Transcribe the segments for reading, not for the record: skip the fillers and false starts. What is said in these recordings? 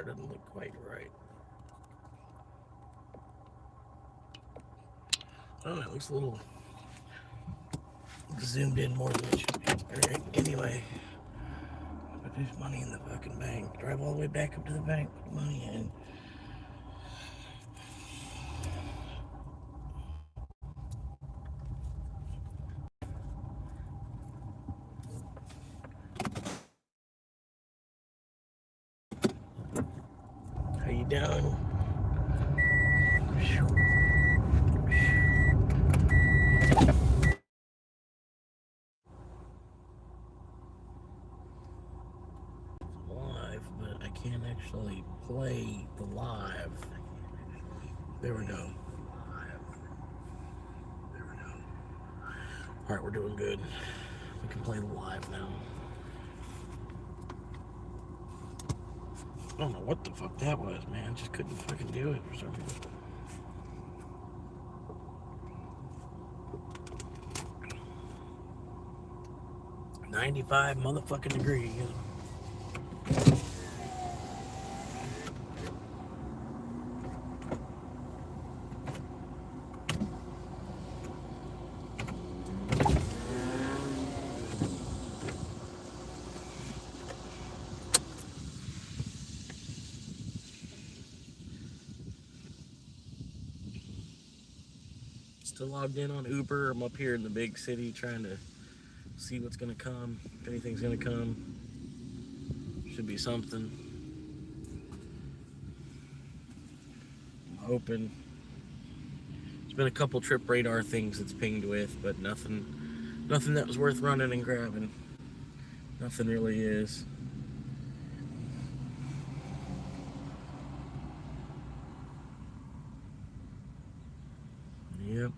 camera doesn't look quite right. Oh, it looks a little zoomed in more than it should be. Alright, anyway. But there's money in the fucking bank. Drive all the way back up to the bank, put money in. How you doing? Live, but I can't actually play the live. There we go. Alright, we're doing good. We can play the live now. I don't know what the fuck that was, man. Just couldn't fucking do it for some reason. $95 motherfucking degrees. Still logged in on Uber. I'm up here in the big city trying to see what's gonna come. If anything's gonna come, should be something. I'm hoping. There's been a couple trip radar things it's pinged with, but nothing that was worth running and grabbing. Nothing really is. Yep.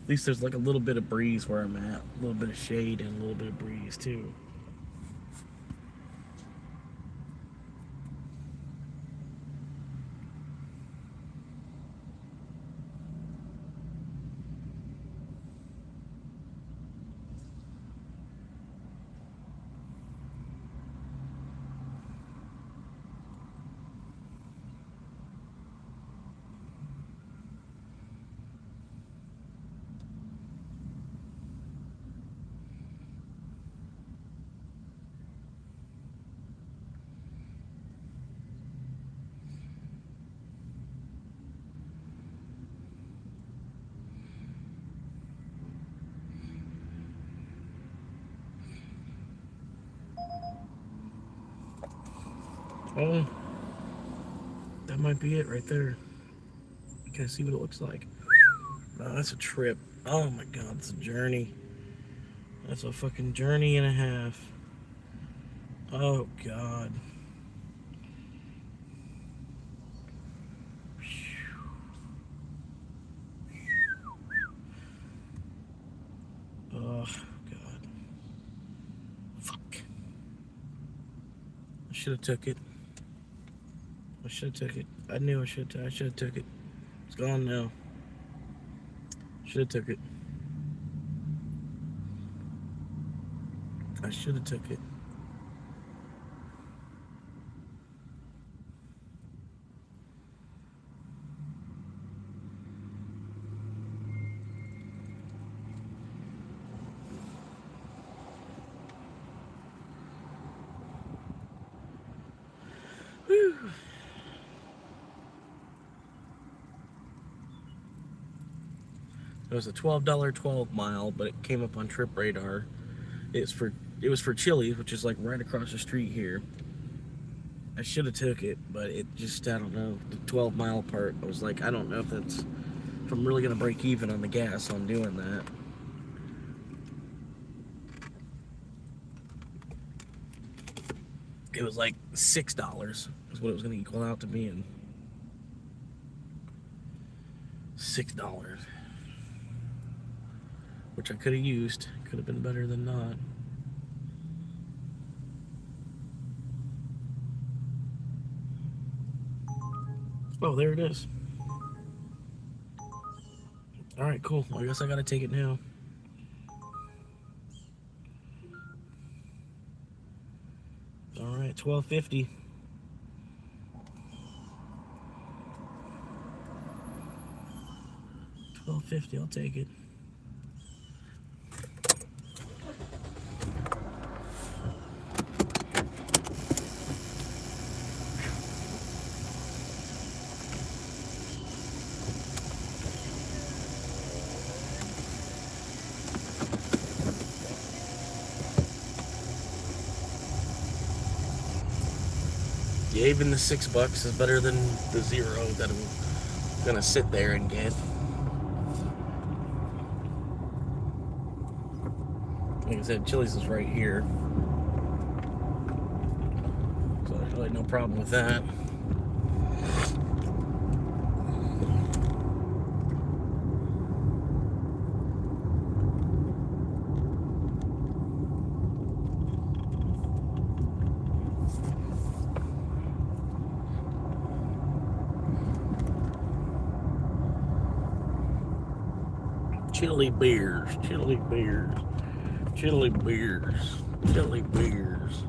At least there's like a little bit of breeze where I'm at. A little bit of shade and a little bit of breeze too. Oh, that might be it right there. You gotta see what it looks like. Oh, that's a trip. Oh my god, it's a journey. That's a fucking journey and a half. Oh god. Oh god. Fuck. I should have took it. I should have took it. I knew I should have took it. It's gone now. Should have took it. I should have took it. Whew. It was a $12 12 mile, but it came up on Trip Radar. It was for Chili's, which is like right across the street here. I should have took it, but it just, I don't know, the 12-mile part, I was like, I don't know if I'm really gonna break even on the gas on doing that. It was like $6 is what it was gonna equal out to being. $6. Which I could have used. Could have been better than not. Oh, there it is. All right, cool. Well, I guess I gotta take it now. All right, 12.50. 12.50. I'll take it. Yeah, even the $6 is better than the 0 that I'm gonna sit there and get. Like I said, Chili's is right here, so there's really no problem with that. Chili beers, chili beers, chili beers, chili beers.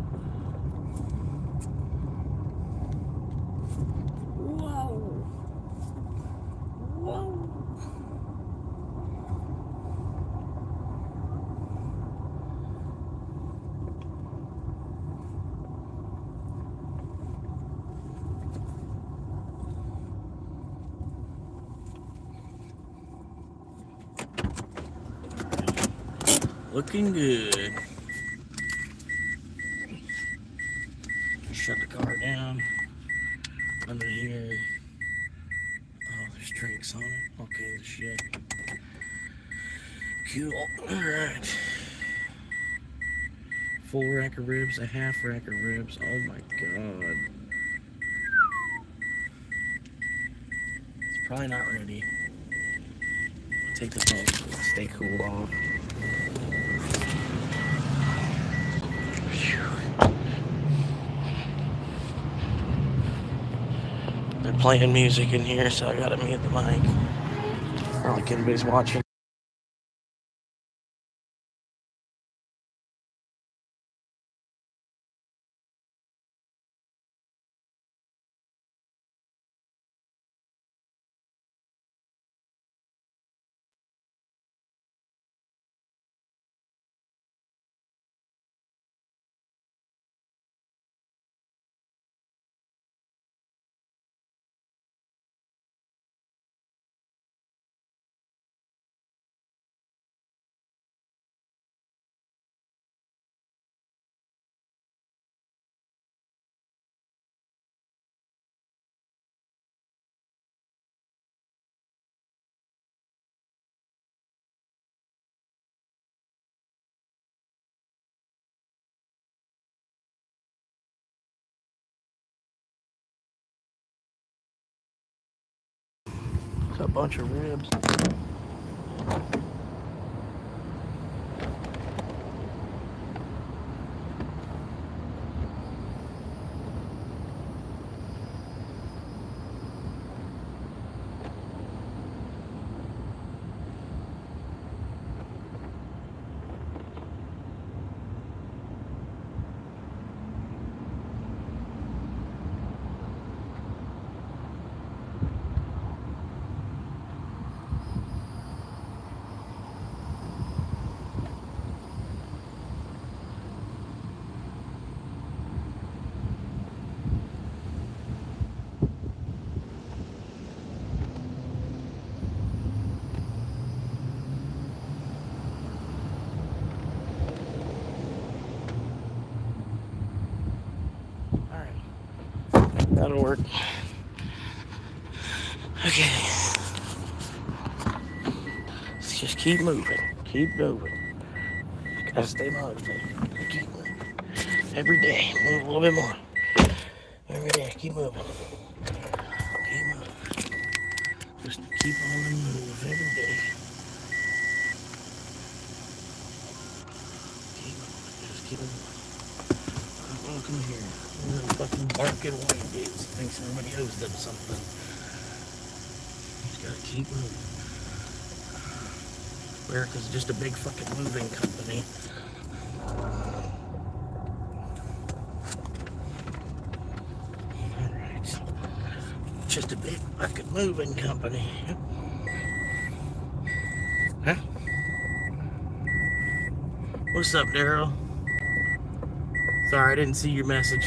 Whoa. Whoa. Looking good. Shut the car down. Under here. Oh, there's drinks on it. Okay, the shit. Cool. Alright. Full rack of ribs, a half rack of ribs. Oh my god. It's probably not ready. Take this off. Stay cool off. They're playing music in here, so I gotta mute the mic. Not like anybody's watching. It's a bunch of ribs. That'll work. Okay. Let's just keep moving. Keep moving. Gotta stay motivated. Keep moving. Every day. Move a little bit more. Every day. Keep moving. Keep moving. Just keep on the move every day. Keep moving. Just keep moving. Welcome here. Fucking barking white gates. Thinks everybody owes them something. Gotta keep moving. America's just a big fucking moving company. Alright. Just a big fucking moving company. Huh? What's up, Daryl? Sorry, I didn't see your message.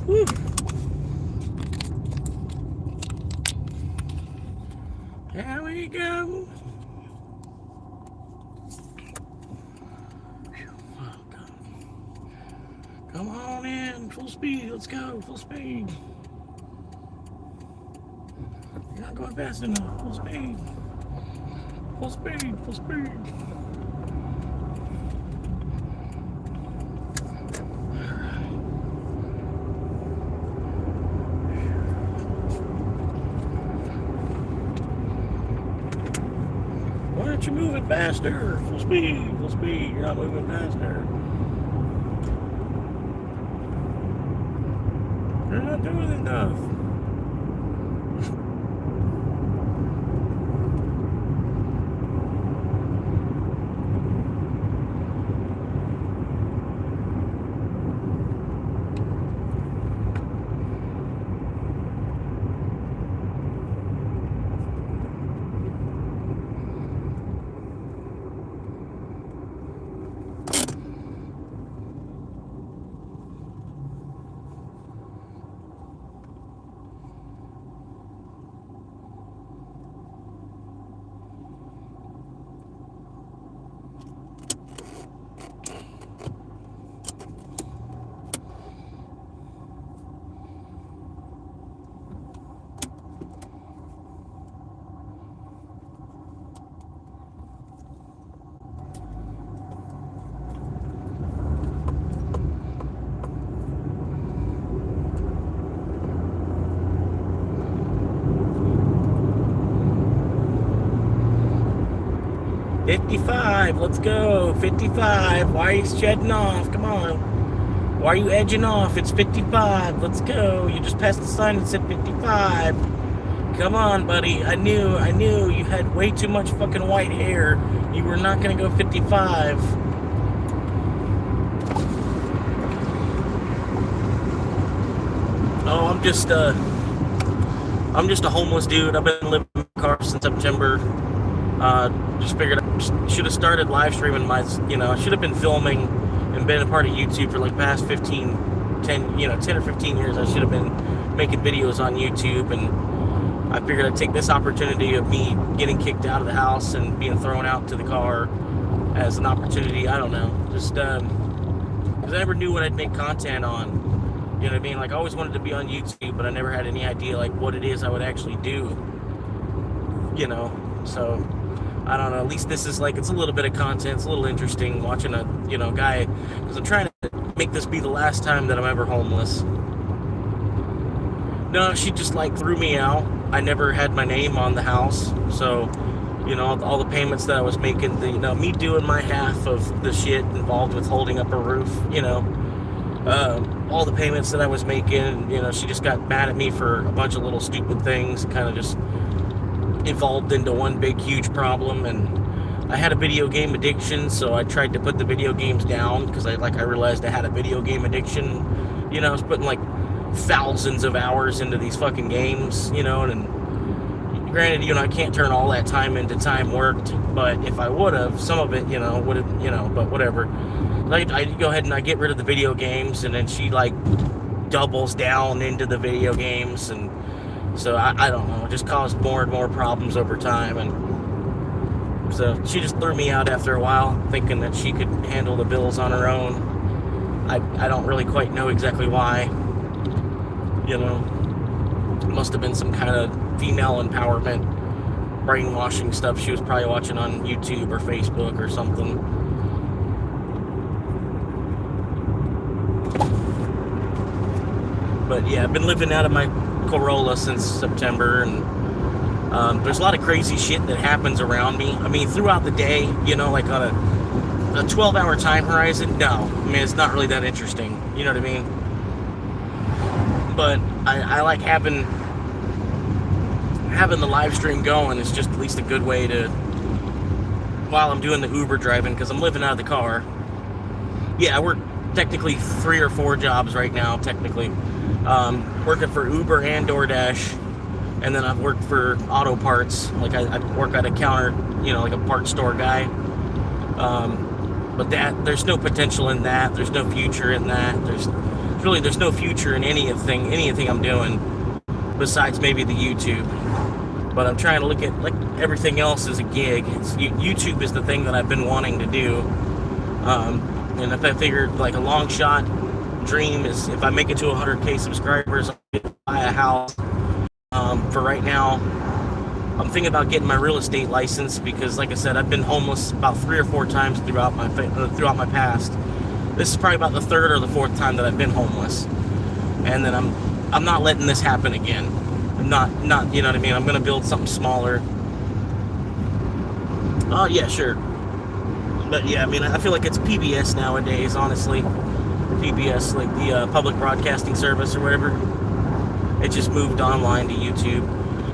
Woo. There we go. Oh, God. Come on in, full speed. Let's go, full speed. You're not going fast enough. Full speed. Full speed, full speed. Why aren't you moving faster? Full speed, full speed. You're not moving faster. You're not doing enough. $55, let's go. 55. Why are you shedding off? Come on. Why are you edging off? It's 55. Let's go. You just passed the sign that said 55. Come on, buddy. I knew you had way too much fucking white hair. You were not gonna go 55. Oh, I'm just a homeless dude. I've been living in my car since September. Just figured I should have started live streaming I should have been filming and been a part of YouTube for like past 10 or 15 years. I should have been making videos on YouTube, and I figured I'd take this opportunity of me getting kicked out of the house and being thrown out to the car as an opportunity. I don't know, just because I never knew what I'd make content on. You know what I mean? Like, I always wanted to be on YouTube, but I never had any idea like what it is I would actually do. So I don't know. At least this is like, it's a little bit of content. It's a little interesting watching a guy, because I'm trying to make this be the last time that I'm ever homeless. No, she just like threw me out. I never had my name on the house, so all the payments that I was making, me doing my half of the shit involved with holding up a roof, all the payments that I was making, she just got mad at me for a bunch of little stupid things, kind of just evolved into one big huge problem. And I had a video game addiction, so I tried to put the video games down, because I realized I had a video game addiction. I was putting like thousands of hours into these fucking games, and granted, I can't turn all that time into time worked, but if I would have, some of it, would have, but whatever. I go ahead and I get rid of the video games, and then she like doubles down into the video games, and so I don't know, it just caused more and more problems over time. And so she just threw me out after a while, thinking that she could handle the bills on her own. I don't really quite know exactly why. It must have been some kind of female empowerment brainwashing stuff she was probably watching on YouTube or Facebook or something. But yeah, I've been living out of my Corolla since September, and there's a lot of crazy shit that happens around me. I mean, throughout the day, like on a 12-hour time horizon, no. I mean, it's not really that interesting. You know what I mean? But I like having the live stream going. It's just at least a good way to, while I'm doing the Uber driving, because I'm living out of the car. Yeah, I work technically 3 or 4 jobs right now, technically. Working for Uber and DoorDash, and then I've worked for auto parts. Like I work at a counter, like a parts store guy. But there's no potential in that. There's no future in that. There's no future in anything I'm doing, besides maybe the YouTube. But I'm trying to look at like everything else as a gig. YouTube is the thing that I've been wanting to do. And if I figured like a long shot dream is if I make it to 100K subscribers, I'll buy a house. For right now, I'm thinking about getting my real estate license because, like I said, I've been homeless about 3 or 4 times throughout my past. This is probably about the 3rd or the 4th time that I've been homeless, and then I'm not letting this happen again. I'm not you know what I mean. I'm gonna build something smaller. Oh yeah, sure. But yeah, I mean, I feel like it's PBS nowadays, honestly. PBS, like the public broadcasting service or whatever. It just moved online to YouTube.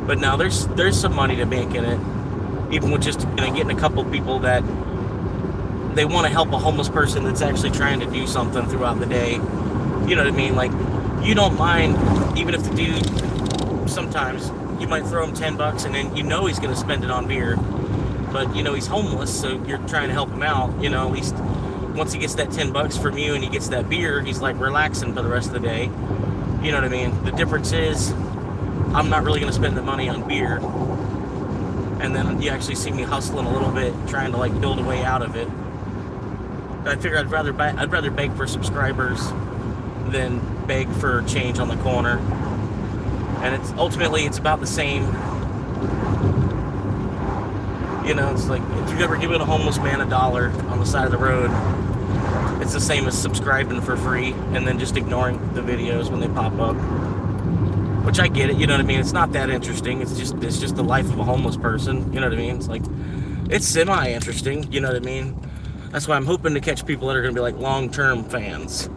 But now there's some money to make in it, even with just getting a couple people that they want to help a homeless person that's actually trying to do something throughout the day. You know what I mean? Like, you don't mind, even if the dude, sometimes you might throw him $10 and then he's going to spend it on beer. But he's homeless, so you're trying to help him out. At least once he gets that $10 from you and he gets that beer, he's like relaxing for the rest of the day. You know what I mean? The difference is, I'm not really going to spend the money on beer. And then you actually see me hustling a little bit, trying to like build a way out of it. I figure I'd rather beg for subscribers than beg for change on the corner. And it's about the same. It's like if you've ever given a homeless man $1 on the side of the road, it's the same as subscribing for free and then just ignoring the videos when they pop up. Which I get it, you know what I mean? It's not that interesting. It's just the life of a homeless person, you know what I mean? It's like, it's semi-interesting, you know what I mean? That's why I'm hoping to catch people that are going to be like long-term fans.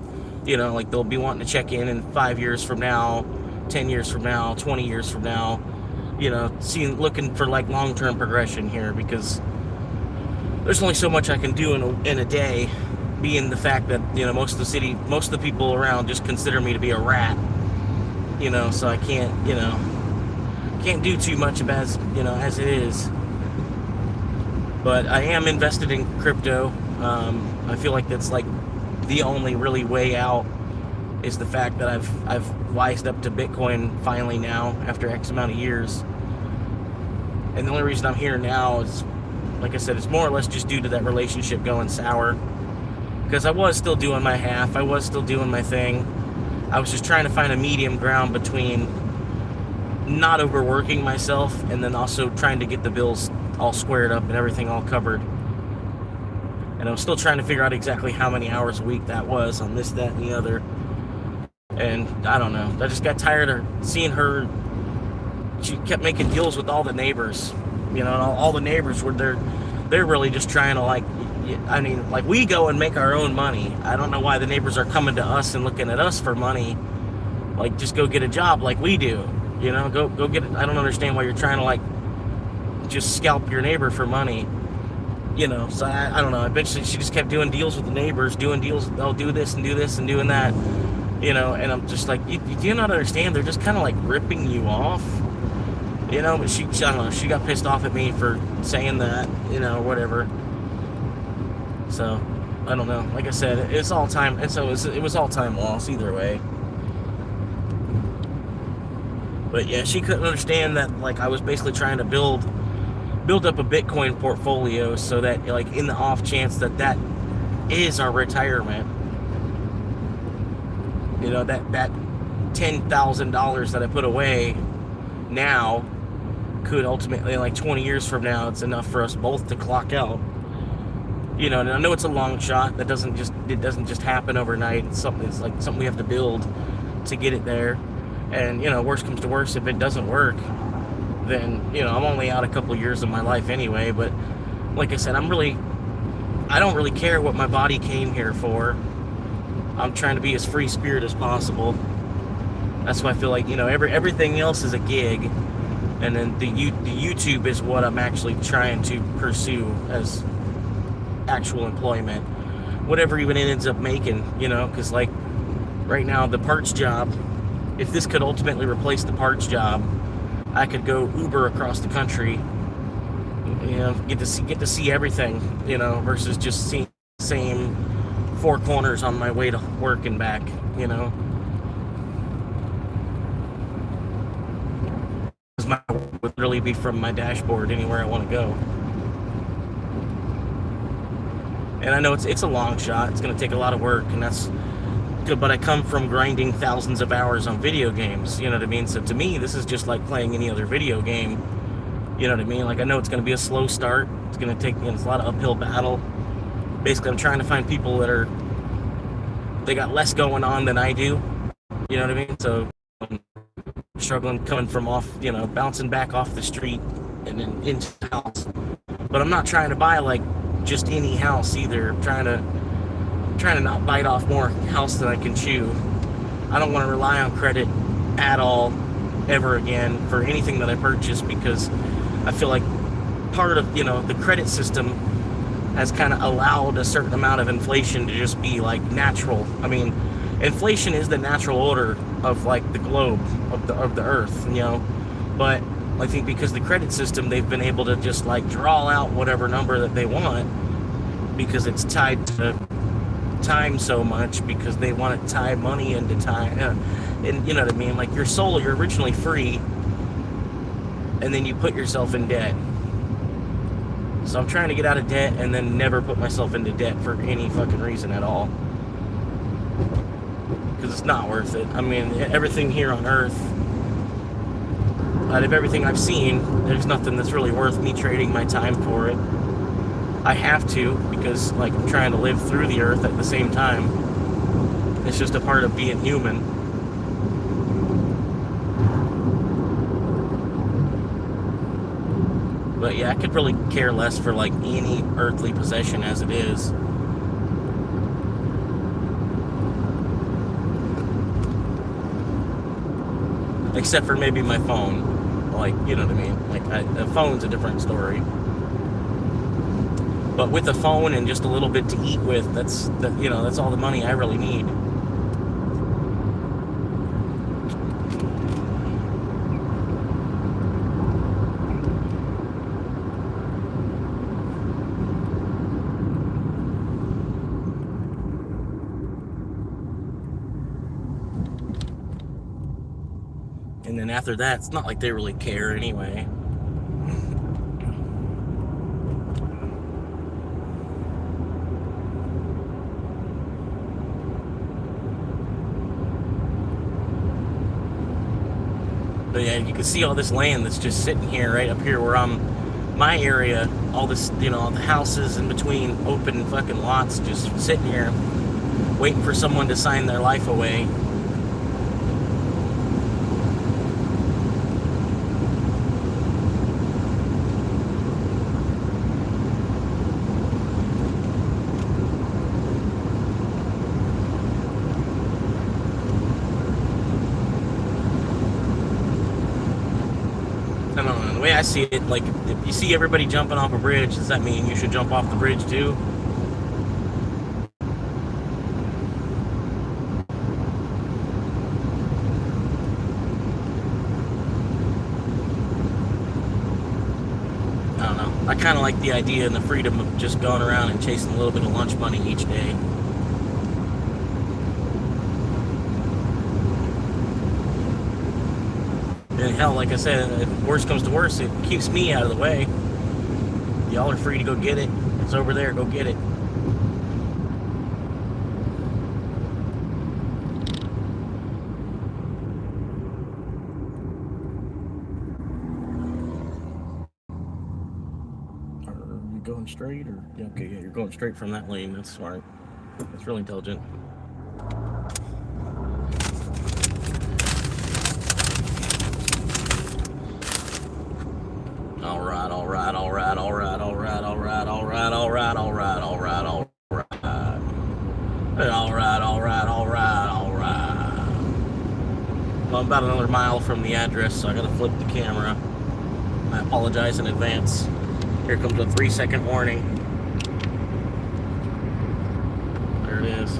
Like they'll be wanting to check in 5 years from now, 10 years from now, 20 years from now, looking for like long-term progression here, because there's only so much I can do in a day, being the fact that, most of the people around just consider me to be a rat. So I can't do too much as it is. But I am invested in crypto. I feel like that's like the only really way out, is the fact that I've wised up to Bitcoin finally now after X amount of years. And the only reason I'm here now is, like I said, it's more or less just due to that relationship going sour. Because I was still doing my half, I was still doing my thing. I was just trying to find a medium ground between not overworking myself and then also trying to get the bills all squared up and everything all covered. And I was still trying to figure out exactly how many hours a week that was on this, that, and the other. And I don't know. I just got tired of seeing her. She kept making deals with all the neighbors. And all the neighbors they're really just trying to like we go and make our own money. I don't know why the neighbors are coming to us and looking at us for money. Like, just go get a job like we do. Go get it. I don't understand why you're trying to like just scalp your neighbor for money. So I don't know. Eventually she just kept doing deals with the neighbors, doing deals. They'll do this and do this and doing that. And I'm just like, you do not understand. They're just kind of like ripping you off. But she I don't know. She got pissed off at me for saying that. Whatever. So, I don't know. Like I said, it's all time. And so it was all time loss either way. But yeah, she couldn't understand that, like, I was basically trying to build up a Bitcoin portfolio so that, like, in the off chance that is our retirement, that $10,000 that I put away now could ultimately, like 20 years from now, it's enough for us both to clock out. And I know it's a long shot. It doesn't just happen overnight. It's something we have to build. to get it there. And, worst comes to worst, if it doesn't work, then, I'm only out a couple years of my life anyway. But like I said, I don't really care what my body came here for. I'm trying to be as free spirit as possible. That's why I feel like, everything else is a gig. And then the YouTube is what I'm actually trying to pursue as actual employment. Whatever even it ends up making, because like right now, the parts job, if this could ultimately replace the parts job, I could go Uber across the country, get to see everything, versus just seeing the same four corners on my way to work and back, Because my work would literally be from my dashboard anywhere I want to go. And I know it's a long shot. It's going to take a lot of work, and that's good. But I come from grinding thousands of hours on video games. You know what I mean? So to me, this is just like playing any other video game. You know what I mean? Like, I know it's going to be a slow start. It's going to take, it's a lot of uphill battle. Basically, I'm trying to find people they got less going on than I do. You know what I mean? So I'm struggling coming from bouncing back off the street and then into the house. But I'm not trying to buy like just any house either. I'm trying to not bite off more house than I can chew. I don't want to rely on credit at all ever again for anything that I purchase, because I feel like part of the credit system has kind of allowed a certain amount of inflation to just be like natural. I mean, inflation is the natural order of like the globe of the earth, but I think because the credit system, they've been able to just like draw out whatever number that they want, because it's tied to time so much, because they want to tie money into time. And you know what I mean? Like, you're originally free, and then you put yourself in debt. So I'm trying to get out of debt and then never put myself into debt for any fucking reason at all, because it's not worth it. I mean, everything here on earth, out of everything I've seen, there's nothing that's really worth me trading my time for it. I have to, because like I'm trying to live through the earth at the same time. It's just a part of being human. But yeah, I could really care less for like any earthly possession as it is. Except for maybe my phone. Like, you know what I mean? Like, the phone's a different story. But with a phone and just a little bit to eat with, that's all the money I really need. And then after that, it's not like they really care anyway. But yeah, you can see all this land that's just sitting here, right up here where my area, all this, all the houses in between open fucking lots just sitting here waiting for someone to sign their life away. I don't know, the way I see it, like, if you see everybody jumping off a bridge, does that mean you should jump off the bridge too? I don't know. I kind of like the idea and the freedom of just going around and chasing a little bit of lunch money each day. And hell, like I said, if worst comes to worst, it keeps me out of the way. Y'all are free to go get it. It's over there, go get it. Are you going straight, or okay? Yeah, you're going straight from that lane. That's smart. That's really intelligent. All right, all right, all right, all right, all right, all right, all right, all right, all right, all right, all right. All right, all right, all right, all right. Well, I'm about another mile from the address, so I gotta flip the camera. I apologize in advance. Here comes a 3-second warning. There it is.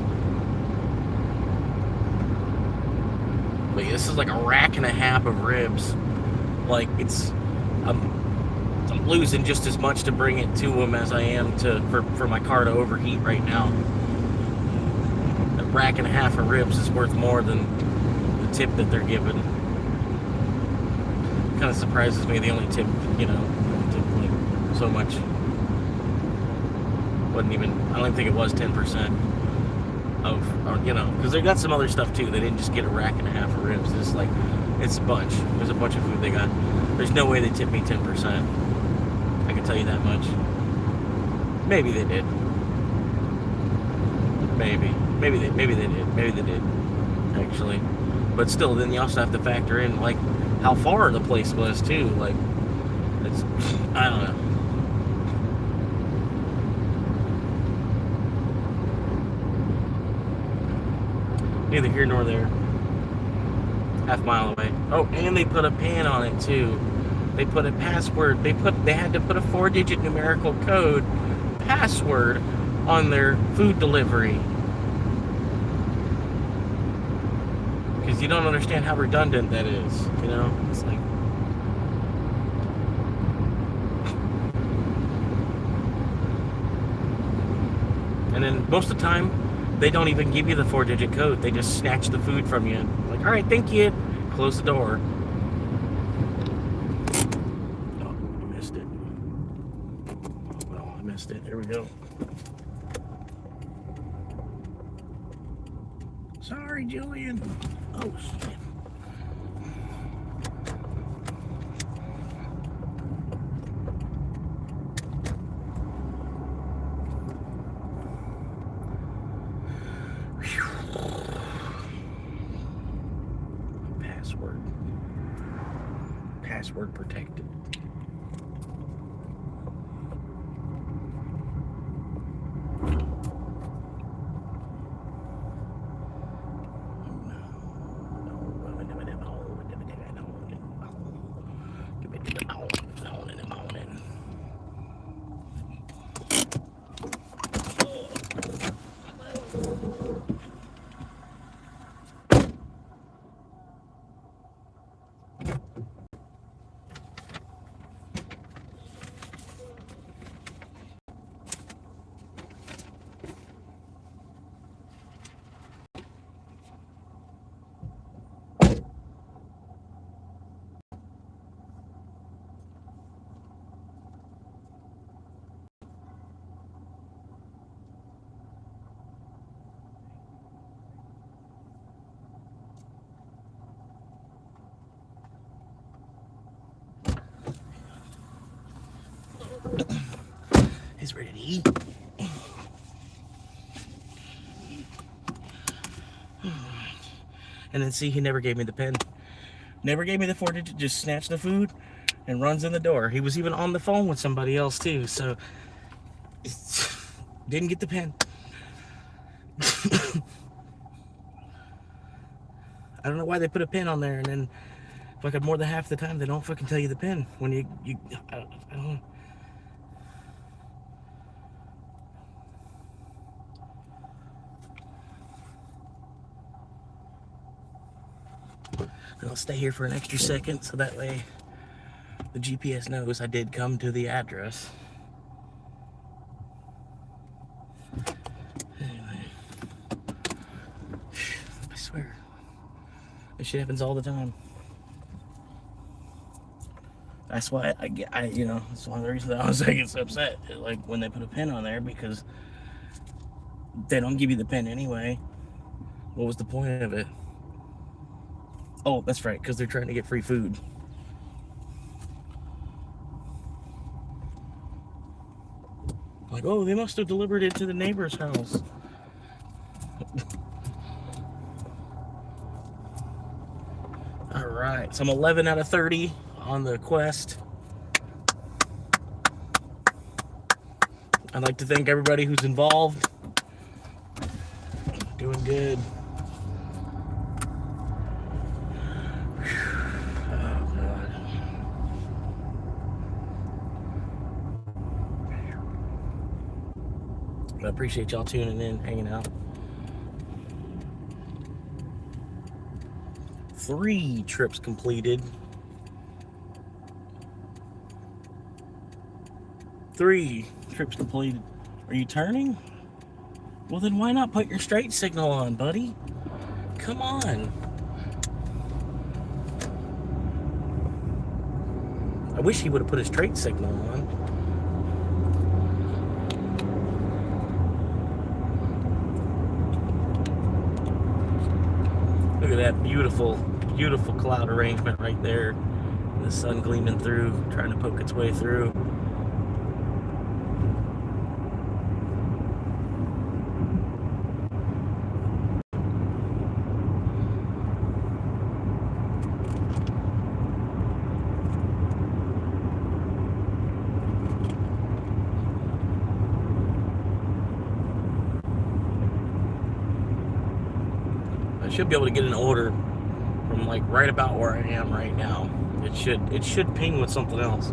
But this is like a rack and a half of ribs. Like I'm losing just as much to bring it to them as I am for my car to overheat right now. A rack and a half of ribs is worth more than the tip that they're giving. Kind of surprises me. The only tip, like so much. Wasn't even. I don't even think it was 10% of, because they got some other stuff too. They didn't just get a rack and a half of ribs. It's like, it's a bunch. There's a bunch of food they got. There's no way they tipped me 10%. I can tell you that much. Maybe they did. Maybe they did. Maybe they did. Actually, but still, then you also have to factor in like how far the place was too. Like, it's, I don't know. Neither here nor there. Half mile away. Oh, and they put a pan on it too. They put a password. They had to put a 4-digit numerical code password on their food delivery. Because you don't understand how redundant that is. It's like, and then most of the time, they don't even give you the 4-digit code. They just snatch the food from you. Like, all right, thank you. Close the door. Oh, I missed it. Well, I missed it. There we go. Sorry, Julian. Oh, shit. Password protected. He's ready to eat. And then see, he never gave me the pen. Never gave me the 4-digit, just snatched the food and runs in the door. He was even on the phone with somebody else too, so didn't get the pen. I don't know why they put a pin on there, and then fucking more than half the time they don't fucking tell you the pin when I don't know. And I'll stay here for an extra second so that way the GPS knows I did come to the address. Anyway, I swear, this shit happens all the time. That's why that's one of the reasons I was like, it's upset. Like when they put a pin on there, because they don't give you the pin anyway. What was the point of it? Oh, that's right, because they're trying to get free food. Like, oh, they must have delivered it to the neighbor's house. All right, so I'm 11 out of 30 on the quest. I'd like to thank everybody who's involved. Doing good. Oh, God. I appreciate y'all tuning in, hanging out. 3 trips completed. 3 trips completed. Are you turning? Well, then why not put your straight signal on, buddy? Come on. I wish he would have put his straight signal on. Look at that beautiful, beautiful cloud arrangement right there. The sun gleaming through, trying to poke its way through. I should be able to get an order from like right about where I am right now. It should ping with something else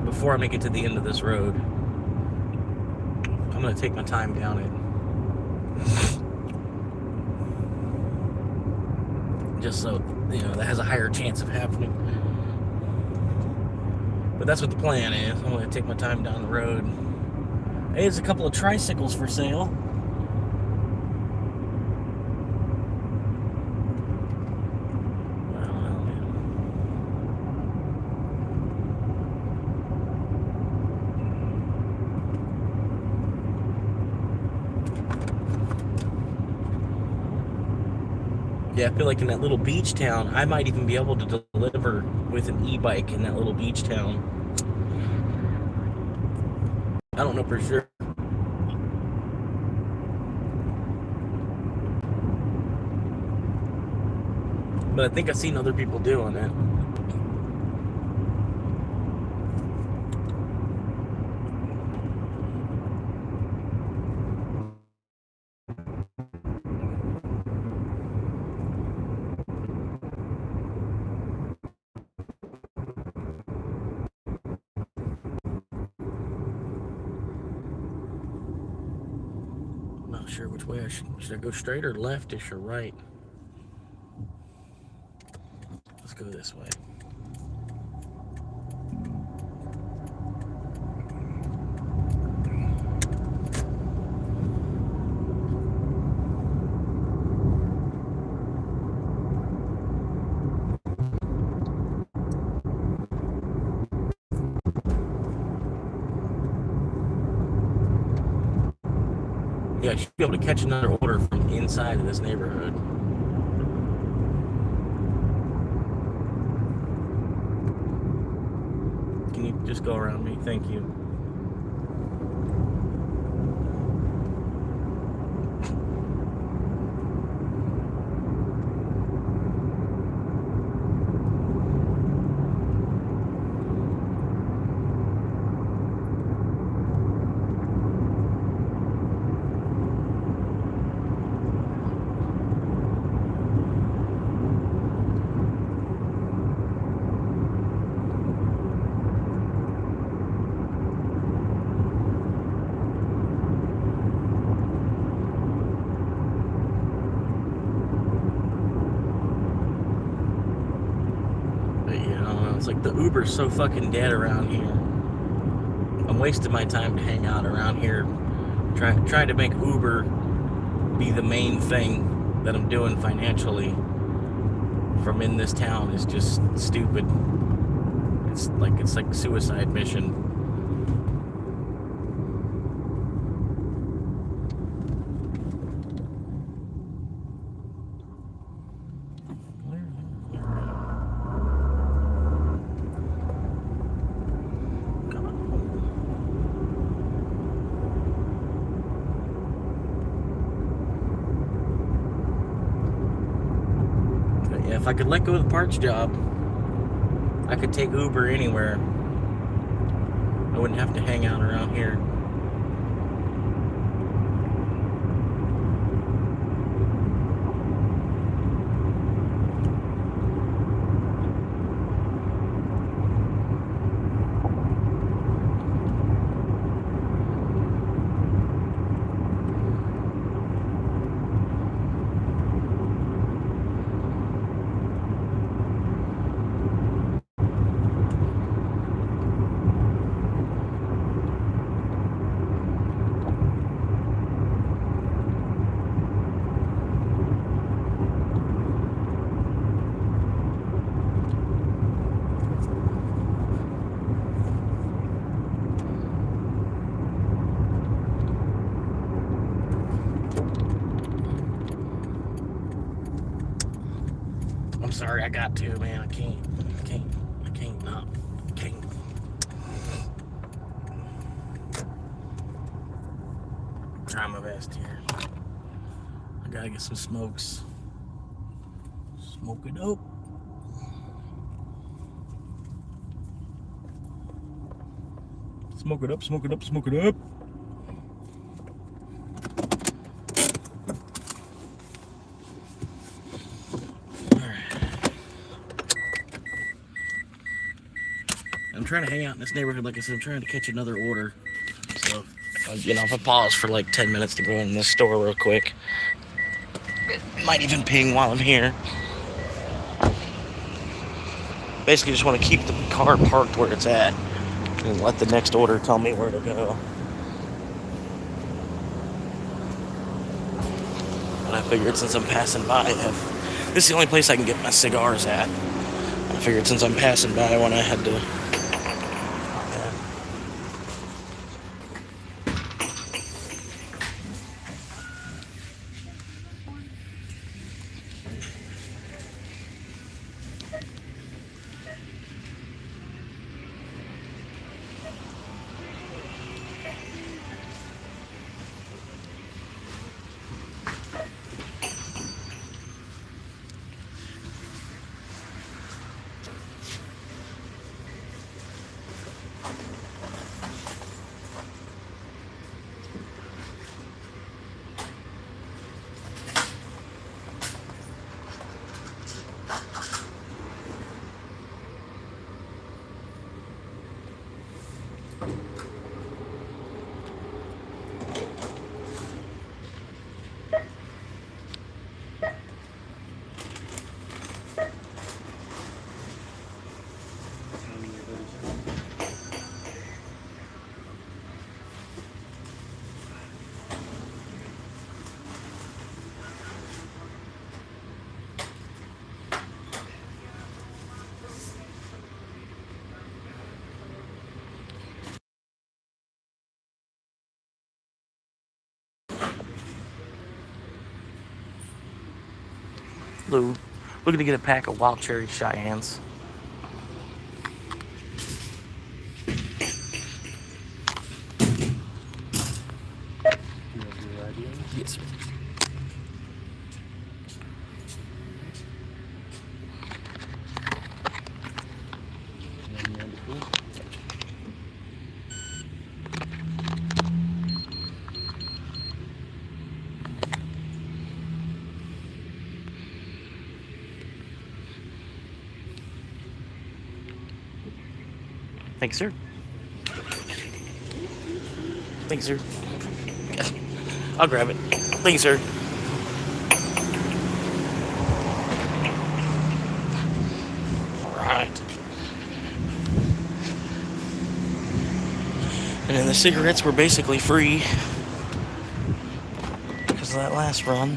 before I make it to the end of this road. I'm gonna take my time down it, just so that has a higher chance of happening. But that's what the plan is. I'm gonna take my time down the road. Hey, there's a couple of tricycles for sale. Yeah, I feel like in that little beach town, I might even be able to deliver with an e-bike in that little beach town. I don't know for sure. But I think I've seen other people doing it. Not sure which way I should I go straight or leftish or right? Let's go this way. Yeah, I should be able to catch another order from inside of this neighborhood. Can you just go around me? Thank you. It's like the Uber's so fucking dead around here. I'm wasting my time to hang out around here, trying to make Uber be the main thing that I'm doing financially from in this town is just stupid. It's like suicide mission. If I could let go of the parts job, I could take Uber anywhere. I wouldn't have to hang out around here. sorry, I got to, man. I can't not. Can't. Try my best here. I gotta get some smokes. Smoke it up. Smoke it up, smoke it up, smoke it up. I'm trying to hang out in this neighborhood. Like I said, I'm trying to catch another order. So, if I pause for like 10 minutes to go in this store real quick, it might even ping while I'm here. Basically, just want to keep the car parked where it's at and let the next order tell me where to go. And I figured since I'm passing by, this is the only place I can get my cigars at. I figured since I'm passing by, when I had to. Lou, looking to get a pack of wild cherry Cheyennes. Yes, sir. Thanks, sir. Thanks, sir. I'll grab it. Thanks, sir. Alright. And then the cigarettes were basically free because of that last run.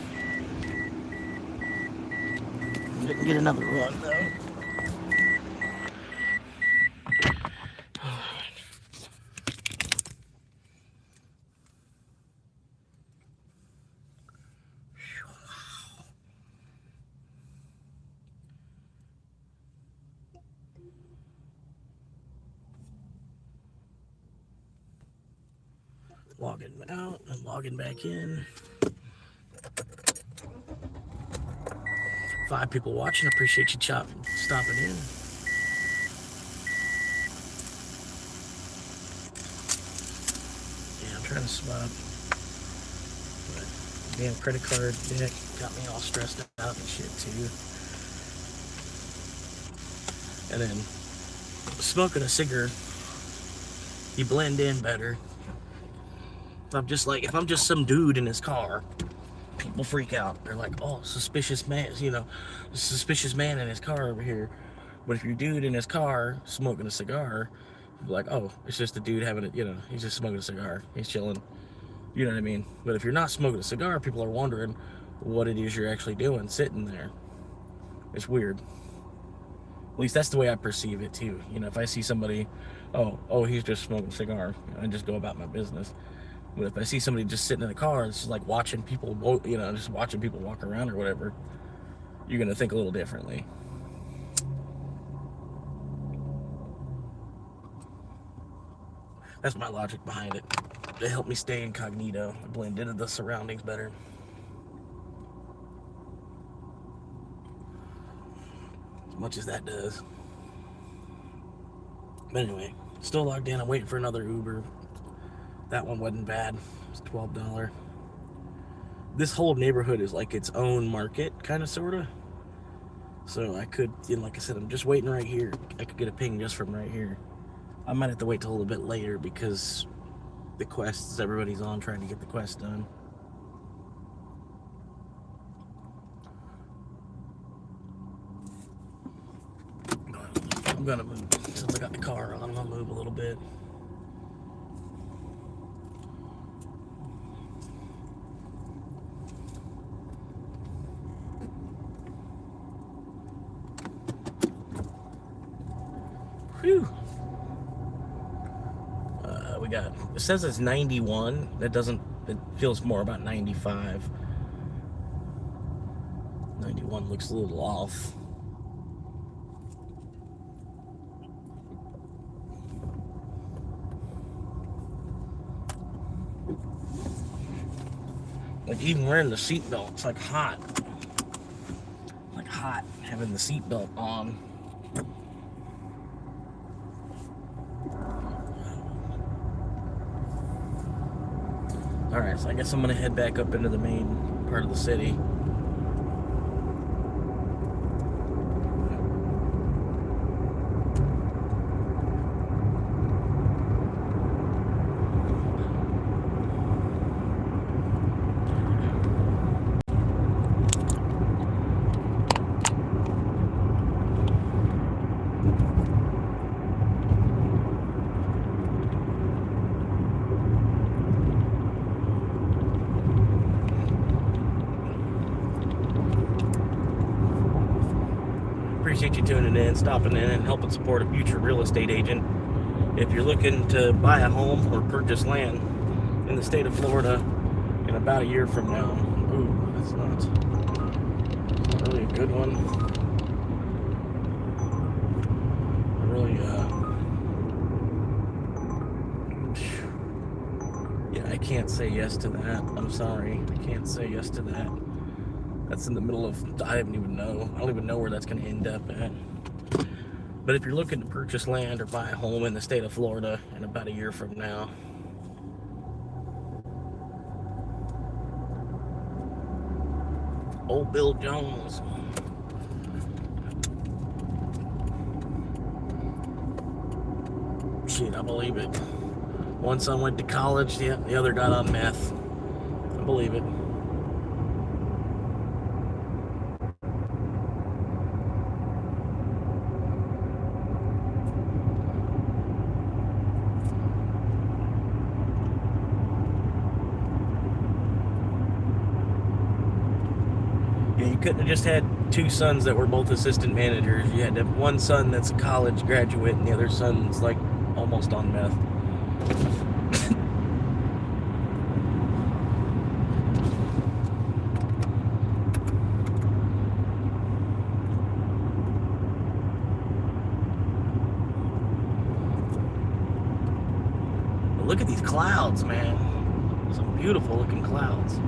Didn't get another run, though. Logging out and logging back in. 5 people watching. Appreciate you stopping in. Yeah, I'm trying to swap. But damn credit card deck got me all stressed out and shit too. And then smoking a cigarette, you blend in better. If I'm just some dude in his car, people freak out. They're like, oh, suspicious man, suspicious man in his car over here. But if you're a dude in his car smoking a cigar, you're like, oh, it's just a dude having it, he's just smoking a cigar. He's chilling. You know what I mean? But if you're not smoking a cigar, people are wondering what it is you're actually doing sitting there. It's weird. At least that's the way I perceive it too. If I see somebody, oh, he's just smoking a cigar, I just go about my business. But if I see somebody just sitting in the car, it's just like watching people, just watching people walk around or whatever, you're going to think a little differently. That's my logic behind it. To help me stay incognito, blend into the surroundings better. As much as that does. But anyway, still logged in. I'm waiting for another Uber. That one wasn't bad. It's $12. This whole neighborhood is like its own market, kind of, sort of. So I could, like I said, I'm just waiting right here. I could get a ping just from right here. I might have to wait till a little bit later because the quests, everybody's on trying to get the quest done. I'm gonna move. Since I got the car on, I'm gonna move a little bit. Whew. It says it's 91. That doesn't, it feels more about 95. 91 looks a little off. Like even wearing the seatbelt, it's like hot. Like hot having the seatbelt on. Alright, so I guess I'm gonna head back up into the main part of the city. Appreciate you tuning in, stopping in, and helping support a future real estate agent. If you're looking to buy a home or purchase land in the state of Florida in about a year from now, ooh, that's not really a good one. Yeah, I can't say yes to that. I'm sorry, I can't say yes to that. That's in the middle of, I don't even know where that's going to end up at. But if you're looking to purchase land or buy a home in the state of Florida in about a year from now, old Bill Jones. Shit, I believe it. One son went to college, the other got on meth. I believe it. You couldn't have just had two sons that were both assistant managers. You had to have one son that's a college graduate and the other son's like almost on meth. But look at these clouds, man. Some beautiful looking clouds.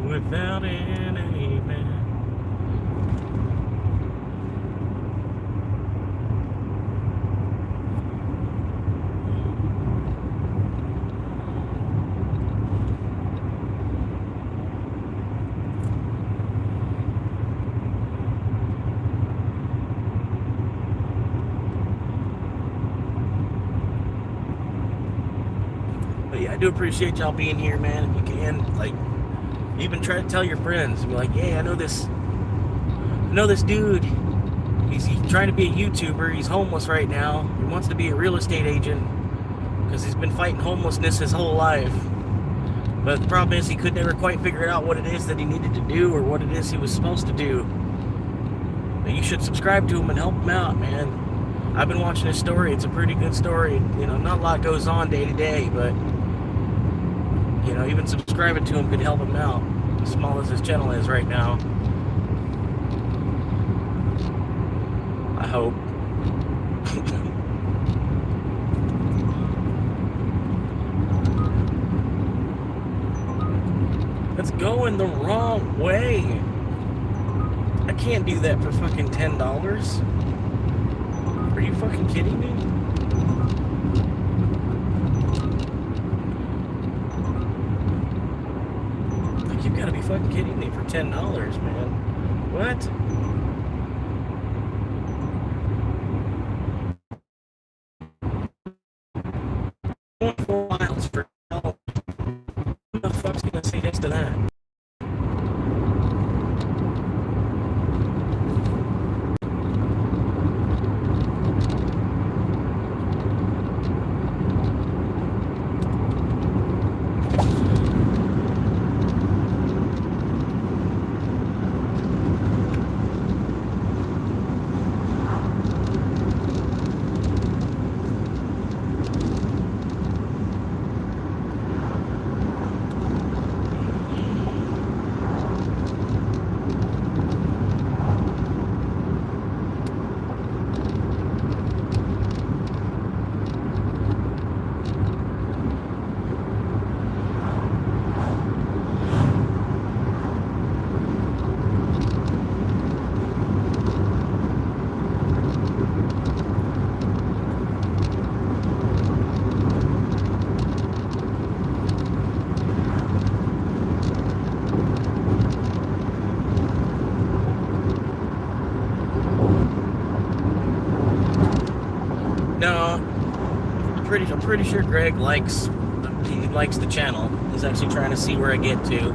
Without an amen. But yeah, I do appreciate y'all being here, man. If you can, like, even try to tell your friends, be like, hey, I know this dude. He's trying to be a YouTuber. He's homeless right now. He wants to be a real estate agent because he's been fighting homelessness his whole life. But the problem is he could never quite figure out what it is that he needed to do or what it is he was supposed to do. But you should subscribe to him and help him out, man. I've been watching his story. It's a pretty good story. You know, not a lot goes on day to day, but You know, even subscribing to him could help him out, as small as his channel is right now. I hope. It's going the wrong way. I can't do that for fucking $10. Are you fucking kidding me? Like, you've got to be fucking kidding me for $10, man. What? 4 miles for $10. Who the fuck's gonna say yes to that? No, I'm pretty sure Greg likes the channel. He's actually trying to see where I get to.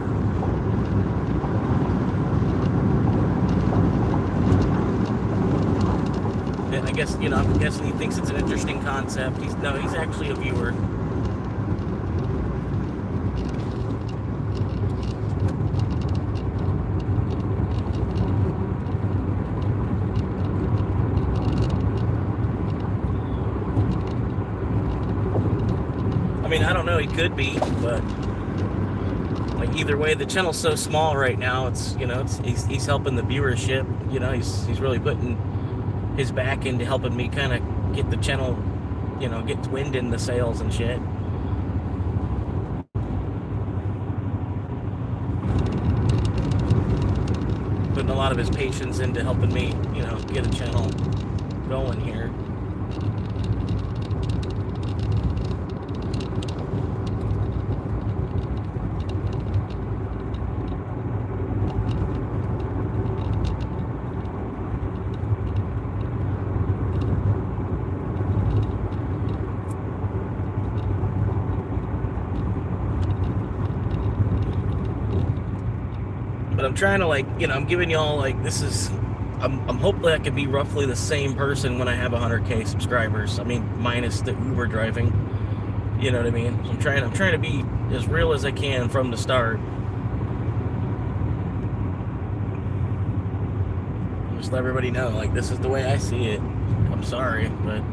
I guess, you know, I'm guessing he thinks it's an interesting concept. He's actually a viewer. I mean, I don't know, he could be, but like either way, the channel's so small right now. It's, you know, he's helping the viewership. You know, he's really putting his back into helping me kind of get the channel, you know, get wind in the sails and shit. Putting a lot of his patience into helping me, you know, get a channel going here. But I'm trying to, like, you know, I'm giving y'all, like, this is, I'm hopefully I can be roughly the same person when I have 100K subscribers. I mean, minus the Uber driving. You know what I mean? So I'm trying to be as real as I can from the start. Just let everybody know, like, this is the way I see it. I'm sorry, but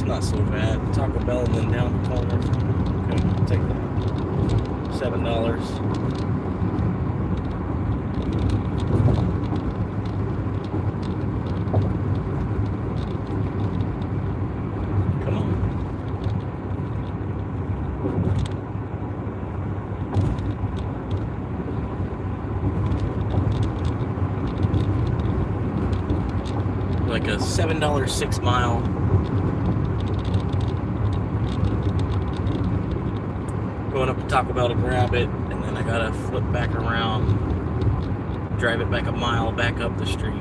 not so bad. Taco Bell and then down the corner. Okay, I'll take that. $7. Come on. Like a $7 6 mile. Going up to Taco Bell to grab it, and then I gotta flip back around, drive it back a mile back up the street,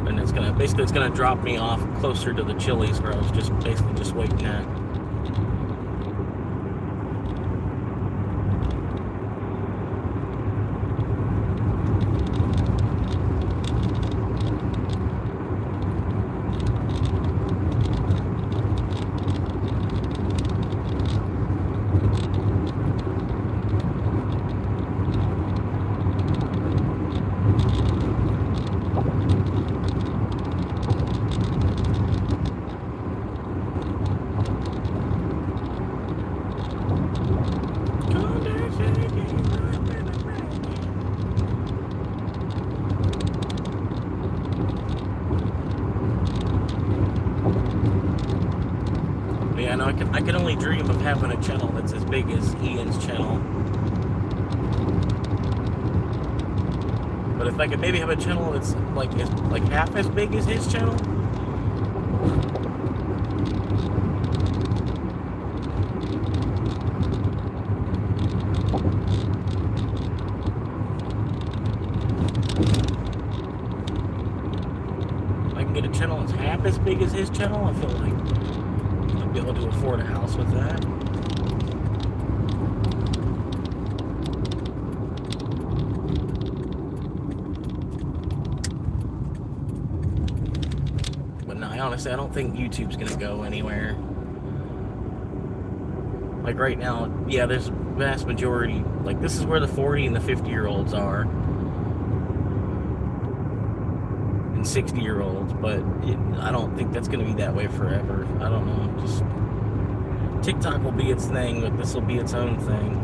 and it's gonna drop me off closer to the Chili's where I was just waiting at. Yeah, no, I can only dream of having a channel that's as big as Ian's channel. But if I could maybe have a channel that's like half as big as his channel. If I can get a channel that's half as big as his channel, I feel like I'll be able to afford a house with that. Honestly, I don't think YouTube's gonna go anywhere. Like right now, yeah, there's a vast majority, like this is where the 40 and the 50-year-olds are. And 60-year-olds, but I don't think that's gonna be that way forever. I don't know, just TikTok will be its thing, but this will be its own thing.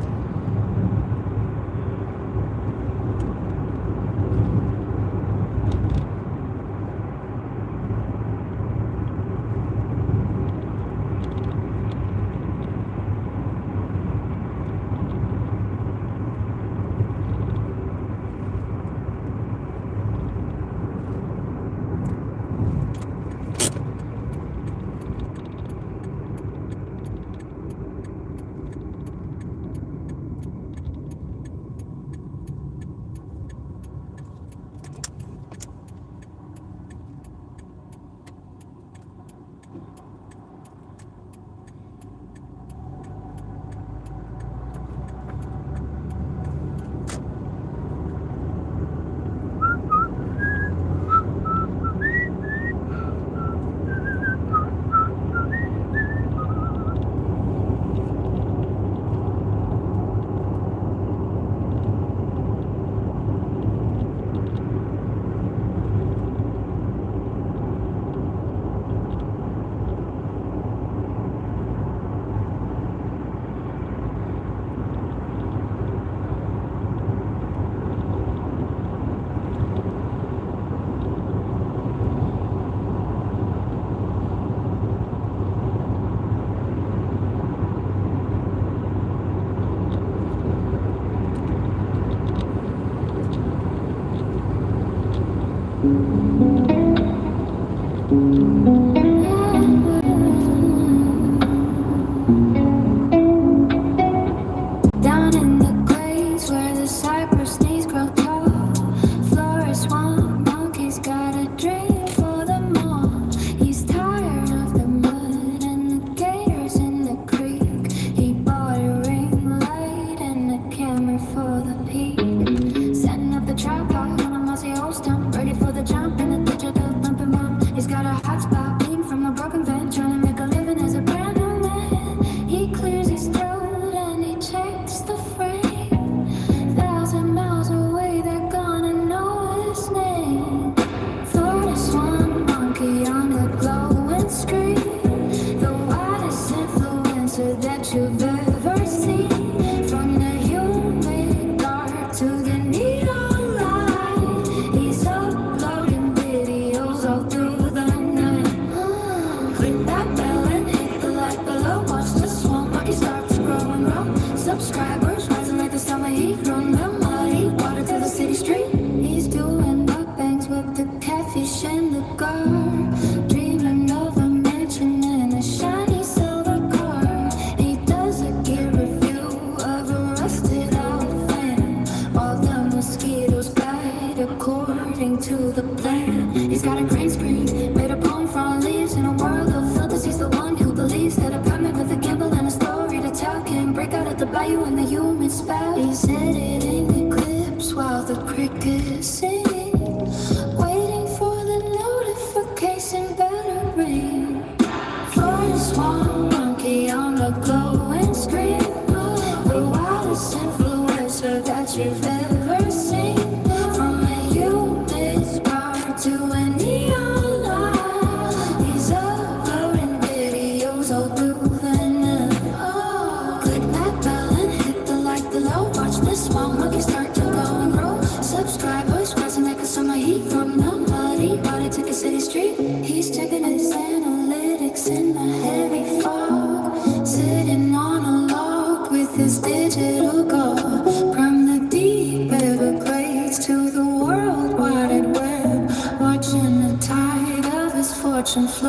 Click that bell and hit the like below. Watch this one.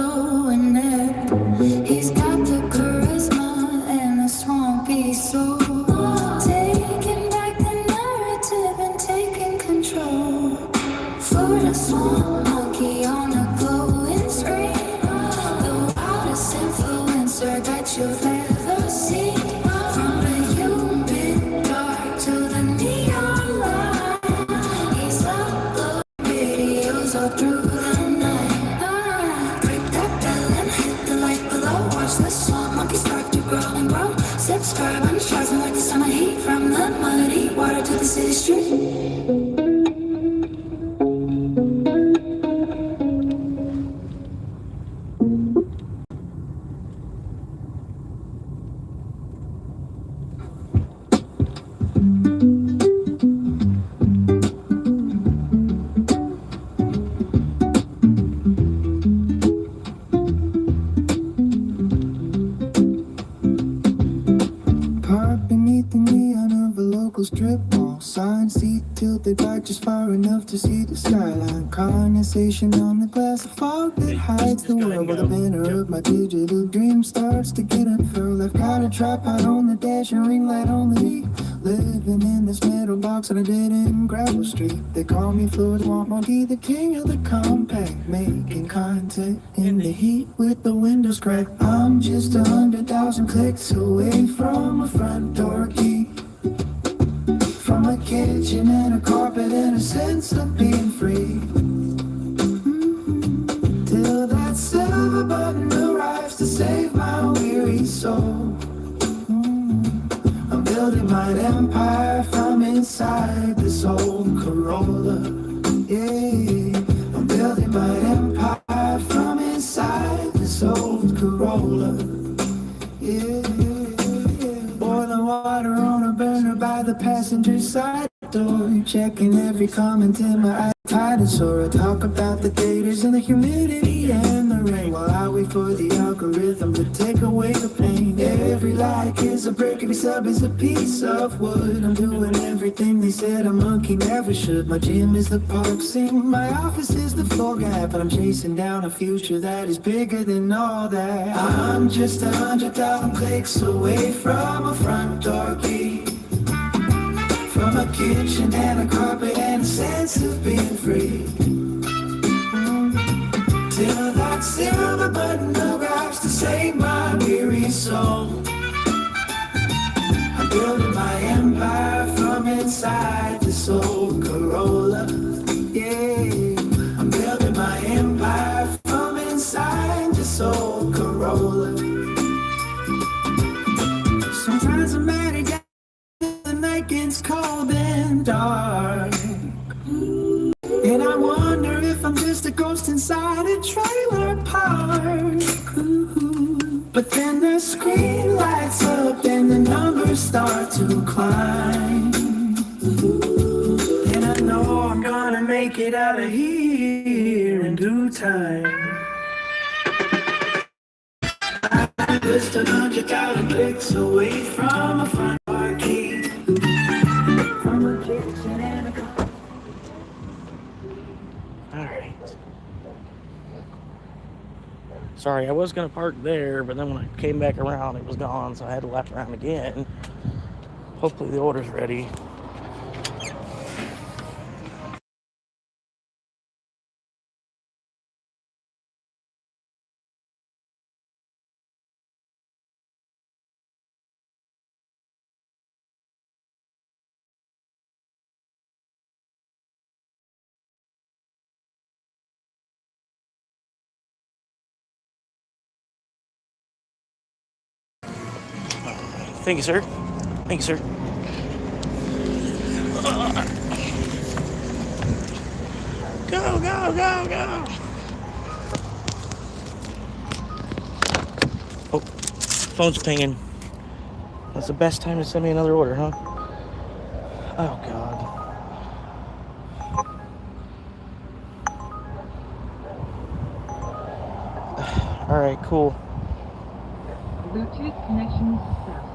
flowing there. He's got the charisma and a swampy soul, taking back the narrative and taking control. For the swamp monkey on a glowing screen, the wildest influencer that you've ever seen. From the humid dark to the neon light, he's uploading videos all through the night. Break that bell and hit the like below. Watch the swamp monkey start to grow and grow. Subscribe on the charts and like the summer heat. From the muddy water to the city street. Strip mall signs, seat tilted back just far enough to see the skyline. Condensation on the glass, the fog that hides the world. While the banner of my digital dream starts to get unfurled. I've got a tripod on the dash and ring light on the knee. Living in this metal box on a dead-end gravel street. They call me Floyd Swamp Monkey, the king of the compact, making content in the heat with the windows cracked. I'm just 100,000 clicks away from a front door key. From a kitchen and a carpet and a sense of being free. Till that silver button arrives to save my weary soul. I'm building my empire from inside this old Corolla. Yeah, I'm building my empire from inside this old Corolla. Yeah. Boiling water on a burner by the passenger side door. Checking every comment in my dinosaur. I talk about the daters and the humidity and the rain while I wait for the algorithm to take away the pain. Every like is a brick, every sub is a piece of wood. I'm doing everything they said a monkey never should. My gym is the park scene, my office is the floor gap, but I'm chasing down a future that is bigger than all that. I'm just 100,000 clicks away from a front door key. From a kitchen and a carpet and a sense of being free. Till that silver button arrives to save my weary soul. I'm building my empire from inside this old Corolla. Yeah, I'm building my empire from inside this old Corolla. Sometimes I'm mad again. The night gets cold and dark, and I wonder if I'm just a ghost inside a trailer park. But then the screen lights up and the numbers start to climb, and I know I'm gonna make it out of here in due time. I'm just 100,000 clicks away from a front door key. Alright. Sorry, I was going to park there, but then when I came back around, it was gone, so I had to lap around again. Hopefully the order's ready. Thank you, sir. Thank you, sir. Go, go, go, go. Oh, phone's pinging. That's the best time to send me another order, huh? Oh, God. Alright, cool. Bluetooth connection success.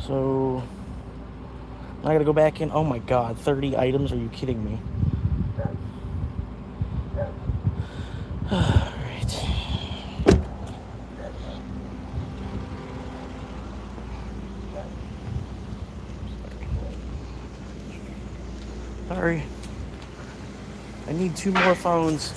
So, I gotta go back in. Oh my God, 30 items? Are you kidding me? Alright. 2 more phones.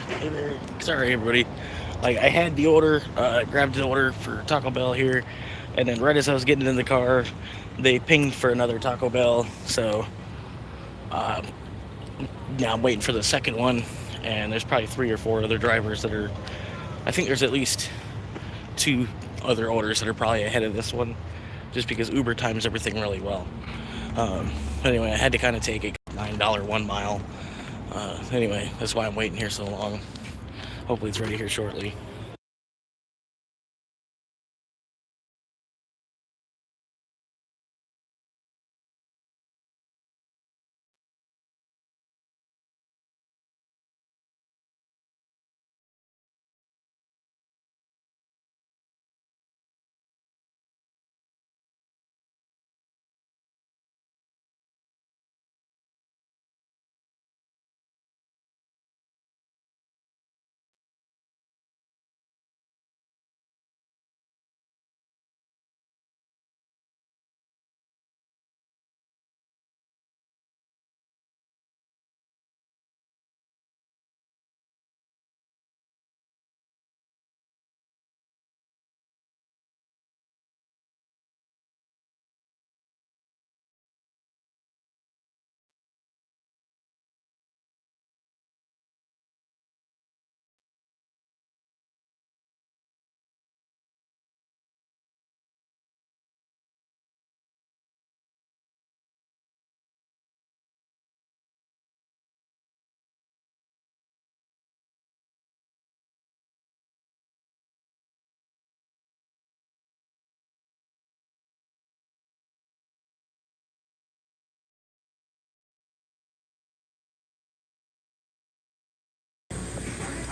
Hey there. Sorry, everybody. Like, I had the order, grabbed the order for Taco Bell here, and then right as I was getting in the car, they pinged for another Taco Bell. So uh, now I'm waiting for the second one, and there's probably 3 or 4 other drivers that are. I think there's at least 2 other orders that are probably ahead of this one, just because Uber times everything really well. Anyway, I had to kind of take a $9 1 mile. Anyway, that's why I'm waiting here so long. Hopefully, it's ready here shortly.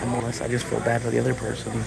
Unless I just feel bad for the other person.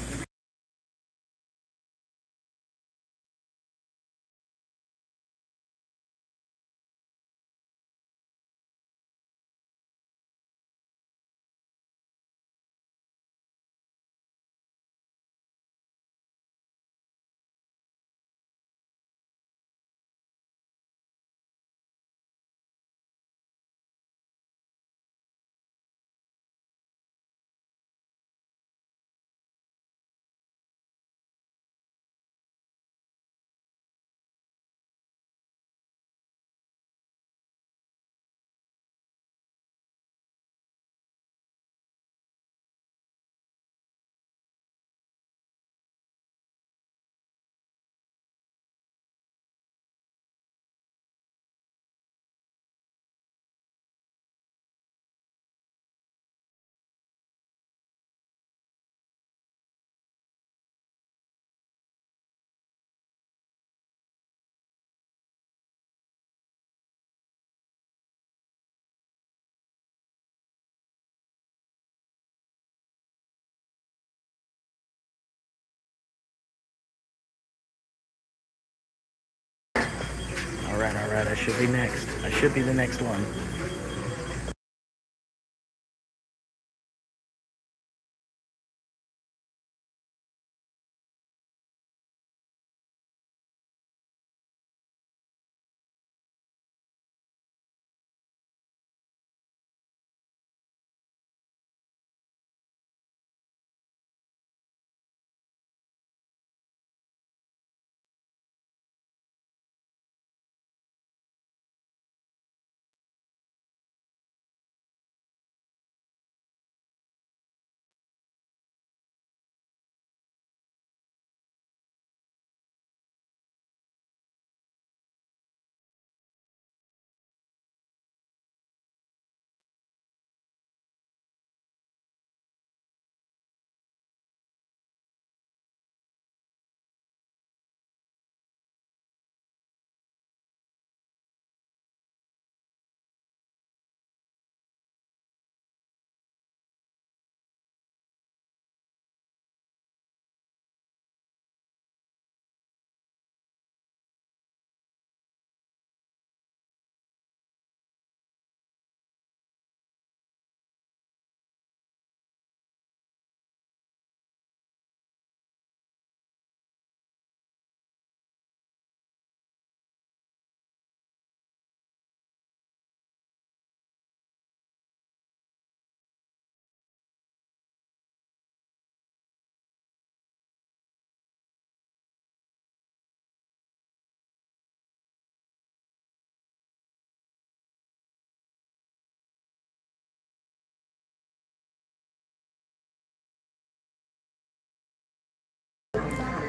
Alright. I should be next. I should be the next one.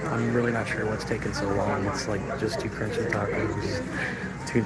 I'm really not sure what's taking so long. It's like just two crunchy tacos, two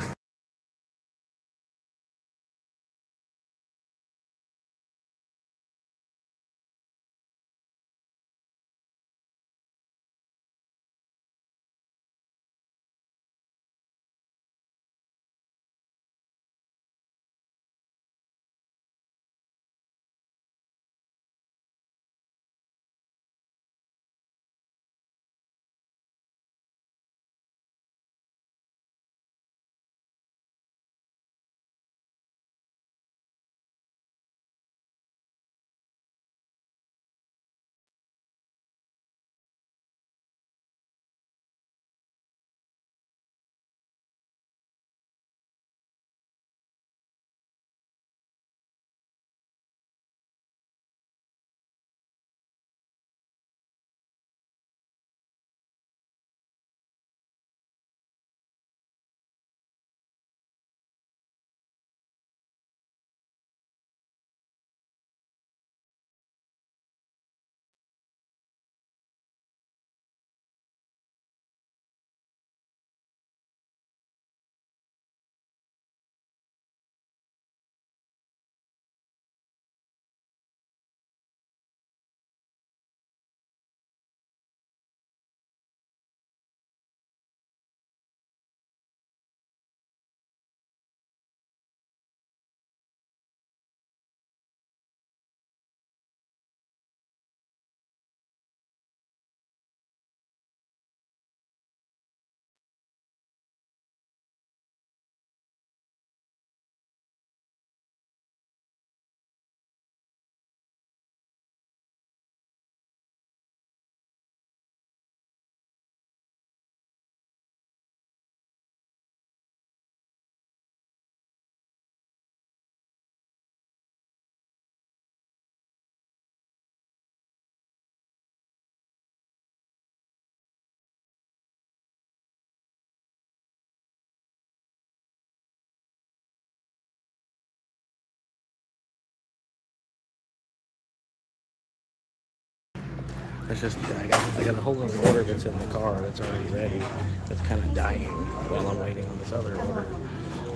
I got a whole other order that's in the car that's already ready. That's kind of dying while I'm waiting on this other order.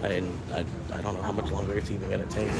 I don't know how much longer it's even gonna take.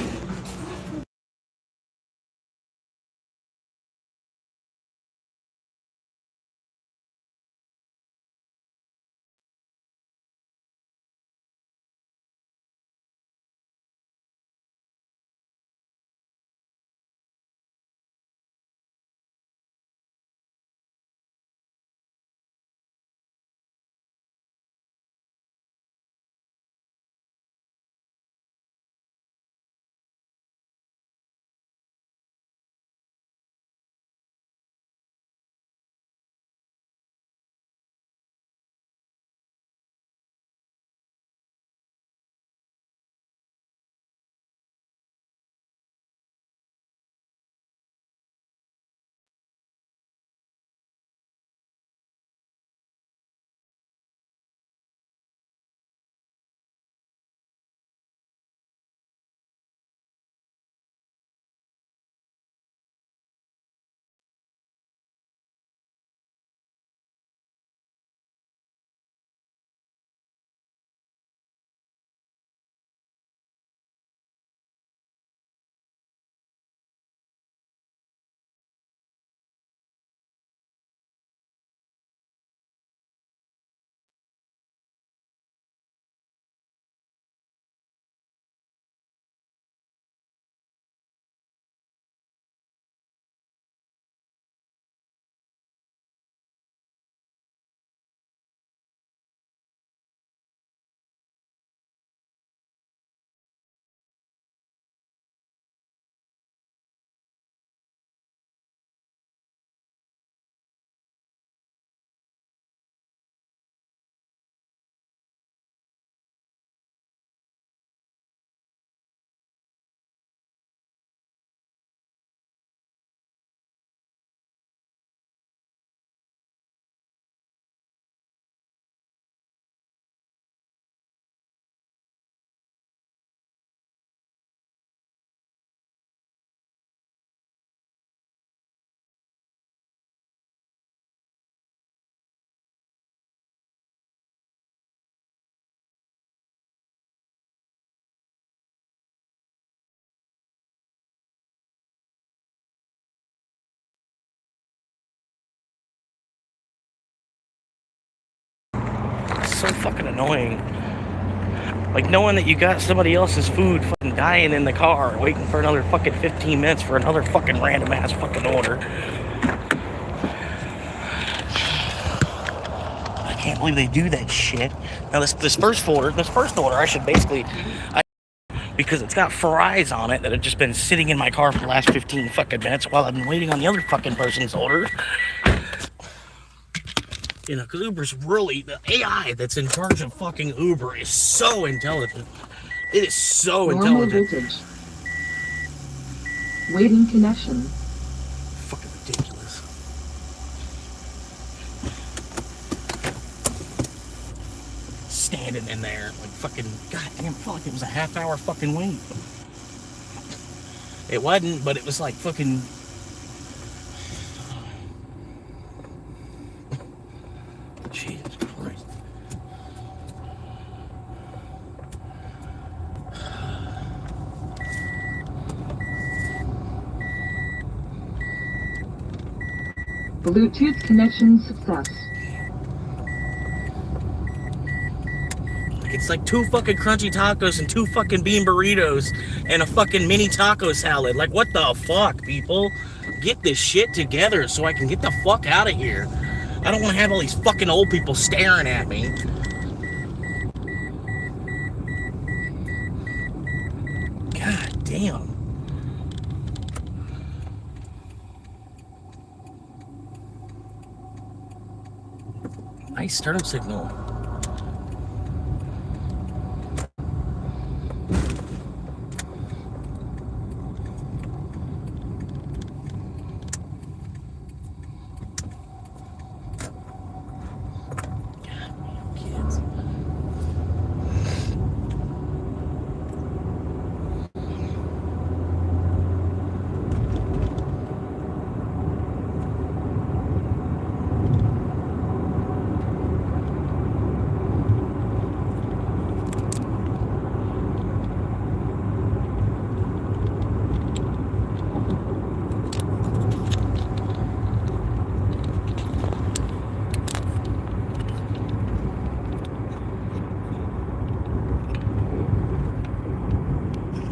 so fucking annoying. Like knowing that you got somebody else's food fucking dying in the car, waiting for another fucking 15 minutes for another fucking random ass fucking order. I can't believe they do that shit. Now this first order, I should basically, because it's got fries on it that have just been sitting in my car for the last 15 fucking minutes while I've been waiting on the other fucking person's order. You know, because Uber's really, the AI that's in charge of fucking Uber is so intelligent. It is so Normal intelligent. voltage. Waiting connection. Fucking ridiculous. Standing in there, like fucking, goddamn, it felt like it was a half-hour fucking wait. It wasn't, but it was like fucking. Jesus Christ. Bluetooth connection success. It's like 2 fucking crunchy tacos and 2 fucking bean burritos and a fucking mini taco salad. Like, what the fuck, people? Get this shit together so I can get the fuck out of here. I don't want to have all these fucking old people staring at me. God damn. Nice startup signal.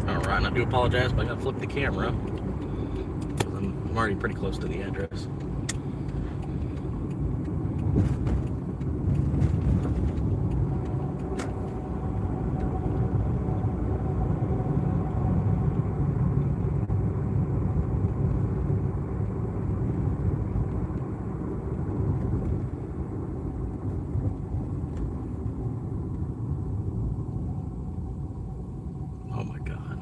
Alright, I do apologize, but I gotta flip the camera. I'm already pretty close to the address. Oh my God.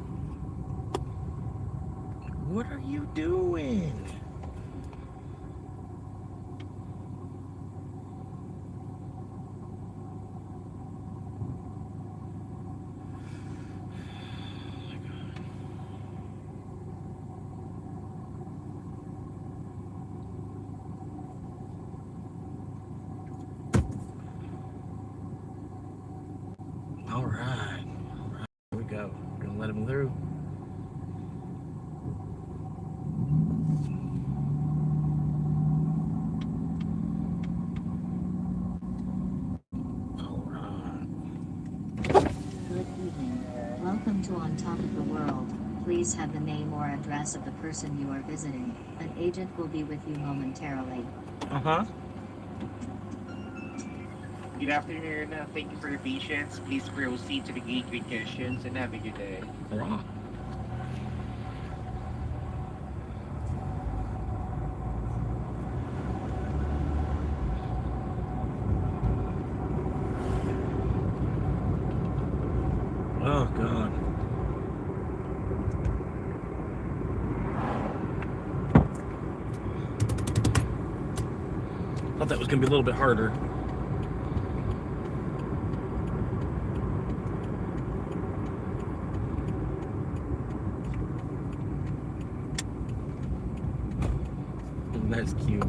What are you doing? All right. Here we go. We're gonna let him through. All right. Good evening. Welcome to On Top of the World. Please have the name or address of the person you are visiting. An agent will be with you momentarily. Uh-huh. Good afternoon. Thank you for your patience. Please proceed to the gate with questions and have a good day. Right. Oh God. Thought that was gonna be a little bit harder. That's cute.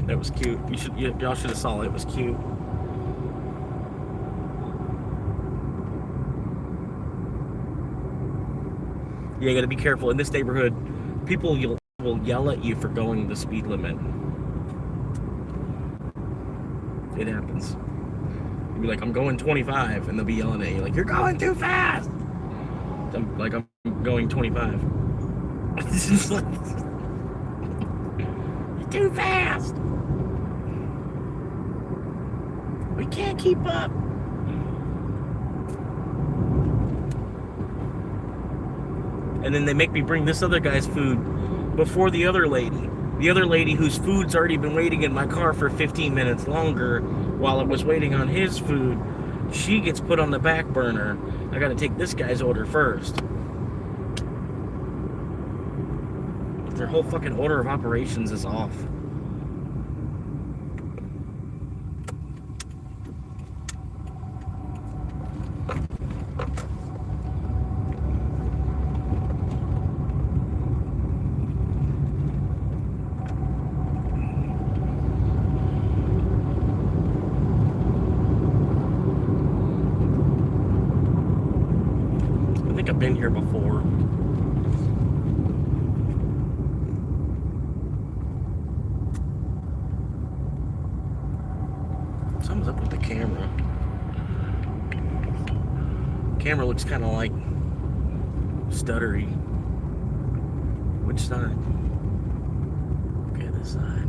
That was cute. Y'all should have saw it. It was cute. Yeah, you gotta be careful. In this neighborhood, people will yell at you for going the speed limit. It happens. You'd be like, I'm going 25, and they'll be yelling at you like, you're going too fast. I'm going 25. It's just like, you're too fast. We can't keep up. And then they make me bring this other guy's food before the other lady. The other lady whose food's already been waiting in my car for 15 minutes longer while I was waiting on his food, she gets put on the back burner. I gotta take this guy's order first. Their whole fucking order of operations is off. I think I've been here before. Something's up with the camera. Camera looks kind of like stuttery. Which side? Okay, this side.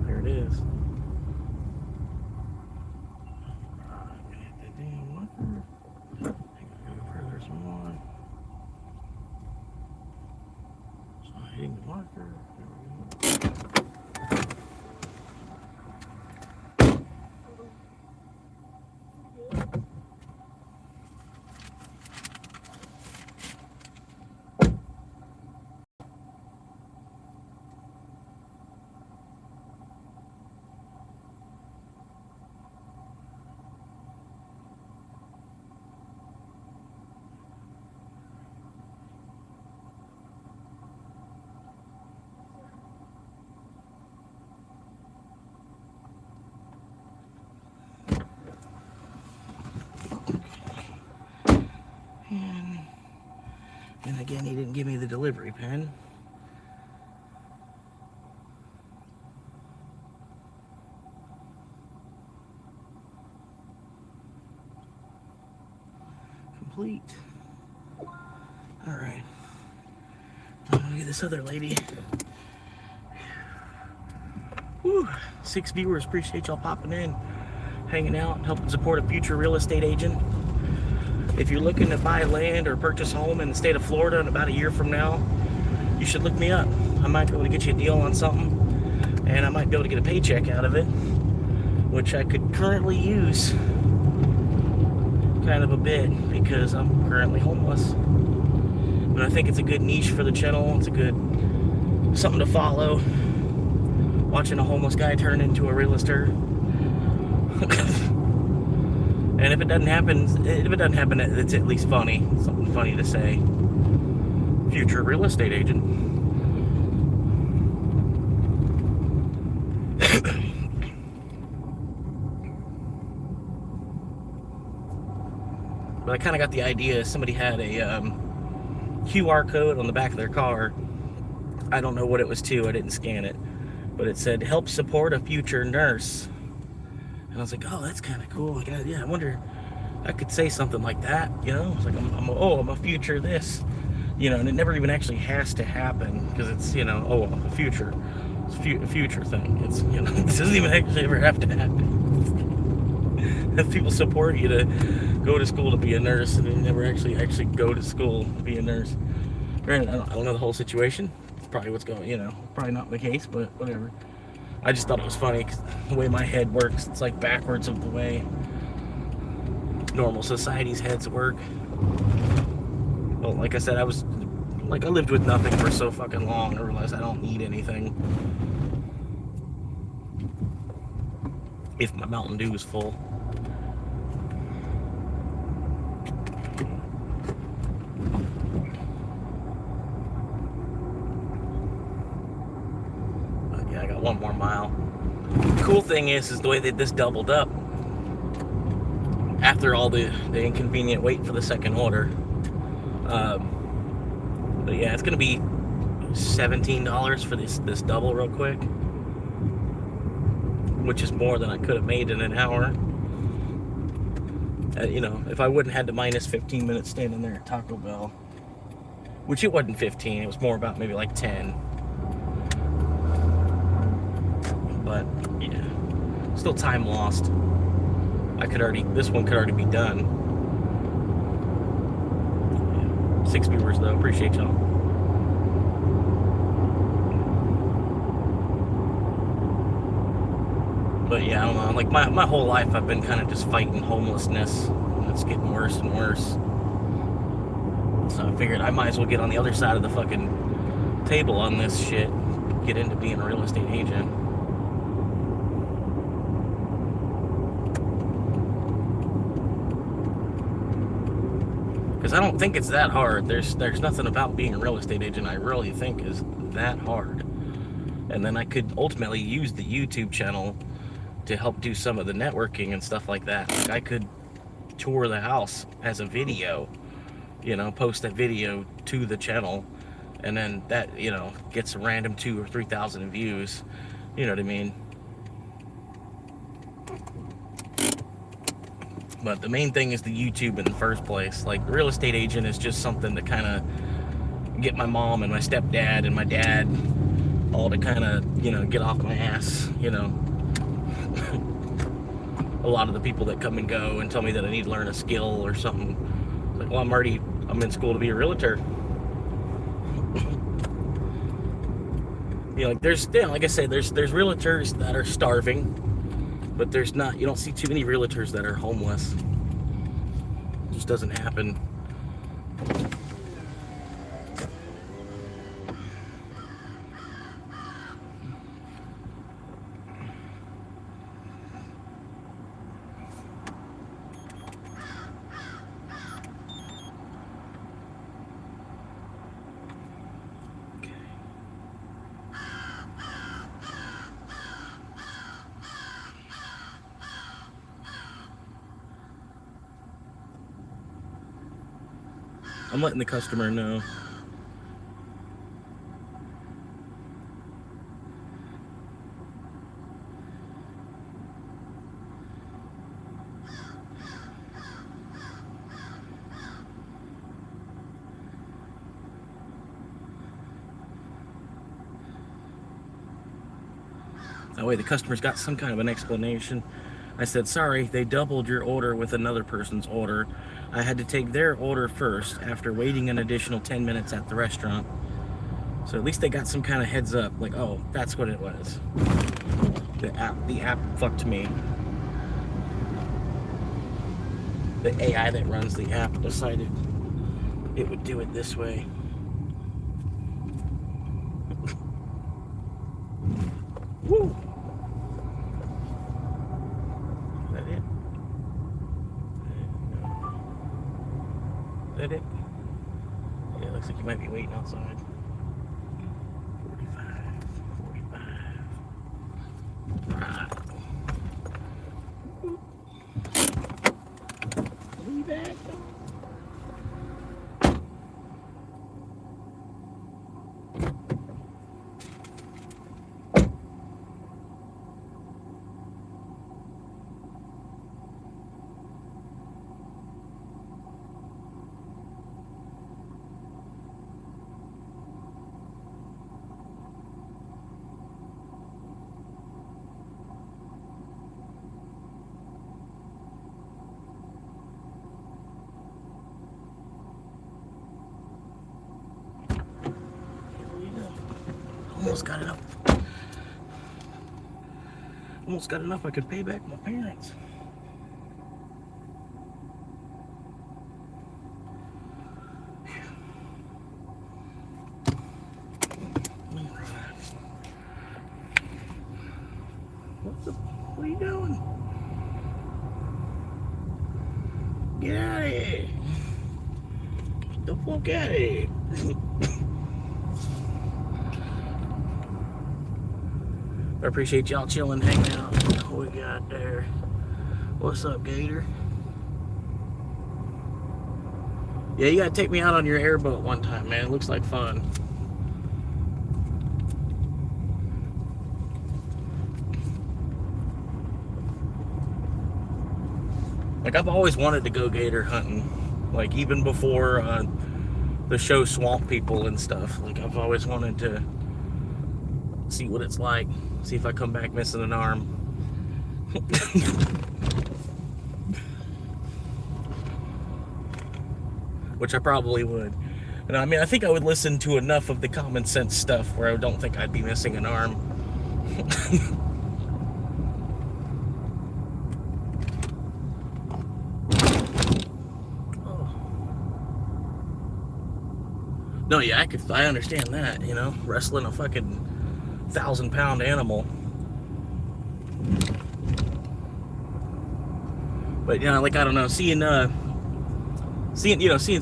There it is. There's more. So hitting the marker. There we go. And again, he didn't give me the delivery pen. Complete. All right. I'm gonna get this other lady. Whew. 6 viewers. Appreciate y'all popping in, hanging out, helping support a future real estate agent. If you're looking to buy land or purchase a home in the state of Florida in about a year from now, you should look me up. I might be able to get you a deal on something, and I might be able to get a paycheck out of it, which I could currently use kind of a bit because I'm currently homeless. But I think it's a good niche for the channel. It's a good something to follow. Watching a homeless guy turn into a realtor. And if it doesn't happen, it's at least funny. Something funny to say. Future real estate agent. But I kind of got the idea. Somebody had a QR code on the back of their car. I don't know what it was to. I didn't scan it. But it said, help support a future nurse. And I was like, oh, that's kind of cool. Like, yeah, I wonder, I could say something like that, you know? It's like, I'm a future this, you know, and it never even actually has to happen because it's, you know, a future. It's a future thing. It's, you know, it doesn't even actually ever have to happen. If people support you to go to school to be a nurse and you never actually go to school to be a nurse. Granted, I don't know the whole situation. It's probably what's going, you know, probably not the case, but whatever. I just thought it was funny because the way my head works, it's like backwards of the way normal society's heads work. Well, like I said, I lived with nothing for so fucking long. I realized I don't need anything. If my Mountain Dew is full. I got 1 more mile. The cool thing is the way that this doubled up after all the inconvenient wait for the second order. But yeah, it's gonna be $17 for this double real quick, which is more than I could have made in an hour. You know, if I wouldn't had to minus 15 minutes standing there at Taco Bell, which it wasn't 15, it was more about maybe like 10. But yeah, still time lost. This one could already be done. Yeah. 6 viewers though, appreciate y'all. But yeah, I don't know, like my whole life I've been kind of just fighting homelessness, and it's getting worse and worse. So I figured I might as well get on the other side of the fucking table on this shit, get into being a real estate agent. Because I don't think it's that hard. There's nothing about being a real estate agent I really think is that hard. And then I could ultimately use the YouTube channel to help do some of the networking and stuff like that. Like I could tour the house as a video, you know, post that video to the channel, and then that, you know, gets a random 2,000 or 3,000 views. You know what I mean? But the main thing is the YouTube in the first place. Like, real estate agent is just something to kind of get my mom and my stepdad and my dad all to kind of, you know, get off my ass, you know. A lot of the people that come and go and tell me that I need to learn a skill or something, like, well, I'm in school to be a realtor. You know, like like I said, there's realtors that are starving, but you don't see too many realtors that are homeless. It just doesn't happen. I'm letting the customer know. That way the customer's got some kind of an explanation. I said, sorry, they doubled your order with another person's order. I had to take their order first after waiting an additional 10 minutes at the restaurant. So at least they got some kind of heads up, like, oh, that's what it was. The app fucked me. The AI that runs the app decided it would do it this way. Woo! Is that it? Is that it? Yeah, it looks like you might be waiting outside. 45. Right. Leave that. Almost got enough. Almost got enough I could pay back my parents. What are you doing? Get out of here. Get the fuck out of here. I appreciate y'all chilling, hanging out. What we got there? What's up, Gator? Yeah, you gotta take me out on your airboat one time, man. It looks like fun. Like, I've always wanted to go gator hunting. Like, even before the show Swamp People and stuff. Like, I've always wanted to see what it's like. See if I come back missing an arm. Which I probably would. And I mean, I think I would listen to enough of the common sense stuff where I don't think I'd be missing an arm. No, yeah, I understand that, you know, wrestling a fucking 1,000-pound animal. But, you know, like, I don't know, seeing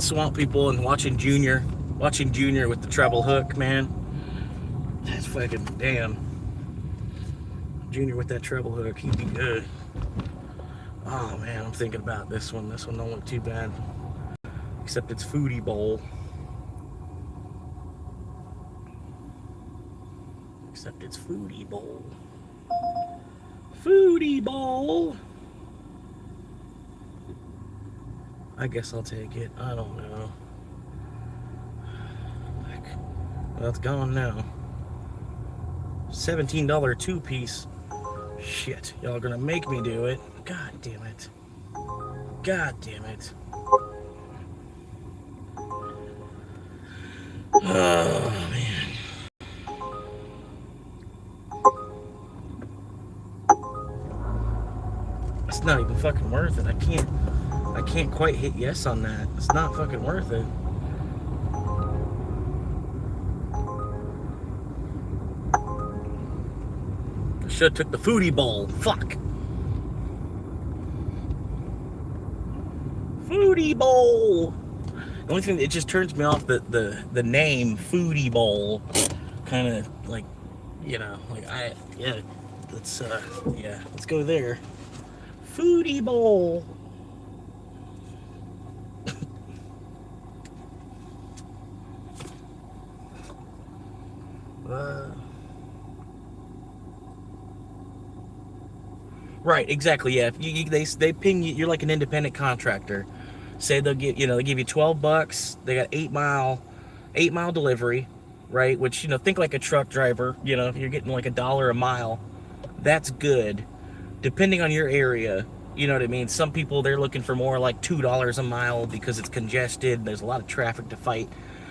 Swamp People and watching Junior with the treble hook, man, that's fucking damn. Junior with that treble hook, he'd be good. Oh man, I'm thinking about this one. This one don't look too bad, except it's Foodie Bowl. Except it's Foodie Bowl. Foodie Bowl. I guess I'll take it. I don't know. Well, it's gone now. $17 two-piece. Shit, y'all are gonna make me do it. God damn it. God damn it. Oh, man. It's not even fucking worth it. I can't quite hit yes on that. It's not fucking worth it. I should have took the Foodie Bowl. Fuck. Foodie Bowl. The only thing that just turns me off the name Foodie Bowl. Kind of like, you know, like let's go there. Foodie Bowl. Right, exactly. Yeah, they ping you. You're like an independent contractor. Say they give you $12. They got 8-mile delivery, right? Which, you know, think like a truck driver. You know, you're getting like $1 a mile. That's good, depending on your area. You know what I mean? Some people, they're looking for more like $2 a mile because it's congested. There's a lot of traffic to fight.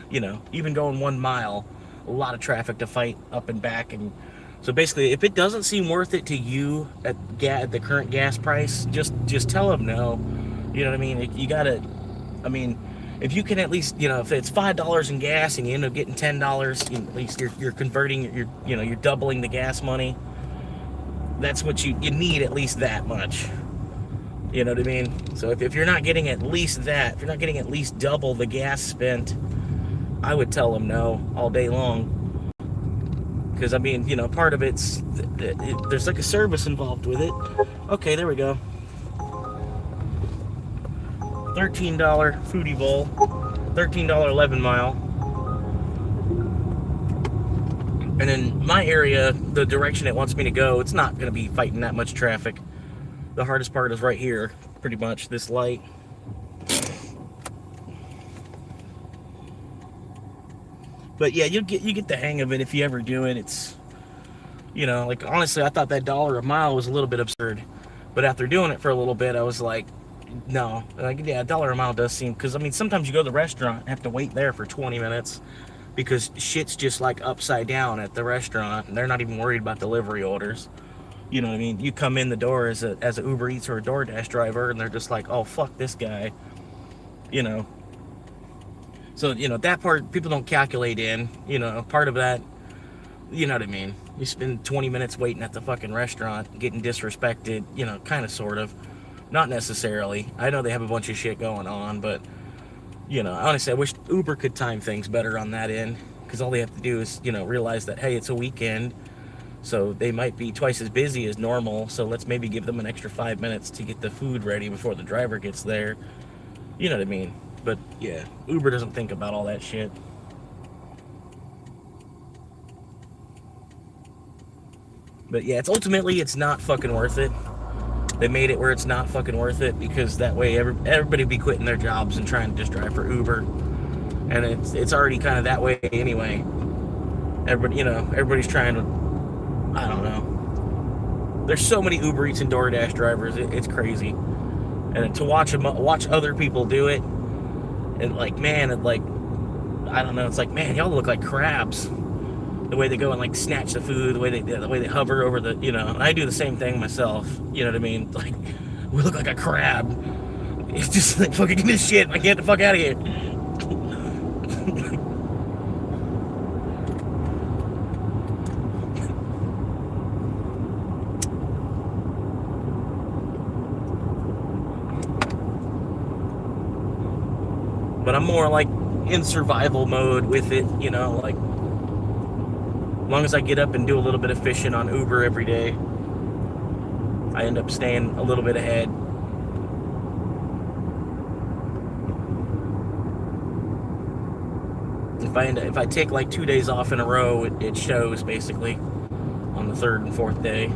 You know, even going 1 mile, a lot of traffic to fight up and back. And so basically, if it doesn't seem worth it to you at the current gas price, just tell them no. You know what I mean? You gotta, I mean, if you can at least, you know, if it's $5 in gas and you end up getting $10, at least you're converting, you're doubling the gas money. That's what you need, at least that much. You know what I mean? So if you're not getting at least that, if you're not getting at least double the gas spent, I would tell them no all day long. Because, I mean, you know, part of it's, there's like a service involved with it. Okay, there we go. $13 Foodie Bowl. $13 11 mile. And in my area, the direction it wants me to go, it's not going to be fighting that much traffic. The hardest part is right here, pretty much, this light. But yeah, you get the hang of it if you ever do it. It's, you know, like, honestly, I thought that $1 a mile was a little bit absurd. But after doing it for a little bit, I was like, no. Like, yeah, $1 a mile does seem, because, I mean, sometimes you go to the restaurant and have to wait there for 20 minutes because shit's just, like, upside down at the restaurant, and they're not even worried about delivery orders. You know what I mean? You come in the door as a Uber Eats or a DoorDash driver, and they're just like, oh, fuck this guy. You know? So, you know, that part, people don't calculate in, you know, part of that, you know what I mean? You spend 20 minutes waiting at the fucking restaurant, getting disrespected, you know, kind of, sort of. Not necessarily. I know they have a bunch of shit going on, but, you know, honestly, I wish Uber could time things better on that end, because all they have to do is, you know, realize that, hey, it's a weekend, so they might be twice as busy as normal, so let's maybe give them an extra 5 minutes to get the food ready before the driver gets there. You know what I mean? But yeah, Uber doesn't think about all that shit. But yeah, it's ultimately not fucking worth it. They made it where it's not fucking worth it, because that way everybody be quitting their jobs and trying to just drive for Uber, and it's already kind of that way anyway. Everybody's trying to, I don't know. There's so many Uber Eats and DoorDash drivers, it's crazy. And to watch other people do it, and like, man, I don't know, it's like, man, y'all look like crabs. The way they go and like snatch the food, the way they hover over the, and I do the same thing myself. You know what I mean? Like, we look like a crab. It's just like, fucking this shit. I get the fuck out of here. But I'm more like in survival mode with it, like, as long as I get up and do a little bit of fishing on Uber every day, I end up staying a little bit ahead. If I take like 2 days off in a row, it shows basically on the third and fourth day.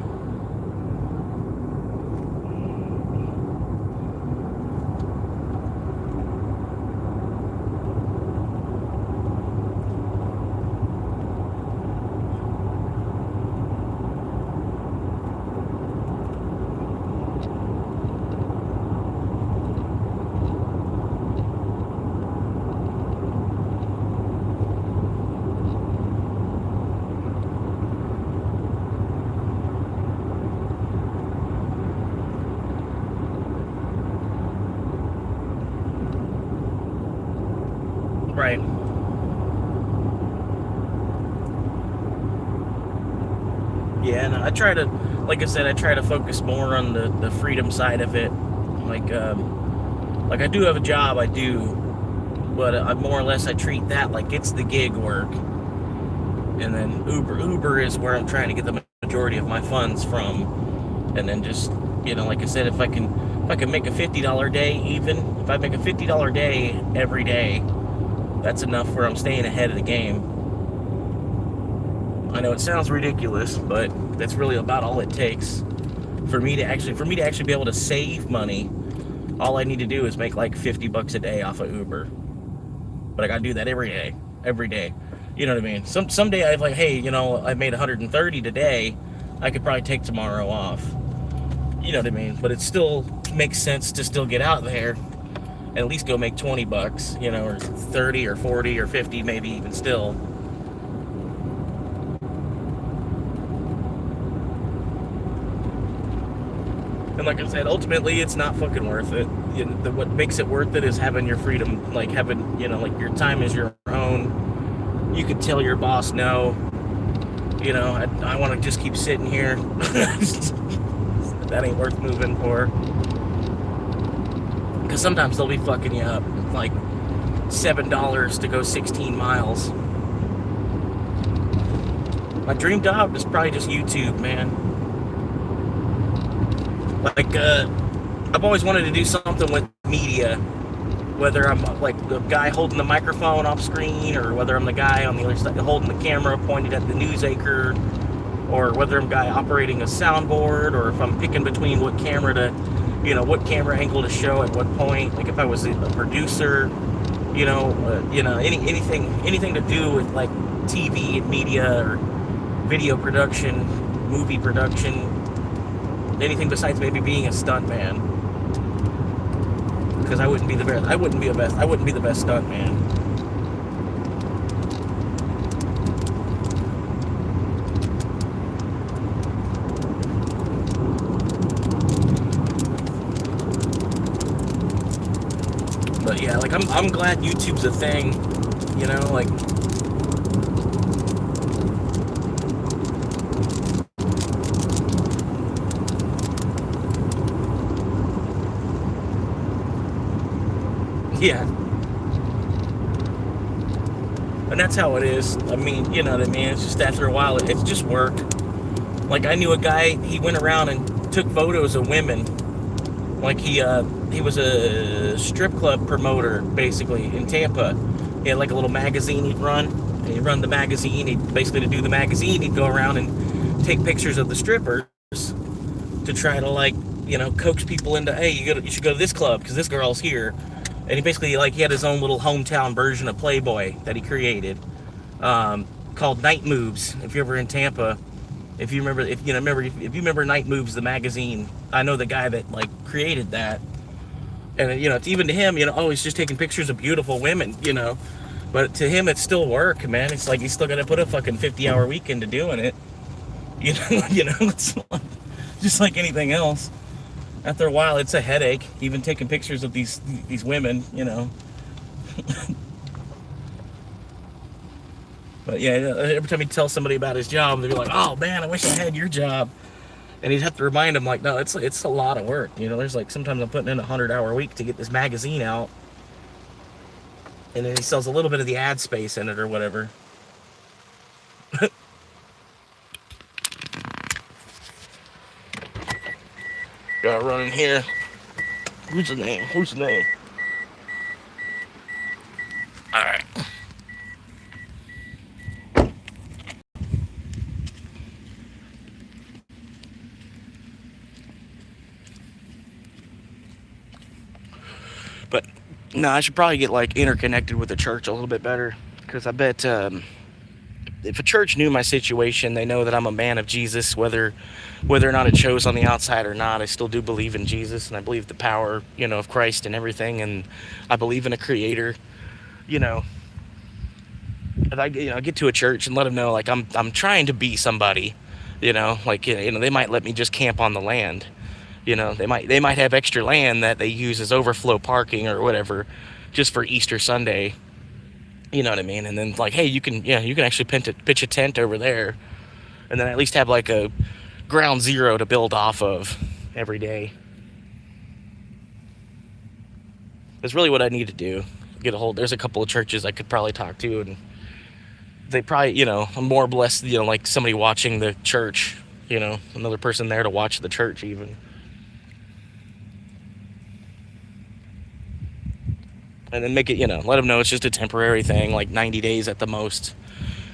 Right. Yeah, and I try to, like I said, I try to focus more on the freedom side of it. Like I do have a job, I do, but I more or less I treat that like it's the gig work. And then Uber is where I'm trying to get the majority of my funds from. And then just, like I said, if I can make a $50 day, even if I make a $50 day every day, that's enough where I'm staying ahead of the game. I know it sounds ridiculous, but that's really about all it takes for me to actually be able to save money. All I need to do is make like $50 a day off of Uber. But I gotta do that every day. You know what I mean? Someday I'm like, hey, I made 130 today. I could probably take tomorrow off. You know what I mean? But it still makes sense to still get out there and at least go make $20, or 30 or 40 or 50, maybe even still. And like I said, ultimately, it's not fucking worth it. What makes it worth it is having your freedom, like having, like your time is your own. You could tell your boss no. I want to just keep sitting here. That ain't worth moving for. Because sometimes they'll be fucking you up, like $7 to go 16 miles. My dream job is probably just YouTube, man. Like, I've always wanted to do something with media, whether I'm like the guy holding the microphone off screen, or whether I'm the guy on the other side holding the camera pointed at the news anchor, or whether I'm a guy operating a soundboard, or if I'm picking between what camera angle to show at what point. Like if I was a producer, anything to do with like TV and media or video production, movie production, anything besides maybe being a stunt man. Because I wouldn't be the best stunt man. But yeah, like I'm glad YouTube's a thing, like yeah. And that's how it is. I mean, you know what I mean? It's just after a while, it's just work. Like I knew a guy, he went around and took photos of women. Like he was a strip club promoter, basically, in Tampa. He had like a little magazine he'd run. And he'd run the magazine. To do the magazine, he'd go around and take pictures of the strippers to try to, like, coax people into, hey, you should go to this club because this girl's here. And he basically, like, he had his own little hometown version of Playboy that he created, called Night Moves. If you're ever in Tampa, if you remember Night Moves, the magazine, I know the guy that like created that. And it's even to him, he's just taking pictures of beautiful women, but to him it's still work, man. It's like he's still got to put a fucking 50-hour week into doing it. It's just like anything else. After a while, it's a headache, even taking pictures of these women, But yeah, every time he'd tell somebody about his job, they'd be like, "Oh man, I wish I had your job." And he'd have to remind them, like, no, it's a lot of work. There's like sometimes I'm putting in a 100-hour week to get this magazine out, and then he sells a little bit of the ad space in it or whatever. Gotta run in here. Who's the name? All right. But no, I should probably get like interconnected with the church a little bit better, because I bet if a church knew my situation, they know that I'm a man of Jesus, whether or not it shows on the outside or not. I still do believe in Jesus, and I believe the power, of Christ and everything, and I believe in a creator. If I get to a church and let them know, like, I'm trying to be somebody, like, they might let me just camp on the land. They might have extra land that they use as overflow parking or whatever, just for Easter Sunday. You know what I mean? And then, like, hey, you can actually pitch a tent over there, and then at least have like a ground zero to build off of every day. That's really what I need to do. There's a couple of churches I could probably talk to, and they probably, I'm more blessed, like somebody watching the church, another person there to watch the church even. And then make it, let them know it's just a temporary thing, like 90 days at the most,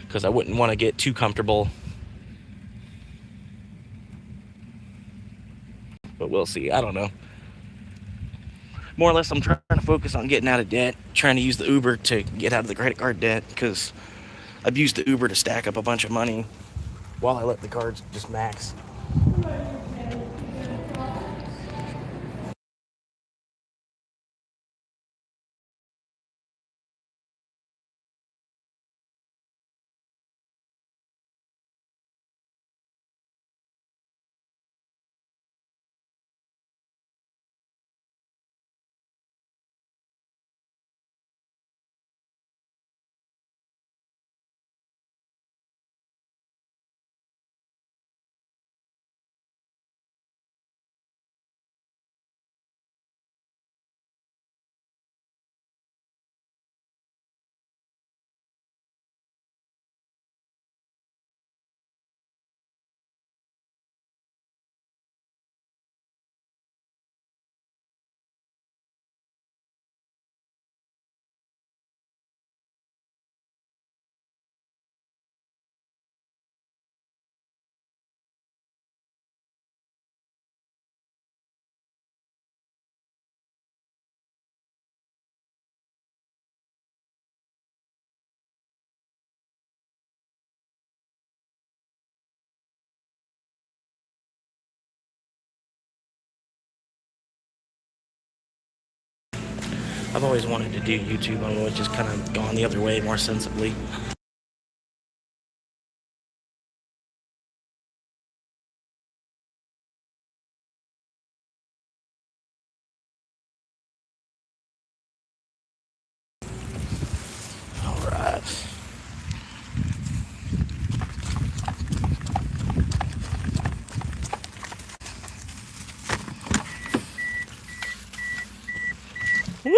because I wouldn't want to get too comfortable. But we'll see. I don't know. More or less, I'm trying to focus on getting out of debt, trying to use the Uber to get out of the credit card debt, because I've used the Uber to stack up a bunch of money while I let the cards just max. I've always wanted to do YouTube. I've always just kind of gone the other way more sensibly. All right. Woo!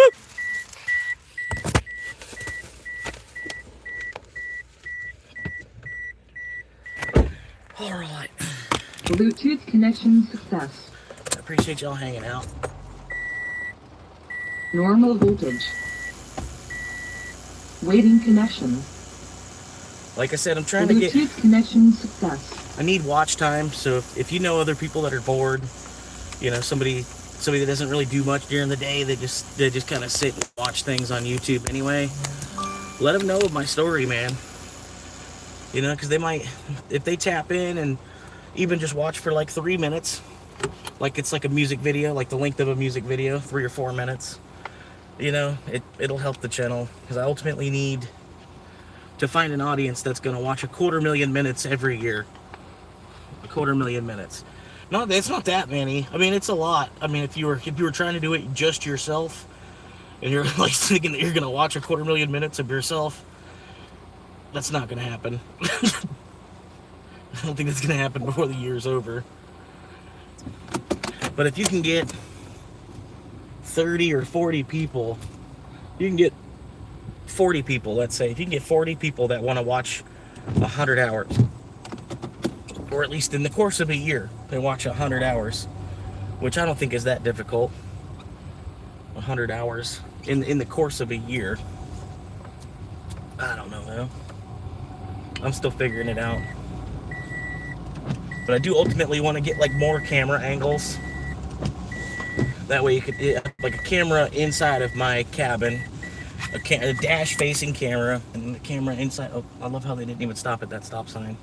All right. Bluetooth connection success. I appreciate y'all hanging out. Normal voltage. Waiting connection. Like I said, I'm trying to get... Bluetooth connection success. I need watch time, so if you know other people that are bored, You know, somebody that doesn't really do much during the day, they just kind of sit and watch things on YouTube anyway. Let them know of my story, man. You know, because they might, if they tap in and even just watch for like 3 minutes, like it's like a music video, like the length of a music video, 3 or 4 minutes. You know, it'll help the channel, because I ultimately need to find an audience that's going to watch 250,000 minutes every year. 250,000 minutes. No, it's not that many. I mean, it's a lot. I mean, if you were trying to do it just yourself, and you're like thinking that you're going to watch 250,000 minutes of yourself, that's not going to happen. I don't think that's going to happen before the year's over. But if you can get 30 or 40 people, you can get 40 people, let's say. If you can get 40 people that want to watch 100 hours, or at least in the course of a year, they watch 100 hours, which I don't think is that difficult. 100 hours in the course of a year. I don't know, though. I'm still figuring it out. But I do ultimately want to get like more camera angles. That way you could, like a camera inside of my cabin, a dash facing camera, and the camera inside. Oh, I love how they didn't even stop at that stop sign.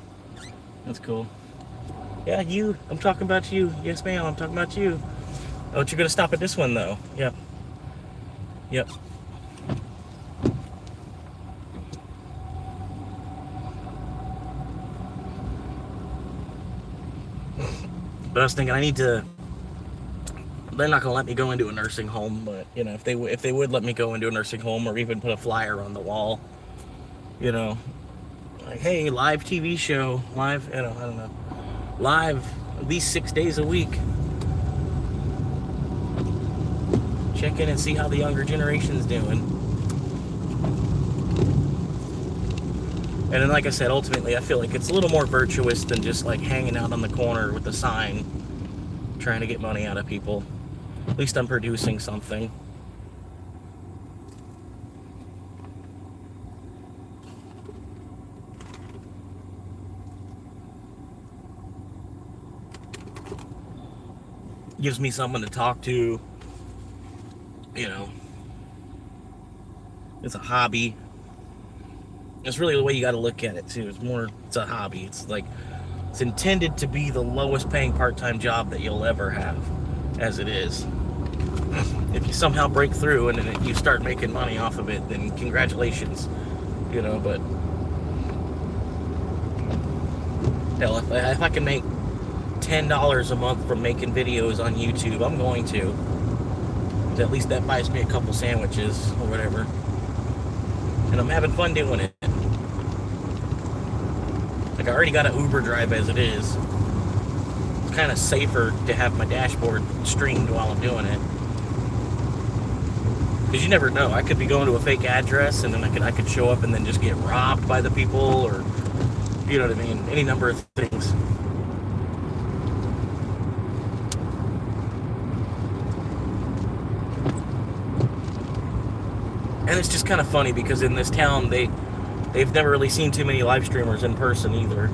That's cool. Yeah, you. I'm talking about you. Yes, ma'am. I'm talking about you. Oh, but you're gonna stop at this one though. Yep. Yep. But I was thinking they're not gonna let me go into a nursing home, but you know, if they would let me go into a nursing home, or even put a flyer on the wall, you know, like, hey, live TV show, live, you know, I don't know, live at least 6 days a week. Check in and see how the younger generation's doing. And then, like I said, ultimately, I feel like it's a little more virtuous than just like hanging out on the corner with a sign, trying to get money out of people. At least I'm producing something. Gives me someone to talk to. You know, it's a hobby. It's really the way you got to look at it too. It's a hobby. It's like, it's intended to be the lowest paying part-time job that you'll ever have, as it is. If you somehow break through and then you start making money off of it, then congratulations, you know. But hell, if I can make $10 a month from making videos on YouTube, I'm going to. At least that buys me a couple sandwiches or whatever, and I'm having fun doing it. Like, I already got an Uber drive as it is. It's kind of safer to have my dashboard streamed while I'm doing it, because you never know. I could be going to a fake address, and then I could show up and then just get robbed by the people, or, you know what I mean, any number of things. And it's just kind of funny because in this town they've never really seen too many live streamers in person either.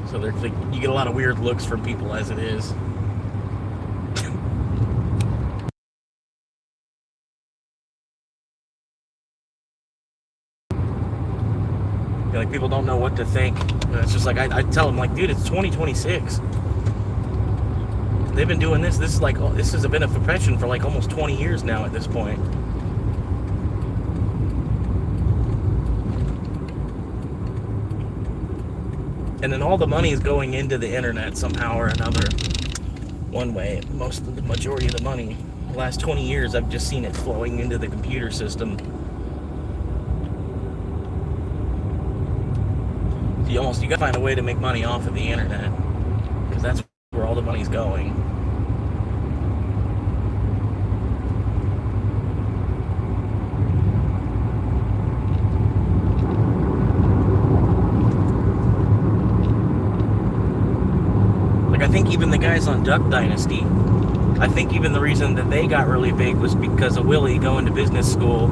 So they're like, you get a lot of weird looks from people as it is. Like, people don't know what to think. And it's just like, I tell them, like, dude, it's 2026. They've been doing this. This has been a profession for like almost 20 years now at this point. And then all the money is going into the internet somehow or another. One way, the majority of the money. The last 20 years, I've just seen it flowing into the computer system. You gotta find a way to make money off of the internet, because that's where all the money's going. Like, I think even the guys on Duck Dynasty, I think even the reason that they got really big was because of Willie going to business school,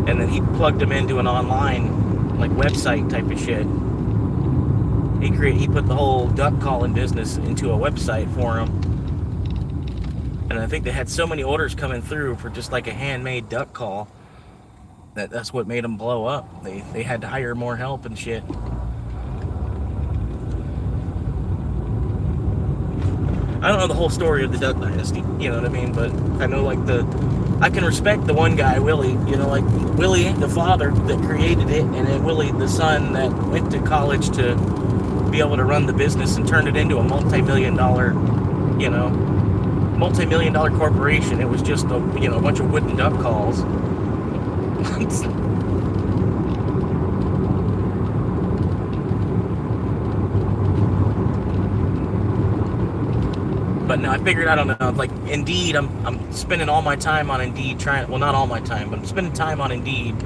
and then he plugged them into an online, like, website type of shit. He put the whole duck calling business into a website for him. And I think they had so many orders coming through for just like a handmade duck call that's what made them blow up. They had to hire more help and shit. I don't know the whole story of the Duck Dynasty, you know what I mean? But I know, like, I can respect the one guy, Willie, you know, like Willie, the father that created it, and then Willie, the son that went to college to be able to run the business and turned it into a multi-million dollar corporation. It was just a bunch of wooden duck calls. But no, I figured, I don't know, like Indeed, I'm spending all my time on Indeed well, not all my time, but I'm spending time on Indeed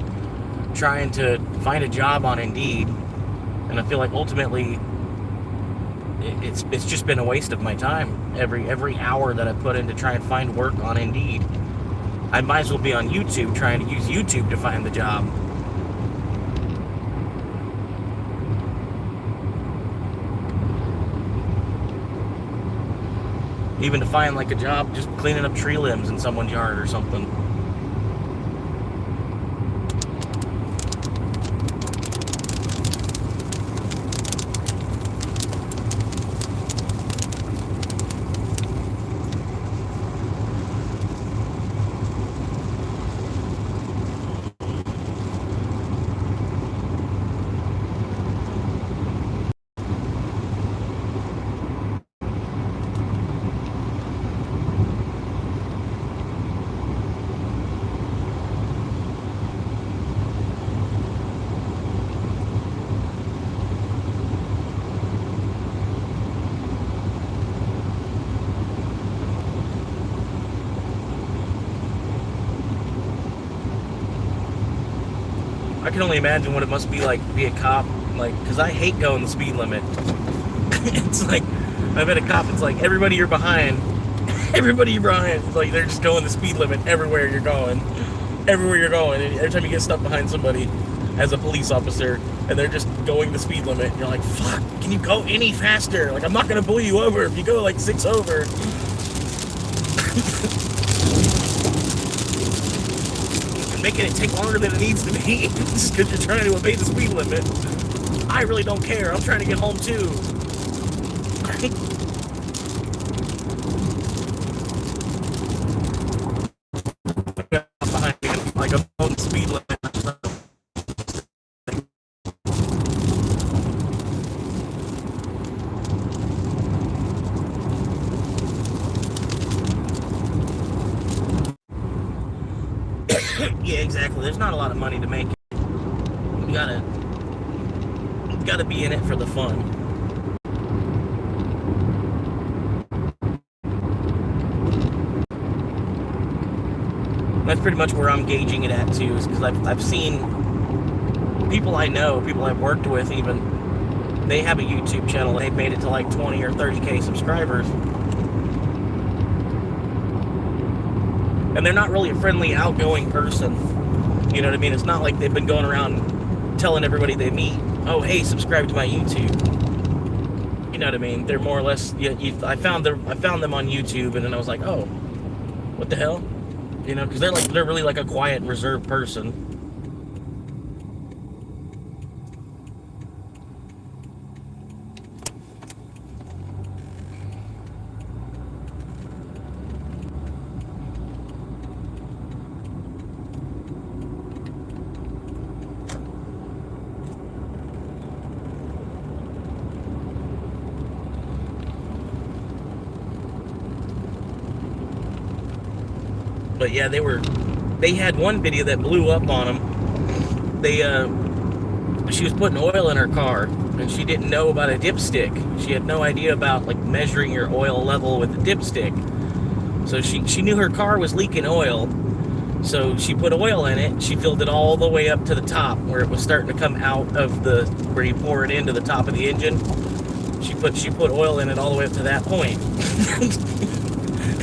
trying to find a job on Indeed, and I feel like ultimately it's just been a waste of my time. Every hour that I put in to try and find work on Indeed, I might as well be on YouTube trying to use YouTube to find the job. Even to find like a job just cleaning up tree limbs in someone's yard or something. I can only imagine what it must be like to be a cop, like, because I hate going the speed limit. It's like, I met a cop, it's like, everybody you're behind, it's like, they're just going the speed limit everywhere you're going. And every time you get stuck behind somebody as a police officer, and they're just going the speed limit, and you're like, fuck, can you go any faster? Like, I'm not going to pull you over if you go like 6 over. Making it take longer than it needs to be just because you're trying to obey the speed limit. I really don't care. I'm trying to get home too. Behind me, like I'm on the speed limit. Yeah, exactly. There's not a lot of money to make. You gotta be in it for the fun. That's pretty much where I'm gauging it at too, is because I've seen people I know, people I've worked with even, they have a YouTube channel, they've made it to like 20 or 30K subscribers. And they're not really a friendly, outgoing person. You know what I mean? It's not like they've been going around telling everybody they meet, oh, hey, subscribe to my YouTube. You know what I mean? They're more or less, I found them on YouTube, and then I was like, oh, what the hell? You know, because they're really like a quiet, reserved person. But yeah, they had one video that blew up on them. She was putting oil in her car, and she didn't know about a dipstick. She had no idea about like measuring your oil level with a dipstick. So she knew her car was leaking oil, so she put oil in it. She filled it all the way up to the top where it was starting to come out of where you pour it into the top of the engine. She put oil in it all the way up to that point.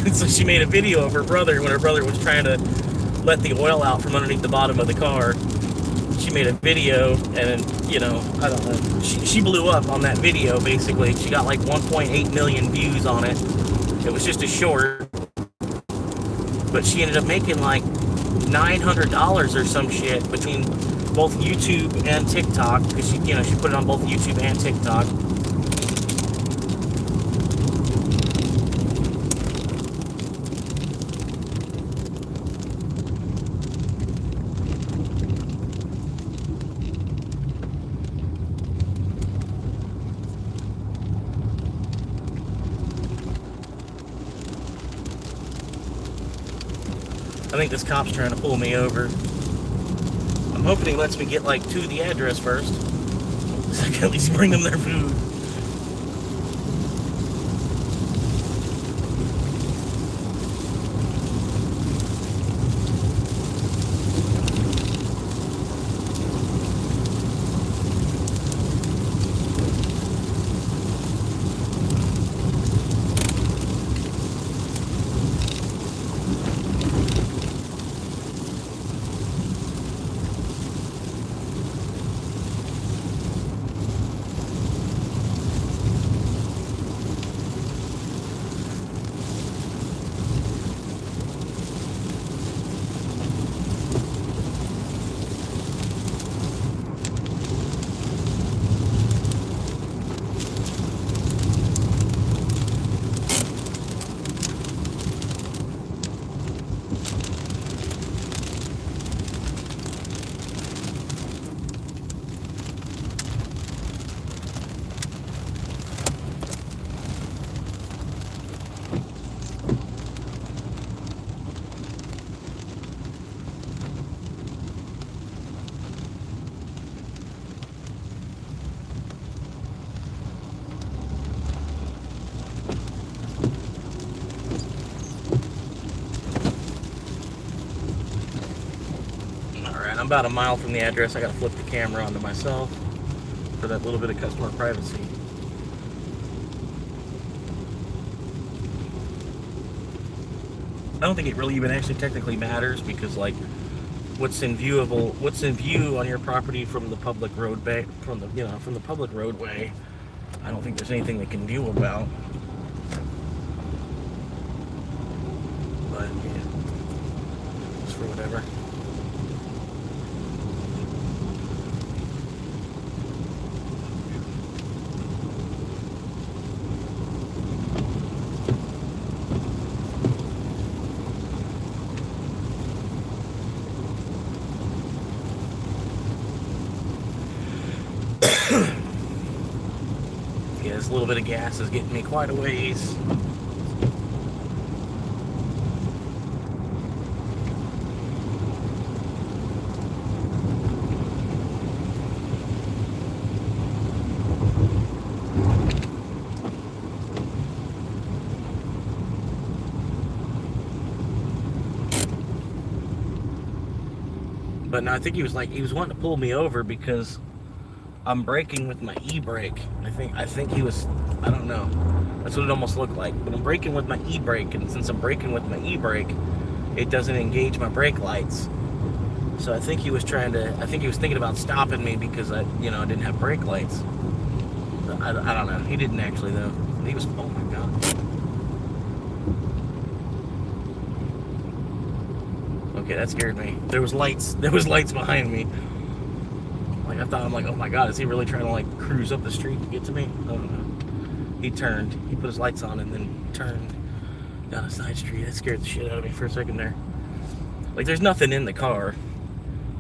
And so she made a video of her brother when her brother was trying to let the oil out from underneath the bottom of the car. She made a video, and I don't know. She blew up on that video, basically. She got like 1.8 million views on it. It was just a short. but she ended up making like $900 or some shit between both YouTube and TikTok, because she put it on both YouTube and TikTok. I think this cop's trying to pull me over. I'm hoping he lets me get like to the address first, so I can at least bring them their food. I'm about a mile from the address. I gotta flip the camera onto myself for that little bit of customer privacy. I don't think it really even actually technically matters, because like what's in view on your property from the public roadway, from the public roadway, I don't think there's anything they can do about. But yeah, just for whatever. Yeah, this little bit of gas is getting me quite a ways. But no, I think he was wanting to pull me over because I'm braking with my e-brake. I think he was, I don't know. That's what it almost looked like. But I'm braking with my e-brake, and since I'm braking with my e-brake, it doesn't engage my brake lights. So I think he was thinking about stopping me because I didn't have brake lights. I don't know. He didn't actually though. He was, oh my God. Okay, that scared me. There was lights behind me. I'm like, oh my God, is he really trying to like cruise up the street to get to me? I don't know. He turned. He put his lights on and then turned down a side street. That scared the shit out of me for a second there. Like, there's nothing in the car,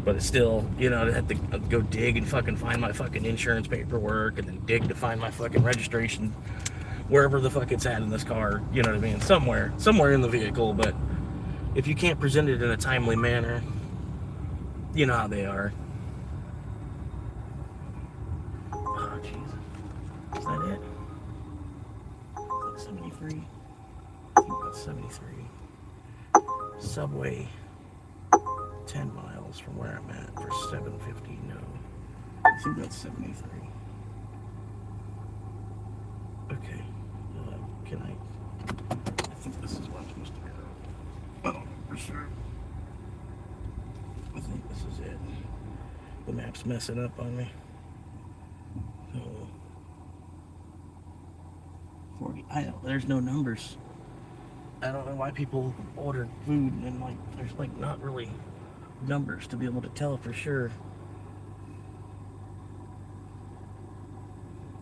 but it's still, I had to go dig and fucking find my fucking insurance paperwork, and then dig to find my fucking registration wherever the fuck it's at in this car. You know what I mean? Somewhere in the vehicle. But if you can't present it in a timely manner, you know how they are. Oh, Jesus. Is that it? It's like 73. I think that's 73. Subway, 10 miles from where I'm at for $7.50. No. I think that's 73. Okay. Can I think this is where I'm supposed to go. Oh, for sure. I think this is it. The map's messing up on me. Oh. 40. There's no numbers. I don't know why people order food and like there's like not really numbers to be able to tell for sure.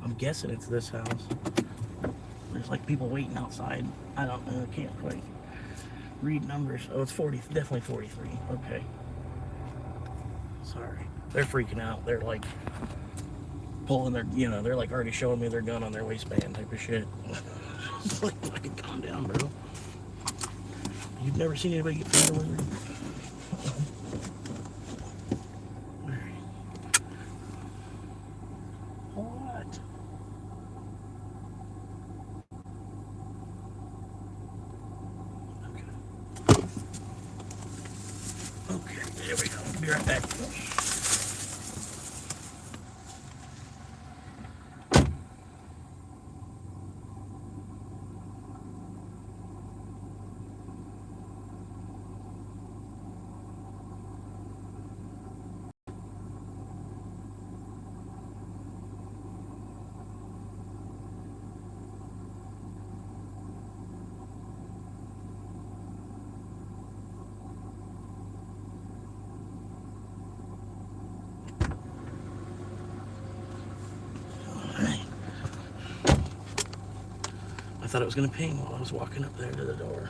I'm guessing it's this house. There's like people waiting outside. I don't know. I can't quite read numbers. Oh, it's 40. Definitely 43. Okay. Sorry. They're freaking out. They're like pulling their, they're like already showing me their gun on their waistband type of shit. It's like, fucking calm down, bro. You've never seen anybody get food delivered? What? Okay, there we go. I'll be right back. I thought it was going to ping while I was walking up there to the door.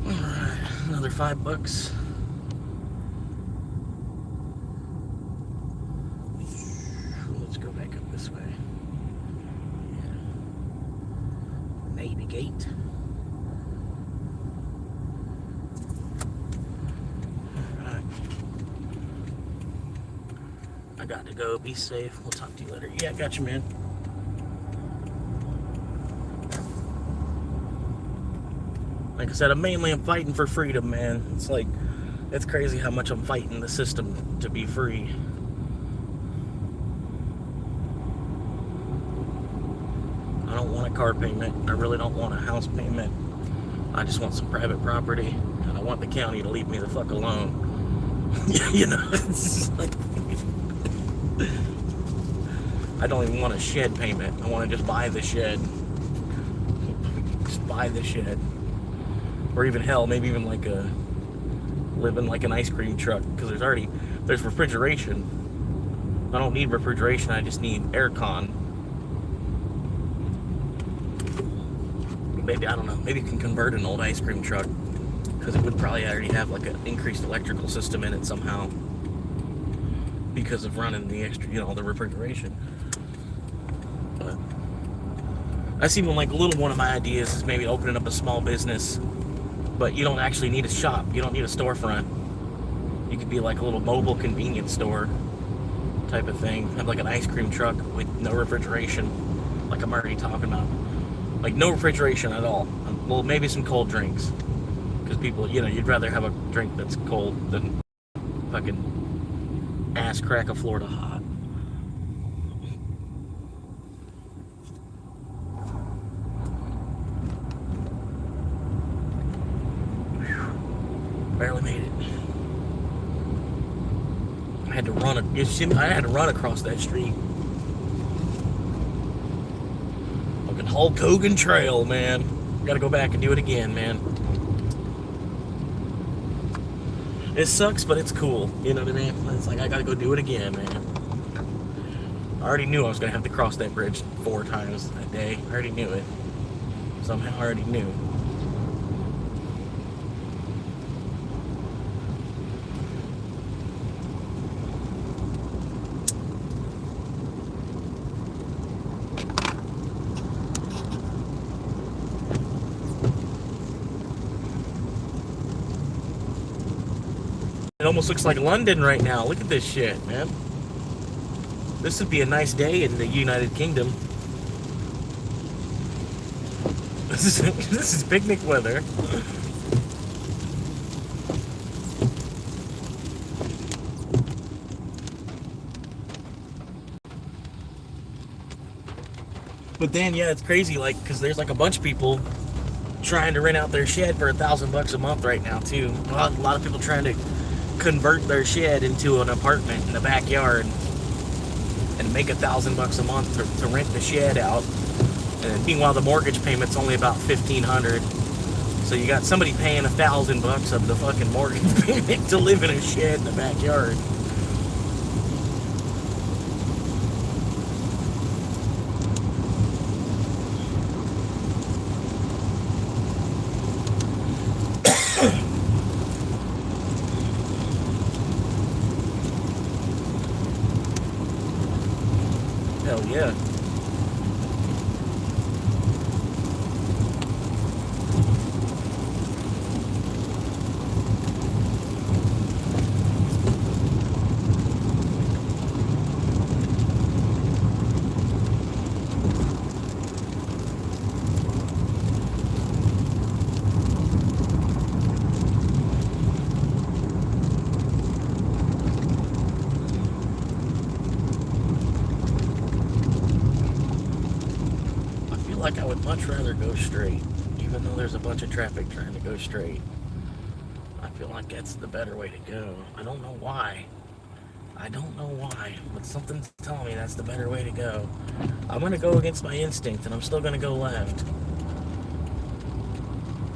Alright, another $5. Let's go back up this way. Yeah. Navy Gate. Alright. I got to go. Be safe. We'll talk to you later. Yeah, got you, man. Like I said, I'm fighting for freedom, man. It's like, it's crazy how much I'm fighting the system to be free. I don't want a car payment. I really don't want a house payment. I just want some private property, and I want the county to leave me the fuck alone. It's like, I don't even want a shed payment. I want to just buy the shed. Just buy the shed. Or even hell, maybe even like live in like an ice cream truck, because there's refrigeration. I don't need refrigeration, I just need aircon. Maybe, I don't know, maybe you can convert an old ice cream truck, because it would probably already have like an increased electrical system in it somehow, because of running the extra, the refrigeration. But that's even like a little one of my ideas, is maybe opening up a small business. But you don't actually need a shop. You don't need a storefront. You could be like a little mobile convenience store type of thing. Have like an ice cream truck with no refrigeration, like I'm already talking about. Like no refrigeration at all. Well, maybe some cold drinks. Because people, you'd rather have a drink that's cold than fucking ass crack of Florida hot. Barely made it. I had to run across that street. Fucking Hulk Hogan Trail, man. Gotta go back and do it again, man. It sucks, but it's cool. You know what I mean? It's like I gotta go do it again, man. I already knew I was gonna have to cross that bridge 4 times that day. I already knew it. Somehow I already knew. It almost looks like London right now. Look at this shit, man. This would be a nice day in the United Kingdom. This is picnic weather. But then, yeah, it's crazy, like, because there's like a bunch of people trying to rent out their shed for $1,000 a month right now too. A lot of people trying to convert their shed into an apartment in the backyard and make $1,000 a month to rent the shed out. And meanwhile, the mortgage payment's only about $1,500. So you got somebody paying $1,000 of the fucking mortgage payment to live in a shed in the backyard. Hell yeah. Like I would much rather go straight, even though there's a bunch of traffic trying to go straight. I feel like that's the better way to go. I don't know why. But something's telling me that's the better way to go. I'm gonna go against my instinct, and I'm still gonna go left.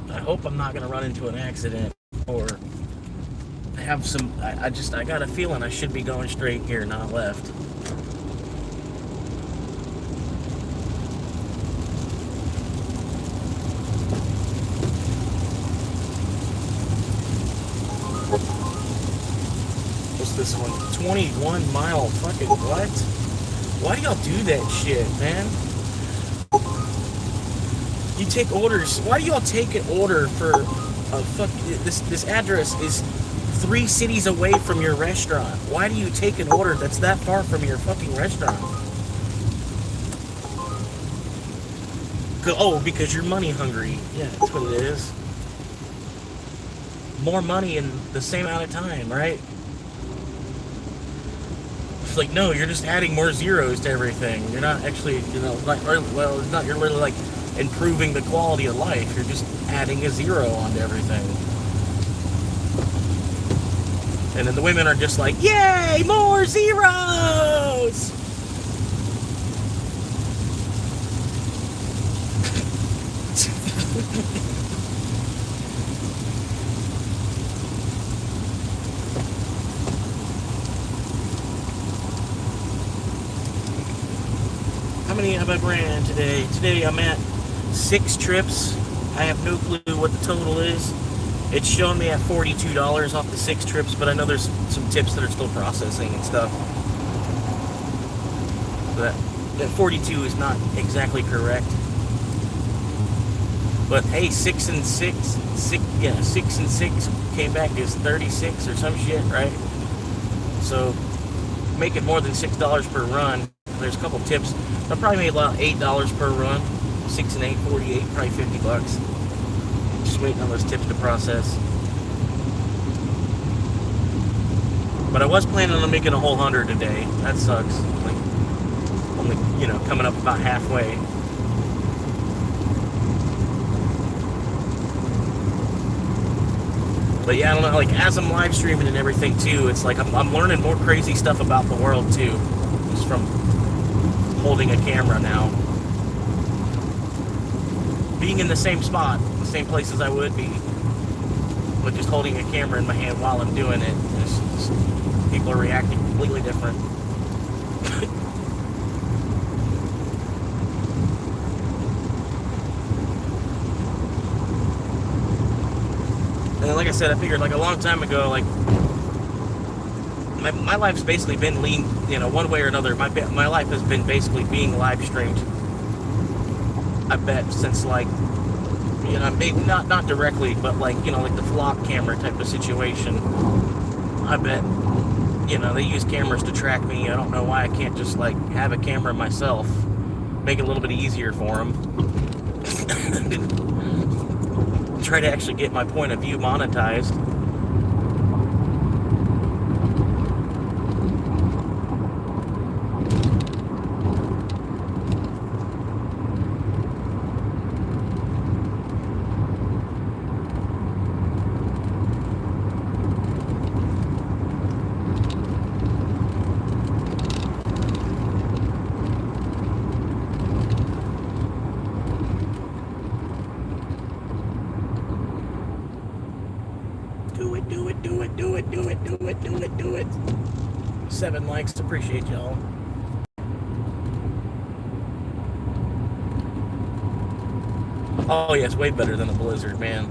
I hope I'm not gonna run into an accident or have some. I got a feeling I should be going straight here, not left. This one 21 mile fucking what? Why do y'all do that shit, man? You take orders. Why do y'all take an order for a fuck? This address is 3 cities away from your restaurant. Why do you take an order that's that far from your fucking restaurant? Oh, because you're money hungry. Yeah, that's what it is. More money in the same amount of time, right? Like, no, you're just adding more zeros to everything. You're not actually, like, well, it's not, you're literally like improving the quality of life. You're just adding a zero onto everything. And then the women are just like, yay, more zeros! How many have I ran today? Today I'm at 6 trips. I have no clue what the total is. It's showing me at $42 off the 6 trips, but I know there's some tips that are still processing and stuff. So that 42 is not exactly correct. But hey, 6 and 6 came back as 36 or some shit, right? So make it more than $6 per run. There's a couple tips. I probably made about $8 per run. 6 and 8, 48, probably $50. Just waiting on those tips to process. But I was planning on making a whole 100 today. That sucks. Like, only, coming up about halfway. But yeah, I don't know, like, as I'm live streaming and everything too, it's like I'm learning more crazy stuff about the world too. Just from holding a camera now. Being in the same spot, the same places I would be, but just holding a camera in my hand while I'm doing it. Just people are reacting completely different. And like I said, I figured like a long time ago, like my life's basically been lean, one way or another. My life has been basically being live streamed. I bet since like, maybe not directly, but like like the flock camera type of situation. I bet they use cameras to track me. I don't know why I can't just like have a camera myself, make it a little bit easier for them. Try to actually get my point of view monetized. 7 likes. Appreciate y'all. Oh yeah, it's way better than a blizzard, man.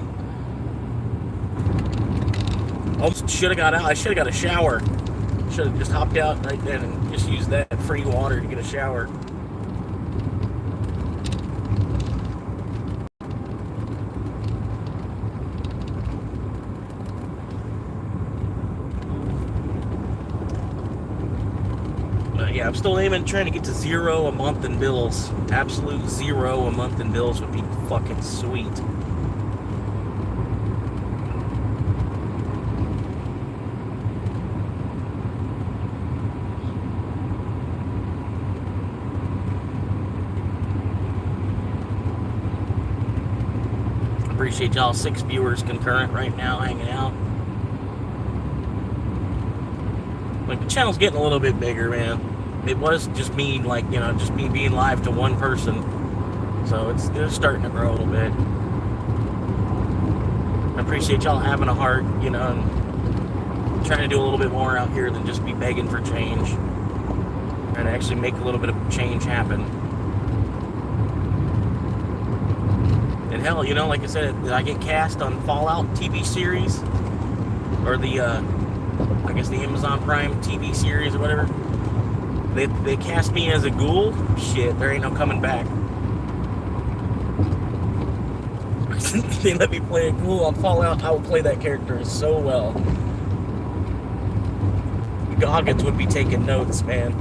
Almost should have got out. I should have got a shower. Should have just hopped out right then and just used that free water to get a shower. Yeah, I'm still aiming, trying to get to 0 a month in bills. Absolute 0 a month in bills would be fucking sweet. Appreciate y'all 6 viewers concurrent right now hanging out. Like, the channel's getting a little bit bigger, man. It was just me, like, you know, just me being live to one person. So it's starting to grow a little bit. I appreciate y'all having a heart, you know, and trying to do a little bit more out here than just be begging for change. Trying to actually make a little bit of change happen. And hell, you know, like I said, I get cast on Fallout TV series, or the, I guess the Amazon Prime TV series or whatever. They cast me as a ghoul. Shit, there ain't no coming back. They let me play a ghoul on Fallout. I will play that character so well. Goggins would be taking notes, man.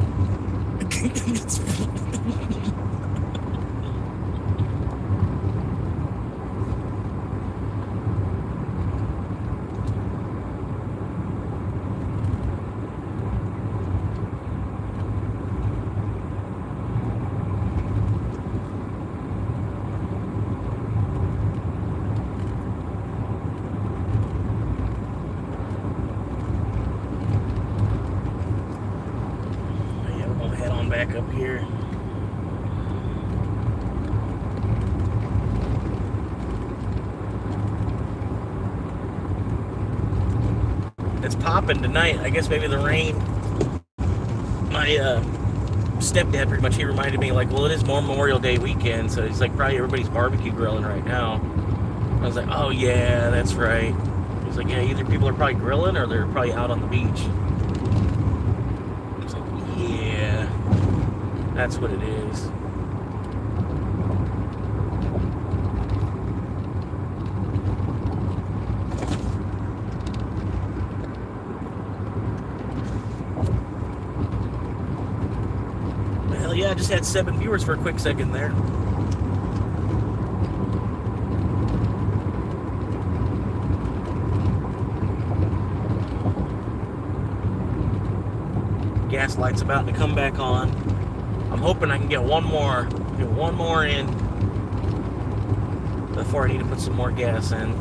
Back up here. It's popping tonight. I guess maybe the rain. My stepdad pretty much, he reminded me, like, well, it is more Memorial Day weekend, so he's like, probably everybody's barbecue grilling right now. I was like, oh yeah, that's right. He's like, yeah, either people are probably grilling or they're probably out on the beach. I was like, yeah. That's what it is. Hell yeah, I just had 7 viewers for a quick second there. Gaslight's about to come back on. I'm hoping I can get one more in before I need to put some more gas in.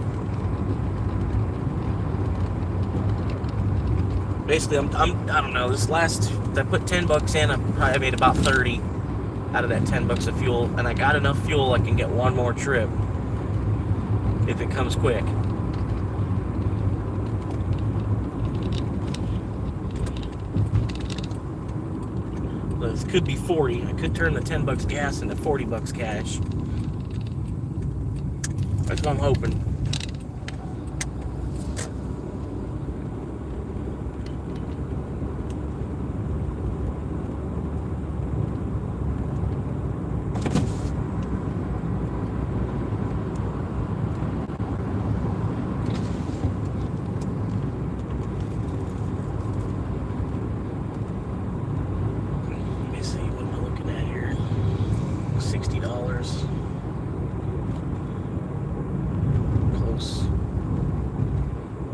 Basically, I don't know, this last, I put $10 in, I probably made about 30 out of that $10 of fuel, and I got enough fuel I can get one more trip if it comes quick. This could be 40. I could turn the $10 gas into $40 cash. That's what I'm hoping.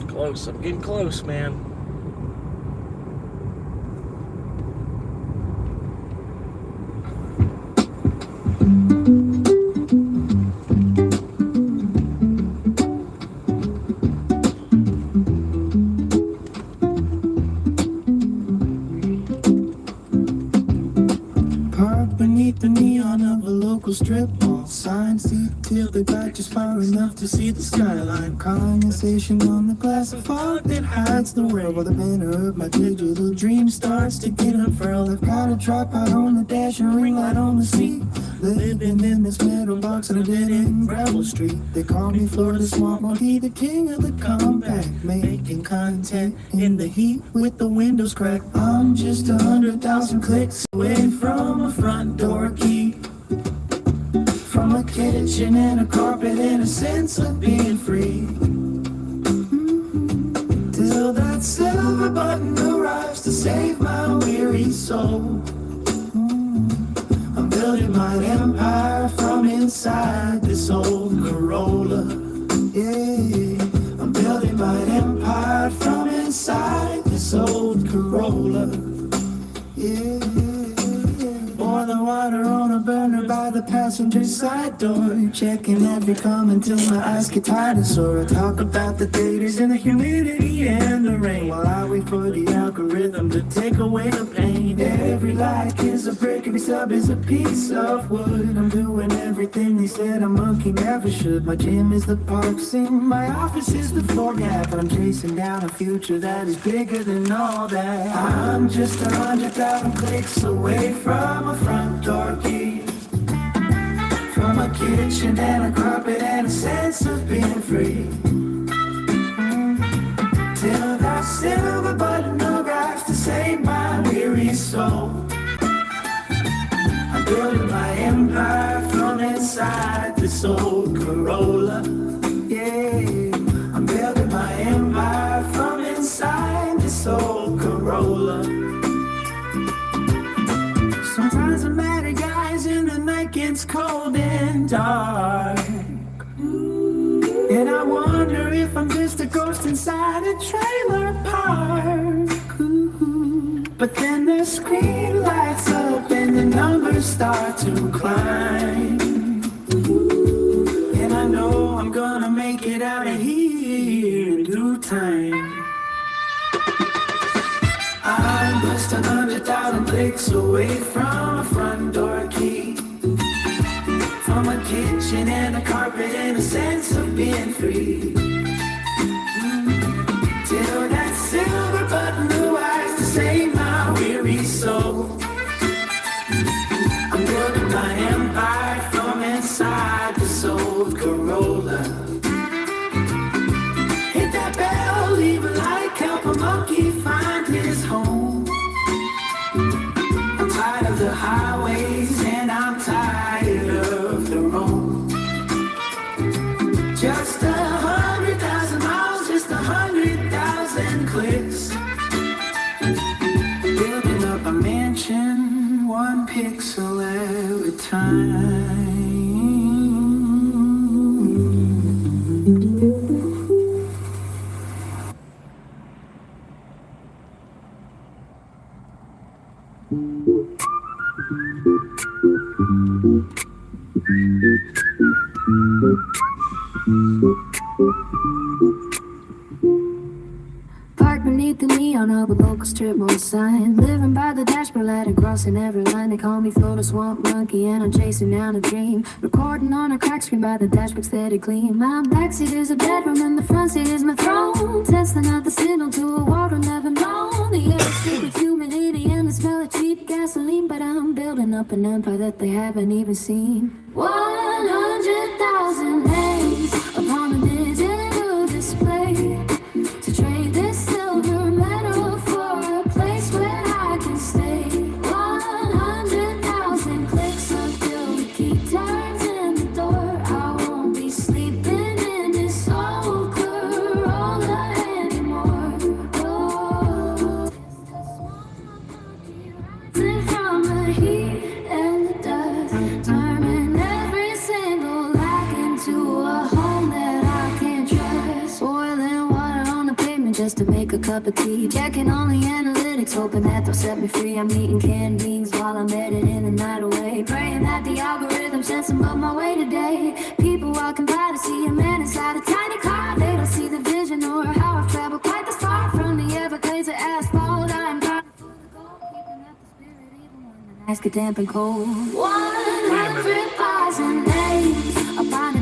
Close. I'm getting close, man. Park beneath the neon of a local strip mall. Signs see till they bite just far enough to see the skyline. Condensation on the glass of fog that hides the world. While the banner of my digital dream starts to get unfurled. I've got a tripod on the dash and a ring light on the seat. Living in this metal box on a dead-end gravel street. They call me Florida Swamp Monkey, the king of the compact. Making content in the heat with the windows cracked. I'm just 100,000 clicks away from a front door key. From a kitchen and a carpet and a sense of being free. Till that silver button arrives to save my weary soul. I'm building my empire from inside this old Corolla. Yeah, I'm building my empire from inside this old Corolla. Yeah. Pour the water on a burner by the passenger side door. Checking every comment till my eyes get tired and sore. I talk about the daters and the humidity and the rain while I wait for the algorithm to take away the pain. Every like is a brick, every sub is a piece of wood. I'm doing everything they said a monkey never should. My gym is the park scene, my office is the floor gap. I'm chasing down a future that is bigger than all that. I'm just 100,000 clicks away from a front door key. From a kitchen and a carpet and a sense of being free. Till that silver button arrives to save my weary soul. I'm building my empire from inside this old Corolla. Yeah, I'm building my empire from inside this old Corolla. Sometimes I'm mad at guys in the night gets cold and dark. And I wonder if I'm just a ghost inside a trailer park. But then the screen lights up and the numbers start to climb. And I know I'm gonna make it out of here in due time. I'm just 100,000 clicks away from a front door key. From a kitchen and a carpet and a sense of being free. Till that silver button arrives to save my weary soul. I'm building my empire from inside this old Corolla. Hit that bell, leave a like, help a monkey find his home. I'm tired of the highways and I'm tired of the road. Just 100,000 miles, just 100,000 clicks. Building up a mansion, one pixel at a time. Parked beneath the neon of a local strip mall sign. Living by the dashboard light and crossing every line. They call me Florida Swamp Monkey and I'm chasing down a dream. Recording on a crack screen by the dashboard steady clean. My backseat is a bedroom and the front seat is my throne. Testing out the signal to a water never known. The air is thick with humidity and the smell of cheap gasoline. But I'm building up an empire that they haven't even seen. 100,000 names upon a digital display. To trade this silver medal for a place where I can stay. 100,000 clicks until the key turns in the door. I won't be sleeping in this old Corolla anymore. Oh, rising from the heat and the dust, turning every single lack into a home that I can't trust. Boiling water on the pavement just to make a cup of tea. Checking on the analytics, hoping that they'll set me free. I'm eating canned beans while I'm editing the night away. Praying that the algorithm sends some of my way today. People walking by to see a man inside a tiny car. They don't see the vision or how I've traveled quite this far. From the Everglades to asphalt, I'm driving for the gold. Keeping up the spirit even when the nights get damp and cold. 100,000 names upon a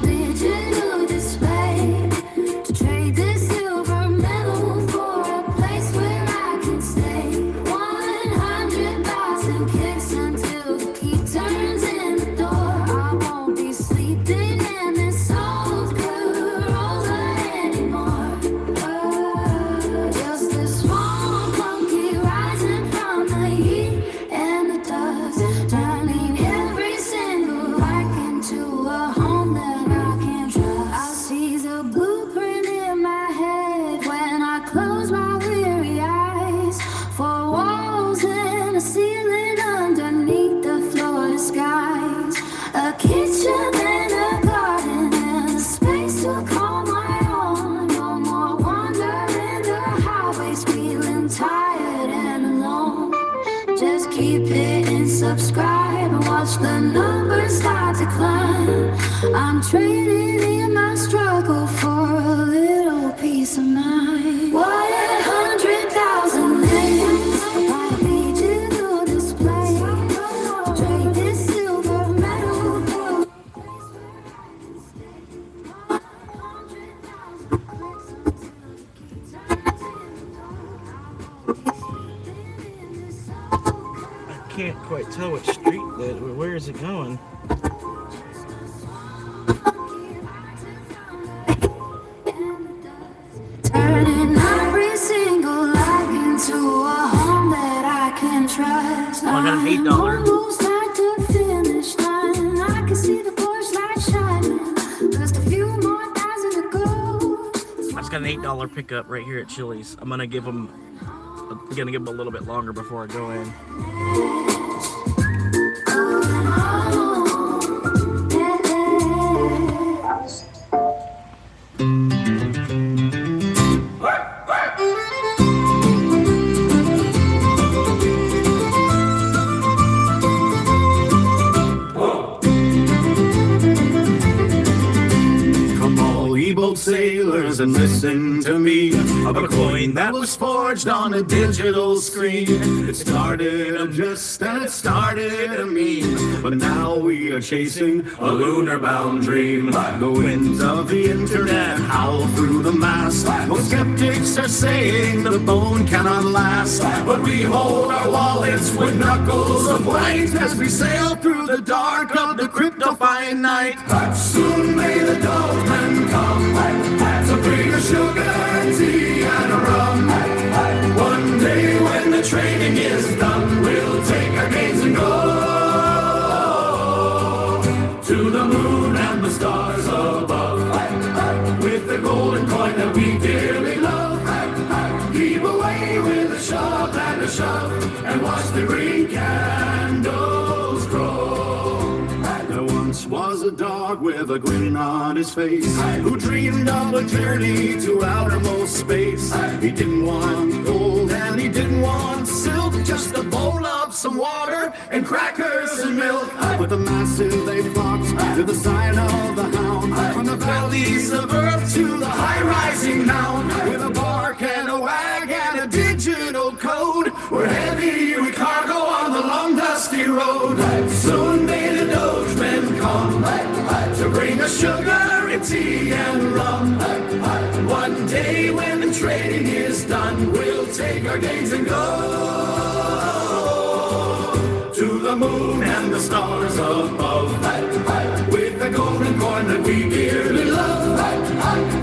Keep hitting subscribe and watch the numbers start to climb. I'm trading in my struggle for a little peace of mind. 100,000 names on a digital display. Trade this silver medal for a place where I can stay. 100,000 clicks until the key turns in the door. I can't quite tell which street that. Where is it going? Turning every single life into a home that I can trust. I got an $8. I'm almost at the finish line. I can see the Porsche light shining. Just a few more thousand to go. I just got an $8 pickup right here at Chili's. I'm gonna give them a little bit longer before I go in. Boat sailors, and listen to me, of a coin that was forged on a digital screen. It started a jest and it started a meme, but now we are chasing a lunar bound dream. The winds of the internet howl through the mast. Most skeptics are saying the bone cannot last, but we hold our wallets with knuckles of white as we sail through the dark of the crypto-fine night. Soon may the dogmen come to bring us sugar and tea and rum. One day when the trading is done, we'll take our gains and go to the moon and the stars above, with the golden coin that we dearly love. Heave away with a shove and a shove, and watch the green candles grow. There once was a dog with a grin on his face, who dreamed of a journey to outermost space. He didn't want gold and he didn't want silk, just a bowl of some water and crackers and milk. With the masses they flocked to the sign of the hound, from the valleys of earth to the high-rising mound. With a bark and a wag and a digital code, we're heavy with cargo on the long dusty road. Soon may the Dogemen come to bring us sugar and tea and rum. One day when the trading is done, we'll take our gains and go to the moon and the stars above, with the golden coin that we dearly love.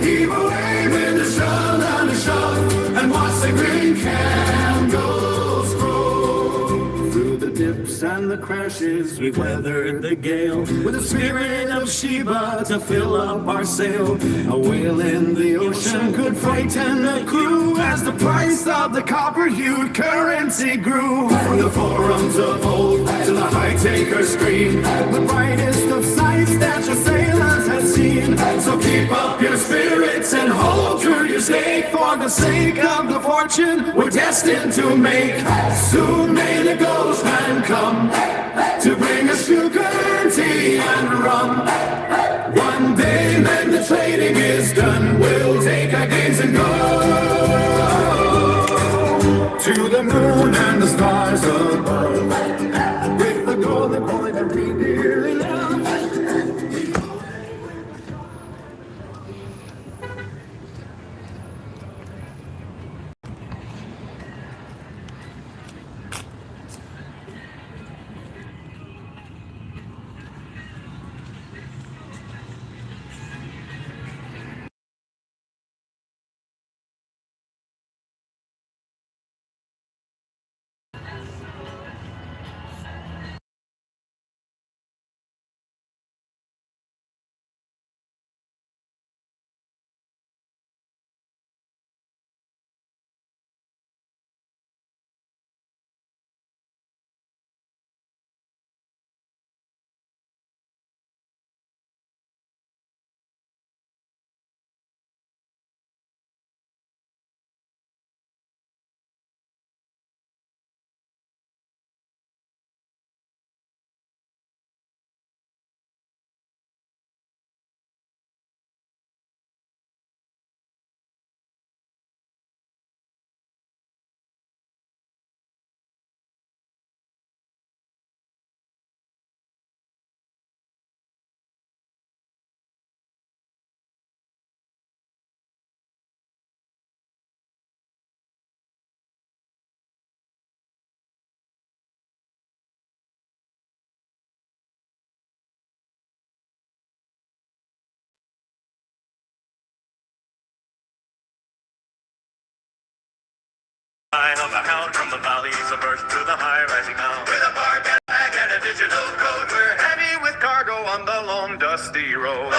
Heave away with a shove and a shove, and watch the green candles grow. Through the dips and the crashes, we weathered the gale, with the spirit of Sheba to fill up our sail. A whale in the ocean could frighten a crew, as the price of the copper-hued currency grew. From the forums of old to the high-taker screen, the brightest of sights that your sailors had seen. So keep up your spirits and hold true your stake, for the sake of the fortune we're destined to make. Soon may the ghost man come to bring us sugar and tea and rum. One day when the trading is done, we'll take our gains and go to the moon and the stars above, with the golden coin that we dearly love. Of a hound from the valleys of earth to the high rising mountains. With a bar bag and a digital code, we're heavy with cargo on the long dusty road.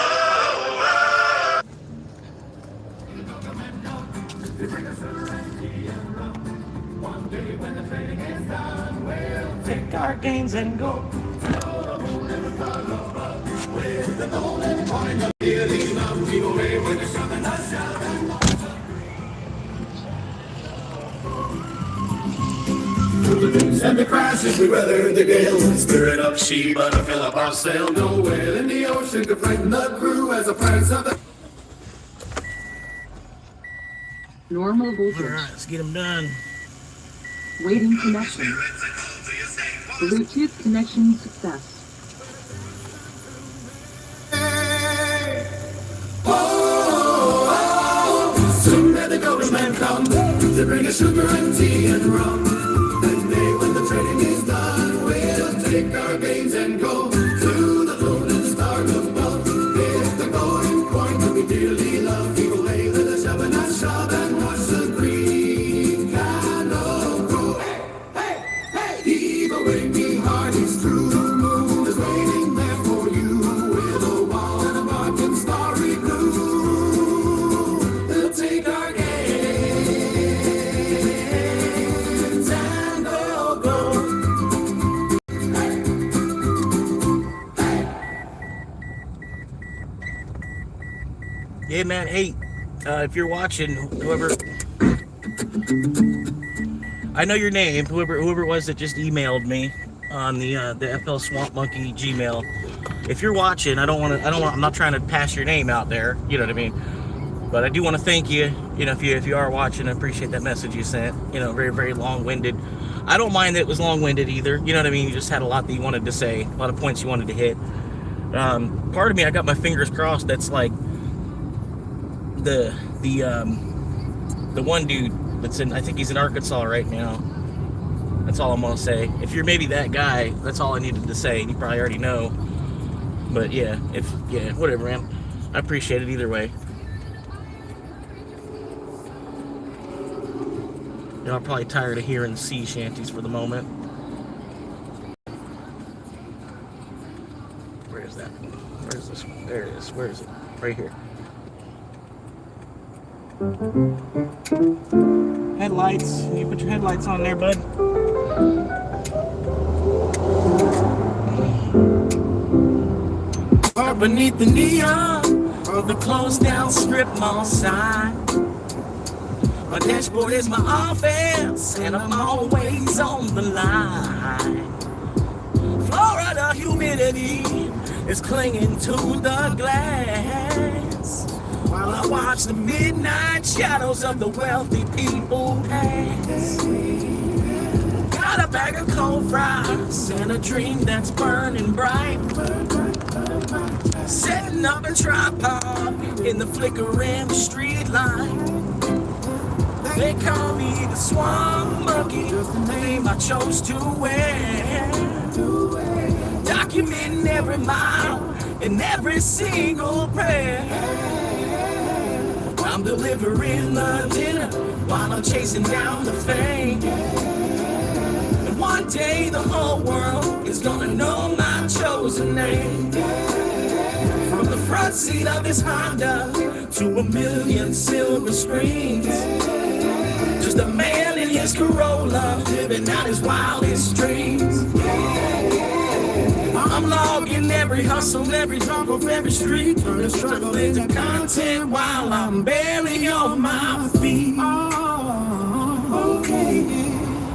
Take our gains and go. And the crashes, we weather the gale. Spirit of Sheba to fill up our sail. No whale in the ocean could frighten the crew as a price of the... Normal All voltage. right, let's get them done. Waiting connection. Bluetooth connection success. Soon may the golden man come to bring us sugar and tea and rum. And day when the trading is done, we'll take our gains and go to the moon and stars above. If the golden coin to be dearly loved, we will lay the shove and a shove and watch the green candle grow. Hey, hey, hey! Heave away, me heart is through. The moon is waiting there for you with a wall and a mark and starry blue. We'll take our gains and we'll go. Yeah, man. Hey, if you're watching, whoever, I know your name. Whoever it was that just emailed me on the FL Swamp Monkey Gmail. If you're watching, I'm not trying to pass your name out there. You know what I mean? But I do want to thank you. You know, if you are watching, I appreciate that message you sent. You know, very, very long-winded. I don't mind that it was long-winded either. You know what I mean? You just had a lot that you wanted to say, a lot of points you wanted to hit. Part of me, I got my fingers crossed. That's like the one dude that's in. I think he's in Arkansas right now. That's all I'm gonna say. If you're maybe that guy, that's all I needed to say. You probably already know. But yeah, whatever, man. I appreciate it either way. Y'all probably tired of hearing sea shanties for the moment. Where is that? Where is this? There it is. Where is it? Right here. Headlights. You put your headlights on there, bud. Or beneath the neon of the closed down strip mall sign. My dashboard is my offense, and I'm always on the line. Florida humidity is clinging to the glass, while I watch the midnight shadows of the wealthy people pass. Got a bag of cold fries and a dream that's burning bright, setting up a tripod in the flickering street light. They call me the Swamp Monkey, just the name I chose to wear. Documenting every mile and every single prayer. I'm delivering the dinner while I'm chasing down the fame. And one day the whole world is gonna know my chosen name. From the front seat of this Honda to a million silver screens. Just a man in his Corolla, living out his wildest dreams. I'm logging every hustle, every drop of every street, turning struggle into content while I'm barely on my feet. Oh, okay,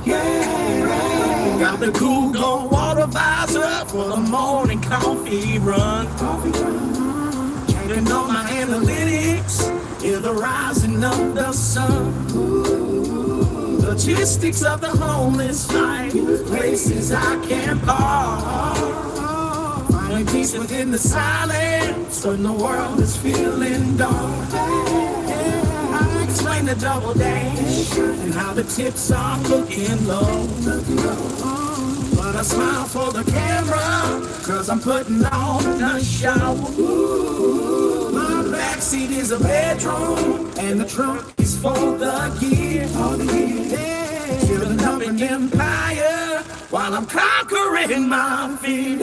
yeah. Got the cool gold water visor for the morning coffee run. Checking on my analytics, hear the rising of the sun. Logistics of the homeless life, places I can park. Finding peace within the silence when the world is feeling dark. I explain the double dash and how the tips are looking low. But I smile for the camera, cause I'm putting on a shower. My backseat is a bedroom, and the trunk is for the gear. building up an empire while I'm conquering my fear.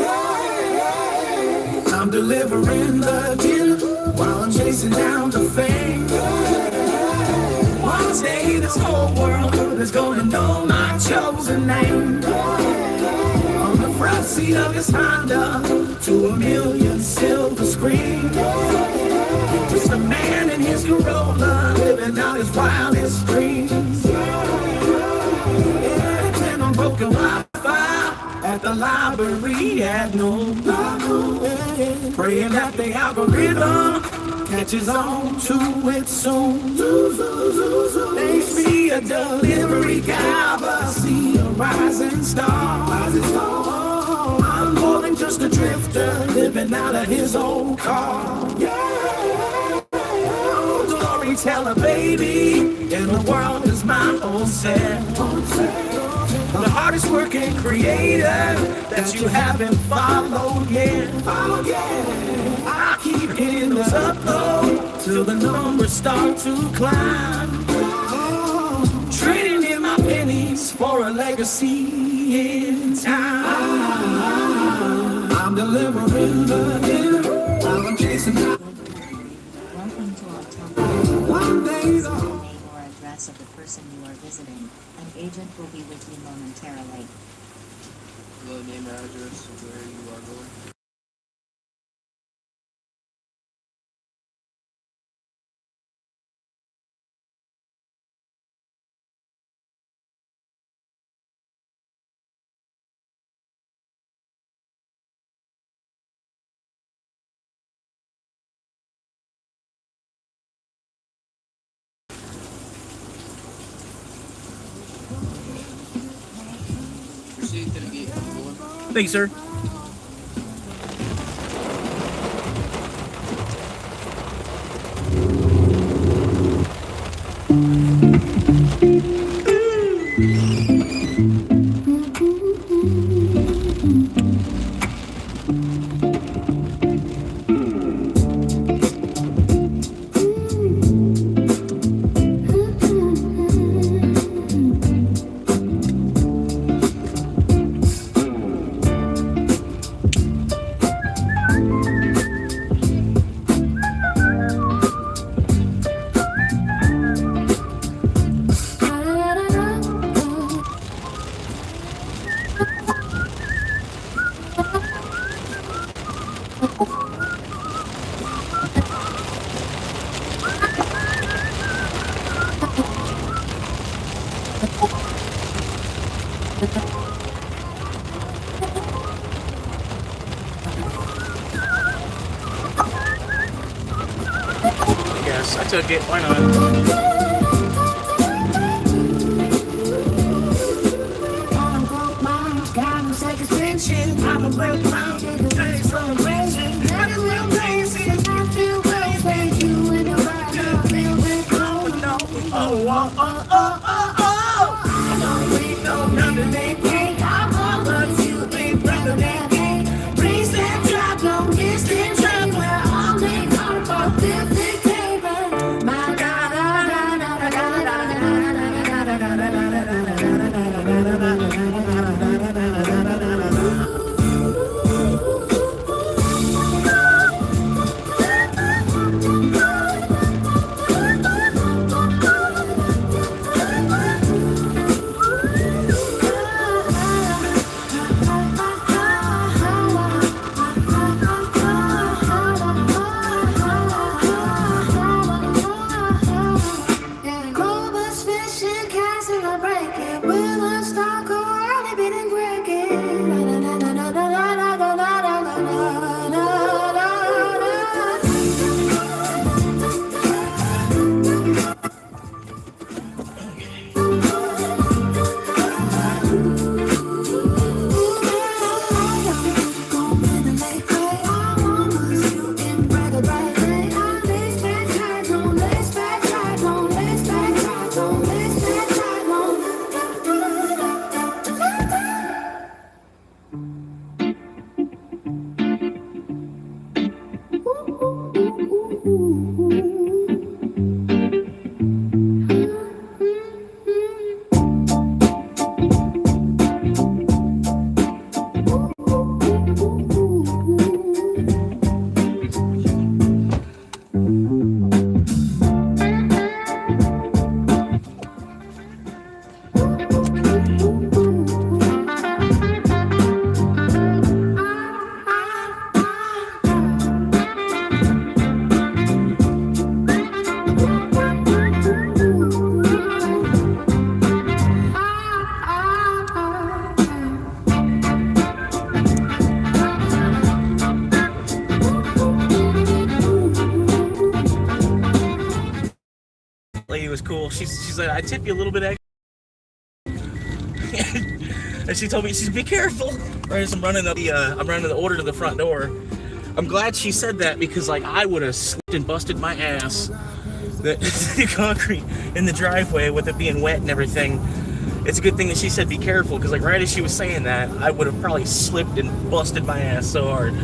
I'm delivering the gift while I'm chasing down the fame. One day this whole world is gonna know my chosen name. On the front seat of his Honda to a million silver screens. Just a man in his Corolla living out his wildest dreams. Yeah, and on broken Wi-Fi at the library at noon. Praying that the algorithm catches on to it soon. Makes me a delivery guy, but I see a rising star. I'm more than just a drifter living out of his old car. Yeah, storyteller, baby, in the world is my own self. The hardest working creator that you haven't followed yet. I keep hitting those uploads till the numbers start to climb. Trading in my pennies for a legacy in time. I'm delivering the dinner while I'm chasing out. Welcome to our temple. One day Please have the name or address of the person you are visiting. An agent will be with you momentarily. The name and address of where you are going. Proceed to the gate. Thanks, sir. Yes, I took it. Why not? I'm a break mountain, thanks for the raising. That is real crazy. I feel crazy. You and your body feel bit cold. I don't need no nothing they can't. I'm all but you ain't brother that ain't. Please stand trap, don't miss the trap. Where all they come for this table. My God, was cool. She's like, I tip you a little bit extra. And she told me, she's be careful. Right as I'm running the order to the front door. I'm glad she said that because like I would have slipped and busted my ass. The concrete in the driveway with it being wet and everything. It's a good thing that she said be careful because like right as she was saying that, I would have probably slipped and busted my ass so hard.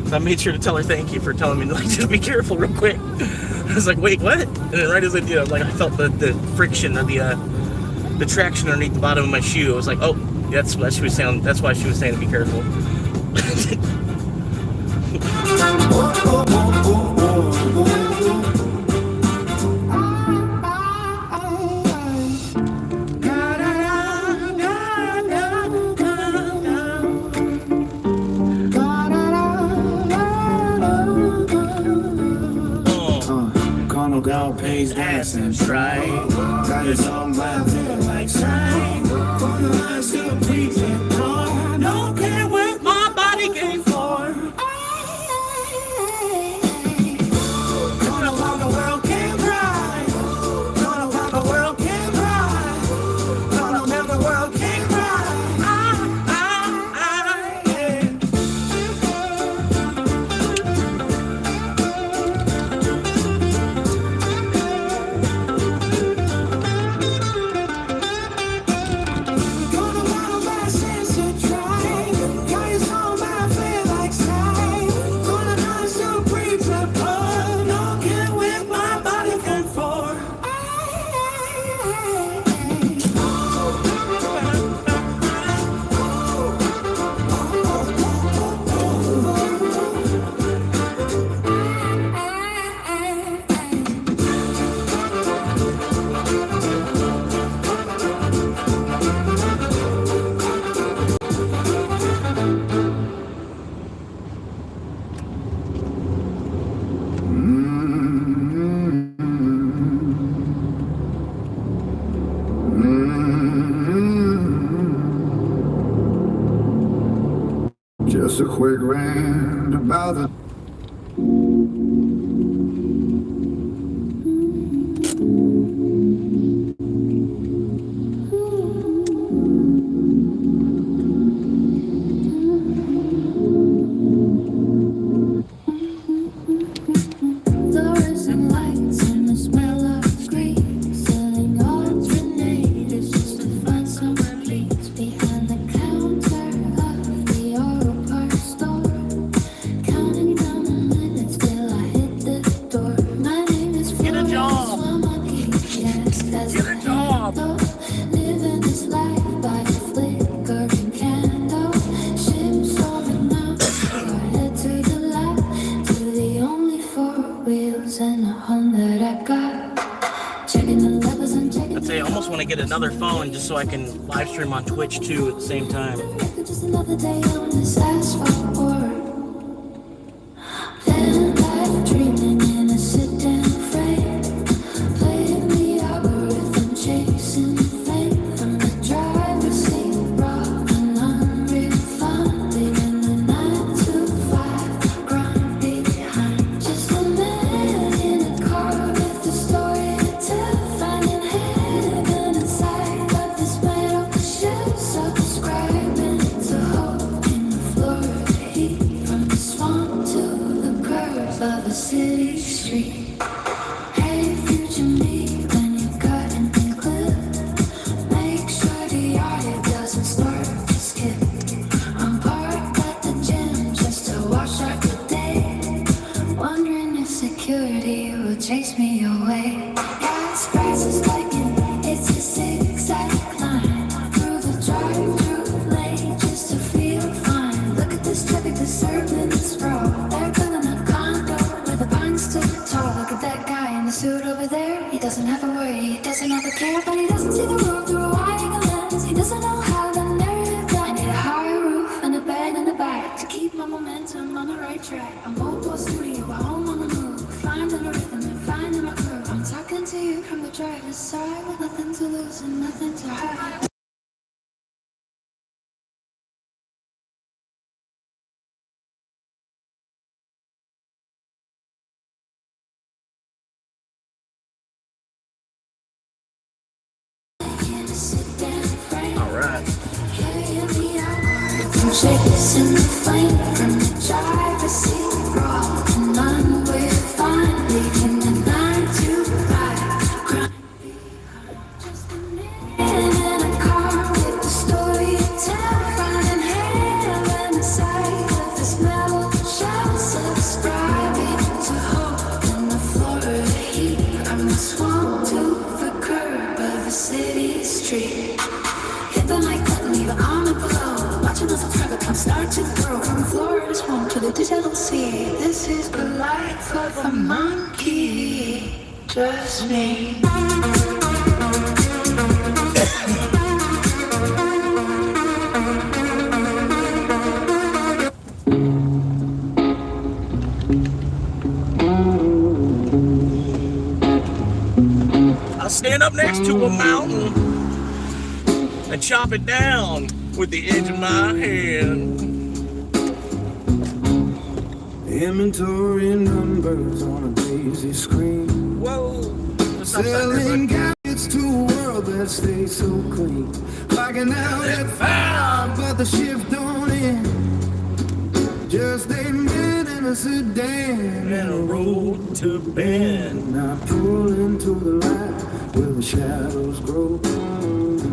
So I made sure to tell her thank you for telling me like just be careful real quick. I was like, wait, what? And then right as I did, like I felt the friction of the traction underneath the bottom of my shoe. I was like, oh, that's what she was saying. That's why she was saying to be careful. Carnal girl pays gas and try. Got his own laughing like sign. Gonna line still preaching on. Don't care what my body came for. Gonna while the world can cry. Gonna while the world can cry. Gonna while the world can cry. Yeah. Just a quick rant about the Fluorescent lights and the smell of green. Selling alternators just to find somewhere please. Behind the counter of the auto parts store. Counting down the minutes till I hit the door. My name is Florence, I'm lucky, yes, as Get a job. living this life by a flickering candle. Ships over mountains, head to the left, to the only four wheels and a home that I got. Checking the levels and checking I'd say I almost want to get another phone just so I can live stream on Twitch too at the same time. just another day on this asphalt. Then life dreaming in a sit-down frame, playing the algorithm, chasing fame from the driver's seat, rocking unreal fun, leaving the 9 to 5 grind behind. Just a man in a car with a story to tell, finding heaven inside of this metal shell, subscribing to hope in the floor of the heat, from the swamp to the curve of a city street. Hey, future me, when you cut and be clear, make sure the audio doesn't start to skip. I'm parked at the gym just to wash out the day, wondering if security will chase me away. Gas prices spiking, it's a zigzag climb through the drive-through lane just to feel fine. Look at this traffic, the serpent sprawl. They're building a condo where the pines stood tall. Look at that guy in the suit over there. He doesn't have a worry, he doesn't have a care, but he doesn't see the road through a wide lens. He doesn't know how the narrative. I need a higher roof and a bed in the back to keep my momentum on the right track. A mobile studio, a home on the move, finding a rhythm and finding my groove. I'm talking to you from the driver's side with nothing to lose and nothing to hide. chasing the flame from the driver's seat. Brought in line with fun, leaving the 9 to 5. Grind just a minute in a car with the story to tell. Finding heaven inside of this metal shell. Subscribing to hope in the Florida heat. I'm the swamp to the curb of a city street. Hit the like button, leave an arm below. Watching as the traffic come start to grow. From Florida swamp to the digital sea. This is the life of a monkey. Just me. I'll stand up next to a mountain and chop it down with the edge of my hand. Inventory numbers on a daisy screen. Whoa. Selling gadgets to a world that stays so clean. Clocking out at 5, but the shift don't end. Just 8 men in a sedan And a road to bend. I pull into the light where the shadows grow.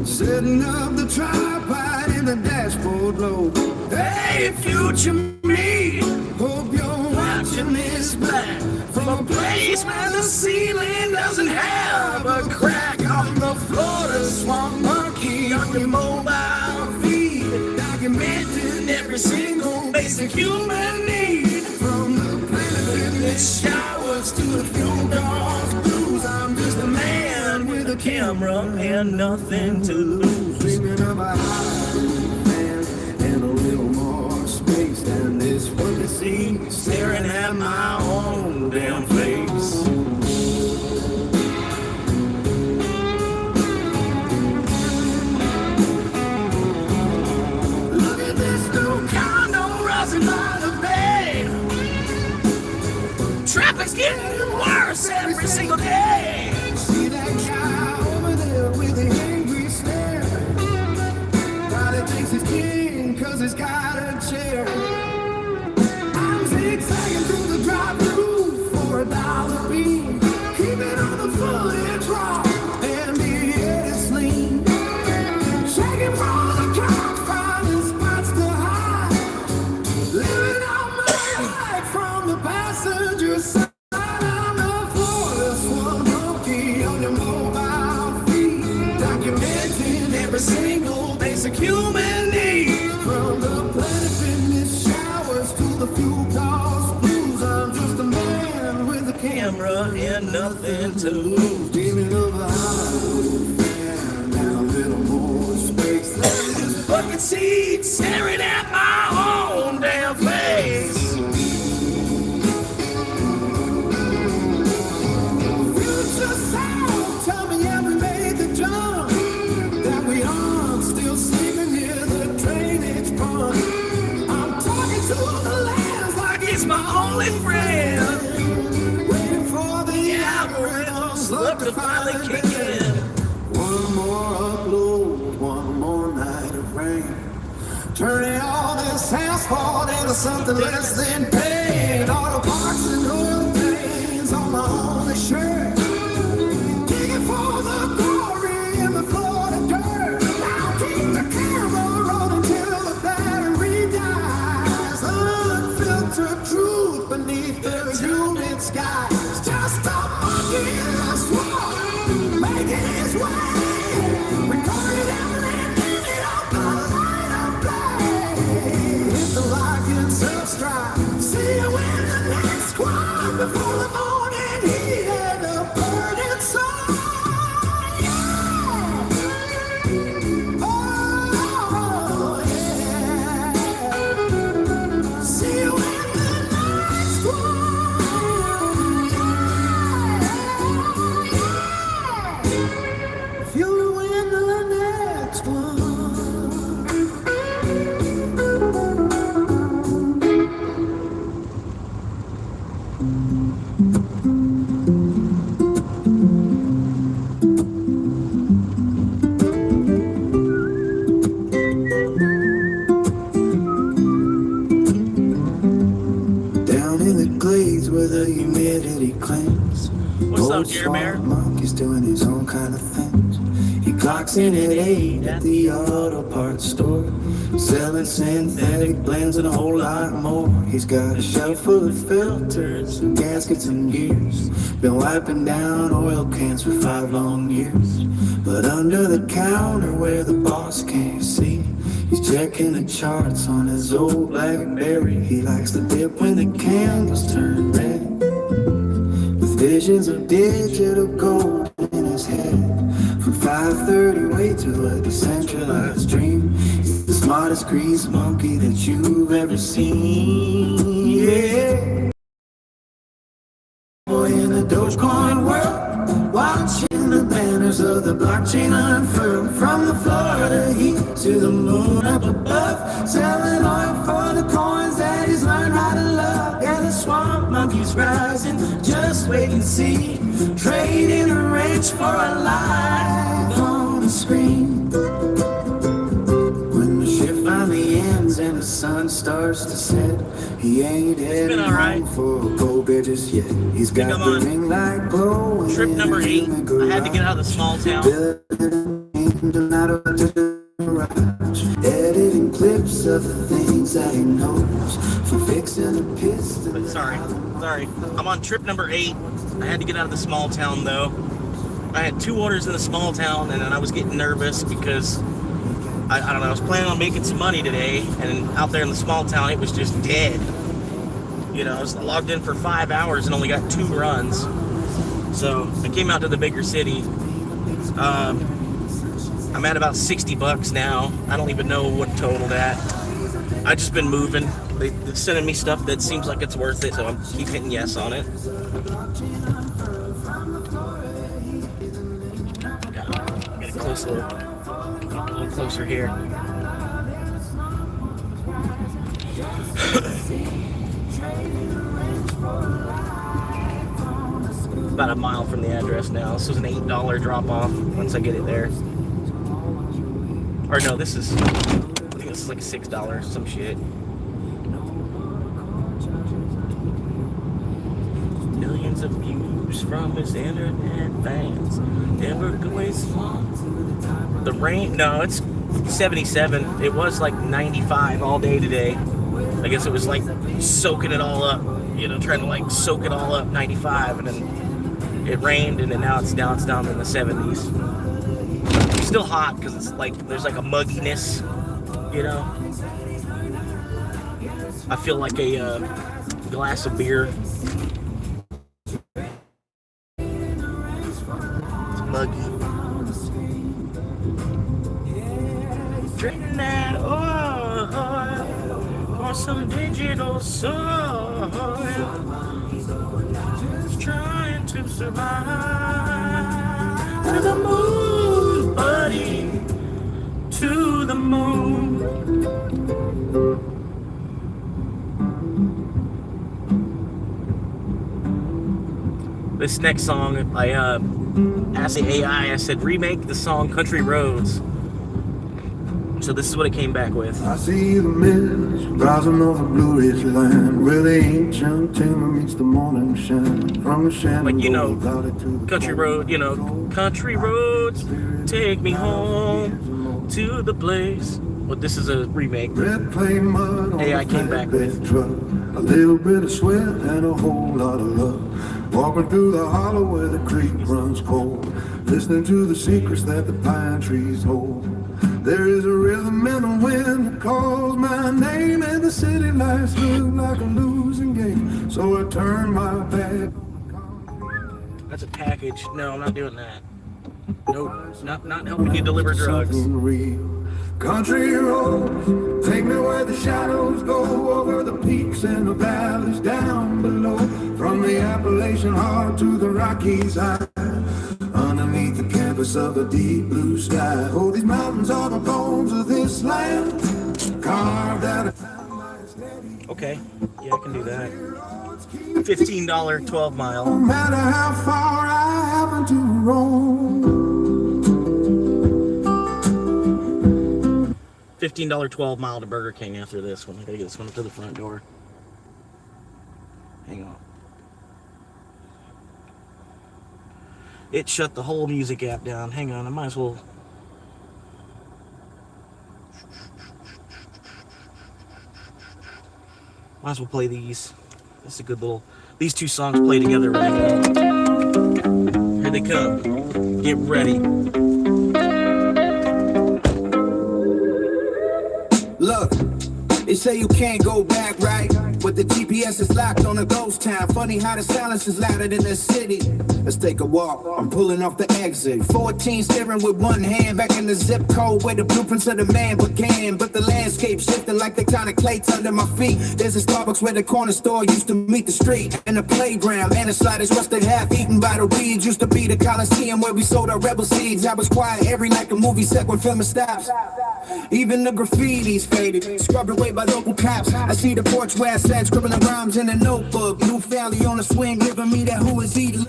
Setting up the tripod in the dashboard low. Hey, future me, hope you're watching this back from a place where the ceiling doesn't have a crack. On the Florida swamp monkey on your mobile feed, documenting every single basic human need. From the planet fitness showers to the fuel dogs blues, I'm just a man with a camera And nothing to lose. dreaming of a man and a little more space than this one to see. Staring at my own damn face. Look at this new condo rising by the bay. Traffic's getting worse every single day. See that guy over there with the angry stare. Probably thinks he's king 'cause he's got a chair. I'm zigzagging through the drive-thru for $1 bean. Keep it on the footage raw and the edit lean. Shaking from the car, finding spots to hide. Living out my life from the passenger side. On the floor, this one monkey on your mobile feed, documenting every single basic human need. From the planet fitness showers to the fuel cost blues, I'm just a man with a camera And nothing to lose. dreaming of a Hollywood fan and a little more space than this Bucket seat staring at my own damn face. future sound. Tell me, have we made the jump? That we aren't still sleeping near the drainage pond. I'm talking to the lands like It's my only friend. waiting for the algorithms Look to finally kick in. One more upload, one more night of rain. Turning all this asphalt into something less than pain. Auto parts and oil drains on my only shirt. Digging for the glory in the Florida dirt. I'll keep the camera rolling till the battery dies. Unfiltered truth beneath the humid skies. Just a monkey in the swamp, making his way. Recorded every minute of the light of day. Hit the like and subscribe. See you in the next one. city cleanse. What's up, Old Jeremiah? swamp monkey's doing his own kind of things. He clocks in at 8 at the auto parts store, selling synthetic blends and a whole lot more. He's got a shelf full of filters and gaskets and gears. Been wiping down oil cans for 5 long years. But under the counter where the boss can't see, he's checking the charts on his old BlackBerry. He likes to dip when the candles turn red, with visions of digital gold in his head. From 5:30 way to a decentralized dream. He's the smartest grease monkey that you've ever seen. Yeah. Boy in the Dogecoin world, watching the banners of the blockchain unfurl. From the Florida heat to the moon up above, selling oil for the coins that he's learned how to love. Yeah, the swamp monkey's rising, just wait and see. Trading a ranch for a life on the screen. When the shift finally ends and the sun starts to set, he ain't heading home for a cold beer just yet. He's got the ring light glowing. Trip number 8. I had to get out of the small town. Editing clips of the things that he knows, for fixing a piston. Sorry. I'm on trip number 8. I had to get out of the small town though. I had 2 orders in the small town, and then I was getting nervous because I don't know. I was planning on making some money today, and out there in the small town, it was just dead. You know, I was logged in for 5 hours and only got 2 runs. So I came out to the bigger city. I'm at about $60 now. I don't even know what totaled at. I've just been moving. They're sending me stuff that seems like it's worth it, so I'm keep hitting yes on it. Get a close look. A little closer here. About a mile from the address now. This was an $8 drop off once I get it there. Or no, I think this is like a $6, some shit. Millions of views from his internet fans. Everglades. The rain, no, it's 77. It was like 95 all day today. I guess it was like soaking it all up, you know, trying to like soak it all up, 95, and then it rained, and then now it's down in the 70s. Still hot because it's like there's like a mugginess, you know. I feel like a glass of beer. It's muggy. Drinking that oil for some digital soil. Just trying to survive to the moon, buddy, to the moon. This next song, I asked the AI, I said, remake the song Country Roads. So this is what it came back with. I see the mist rising over Blue Ridge Land, where the ancient timber meets the morning shine. From the Shannon, like, you know, country road, you know, country roads, take me home to the place. But this is a remake. Red clay mud AI came back with. Truck. A little bit of sweat and a whole lot of love. Walking through the hollow where the creek runs cold, listening to the secrets that the pine trees hold. There is a rhythm in the wind that calls my name, and the city lights look like a losing game. So I turn my back. That's a package. No, I'm not doing that. Nope, not helping you deliver drugs. Real. Country roads, take me where the shadows go, over the peaks and the valleys down below, from the Appalachian heart to the Rockies high, underneath the campus of a deep blue sky. Oh, these mountains are the bones of this land, carved out of time by a steady. Okay, yeah, I can do that. $15 12 mile. No matter how far I happen to roam. $15 12 mile to Burger King after this one. I gotta get this one up to the front door. Hang on. it shut the whole music app down. Hang on, I might as well. Might as well play these. That's a good little. These two songs play together really well. Here they come. Get ready. Look, they say you can't go back, right? But the GPS is locked on a ghost town. Funny how the silence is louder than the city. Let's take a walk. I'm pulling off the exit. 14 steering with one hand. Back in the zip code where the blueprints of the man began. But the landscape shifting like tectonic plates under my feet. There's a Starbucks where the corner store used to meet the street. And the playground and the sliders rusted half eaten by the weeds. Used to be the Coliseum where we sold our rebel seeds. I was quiet every night a movie set when filming stops. Even the graffiti's faded, scrubbed away by local cops. I see the porch where I sat, scribbling rhymes in a notebook. New family on the swing, giving me that who is he.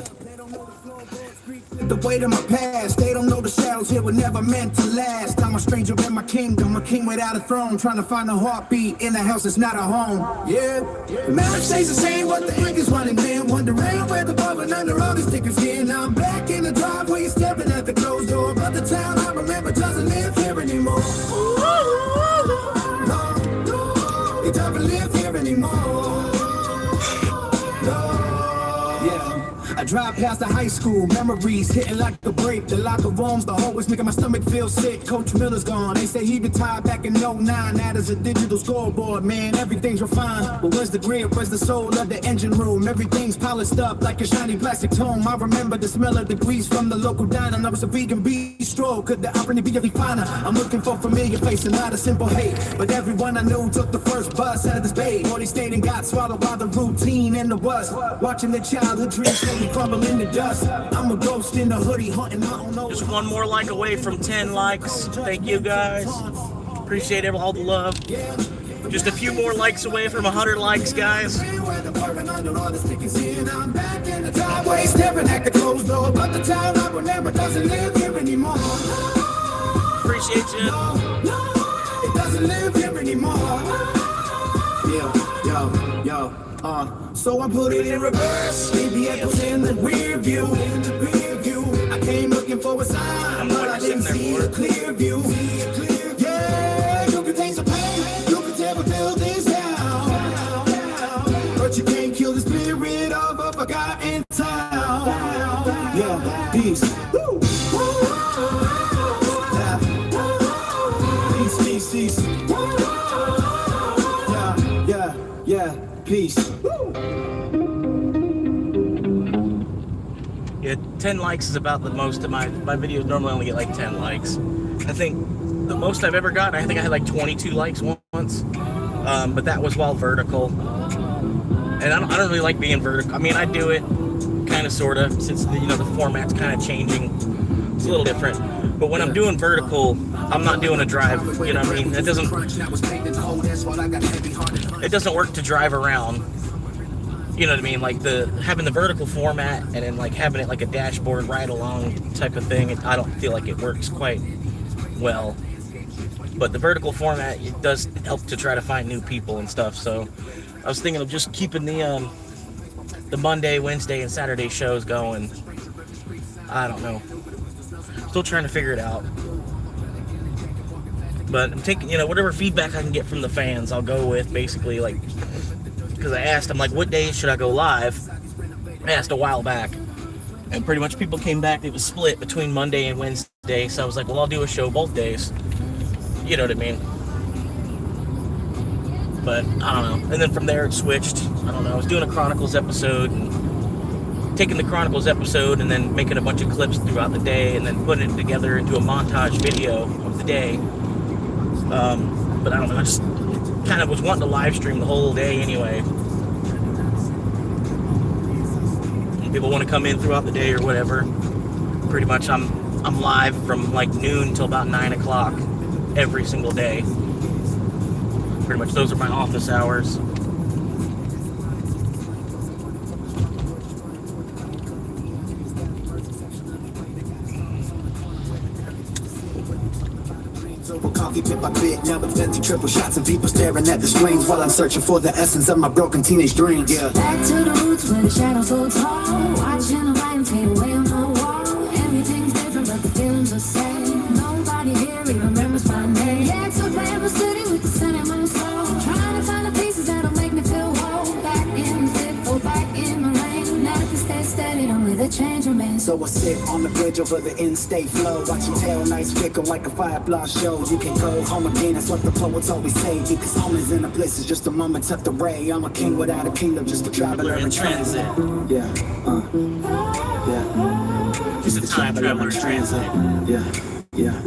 The weight of my past, they don't know the shadows here were never meant to last. I'm a stranger in my kingdom, a king without a throne, trying to find a heartbeat in a house that's not a home. Yeah, the marriage stays the same, but the ink is running thin. Wondering where the above and under all the stickers in. Now I'm back in the driveway, stepping at the closed door, but the town I remember doesn't live here anymore. No, it doesn't live here anymore. I drive past the high school, memories hitting like a break. The locker rooms, the hallways making my stomach feel sick. Coach Miller's gone, they say he retired back in '09. Now there's a digital scoreboard, man, everything's refined. But where's the grid, where's the soul of the engine room? Everything's polished up like a shiny plastic tome. I remember the smell of the grease from the local diner. I was a vegan bistro, could the operating be any finer? I'm looking for familiar face and not a simple hate. But everyone I knew took the first bus out of this bay. Or they stayed and got swallowed by the routine and the rust. Watching the childhood dreams slowly crumble in the dust. I'm a ghost in the hoodie hunting. I don't know. Just one more like away from 10 likes. Thank you guys. Appreciate all the love. Just a few more likes away from 100 likes, guys. I'm back in the driveway, staring at the closed door, but the town I remember doesn't live here anymore. Appreciate you. No, it doesn't live here anymore. Yo. So I put it in reverse. Maybe echoes in the rear view. I came looking for a sign, but I didn't see a clear view. Yeah, you can taste the pain. You can tear the buildings down, but you can't kill the spirit of a forgotten town. Yeah, peace. Woo. Peace. Yeah, peace. Yeah, 10 likes is about the most of my videos normally only get like 10 likes. I think the most I've ever gotten, I think I had like 22 likes once. But that was while vertical. And I don't really like being vertical. I mean, I do it kind of sort of since the format's kind of changing. It's a little different. But when I'm doing vertical, I'm not doing a drive, you know what I mean? It doesn't work to drive around. You know what I mean? Like having the vertical format and then like having it like a dashboard ride along type of thing, I don't feel like it works quite well. But the vertical format, it does help to try to find new people and stuff. So I was thinking of just keeping the Monday, Wednesday, and Saturday shows going. I don't know. Still trying to figure it out. But I'm taking, whatever feedback I can get from the fans, I'll go with, basically, like, because I asked, I'm like, what days should I go live? I asked a while back, and pretty much people came back, it was split between Monday and Wednesday, so I was like, well, I'll do a show both days. You know what I mean? But, I don't know. And then from there, it switched. I don't know. I was doing a Chronicles episode, and taking the Chronicles episode and then making a bunch of clips throughout the day and then putting it together into a montage video of the day. But I don't know, I just kind of was wanting to live stream the whole day anyway. And people want to come in throughout the day or whatever. Pretty much I'm live from like noon till about 9 o'clock every single day. Pretty much those are my office hours. Coffee bit by bit, now the venti triple shots and people staring at the screens while I'm searching for the essence of my broken teenage dreams. Yeah. Back to the roots where the shadows so tall, watching the light fade away on the wall. So I sit on the bridge over the in-state flow, watching tail lights flicker like a Firefly show. You can go home again, that's what the poets always say. Because home is in a bliss, it's just a moment tucked away. I'm a king without a kingdom, just a traveler in transit. Yeah, yeah. Just a time traveler in transit. Yeah, yeah.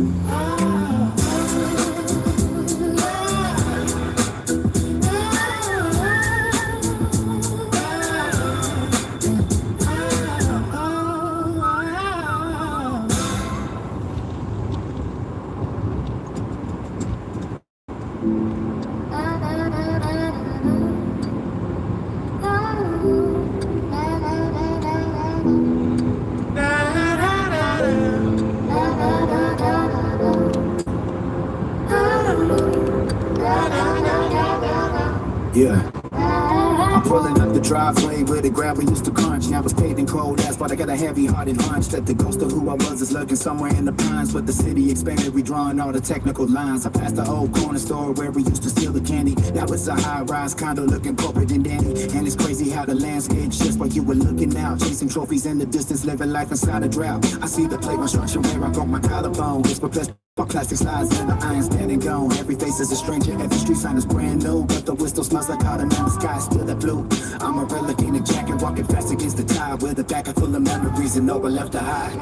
Yeah. I'm pulling up the driveway where the gravel used to crunch. Now it's paved in cold asphalt. I got a heavy-hearted hunch that the ghost of who I was is lurking somewhere in the pines. But the city expanded, redrawing all the technical lines. I passed the old corner store where we used to steal the candy. Now it's a high-rise condo looking corporate and dandy. And it's crazy how the landscape shifts while you were looking out, chasing trophies in the distance, living life inside a drought. I see the playground structure where I broke my collarbone. It's perplexed. Plastic slides and the iron standing gone. Every face is a stranger, every street sign is brand new. But the whistle smells like autumn and the sky still the blue. I'm a relic in a jacket, walking fast against the tide, with a back full of memories and nowhere left to hide.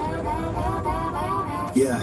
Yeah.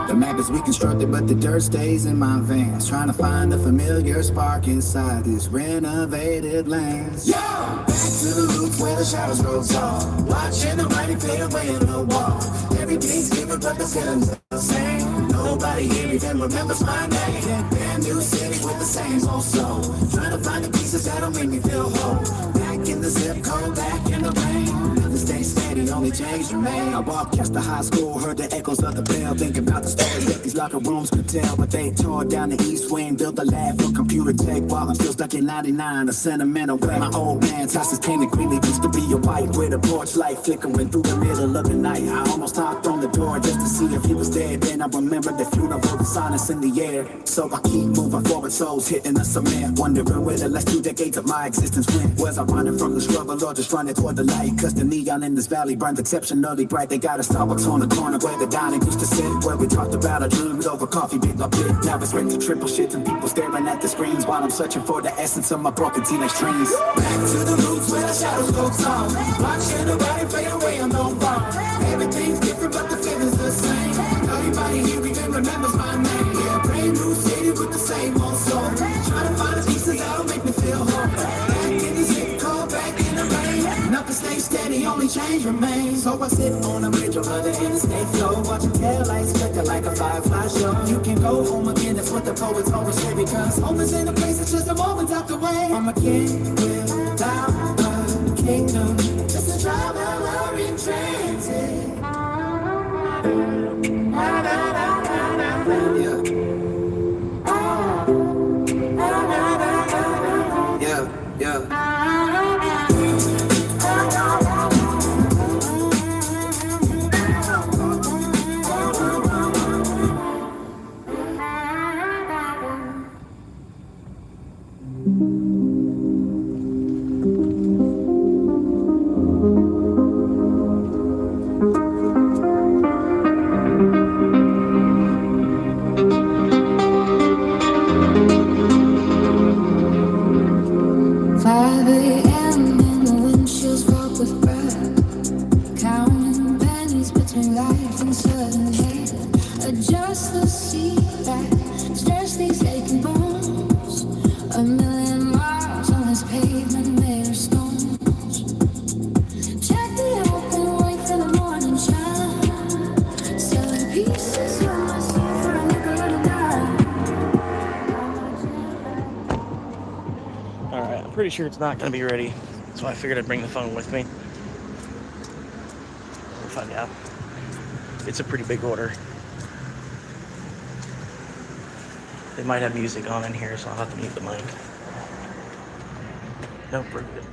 The map is reconstructed, but the dirt stays in my veins. Trying to find a familiar spark inside this renovated lands. Yo! Back to the roots where the shadows grow tall. Watching the writing fade away in the wall. Everything's different, but the feeling's the same. Nobody here even remembers my name. That brand new city with the same old soul. Trying to find the pieces that'll make me feel whole. Back in the zip code, back in the rain. Nothing stays steady, only change remain. I walked past the high school, heard the echoes of the bell, thinking about the stories that these locker rooms could tell. But they tore down the east wing, built a lab for computer tech, while I'm still stuck in 99, a sentimental where my old man's house is painted green. It used to be a white with a porch light flickering through the middle of the night. I almost knocked on the door just to see if he was there. Then I remembered the funeral, the silence in the air. So I keep moving forward, souls hitting the cement, wondering where the last 2 decades of my existence went. Was I running from the struggle or just running toward the light? Cause the neon in this valley burned exceptionally bright. They got a Starbucks on the corner where the dining used to sit, where we talked about our dreams over coffee bit by bit. Now it's straight to triple shits and people staring at the screens while I'm searching for the essence of my broken teenage dreams. Back to the roots where the shadows go tall. Watching the body fade away on no bar. Everything's different but the feeling's the same. Everybody here even remembers my name. Yeah, brand new city with the same old soul. Trying to find the pieces that'll make me feel whole. Back in the zip code, back in the rain. Nothing stays steady, only change remains. So I sit on a bridge over the interstate flow, watching tail lights flicker like a Firefly show. You can go home again, that's what the poets always say. Because home is in a place, it's just a moment tucked away. I'm a king without a kingdom, just a traveler in transit. Yeah, yeah. Adjust the seat back, stretch these aching bones. A million miles on this pavement made of stones. Check the open, wait for the morning shine. Selling pieces of my soul for a nickel and a dime. Alright, I'm pretty sure it's not going to be ready, so I figured I'd bring the phone with me. We'll find out. It's a pretty big order. They might have music on in here, so I'll have to mute the mic. Nope, we're good.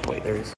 Wait, there is.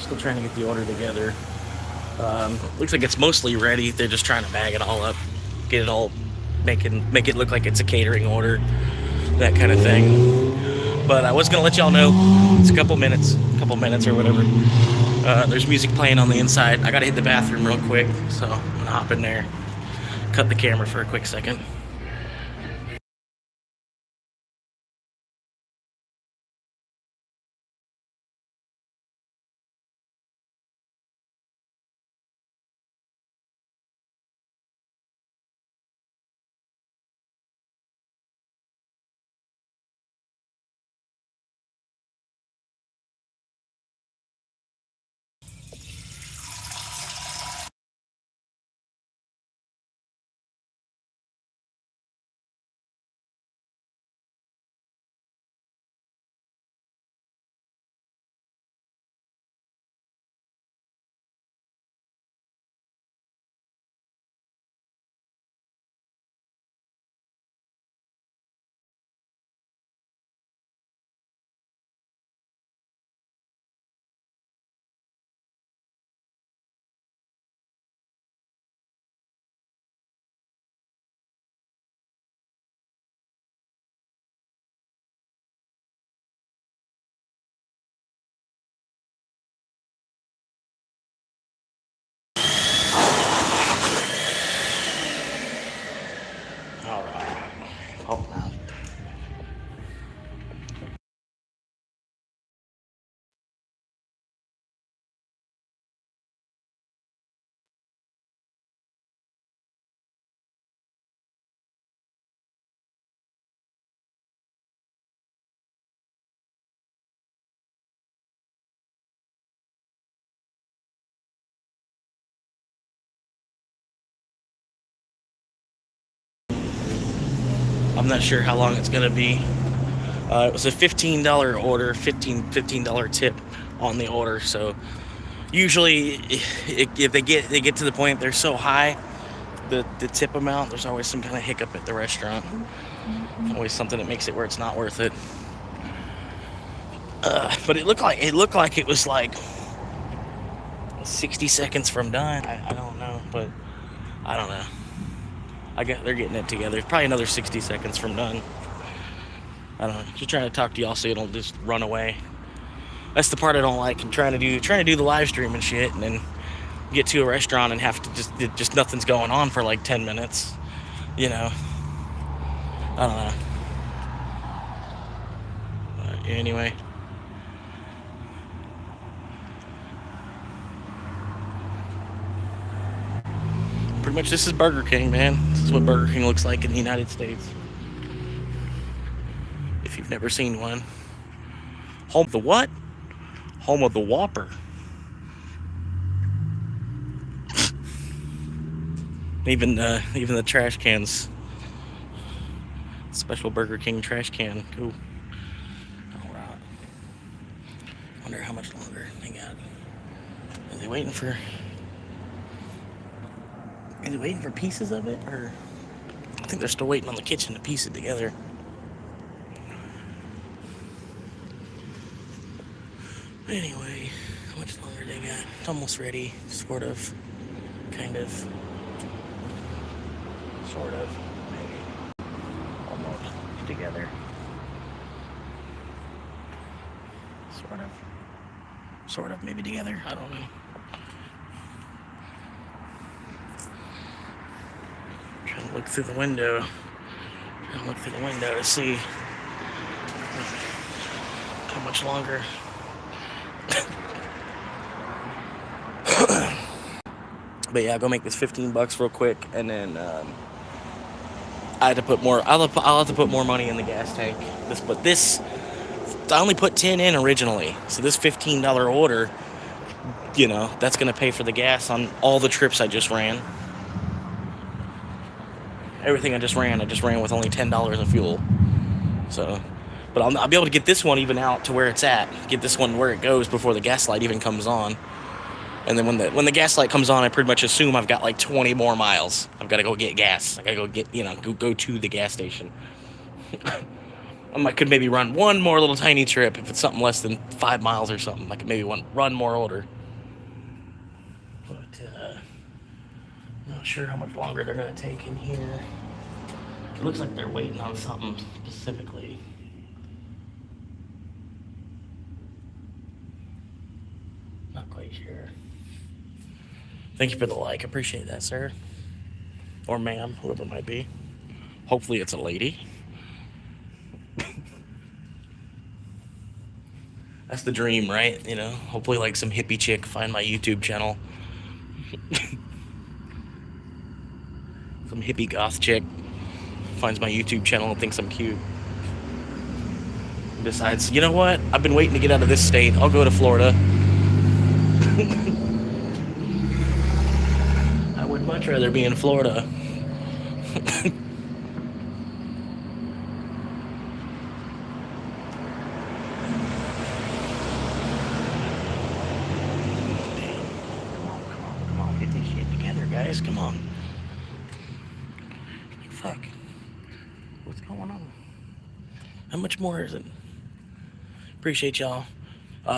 Still trying to get the order together. Looks like it's mostly ready. They're just trying to bag it all up, get it all, make it look like it's a catering order, that kind of thing. But I was gonna let y'all know it's a couple minutes or whatever. There's music playing on the inside. I gotta hit the bathroom real quick, so I'm gonna hop in there, cut the camera for a quick second. All right. Oh, now. I'm not sure how long it's gonna be. It was a $15 order, $15 tip on the order. So usually, if they get to the point they're so high, the tip amount, there's always some kind of hiccup at the restaurant. Always something that makes it where it's not worth it. But it looked like it was like 60 seconds from done. I don't know, but I don't know. I guess they're getting it together. Probably another 60 seconds from done. I don't know. Just trying to talk to y'all so you don't just run away. That's the part I don't like. I'm trying to do the live stream and shit, and then get to a restaurant and have to just nothing's going on for like 10 minutes. You know. I don't know. But anyway. Pretty much this is Burger King, man. This is what Burger King looks like in the United States. If you've never seen one. Home of the what? Home of the Whopper. Even the trash cans. Special Burger King trash can. Cool. Alright. Wonder how much longer they got. Are they waiting for pieces of it? Or I think they're still waiting on the kitchen to piece it together. Anyway, how much longer they got? It's almost ready, sort of, kind of, sort of, maybe, almost together, sort of, maybe together, I don't know. Trying to look through the window, to see how much longer. But yeah, I'll go make this $15 real quick, and then I had to put more. I'll have to put more money in the gas tank. This I only put 10 in originally, so this $15 order, you know, that's gonna pay for the gas on all the trips I just ran. Everything I just ran with only $10 of fuel. So, but I'll be able to get this one even out to where it's at. Get this one where it goes before the gas light even comes on. And then when the gas light comes on, I pretty much assume I've got like 20 more miles. I've got to go get gas. I got to go get, go to the gas station. I could maybe run one more little tiny trip if it's something less than 5 miles or something. I could maybe run more order. Not sure how much longer they're gonna take in here. It looks like they're waiting on something specifically. Not quite sure. Thank you for the like. Appreciate that, sir. Or ma'am, whoever it might be. Hopefully it's a lady. That's the dream, right? You know, hopefully like some hippie chick find my YouTube channel. Some hippie goth chick finds my YouTube channel and thinks I'm cute. Decides, you know what? I've been waiting to get out of this state. I'll go to Florida. I would much rather be in Florida. Come on, get this shit together, guys. Come on. Fuck. What's going on? How much more is it? Appreciate y'all.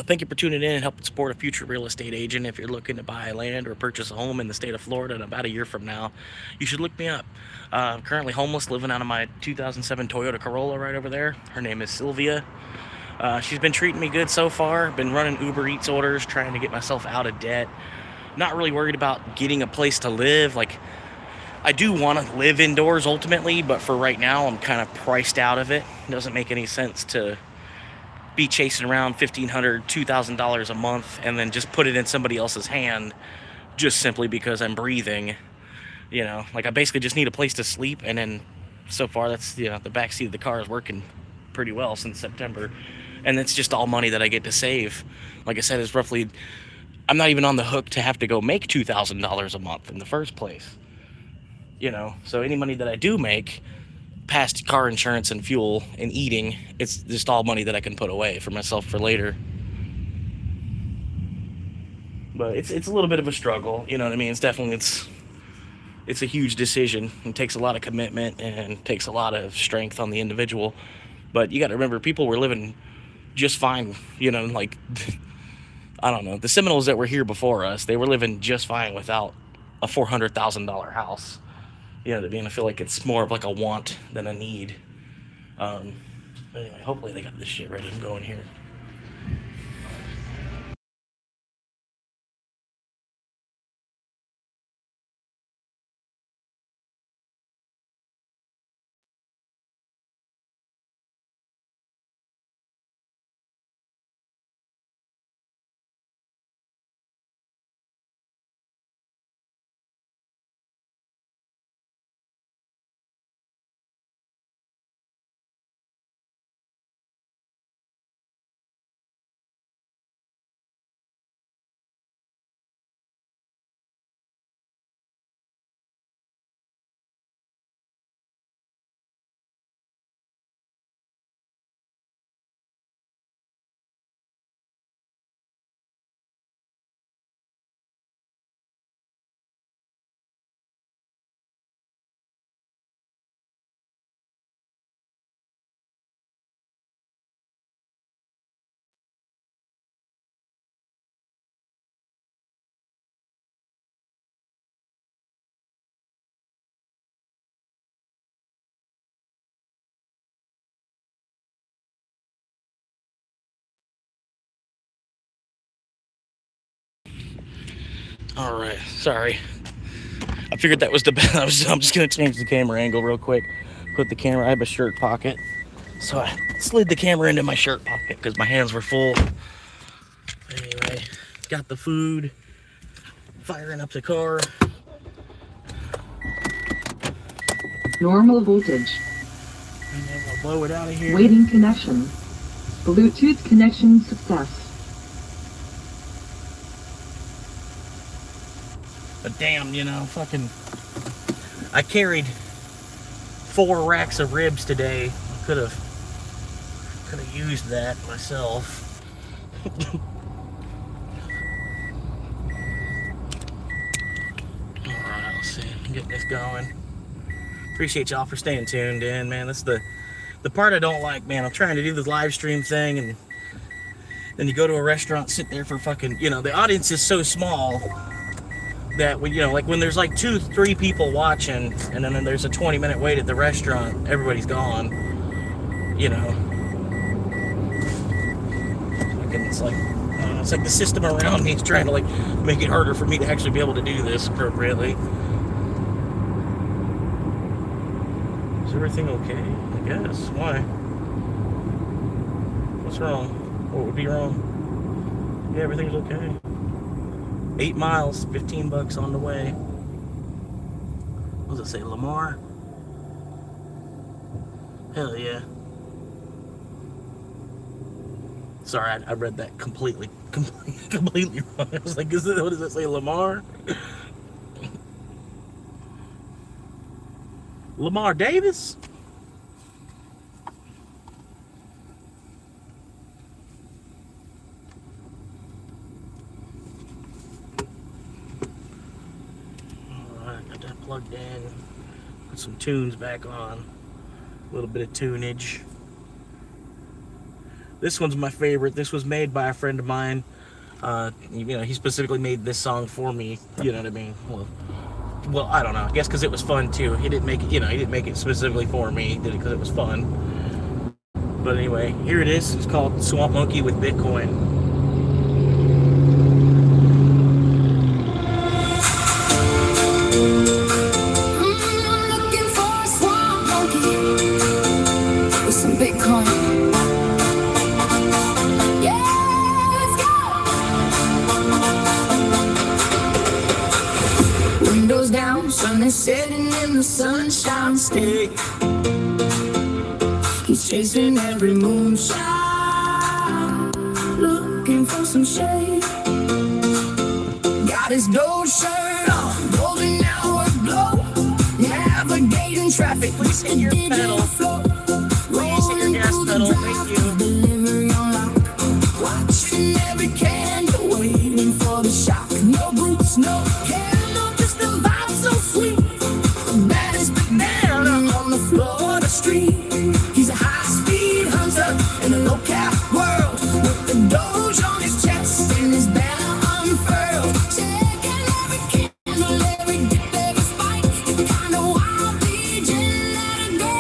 Thank you for tuning in and helping support a future real estate agent. If you're looking to buy land or purchase a home in the state of Florida in about a year from now, you should look me up. I'm currently homeless, living out of my 2007 Toyota Corolla right over there. Her name is Sylvia. She's been treating me good so far. Been running Uber Eats orders, trying to get myself out of debt. Not really worried about getting a place to live. Like, I do want to live indoors ultimately, but for right now, I'm kind of priced out of it. It doesn't make any sense to be chasing around $1,500, $2,000 a month and then just put it in somebody else's hand just simply because I'm breathing. You know, like I basically just need a place to sleep, and then so far that's, you know, the back seat of the car is working pretty well since September, and it's just all money that I get to save. Like I said, it's roughly, I'm not even on the hook to have to go make $2,000 a month in the first place. You know, so any money that I do make, past car insurance and fuel and eating, it's just all money that I can put away for myself for later. But it's a little bit of a struggle, you know what I mean? It's definitely, it's a huge decision. It takes a lot of commitment and takes a lot of strength on the individual. But you got to remember, people were living just fine, you know, like, I don't know, the Seminoles that were here before us, they were living just fine without a $400,000 house. You know what I mean? I feel like it's more of like a want than a need. But anyway, hopefully they got this shit ready and going here. All right, sorry. I figured that was the best. I'm just gonna change the camera angle real quick. Put the camera. I have a shirt pocket, so I slid the camera into my shirt pocket because my hands were full. Anyway, got the food. Firing up the car. Normal voltage. And then we'll blow it out of here. Waiting connection. Bluetooth connection success. But damn, you know, fucking, I carried 4 racks of ribs today. I could have used that myself. Alright, let's see. Get this going. Appreciate y'all for staying tuned in, man. That's the part I don't like, man. I'm trying to do this live stream thing, and then you go to a restaurant, sit there for fucking, you know, the audience is so small that when, you know, like when there's like 2-3 people watching, and then there's a 20-minute wait at the restaurant, everybody's gone. You know, it's like it's like the system around me is trying to like make it harder for me to actually be able to do this appropriately. Is everything okay? I guess. Why? What's wrong? What would be wrong? Yeah, everything's okay. 8 miles, $15 on the way. What does it say, Lamar? Hell yeah. Sorry, I read that completely wrong. I was like, what does it say, Lamar? Lamar Davis? Alright, got that plugged in. Put some tunes back on. A little bit of tunage. This one's my favorite. This was made by a friend of mine. You know, he specifically made this song for me. You know what I mean? Well, I don't know. I guess because it was fun too. He didn't make it. You know, he didn't make it specifically for me. He did it because it was fun. But anyway, here it is. It's called Swamp Monkey with Bitcoin. I'm looking for a swamp monkey with some Bitcoin. Windows down, sun is setting in the sunshine state. He's chasing every moonshine, looking for some shade. Got his gold shirt on, golden hour glow, navigating traffic. Please hit your pedal. Please hit your gas pedal. Thank you. Delivery on lock, watching every candle, waiting for the shock. No boots, no candle, just a vibe so sweet. The baddest big man on the Florida street. He's a high-speed hunter in a low-cap world, with the Doge on his chest and his banner unfurled. Checking every candle, every dip, every spike. It's kinda wild, DJ, let it go.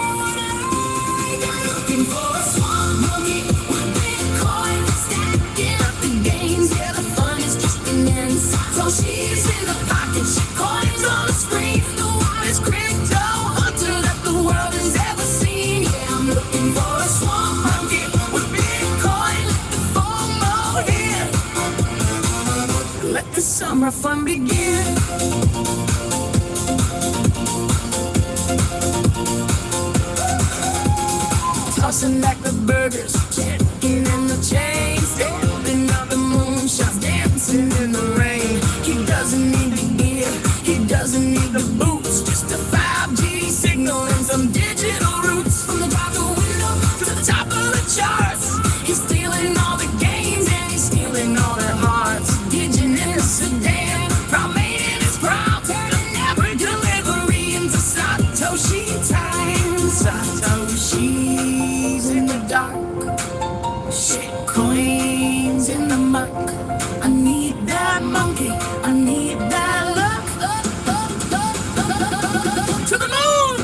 Looking for a swamp monkey with Bitcoin, stacking up the gains. Yeah, the fun is kicking in. Satoshi's in the pocket, coins on the screen. The wildest crypto hunter that the world has ever seen. Yeah, I'm looking for a swamp monkey with Bitcoin. Let the FOMO hit. Let the summer fun begin. Tossing back the burgers, checking in the chain, stepping out the moonshots, dancing in the rain. He doesn't need the gear, he doesn't need the boots, just a 5G signal and some digital roots. From the drive-thru window to the top of the charts, he's stealing all the games and he's stealing all their hearts. Pigeon in a sedan, proud made in his prime, turning every delivery into Satoshi time. Satoshi's in the dark, shit coins in the muck. I need that monkey, I need that luck. To the moon!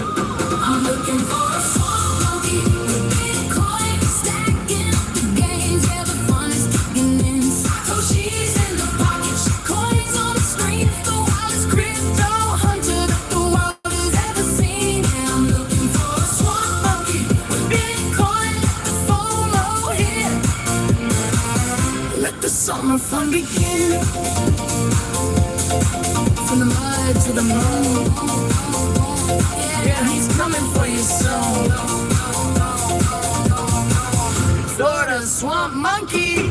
I'm looking for a swamp monkey with Bitcoin, stacking up the gains. Yeah, the fun is kicking in. Satoshi's in the pocket, shit coins on the screen. The wildest crypto hunter that the world has ever seen. Yeah, I'm looking for a swamp monkey with Bitcoin. Let the FOMO hit. Let the summer fun begin. From the mud to the moon. Yeah, he's coming for you soon. Florida swamp monkey.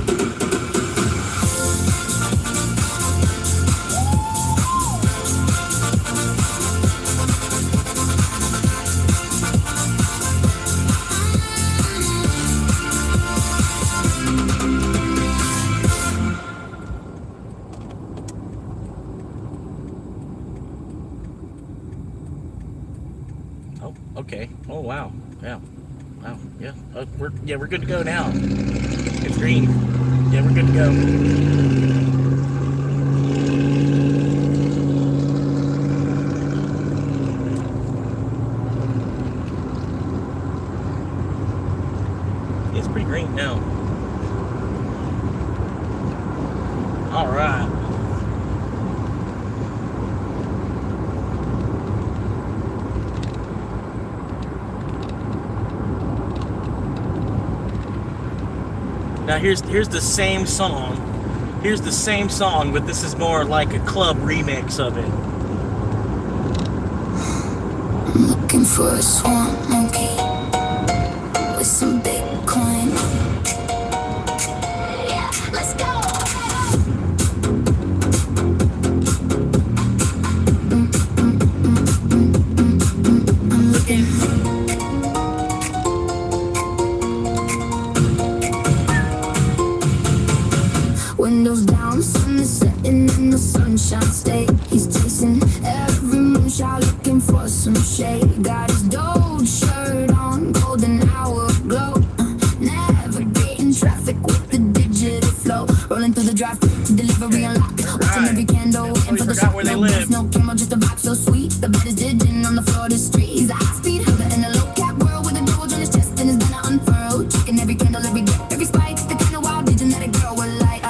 Oh, okay. Oh, wow. Yeah. Wow. Yeah. We're good to go now. It's green. Yeah, we're good to go. It's pretty green now. All right. Now here's the same song. Here's the same song, but this is more like a club remix of it. I'm looking for a swamp monkey with some Bitcoin. Yeah, let's go. I'm looking. Windows down, sun is setting in the sunshine state. He's chasing every moonshot, looking for some shade. Got his Doge shirt on, golden hour glow. Navigating traffic with the digital flow. Rolling through the drive-thru, delivery unlocked. Watching every candle, waiting for the shot. Where they No live. gas, no camera, just a vibe so sweet. The bed is digging on the floor of the street. He's a high-speed hugger in a low-cap world with a Doge on his chest and his banner unfurled. Checking every candle, every gap, every spike. The kind of wild vision that a girl will like.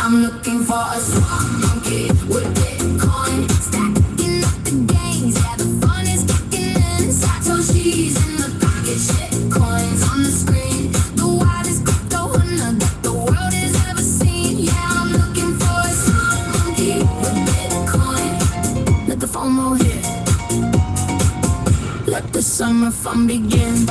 I'm looking for a swamp monkey with Bitcoin, stacking up the gains. Yeah, the fun is kicking in. Satoshi's in the pocket, shit coins on the screen. The wildest crypto hunter that the world has ever seen. Yeah, I'm looking for a swamp monkey with Bitcoin. Let the FOMO hit. Let the summer fun begin.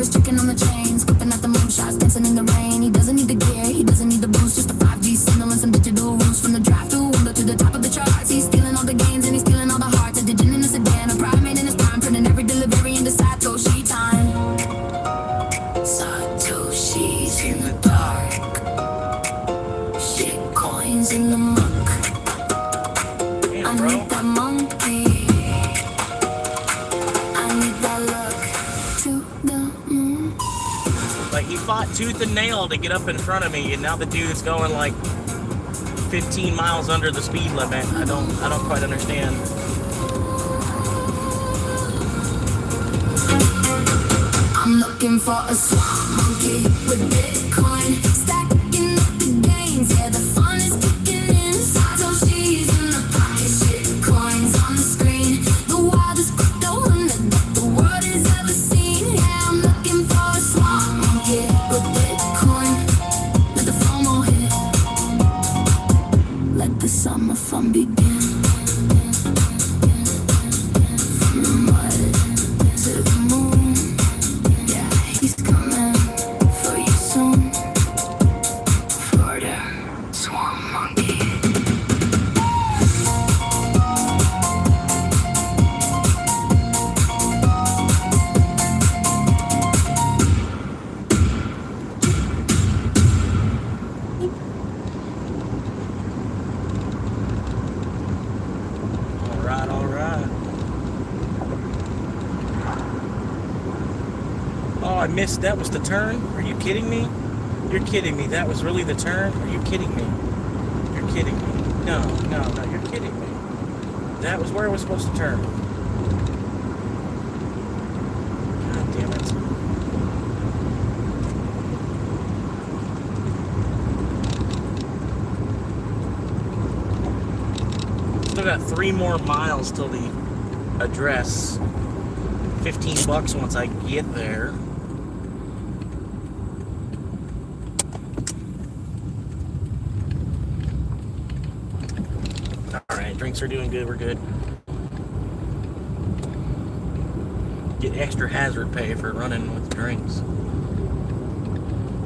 Chicken on the chain, scooping at the moonshots, dancing in the rain. He doesn't need the gear, he doesn't need the boost, just a 5G signal and some digital rules. From the drive-thru window to the top of the charts, he's stealing all the gains and he's stealing all the hearts. A digit in a sedan, a primate in his prime, turning every delivery into Satoshi time. Satoshi's in the dark, shit coins in the muck. Damn, I bro. need that monkey, I need that look to the moon. Like, he fought tooth and nail to get up in front of me, and now the dude's going like 15 miles under the speed limit. I don't quite understand. I'm looking for a swamp monkey with Bitcoin, stacking up the gains. Yeah, the fun is kicking in. Satoshi's in the pocket, shit coins on the screen. The wildest crypto hunter that the world has ever seen. Yeah, I'm looking for a swamp monkey with Bitcoin. Let the FOMO hit. Let the summer fun begin. From the mud to the moon. Yeah, he's coming for you soon. Florida, swamp monkey. All right. Oh, I missed. That was the turn? Are you kidding me? You're kidding me. That was really the turn? Are you kidding me? You're kidding me. No, you're kidding me. That was where I was supposed to turn. God damn it. Still got 3 more miles till the address. $15 once I get there. Alright, drinks are doing good, we're good. Get extra hazard pay for running with drinks.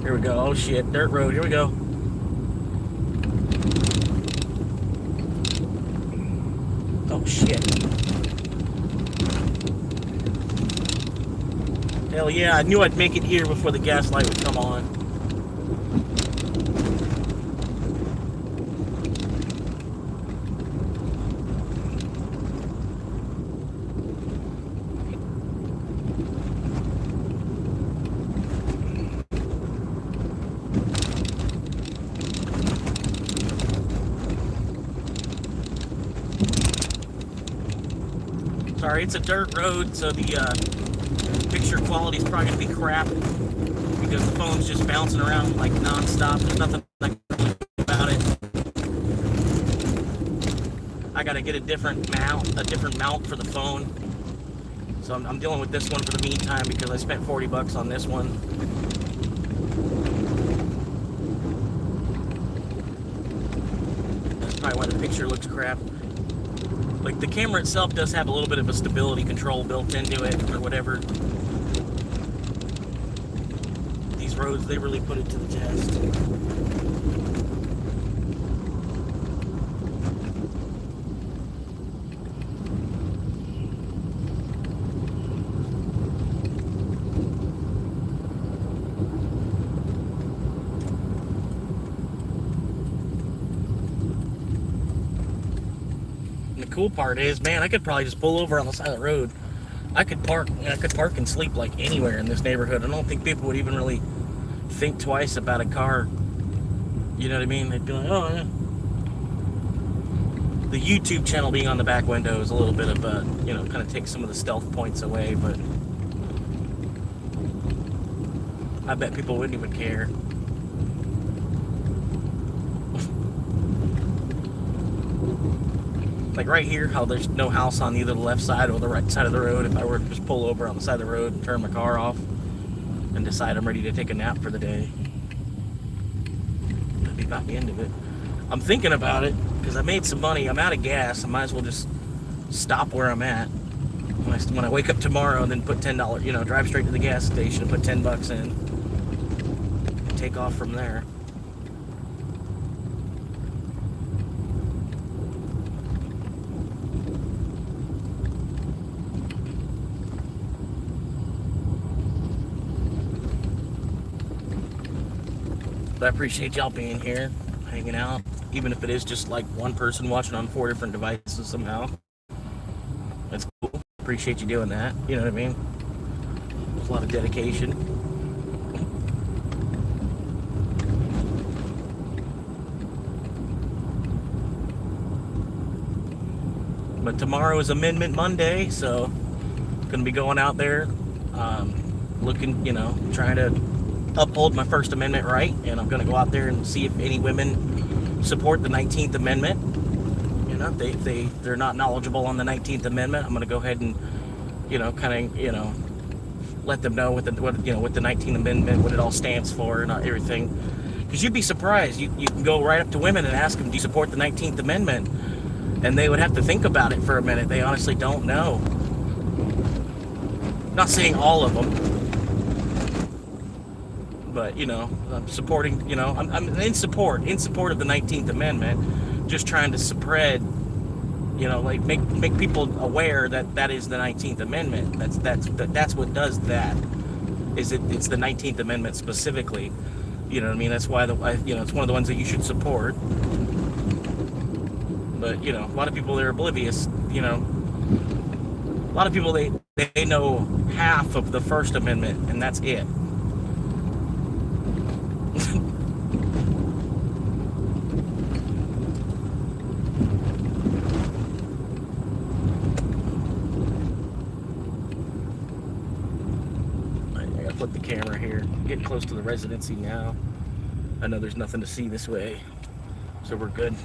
Here we go. Oh shit, dirt road, here we go. Oh shit. Hell yeah, I knew I'd make it here before the gas light would come on. Sorry, it's a dirt road, so the picture quality is probably going to be crap because the phone's just bouncing around like non-stop. There's nothing I can do about it. I got to get a different mount for the phone. So I'm dealing with this one for the meantime because I spent $40 on this one. That's probably why the picture looks crap. Like, the camera itself does have a little bit of a stability control built into it or whatever. These roads, they really put it to the test. Cool part is, man, I could probably just pull over on the side of the road. I could park and sleep like anywhere in this neighborhood. I don't think people would even really think twice about a car. You know what I mean? They'd be like, oh yeah. The YouTube channel being on the back window is a little bit of a, kind of takes some of the stealth points away, but I bet people wouldn't even care. Like right here, how there's no house on either the left side or the right side of the road. If I were to just pull over on the side of the road and turn my car off and decide I'm ready to take a nap for the day, that'd be about the end of it. I'm thinking about it because I made some money. I'm out of gas. I might as well just stop where I'm at when I wake up tomorrow and then put $10, drive straight to the gas station and put $10 in and take off from there. I appreciate y'all being here, hanging out, even if it is just like one person watching on 4 different devices somehow. That's cool. Appreciate you doing that. You know what I mean? There's a lot of dedication. But tomorrow is Amendment Monday, so I'm gonna be going out there, looking, trying to uphold my First Amendment right, and I'm going to go out there and see if any women support the 19th Amendment. They're not knowledgeable on the 19th Amendment. I'm going to go ahead and, let them know what the 19th Amendment, what it all stands for, and everything. Because you'd be surprised. You can go right up to women and ask them, do you support the 19th Amendment? And they would have to think about it for a minute. They honestly don't know. Not saying all of them. But, I'm supporting, I'm in support of the 19th Amendment, just trying to spread, make people aware that that is the 19th Amendment. That's what does that, it's the 19th Amendment specifically. You know what I mean? That's why it's one of the ones that you should support. But, a lot of people, they're oblivious, a lot of people, they know half of the First Amendment, and that's it. Flip the camera here. Getting close to the residency now. I know there's nothing to see this way, so we're good.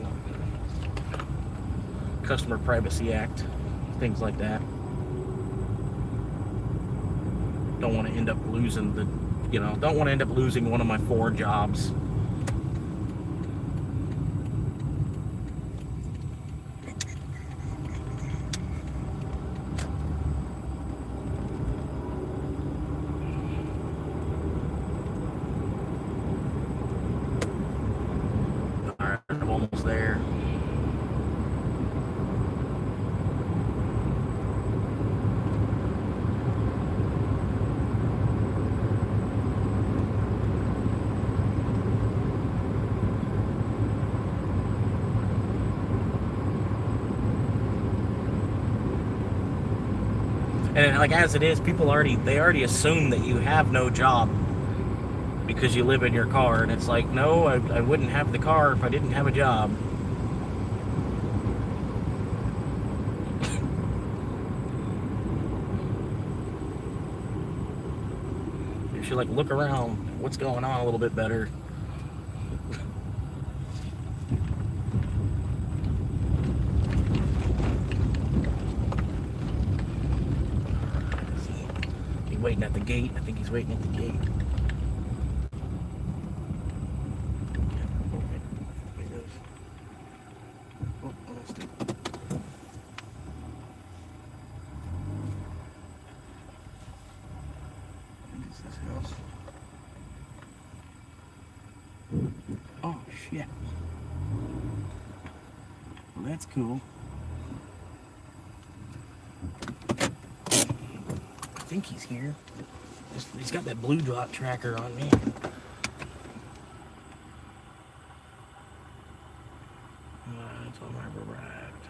Customer Privacy Act, things like that. Don't want to end up losing one of my 4 jobs. I'm almost there. And like as it is, people already assume that you have no job because you live in your car, and it's like, no, I wouldn't have the car if I didn't have a job. you like look around what's going on a little bit better. He's waiting at the gate. I think he's waiting at the gate. Oh, almost did. This house. Oh shit. Well, that's cool. I think he's here. He's got that blue dot tracker on me. Tell him I've arrived.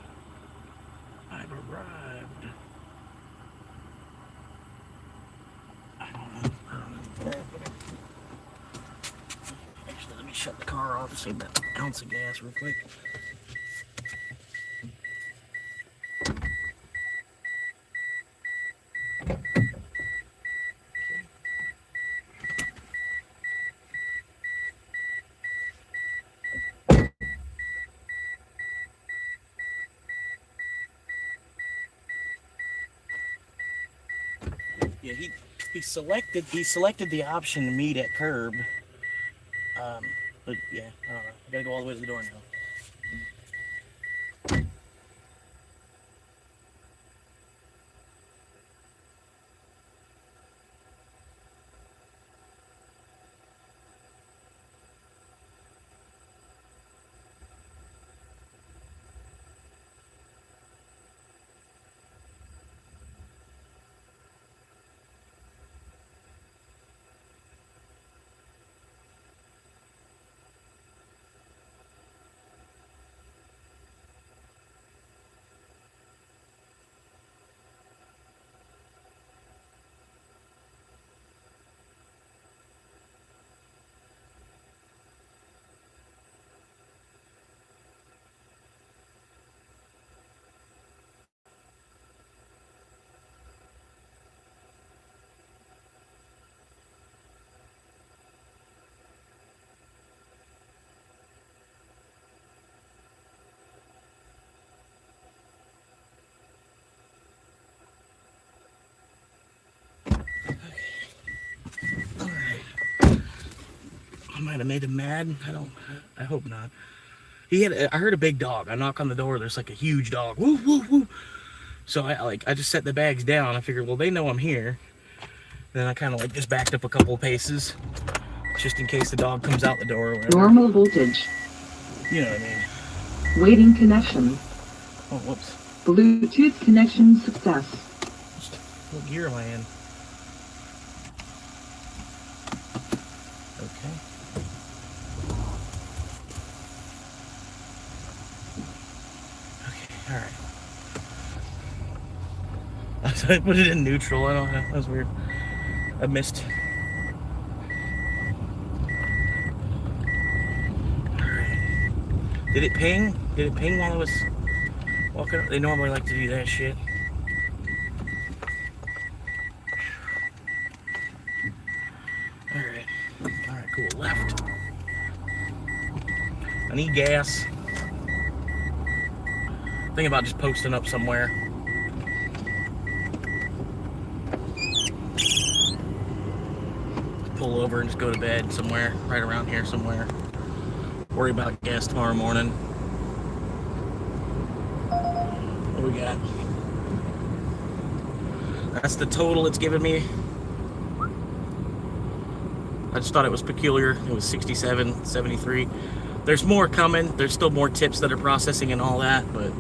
I've arrived. I don't know. Actually, let me shut the car off, save that ounce of gas real quick. Yeah, he selected the option to meet at curb. But yeah, I don't know. I gotta go all the way to the door now. I might have made him mad. I hope not. I heard a big dog. I knock on the door. There's like a huge dog. Woo, woo, woo. So I just set the bags down. I figured, well, they know I'm here. Then I kind of like just backed up a couple of paces, just in case the dog comes out the door or whatever. Normal voltage. You know what I mean? Waiting connection. Oh, whoops. Bluetooth connection success. What gear am I in? Okay. Okay, alright. I put it in neutral. I don't know. That was weird. I missed. Alright. Did it ping? Did it ping while I was walking? They normally like to do that shit. Alright. Alright, cool. Left. I need gas. Think about just posting up somewhere. Pull over and just go to bed somewhere, right around here somewhere. Worry about gas tomorrow morning. What do we got? That's the total it's given me. I just thought it was peculiar. It was 67.73. There's more coming. There's still more tips that are processing and all that, but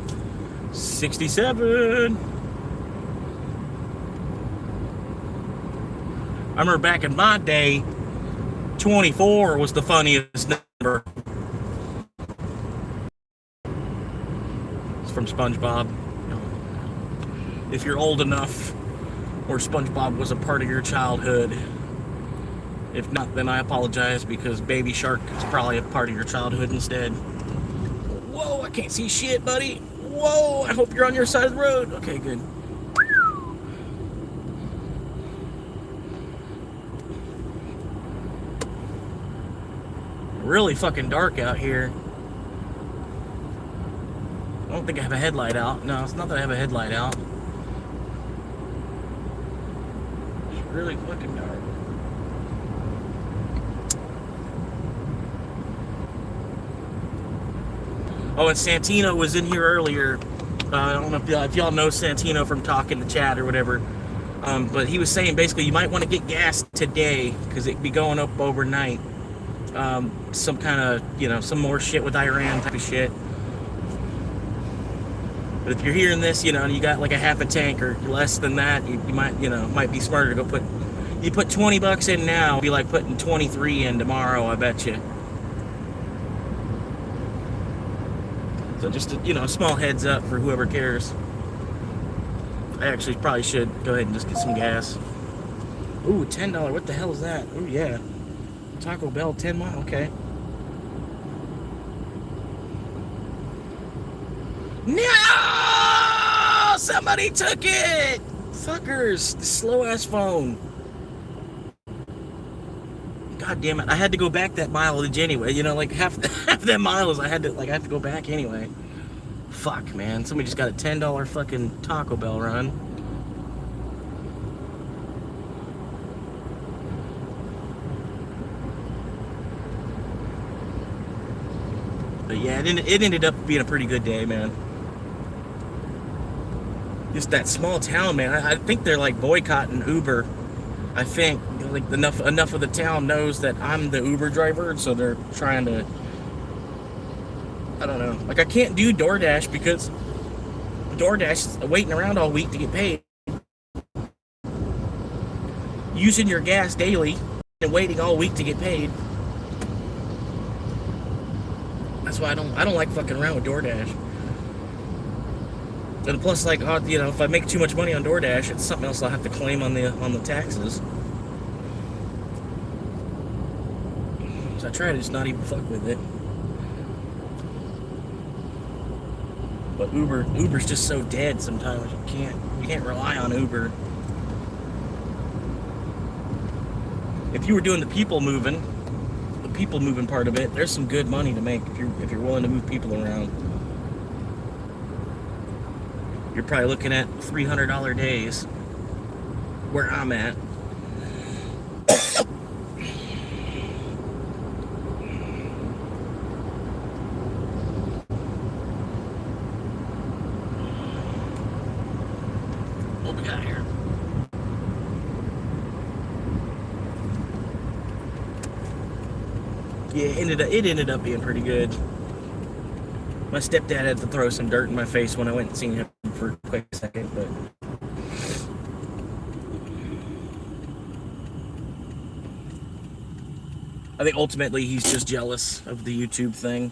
67. I remember back in my day, 24 was the funniest number. It's from SpongeBob. If you're old enough, or SpongeBob was a part of your childhood. If not, then I apologize, because Baby Shark is probably a part of your childhood instead. Whoa, I can't see shit, buddy. Whoa, I hope you're on your side of the road. Okay, good. really fucking dark out here. I don't think I have a headlight out. No, it's not that I have a headlight out. It's really fucking dark. Oh, and Santino was in here earlier. I don't know if y'all know Santino from talking to chat or whatever. But he was saying basically you might want to get gas today because it'd be going up overnight. Some kind of, some more shit with Iran type of shit. But if you're hearing this, and you got like a half a tank or less than that, you might, might be smarter to go put $20 in now, it'd be like putting 23 in tomorrow, I bet you. So just a small heads up for whoever cares. I actually probably should go ahead and just get some gas. Ooh, $10. What the hell is that? Ooh, yeah. Taco Bell 10 mile. Okay. No! Somebody took it! Fuckers. The slow ass phone. God damn it. I had to go back that mileage anyway. Like half that miles I have to go back anyway. Fuck, man. Somebody just got a $10 fucking Taco Bell run. But yeah, it ended up being a pretty good day, man. Just that small town, man. I think they're like boycotting Uber. I think like enough of the town knows that I'm the Uber driver, so they're trying to. I don't know. Like I can't do DoorDash because DoorDash is waiting around all week to get paid. Using your gas daily and waiting all week to get paid. That's why I don't like fucking around with DoorDash. And plus, like, if I make too much money on DoorDash, it's something else I'll have to claim on the taxes. So I try to just not even fuck with it. But Uber's just so dead sometimes. You can't rely on Uber. If you were doing the people moving part of it, there's some good money to make if you're willing to move people around. You're probably looking at $300 days where I'm at. What we got here? Yeah, it ended up being pretty good. My stepdad had to throw some dirt in my face when I went and seen him for a quick second, but I think ultimately he's just jealous of the YouTube thing.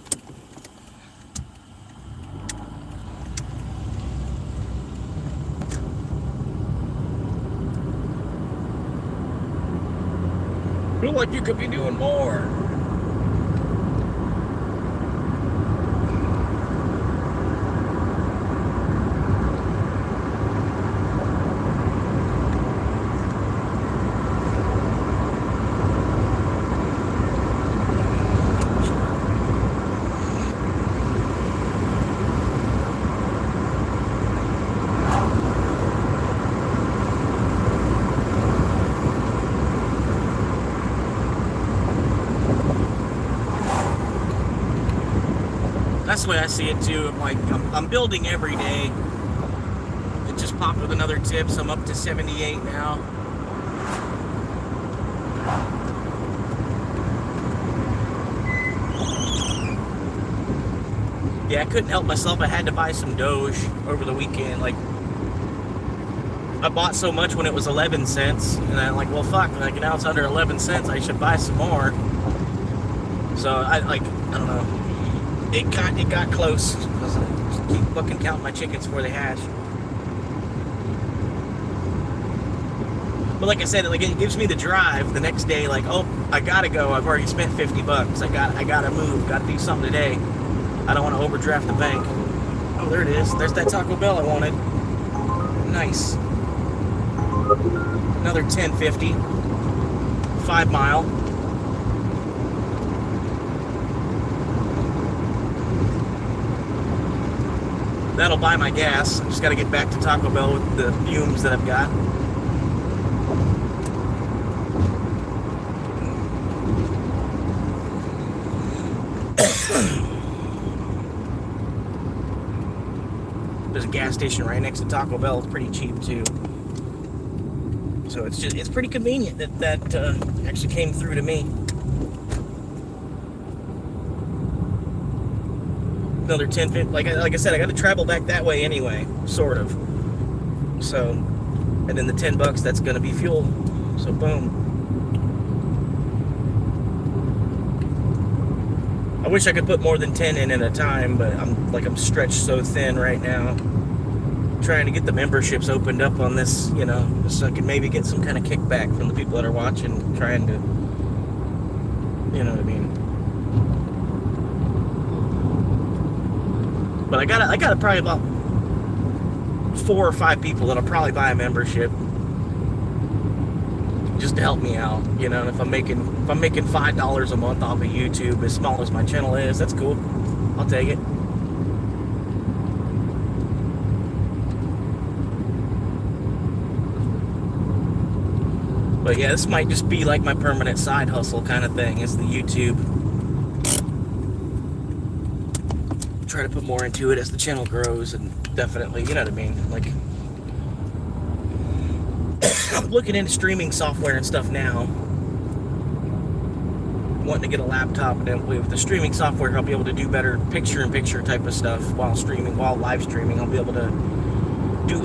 Feel like you could be doing more. That's the way I see it too. I'm building every day. It just popped with another tip, so I'm up to 78 now. Yeah, I couldn't help myself. I had to buy some Doge over the weekend. Like, I bought so much when it was 11 cents, and I'm like, well, fuck. Like, now it's under 11 cents. I should buy some more. So I don't know. It got close. I keep fucking counting my chickens before they hatch. But like I said, it gives me the drive the next day. Like, oh, I gotta go. I've already spent $50. I gotta move. Gotta do something today. I don't want to overdraft the bank. Oh, there it is. There's that Taco Bell I wanted. Nice. Another $10.50. 5 mile. that'll buy my gas. I just got to get back to Taco Bell with the fumes that I've got. There's a gas station right next to Taco Bell. It's pretty cheap too. So it's pretty convenient that actually came through to me. Another 10, 15, like I said, I got to travel back that way anyway, sort of. So, and then the $10, that's going to be fuel. So boom. I wish I could put more than 10 in at a time, but I'm stretched so thin right now. Trying to get the memberships opened up on this, you know, so I can maybe get some kind of kickback from the people that are watching, trying to, you know what I mean. But I got probably about 4 or 5 people that'll probably buy a membership just to help me out, you know. And if I'm making $5 a month off of YouTube, as small as my channel is, that's cool. I'll take it. But yeah, this might just be like my permanent side hustle kind of thing, is the YouTube. Try to put more into it as the channel grows, and definitely, you know what I mean, like I'm looking into streaming software and stuff now, wanting to get a laptop, and then with the streaming software I'll be able to do better picture-in-picture type of stuff while live streaming. I'll be able to do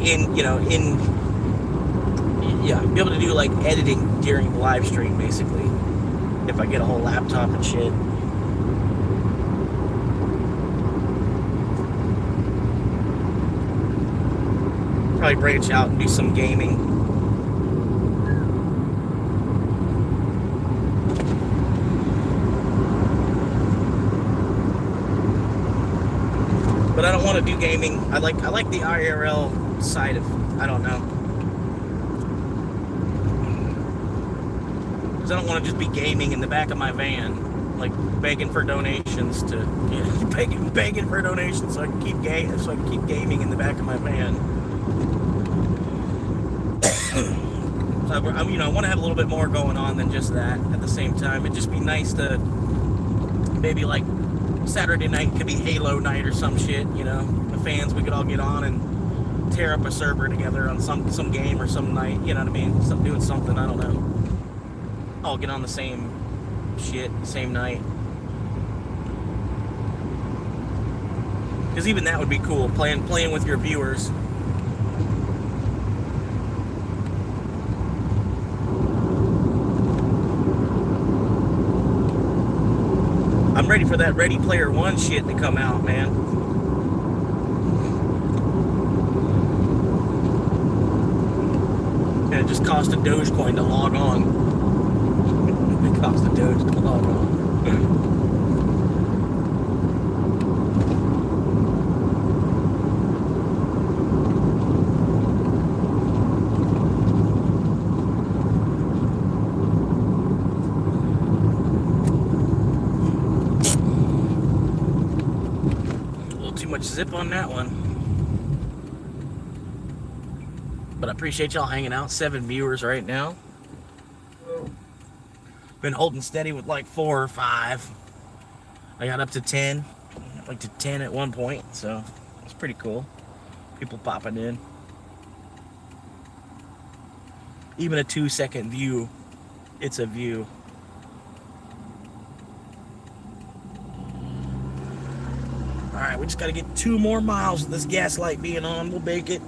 be able to do like editing during the live stream, basically, if I get a whole laptop and shit. Probably branch out and do some gaming. But I don't want to do gaming. I like the IRL side of, I don't know. Because I don't want to just be gaming in the back of my van, like begging for donations to, begging for donations so I can keep gaming in the back of my van. So I want to have a little bit more going on than just that. At the same time, it'd just be nice to maybe like Saturday night could be Halo night or some shit. You know, the fans, we could all get on and tear up a server together on some game or some night. You know what I mean? Doing something. I don't know. All get on the same shit, the same night. Because even that would be cool. Playing with your viewers. I'm ready for that Ready Player One shit to come out, man. And it just cost a Dogecoin to log on. It cost a Doge to log on. Zip on that one. But I appreciate y'all hanging out. 7 viewers right now. Been holding steady with like 4 or 5. I got up to 10. Like to 10 at one point. So it's pretty cool. People popping in. Even a 2-second view, it's a view. Alright, we just gotta get 2 more miles with this gas light being on. We'll make it.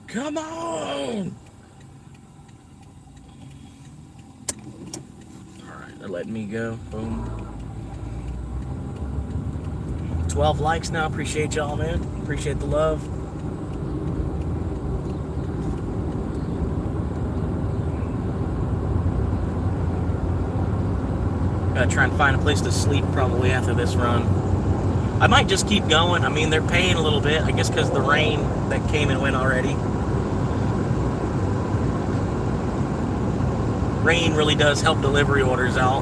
Come on! Alright, they're letting me go. Boom. 12 likes now. Appreciate y'all, man. Appreciate the love. Gotta try and find a place to sleep probably after this run. I might just keep going. I mean, they're paying a little bit, I guess, because the rain that came and went already. Rain really does help delivery orders out.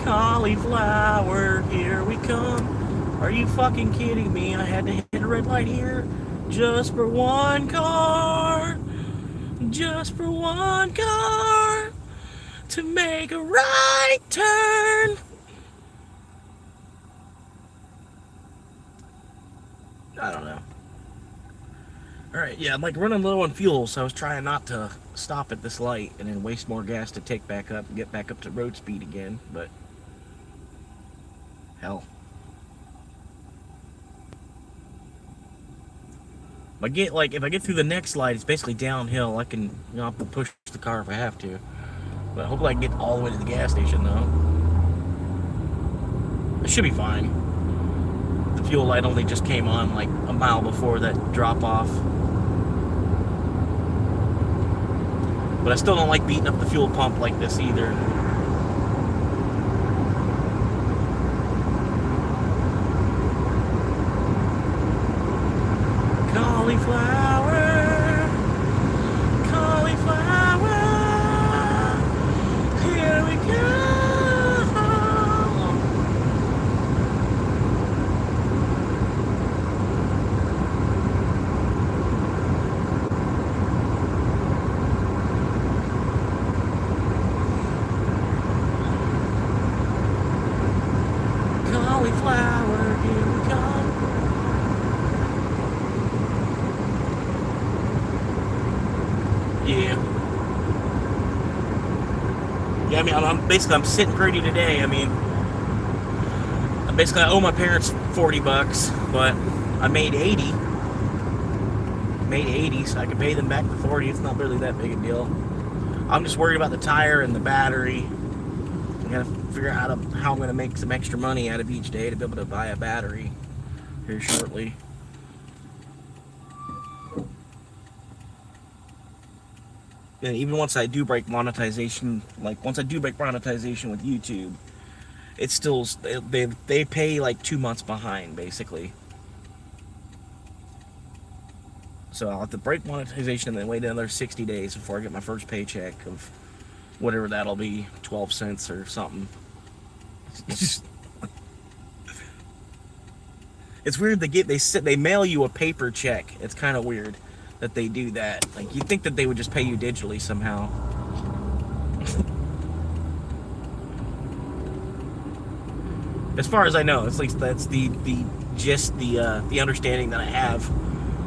Cauliflower, here we come. Are you fucking kidding me? I had to hit a red light here just for one car. Just for one car to make a right turn. I don't know. Alright, yeah, I'm like running low on fuel, so I was trying not to stop at this light and then waste more gas to take back up and get back up to road speed again, but hell. If I get through the next light, it's basically downhill. I can, I'll push the car if I have to. But hopefully I can get all the way to the gas station, though. It should be fine. The fuel light only just came on like a mile before that drop off. But I still don't like beating up the fuel pump like this either. Cauliflower, cauliflower, here we go. Cauliflower, here we come. Yeah. Yeah, I mean, I'm sitting pretty today. I mean, I owe my parents $40, but I made 80. Made 80, so I can pay them back the 40. It's not really that big a deal. I'm just worried about the tire and the battery. I gotta figure out how I'm gonna make some extra money out of each day to be able to buy a battery here shortly. And even once I do break monetization, once I do break monetization with YouTube, it's still, they pay like 2 months behind, basically. So I'll have to break monetization and then wait another 60 days before I get my first paycheck of whatever that'll be, 12 cents or something. It's weird they mail you a paper check. It's kind of weird that they do that. Like, you'd think that they would just pay you digitally somehow. As far as I know, at least that's the understanding that I have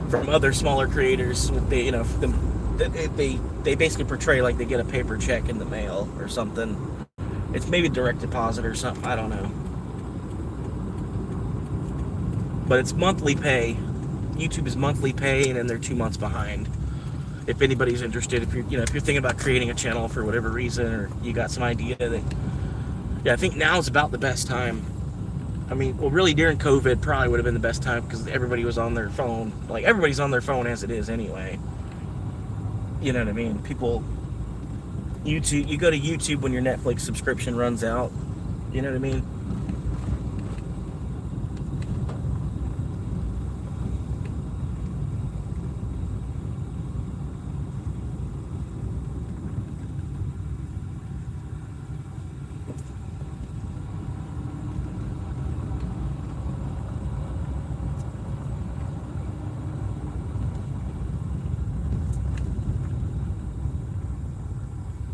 from other smaller creators. They basically portray like they get a paper check in the mail or something. It's maybe direct deposit or something. I don't know. But it's monthly pay. YouTube is monthly pay, and then they're 2 months behind. If anybody's interested, if you're thinking about creating a channel for whatever reason, or you got some idea that, yeah, I think now's about the best time. I mean, well, really during COVID probably would have been the best time because everybody was on their phone. Like, everybody's on their phone as it is anyway. You know what I mean? You go to YouTube when your Netflix subscription runs out. You know what I mean?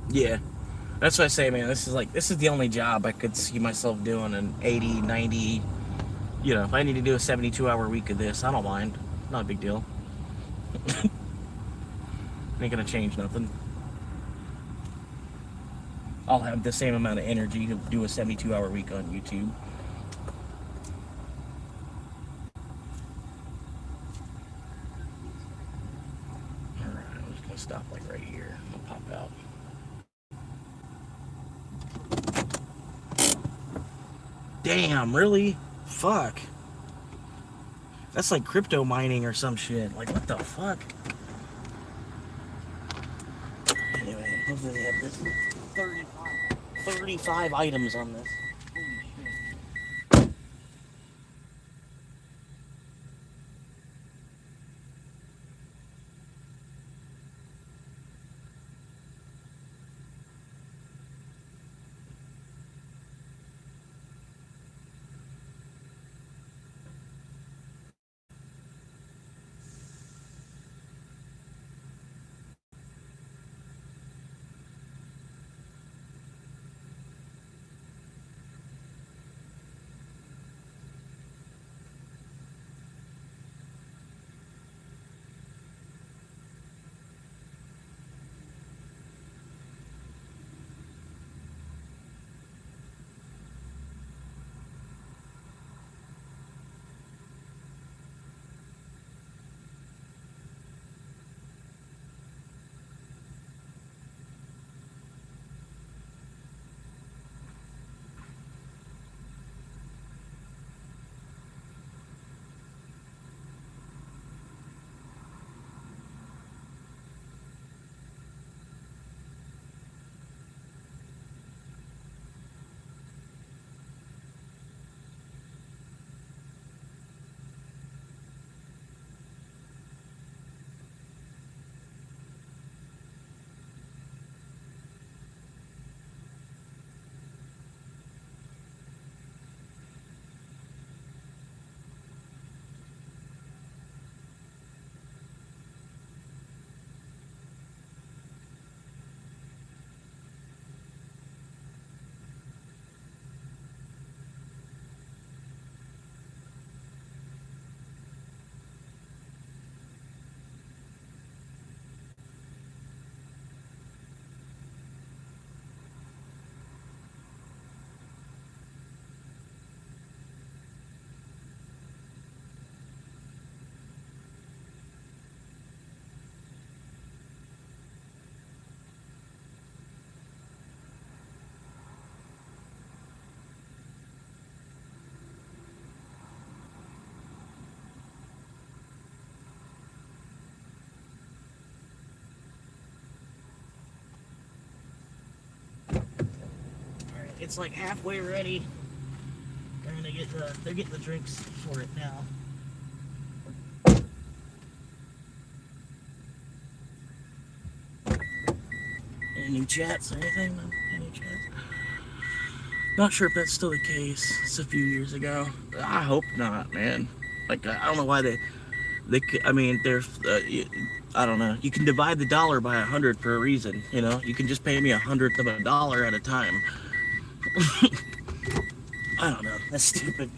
Yeah, that's what I say, man. This is the only job I could see myself doing an 80, 90, if I need to do a 72-hour week of this, I don't mind. Not a big deal. Ain't gonna change nothing. I'll have the same amount of energy to do a 72-hour week on YouTube. Alright, I'm just gonna stop like right here. I'll pop out. Damn, really? Fuck. That's like crypto mining or some shit. Like, what the fuck? Anyway, hopefully they have this 35 items on this. Holy shit. It's like halfway ready. They're getting the drinks for it now. Any new chats or anything? Any chats? Not sure if that's still the case. It's a few years ago. I hope not, man. Like, I don't know why I mean, there's, I don't know. You can divide the dollar by 100 for a reason, you know? You can just pay me 100th of a dollar at a time. I don't know. That's stupid.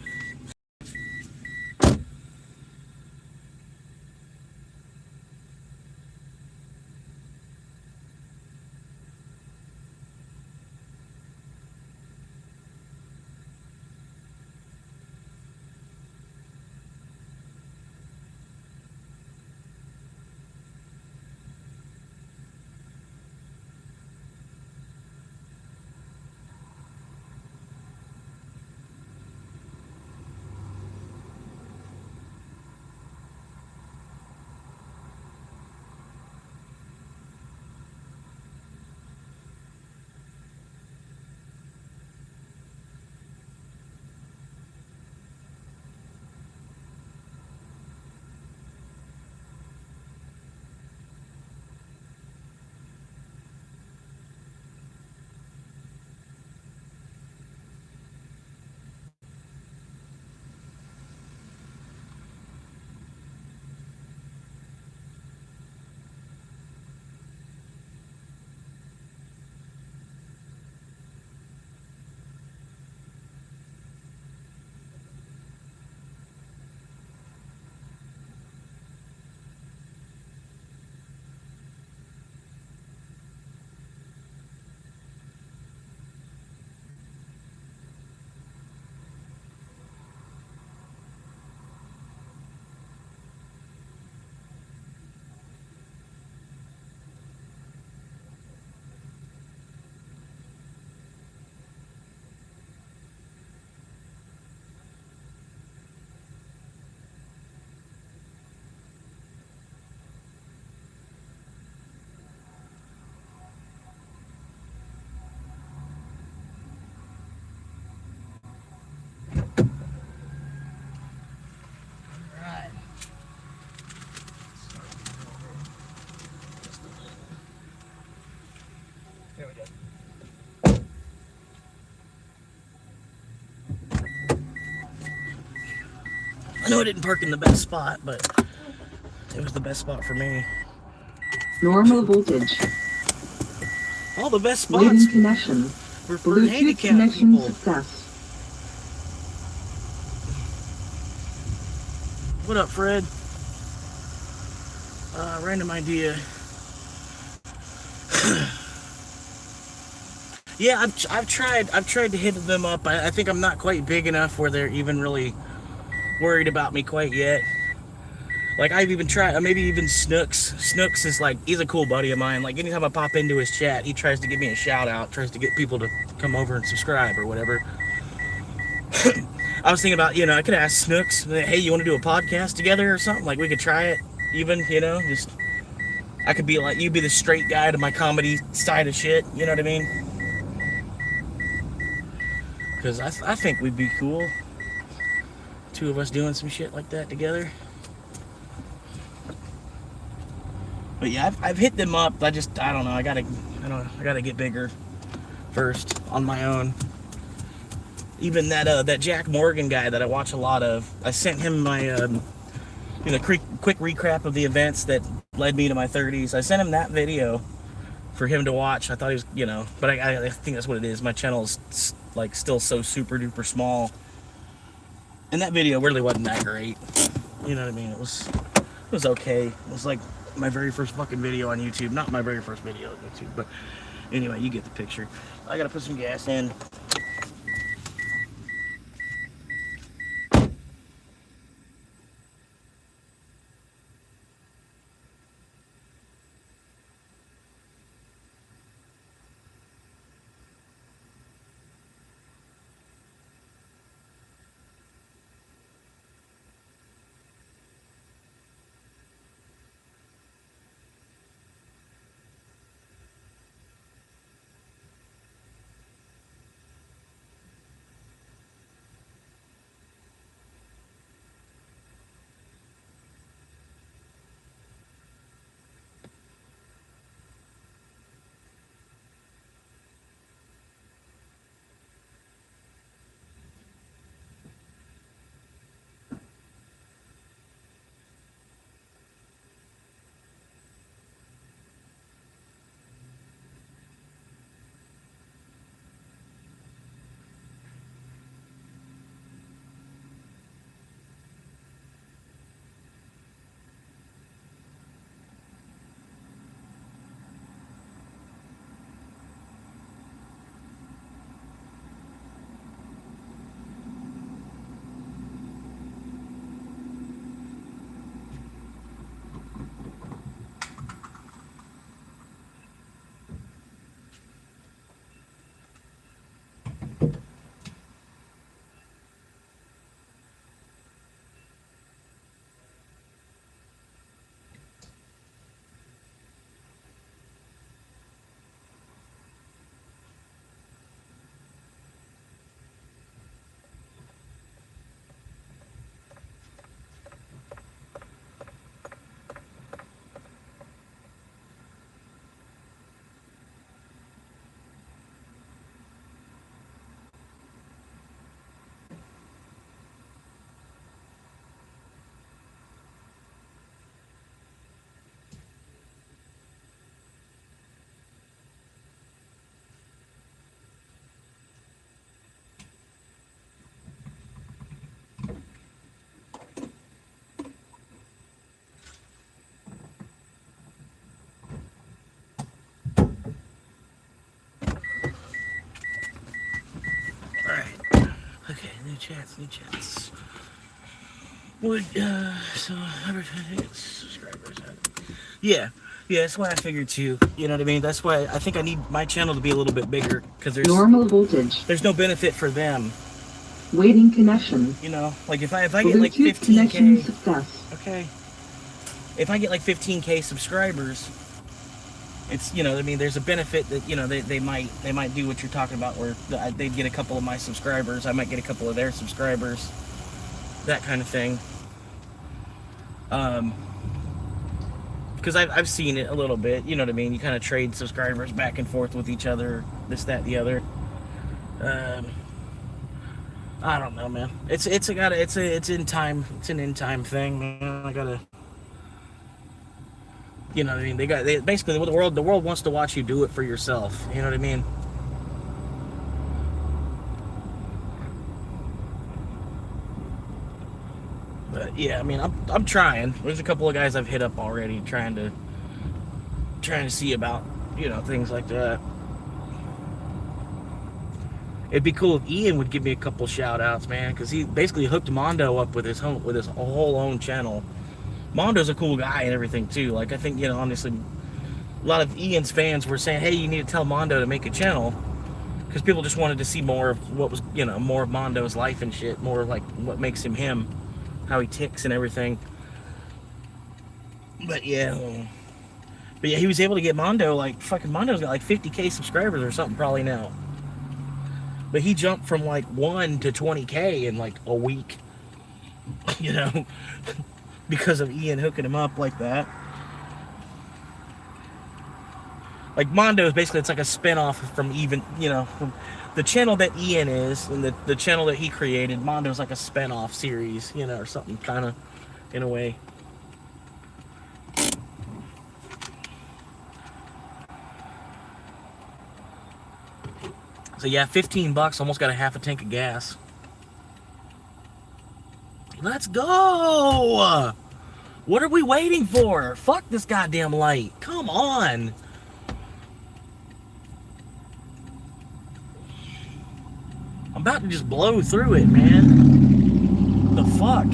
Alright. There we go. I know I didn't park in the best spot, but it was the best spot for me. Normal voltage. All the best Waiting spots connection. for Bluetooth handicapped connection people. success. What up, Fred? Random idea. Yeah, I've tried to hit them up. I think I'm not quite big enough where they're even really worried about me quite yet. Like, I've even tried, maybe even Snooks. Snooks is like, he's a cool buddy of mine. Like, anytime I pop into his chat, he tries to give me a shout out, tries to get people to come over and subscribe or whatever. I was thinking about, I could ask Snooks, hey, you want to do a podcast together or something? Like, we could try it even, just, I could be like, you be the straight guy to my comedy side of shit, you know what I mean? Because I think we'd be cool. Two of us doing some shit like that together. But yeah, I've hit them up. I don't know. I gotta get bigger first on my own. Even that Jack Morgan guy that I watch a lot of, I sent him my quick recap of the events that led me to my 30s. I sent him that video for him to watch. I thought he was, but I think that's what it is. My channel is like still so super duper small, and that video really wasn't that great. You know what I mean? It was okay. It was like my very first fucking video on YouTube. Not my very first video on YouTube, but anyway, you get the picture. I gotta put some gas in. Okay, new chats. Would so advertising subscribers? Yeah, that's why I figured too. You know what I mean? That's why I think I need my channel to be a little bit bigger because Normal voltage. there's no benefit for them. Waiting connection. You know, like if I get like Bluetooth connection 15K, success. okay. If I get like 15K subscribers, it's, you know, I mean, there's a benefit that, you know, they might do what you're talking about, where they'd get a couple of my subscribers, I might get a couple of their subscribers, that kind of thing. Because I've seen it a little bit, you know what I mean? You kind of trade subscribers back and forth with each other, this, that, the other. I don't know, man. It's in time. It's an in time thing, man. I gotta, you know what I mean? They basically the world wants to watch you do it for yourself. You know what I mean? But yeah, I mean, I'm trying. There's a couple of guys I've hit up already, trying to see about, you know, things like that. It'd be cool if Ian would give me a couple shout outs, man, because he basically hooked Mondo up with his whole own channel. Mondo's a cool guy and everything too. Like, I think, you know, honestly, a lot of Ian's fans were saying, hey, you need to tell Mondo to make a channel, because people just wanted to see more of what was, you know, more of Mondo's life and shit, more like what makes him him, how he ticks and everything. But yeah, he was able to get Mondo, like, fucking Mondo's got like 50K subscribers or something probably now. But he jumped from like 1 to 20K in like a week, you know, because of Ian hooking him up like that. Like, Mondo is basically, it's like a spinoff from even, you know, from the channel that Ian is and the channel that he created. Mondo's like a spinoff series, you know, or something, kind of, in a way. So yeah, $15, almost got a half a tank of gas. Let's go! What are we waiting for? Fuck this goddamn light. Come on. I'm about to just blow through it, man. The fuck?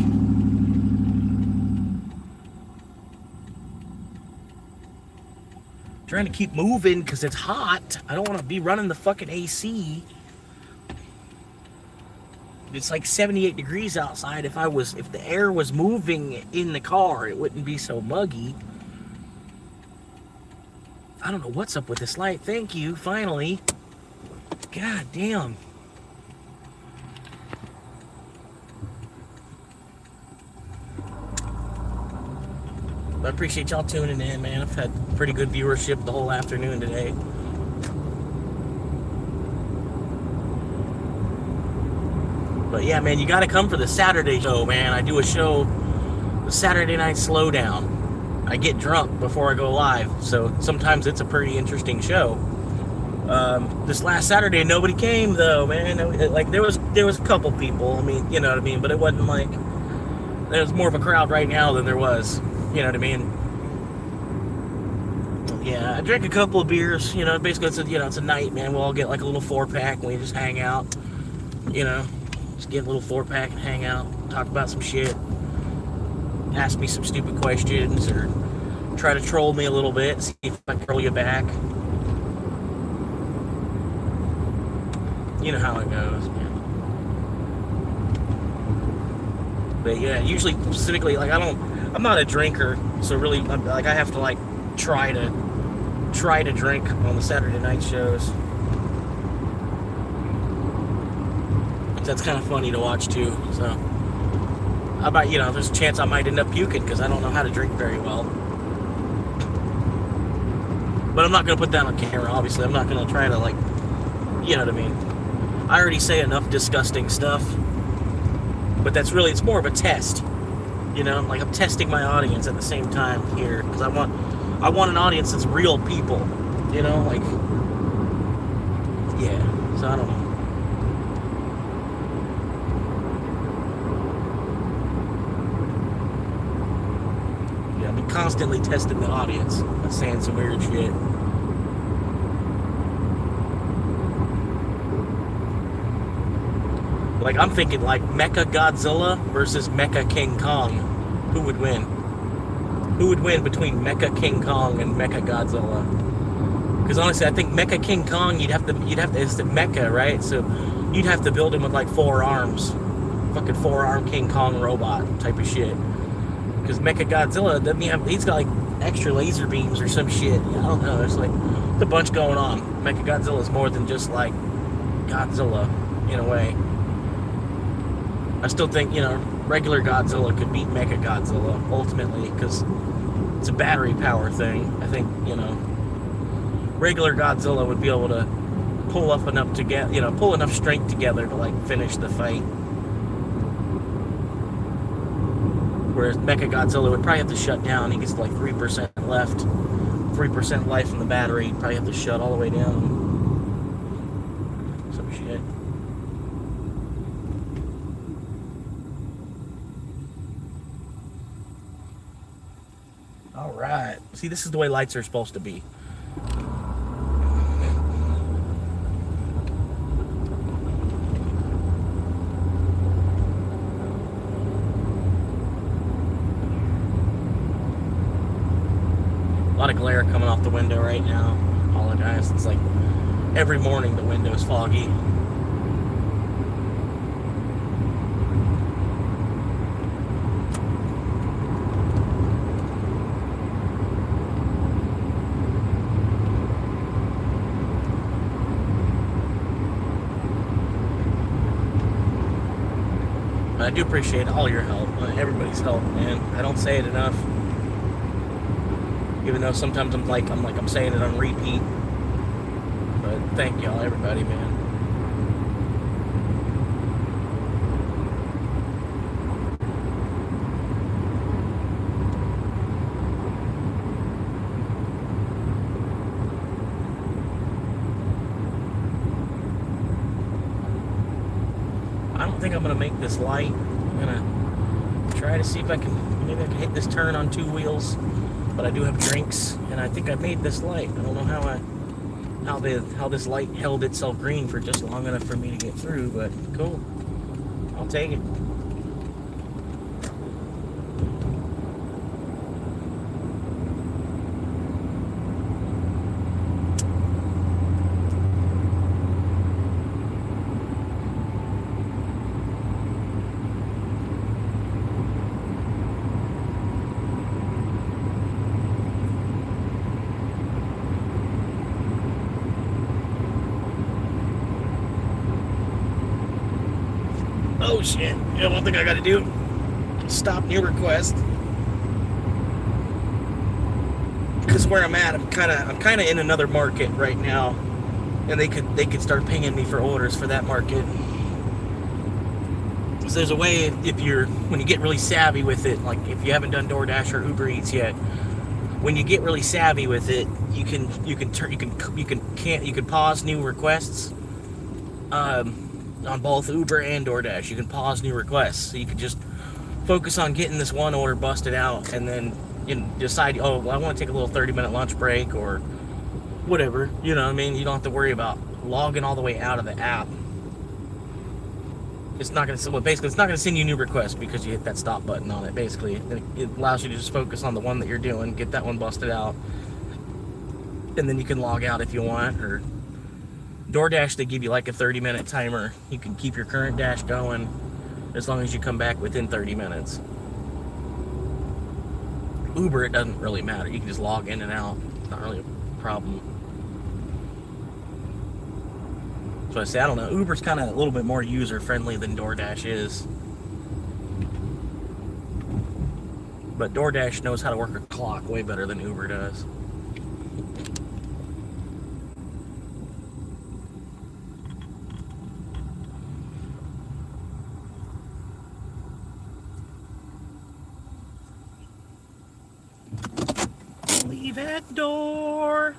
Trying to keep moving because it's hot. I don't want to be running the fucking AC. It's like 78 degrees outside. If the air was moving in the car, it wouldn't be so muggy. I don't know what's up with this light. Thank you, finally. God damn. I appreciate y'all tuning in, man. I've had pretty good viewership the whole afternoon today. But yeah, man, you gotta come for the Saturday show, man. I do a show, the Saturday Night Slowdown. I get drunk before I go live, so sometimes it's a pretty interesting show. This last Saturday, nobody came though, man. Like, there was a couple people. I mean, you know what I mean, but it wasn't like there's more of a crowd right now than there was. You know what I mean? Yeah, I drank a couple of beers. You know, basically it's a night, man. We'll all get like a little 4-pack and we just hang out. You know, just get a little 4-pack and hang out, talk about some shit, ask me some stupid questions, or try to troll me a little bit, see if I can troll you back. You know how it goes, man. But yeah, usually specifically, like, I'm not a drinker, so really, like, I have to like try to drink on the Saturday night shows. That's kind of funny to watch too. So, I might, you know, there's a chance I might end up puking because I don't know how to drink very well. But I'm not gonna put that on camera. Obviously, I'm not gonna try to, like, you know what I mean. I already say enough disgusting stuff, but it's more of a test. You know, like, I'm testing my audience at the same time here, because I want an audience that's real people. You know, like, yeah. So I don't know. Yeah, I've been constantly testing the audience. I'm saying some weird shit. Like, I'm thinking like Mecha Godzilla versus Mecha King Kong. Who would win? Who would win between Mecha King Kong and Mecha Godzilla? Because honestly, I think Mecha King Kong, you'd have to, it's the Mecha, right? So you'd have to build him with like 4 arms. Fucking 4-arm King Kong robot type of shit. Because Mecha Godzilla, doesn't he have, he's got like extra laser beams or some shit. I don't know, there's like a bunch going on. Mecha Godzilla is more than just like Godzilla, in a way. I still think, you know, regular Godzilla could beat Mecha Godzilla, ultimately, because it's a battery power thing. I think, you know, regular Godzilla would be able to pull up enough to get, you know, pull enough strength together to, like, finish the fight. Whereas Mecha Godzilla would probably have to shut down. He gets like 3% left. 3% life in the battery. He'd probably have to shut all the way down. Some shit. Alright. See, this is the way lights are supposed to be. A lot of glare coming off the window right now. Apologize. It's like every morning the window's foggy. But I do appreciate all your help, everybody's help, man. I don't say it enough. Even though sometimes I'm saying it on repeat. But thank y'all, everybody, man. I don't think I'm gonna make this light. I'm gonna try to see if maybe I can hit this turn on 2 wheels. But I do have drinks, and I think I made this light. I don't know how this light held itself green for just long enough for me to get through, but cool. I'll take it. Oh shit, yeah, one thing I gotta do, stop new request. Because where I'm at, I'm kinda in another market right now. And they could start pinging me for orders for that market. So there's a way, when you get really savvy with it, like if you haven't done DoorDash or Uber Eats yet, when you get really savvy with it, you can pause new requests. On both Uber and DoorDash, you can pause new requests, so you can just focus on getting this one order busted out, and then decide, oh, well, I want to take a little 30-minute lunch break or whatever. You know what I mean? You don't have to worry about logging all the way out of the app. It's not going to send you new requests because you hit that stop button on it. Basically, it allows you to just focus on the one that you're doing, get that one busted out, and then you can log out if you want. Or DoorDash, they give you like a 30-minute timer. You can keep your current dash going as long as you come back within 30 minutes. Uber, it doesn't really matter. You can just log in and out. It's not really a problem. So I say, I don't know. Uber's kind of a little bit more user-friendly than DoorDash is. But DoorDash knows how to work a clock way better than Uber does. Leave that door.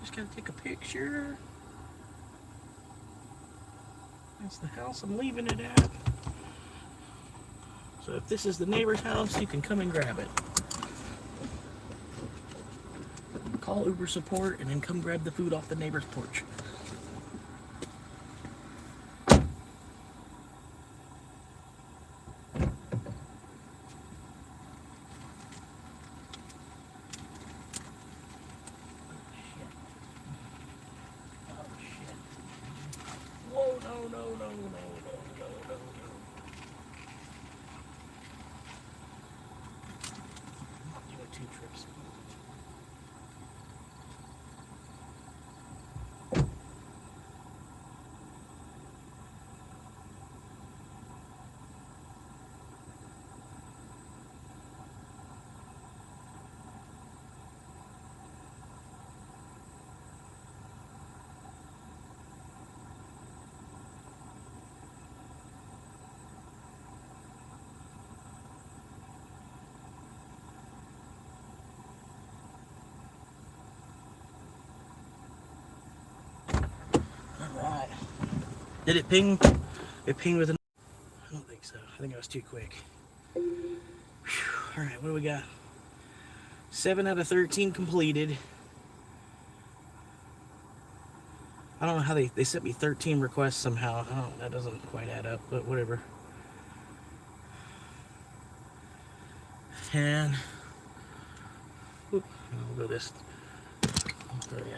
Just gotta take a picture. That's the house I'm leaving it at. So if this is the neighbor's house, you can come and grab it. Call Uber support and then come grab the food off the neighbor's porch. Doing 2 trips. Alright. Did it ping? It pinged with an... I don't think so. I think I was too quick. Alright, what do we got? 7 out of 13 completed. I don't know how they sent me 13 requests somehow. That doesn't quite add up, but whatever. And I'll go this. Oh, yeah.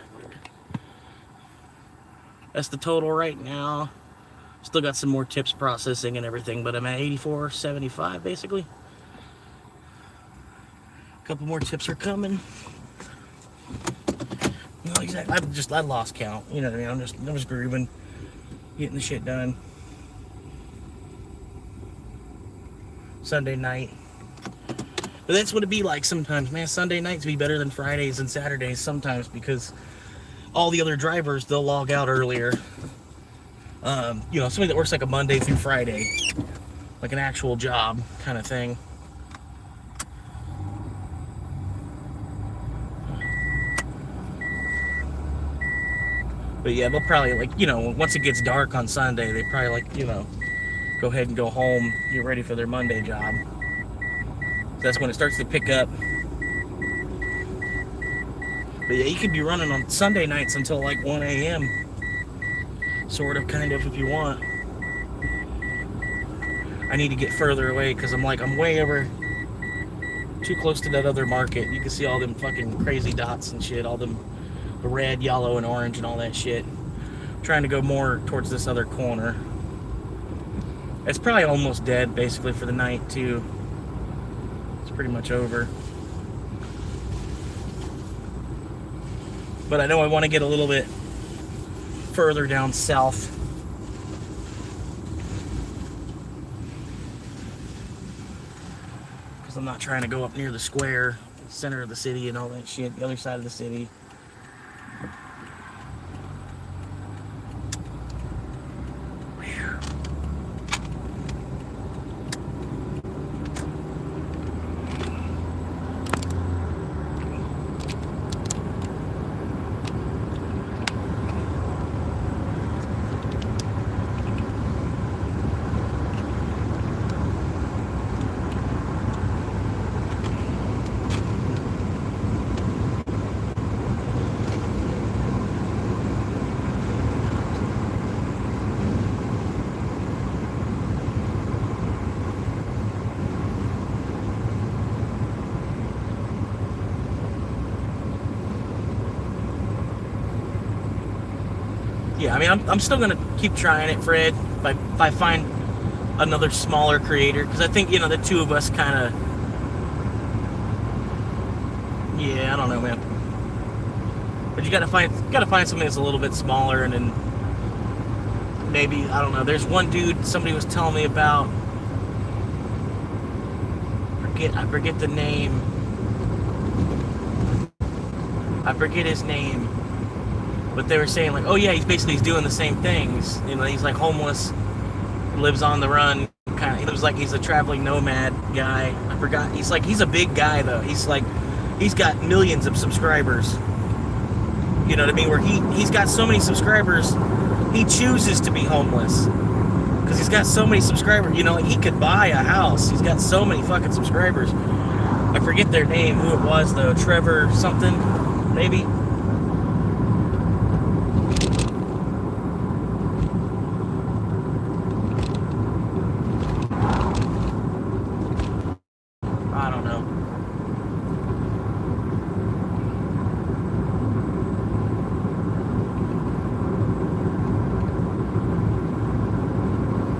That's the total right now. Still got some more tips processing and everything, but I'm at 84.75 basically. A couple more tips are coming. Not exactly. I lost count. You know what I mean? I'm just grooving, getting the shit done. Sunday night. But that's what it be like sometimes, man. Sunday nights be better than Fridays and Saturdays sometimes because all the other drivers, they'll log out earlier. You know, somebody that works like a Monday through Friday, like an actual job kind of thing. But yeah, they'll probably, like, you know, once it gets dark on Sunday, they probably, like, you know, go ahead and go home, get ready for their Monday job. That's when it starts to pick up. But yeah, you could be running on Sunday nights until like 1 a.m. Sort of, kind of, if you want. I need to get further away because I'm way over, too close to that other market. You can see all them fucking crazy dots and shit, all them, the red, yellow, and orange and all that shit. I'm trying to go more towards this other corner. It's probably almost dead, basically, for the night, too. It's pretty much over. But I know I want to get a little bit further down south. Because I'm not trying to go up near the square, the center of the city and all that shit, the other side of the city. Yeah, I mean, I'm still gonna keep trying it, Fred. If I find another smaller creator, because I think, you know, the two of us kind of, yeah, I don't know, man. But you gotta find something that's a little bit smaller, and then maybe, I don't know. There's one dude somebody was telling me about. I forget the name. I forget his name. But they were saying, like, oh yeah, he's doing the same things. You know, he's like homeless, lives on the run, kind of. He looks like he's a traveling nomad guy. I forgot. He's a big guy though. He's got millions of subscribers. You know what I mean? Where he's got so many subscribers, he chooses to be homeless because he's got so many subscribers. You know, like he could buy a house. He's got so many fucking subscribers. I forget their name, who it was though. Trevor something, maybe. I don't know.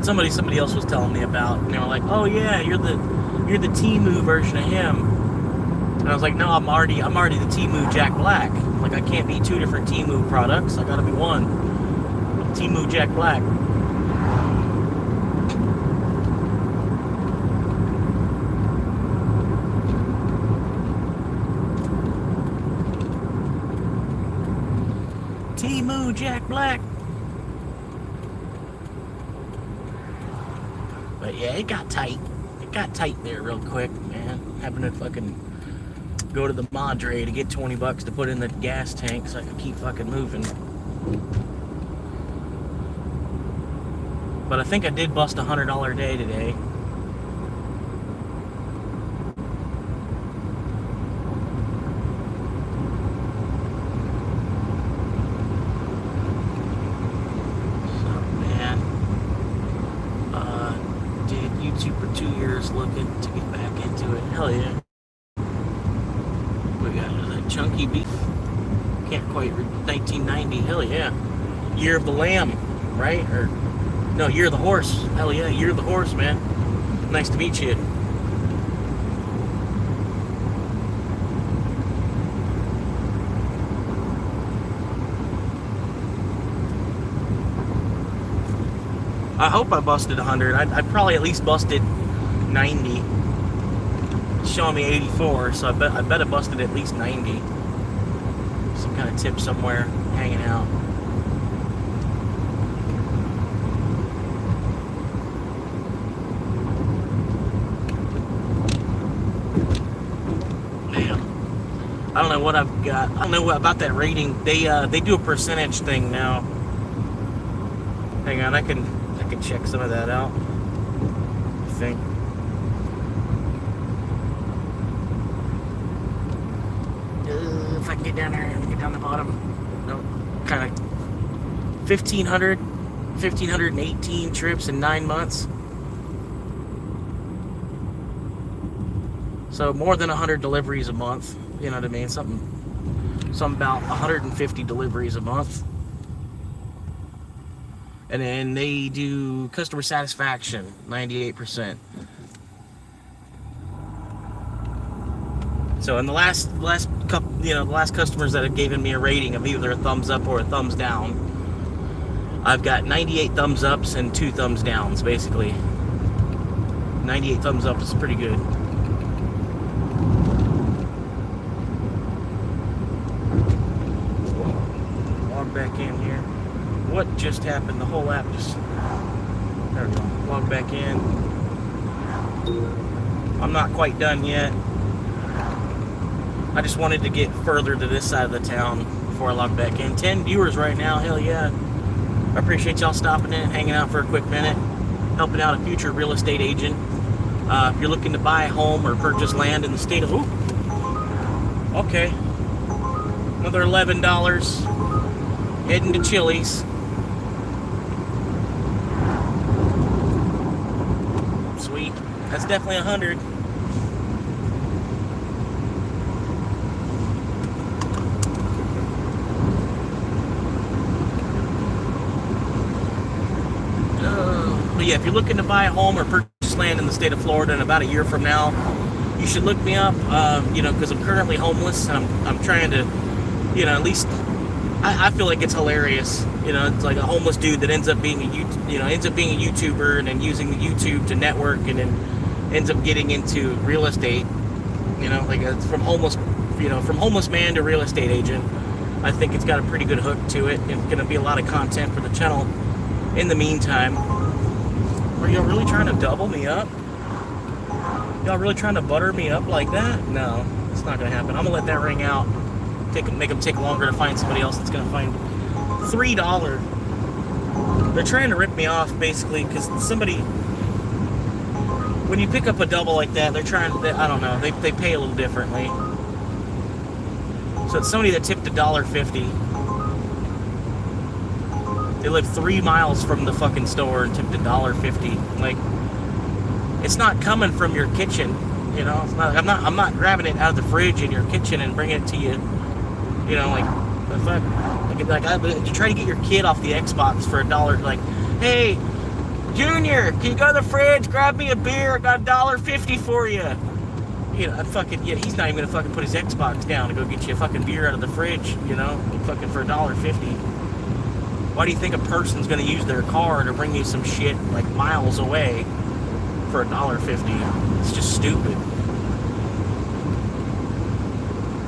somebody else was telling me about, and they were like, oh yeah, you're the Temu version of him. And I was like, no, I'm already the Temu Jack Black. Like, I can't be two different Temu products. I gotta be one. Temu Jack Black. Temu Jack Black. But yeah, it got tight. It got tight there real quick, man. Having to fucking go to the Madre to get $20 to put in the gas tank so I could keep fucking moving. But I think I did bust $100 a day today. For 2 years looking to get back into it. Hell yeah. We got that chunky beef. Can't quite read 1990. Hell yeah. Year of the Lamb, right? Or no, Year of the Horse. Hell yeah, Year of the Horse, man. Nice to meet you. I hope I busted 100. I probably at least busted 90. It's showing me 84, so I bet I busted at least 90. Some kind of tip somewhere, hanging out. Man, I don't know what I've got. I don't know what about that rating. They do a percentage thing now. Hang on, I can check some of that out, I think. If I can get down there and get down the bottom. No, kind of 1,518 trips in 9 months. So more than 100 deliveries a month. You know what I mean? Something about 150 deliveries a month. And then they do customer satisfaction, 98%. So in the last couple, the last customers that have given me a rating of either a thumbs up or a thumbs down, I've got 98 thumbs ups and 2 thumbs downs, basically. 98 thumbs up is pretty good. Log back in here. What just happened? The whole app just... There we go. Log back in. I'm not quite done yet. I just wanted to get further to this side of the town before I log back in. 10 viewers right now. Hell yeah. I appreciate y'all stopping in and hanging out for a quick minute. Helping out a future real estate agent. If you're looking to buy a home or purchase land in the state of... Ooh. Okay. Another $11. Heading to Chili's. Sweet. That's definitely 100. But yeah, if you're looking to buy a home or purchase land in the state of Florida in about a year from now, you should look me up, because I'm currently homeless and I'm trying to, at least, I feel like it's hilarious. It's like a homeless dude that ends up being a YouTuber and then using YouTube to network and then ends up getting into real estate. Like it's from homeless man to real estate agent. I think it's got a pretty good hook to it. It's going to be a lot of content for the channel in the meantime. Are y'all really trying to double me up? Y'all really trying to butter me up like that? No, it's not going to happen. I'm going to let that ring out. Make them take longer to find somebody else that's going to find $3. They're trying to rip me off, basically, because when you pick up a double like that, I don't know, they pay a little differently. So it's somebody that tipped $1.50. They live 3 miles from the fucking store and tipped $1.50. Like, it's not coming from your kitchen, It's not. I'm not grabbing it out of the fridge in your kitchen and bringing it to you. Like the fuck. Like you try to get your kid off the Xbox for $1. Like, hey, Junior, can you go to the fridge, grab me a beer? I got $1.50 for you. You know, he's not even gonna fucking put his Xbox down and go get you a fucking beer out of the fridge, you know, fucking for $1.50. Why do you think a person's gonna use their car to bring you some shit like miles away for $1.50? It's just stupid.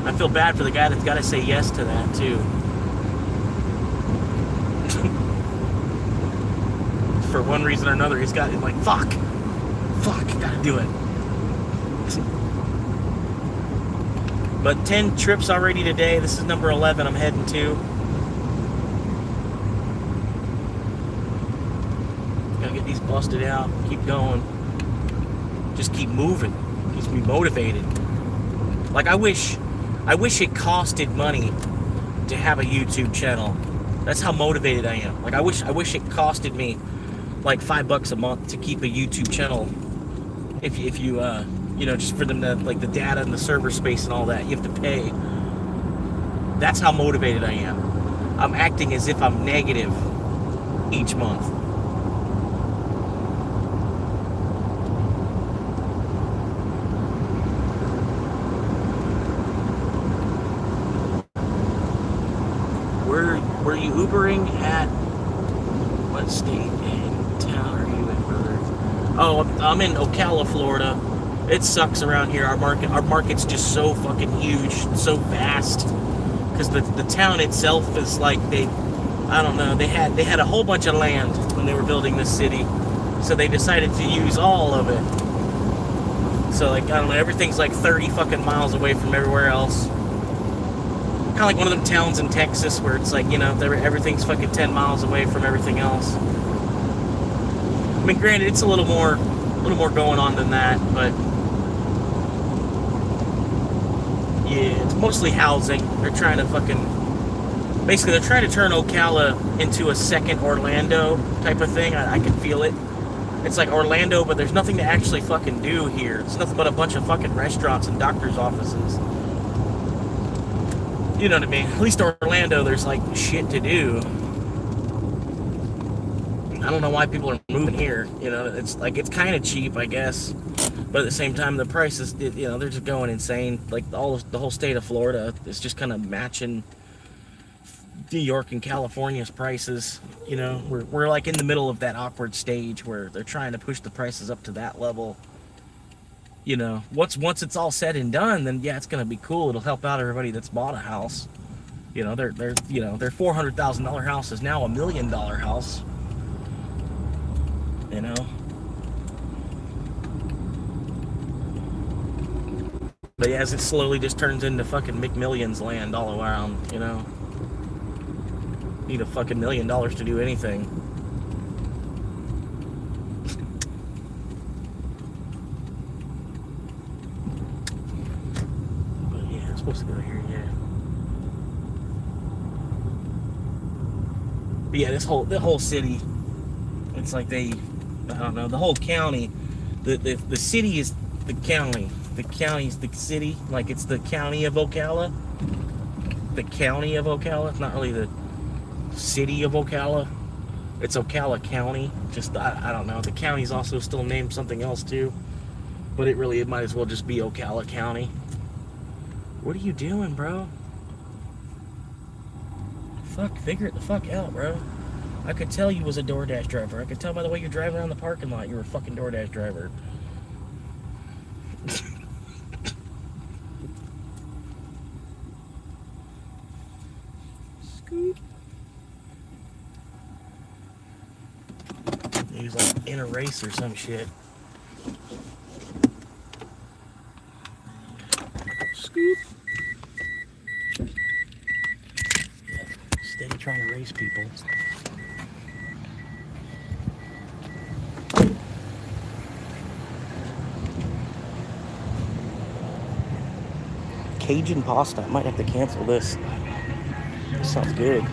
I feel bad for the guy that's gotta say yes to that too. For one reason or another, he's got like, fuck, gotta do it. But 10 trips already today. This is number 11 I'm heading to. Gotta get these busted out, keep going. Just keep moving. Keeps me motivated. Like I wish it costed money to have a YouTube channel. That's how motivated I am. Like I wish it costed me like $5 a month to keep a YouTube channel. If you you know, just for them to, like the data and the server space and all that, you have to pay. That's how motivated I am. I'm acting as if I'm negative each month. Were you Ubering at what state and town are you in, brother? Oh, I'm in Ocala, Florida. It sucks around here. Our market's just so fucking huge, so vast. Because the town itself is like I don't know, they had a whole bunch of land when they were building this city, so they decided to use all of it. So like I don't know, everything's like 30 fucking miles away from everywhere else. Kind of like one of them towns in Texas where it's like, you know, everything's fucking 10 miles away from everything else. I mean, granted, it's a little more going on than that, but yeah, it's mostly housing. They're trying to they're trying to turn Ocala into a second Orlando type of thing. I can feel it. It's like Orlando, but there's nothing to actually fucking do here. It's nothing but a bunch of fucking restaurants and doctor's offices. You know what I mean? At least Orlando, there's like shit to do. I don't know why people are moving here. You know, it's kind of cheap, I guess. But at the same time, the prices, you know, they're just going insane. Like the whole state of Florida is just kind of matching New York and California's prices. You know, we're like in the middle of that awkward stage where they're trying to push the prices up to that level. You know, once it's all said and done, then yeah, it's gonna be cool. It'll help out everybody that's bought a house. You know, their $400,000 house is now $1 million house. You know. But yeah, as it slowly just turns into fucking McMillions land all around, you know. Need a fucking $1 million to do anything. But yeah, I'm supposed to go here, yeah. But yeah, the whole city, it's like I don't know, the whole county, the city is the county. The county's the city, like it's the county of Ocala. The county of Ocala. It's not really the city of Ocala. It's Ocala County. Just I don't know. The county's also still named something else too, but it might as well just be Ocala County. What are you doing, bro? Fuck, figure it the fuck out, bro. I could tell you was a DoorDash driver. I could tell by the way you're driving around the parking lot you were a fucking DoorDash driver. Scoot. He was like in a race or some shit. Scoot. Yeah, steady trying to race people. Cajun pasta. I might have to cancel this. This sounds good.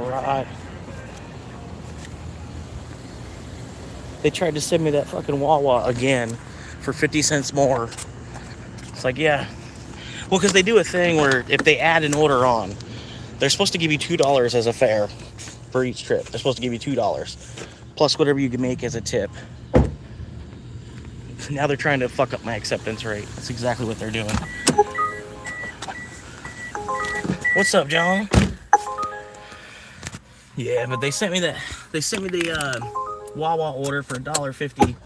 Alright. They tried to send me that fucking Wawa again for 50 cents more. It's like, yeah. Well, because they do a thing where if they add an order on, they're supposed to give you $2 as a fare for each trip. They're supposed to give you $2 plus whatever you can make as a tip. Now they're trying to fuck up my acceptance rate. That's exactly what they're doing. What's up, John? Yeah, but they sent me the Wawa order for $1.50.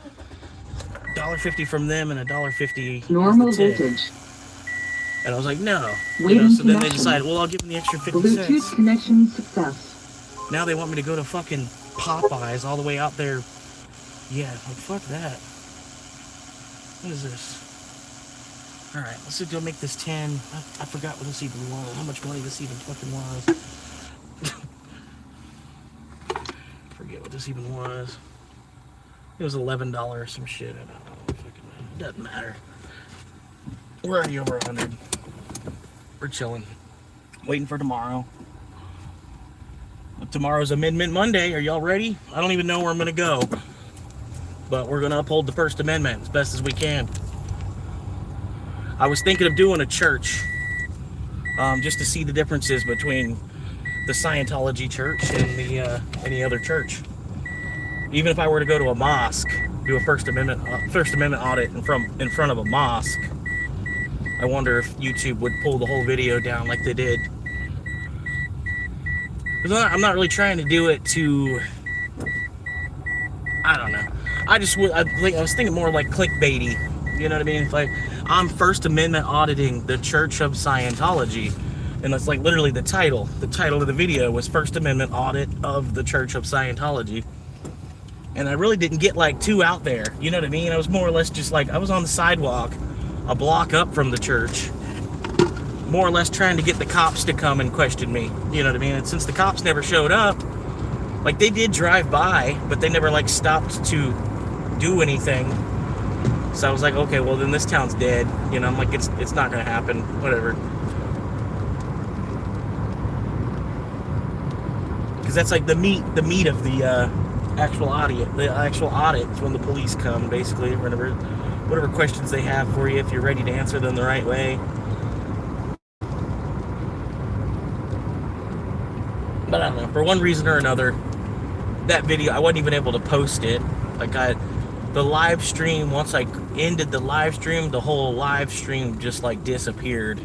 $1.50 from them and $1.50 Normal as the tip. voltage. And I was like, no. Waiting So then they connection. decided, well, I'll give them the extra 50 Bluetooth cents. connection success. Now they want me to go to fucking Popeyes all the way out there. Yeah, like, fuck that. What is this? Alright, let's go make this 10. I forgot what this even was. How much money this even fucking was. Forget what this even was. It was $11 or some shit. I don't know. Fucking, it doesn't matter. We're already over 100. We're chilling. Waiting for tomorrow. Tomorrow's Amendment Monday. Are y'all ready? I don't even know where I'm going to go. But we're going to uphold the First Amendment as best as we can. I was thinking of doing a church. Just to see the differences between the Scientology church and the any other church. Even if I were to go to a mosque, do a First Amendment audit in front of a mosque, I wonder if YouTube would pull the whole video down like they did. I'm not really trying to do it to, I don't know. I was thinking more like clickbaity. You know what I mean? It's like, I'm First Amendment auditing the Church of Scientology. And that's like literally the title. The title of the video was First Amendment Audit of the Church of Scientology. And I really didn't get like too out there. You know what I mean? I was more or less just like, I was on the sidewalk, a block up from the church, more or less trying to get the cops to come and question me. You know what I mean? And since the cops never showed up, like they did drive by, but they never like stopped to do anything. So I was like, okay, well then this town's dead. You know, I'm like, it's not gonna happen. Whatever. Because that's like the meat of the actual audit. The actual audit is when the police come, basically, whatever questions they have for you, if you're ready to answer them the right way. But I don't know, for one reason or another, that video, I wasn't even able to post it. Like the live stream, once I ended the live stream, the whole live stream just like disappeared.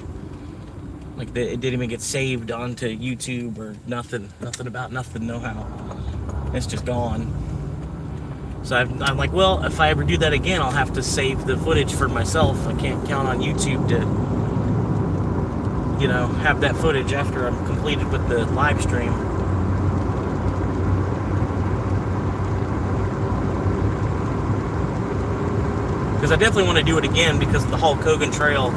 Like it didn't even get saved onto YouTube or nothing about nothing, no how. It's just gone. So I'm like, well, if I ever do that again, I'll have to save the footage for myself. I can't count on YouTube to, you know, have that footage after I'm completed with the live stream. Because I definitely want to do it again because of the Hulk Hogan trail.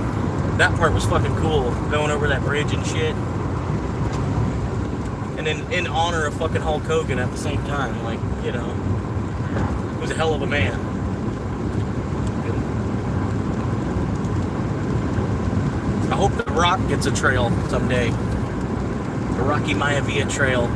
That part was fucking cool, going over that bridge and shit. And then in honor of fucking Hulk Hogan at the same time, like, you know, he was a hell of a man. I hope The Rock gets a trail someday. The Rocky Maivia trail.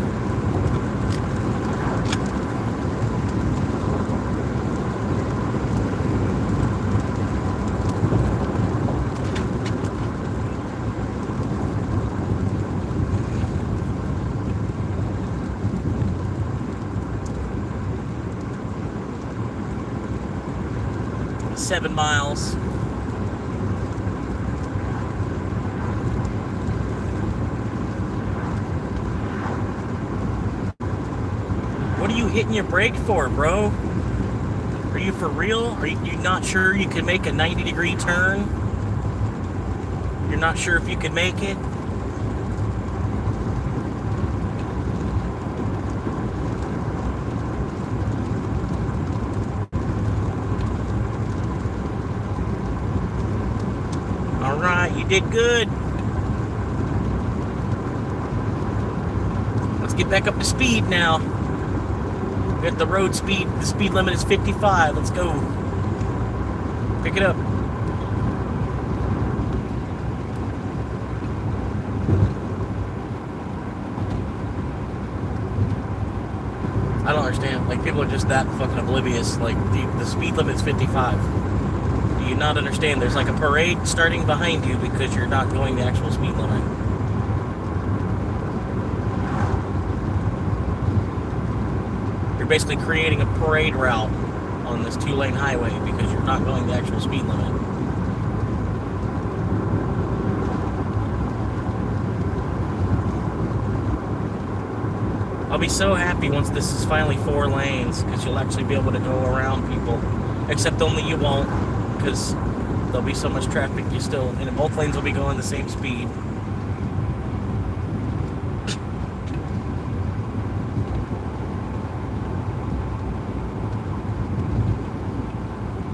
$7 miles. What are you hitting your brake for, bro? Are you for real? Are you not sure you can make a 90-degree turn? You're not sure if you can make it? Alright, you did good. Let's get back up to speed now. At the road speed, the speed limit is 55. Let's go. Pick it up. I don't understand. Like, people are just that fucking oblivious. Like, the speed limit's 55. Do you not understand? There's like a parade starting behind you because you're not going the actual speed limit. You're basically creating a parade route on this 2-lane highway because you're not going the actual speed limit. I'll be so happy once this is finally 4 lanes because you'll actually be able to go around people. Except only you won't, because there'll be so much traffic you still, and both lanes will be going the same speed.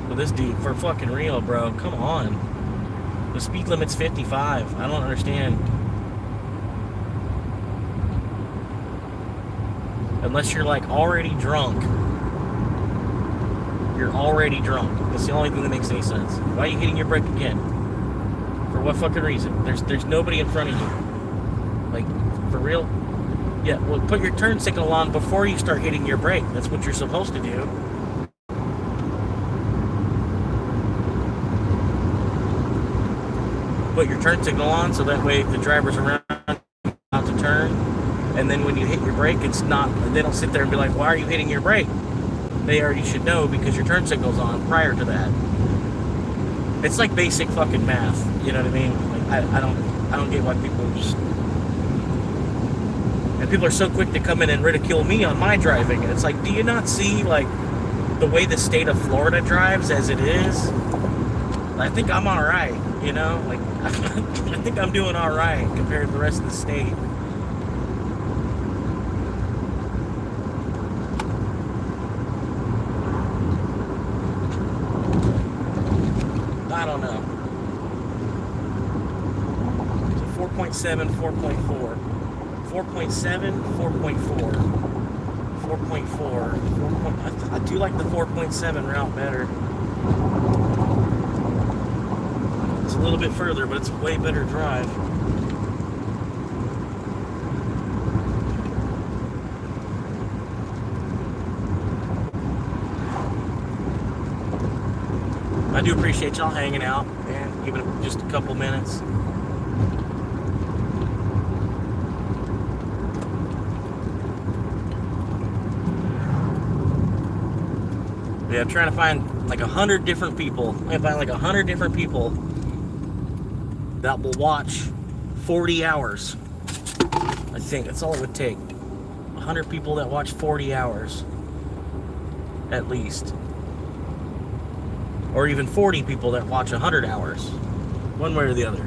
But this dude, for fucking real, bro, come on. The speed limit's 55. I don't understand. Unless you're like already drunk. You're already drunk. That's the only thing that makes any sense. Why are you hitting your brake again? For what fucking reason? There's nobody in front of you. Like, for real? Yeah, well, put your turn signal on before you start hitting your brake. That's what you're supposed to do. Put your turn signal on so that way the driver's around out to turn. And then when you hit your brake, it's not, they don't sit there and be like, why are you hitting your brake? They already should know because your turn signal's on prior to that. It's like basic fucking math, you know what I mean? Like, I don't get why people just, and people are so quick to come in and ridicule me on my driving. And it's like, do you not see like the way the state of Florida drives as it is? I think I'm all right, you know? Like, I think I'm doing all right compared to the rest of the state. I don't know. So 4.7, 4.4. 4.7, 4.4. 4.4. I do like the 4.7 route better. It's a little bit further, but it's a way better drive. I do appreciate y'all hanging out, and even just a couple minutes. Yeah, I'm trying to find like 100 different people. I'm gonna find like 100 different people that will watch 40 hours. I think that's all it would take. 100 people that watch 40 hours, at least. Or even 40 people that watch 100 hours. One way or the other.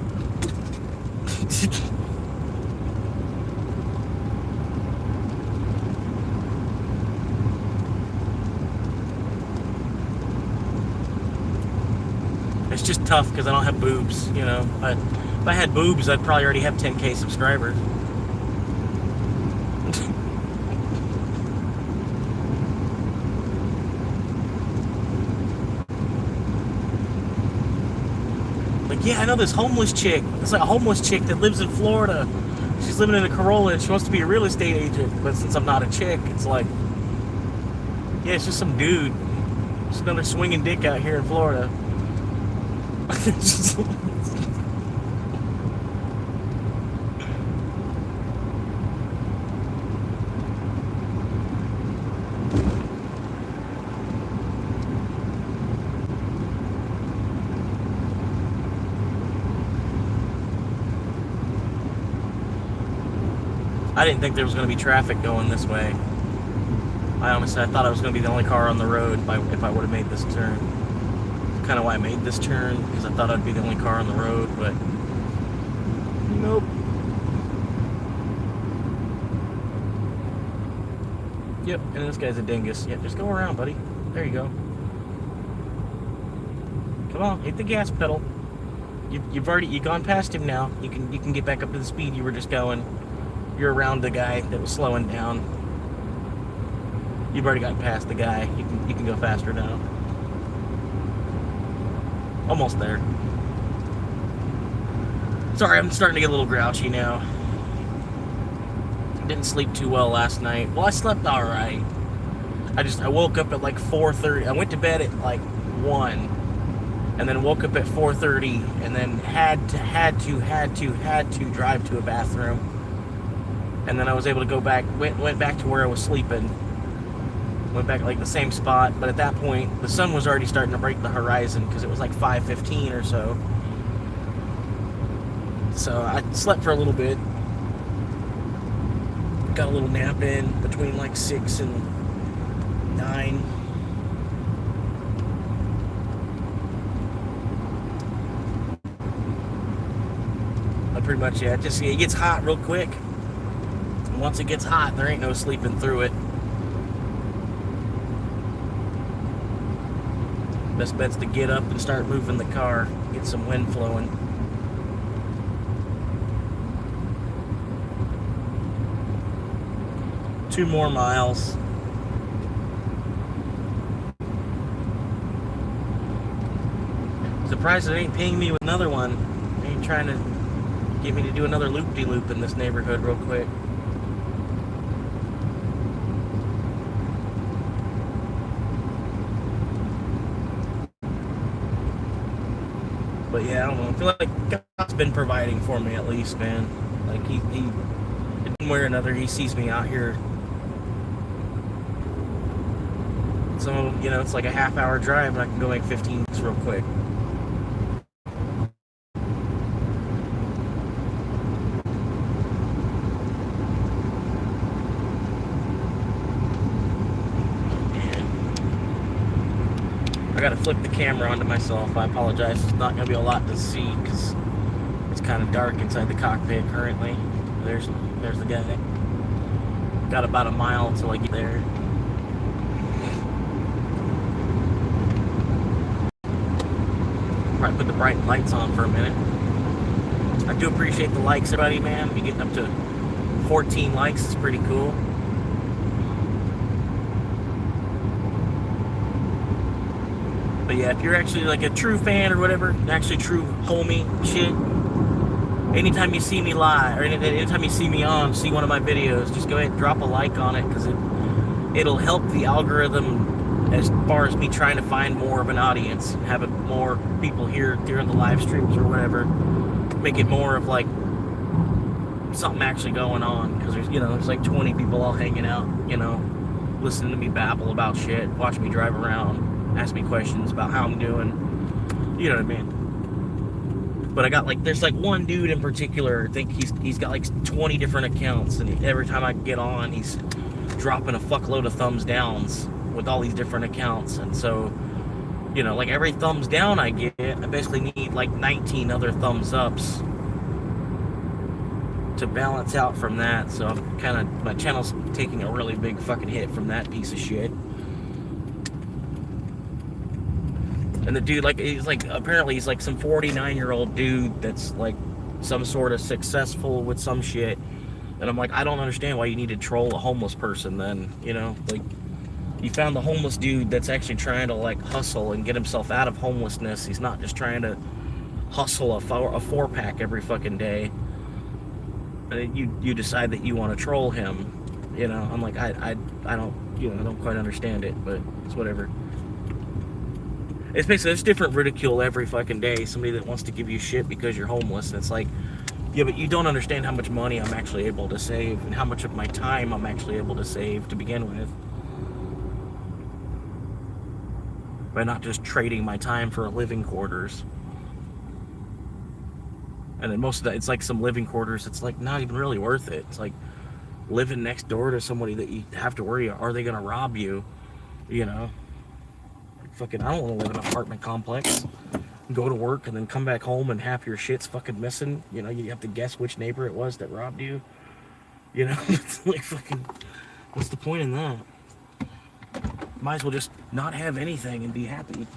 It's just tough because I don't have boobs, you know. If I had boobs, I'd probably already have 10K subscribers. Yeah, I know this homeless chick. It's like a homeless chick that lives in Florida. She's living in a Corolla and she wants to be a real estate agent. But since I'm not a chick, it's like, yeah, it's just some dude. Just another swinging dick out here in Florida. I didn't think there was going to be traffic going this way. I thought I was going to be the only car on the road if I would have made this turn. Kind of why I made this turn, because I thought I'd be the only car on the road, but nope. Yep, and this guy's a dingus. Yeah, just go around, buddy. There you go. Come on, hit the gas pedal. You've gone past him now. You can get back up to the speed you were just going. You're around the guy that was slowing down. You've already gotten past the guy. You can go faster now. Almost there. Sorry, I'm starting to get a little grouchy now. Didn't sleep too well last night. Well, I slept alright. I woke up at like 4:30. I went to bed at like 1, and then woke up at 4:30, and then had to drive to a bathroom, and then I was able to go back. Went back to where I was sleeping. Went back like the same spot, but at that point the sun was already starting to break the horizon because it was like 5:15 or so. So I slept for a little bit. Got a little nap in between like 6 and 9. But pretty much, yeah, it gets hot real quick. And once it gets hot, there ain't no sleeping through it. Best bet's to get up and start moving the car, get some wind flowing. Two more miles. Surprised it ain't paying me with another one. It ain't trying to get me to do another loop-de-loop in this neighborhood real quick. But yeah, I don't know. I feel like God's been providing for me at least, man. Like he one way or another, he sees me out here. Some of them, you know, it's like a half-hour drive, and I can go make 15 minutes real quick. I gotta flip the camera onto myself. I apologize. It's not gonna be a lot to see because it's kind of dark inside the cockpit currently. There's the guy. Got about a mile till I get there. Probably put the bright lights on for a minute. I do appreciate the likes, everybody, man. Be getting up to 14 likes. It's pretty cool. But yeah, if you're actually like a true fan or whatever, actually true homie shit, anytime you see me live, or anytime you see me see one of my videos, just go ahead and drop a like on it, because it'll help the algorithm as far as me trying to find more of an audience, having more people here during the live streams or whatever, make it more of like something actually going on, because there's like 20 people all hanging out, listening to me babble about shit, watch me drive around, ask me questions about how I'm doing, you know what I mean? But there's like one dude in particular, I think he's got like 20 different accounts, and every time I get on, he's dropping a fuckload of thumbs downs with all these different accounts. And so, like every thumbs down I get, I basically need like 19 other thumbs ups to balance out from that. So my channel's taking a really big fucking hit from that piece of shit. And the dude, apparently he's like some 49-year-old dude that's like some sort of successful with some shit. And I'm like, I don't understand why you need to troll a homeless person then, like, you found the homeless dude that's actually trying to like hustle and get himself out of homelessness. He's not just trying to hustle a 4-pack every fucking day. And you decide that you want to troll him, I'm like, I don't quite understand it, but it's whatever. It's basically, there's different ridicule every fucking day. Somebody that wants to give you shit because you're homeless. And it's like, yeah, but you don't understand how much money I'm actually able to save and how much of my time I'm actually able to save to begin with. By not just trading my time for living quarters. And then most of that, it's like some living quarters, it's like not even really worth it. It's like living next door to somebody that you have to worry, are they going to rob you? Fucking, I don't want to live in an apartment complex, go to work, and then come back home and half your shit's fucking missing. You have to guess which neighbor it was that robbed you. It's like fucking, what's the point in that? Might as well just not have anything and be happy.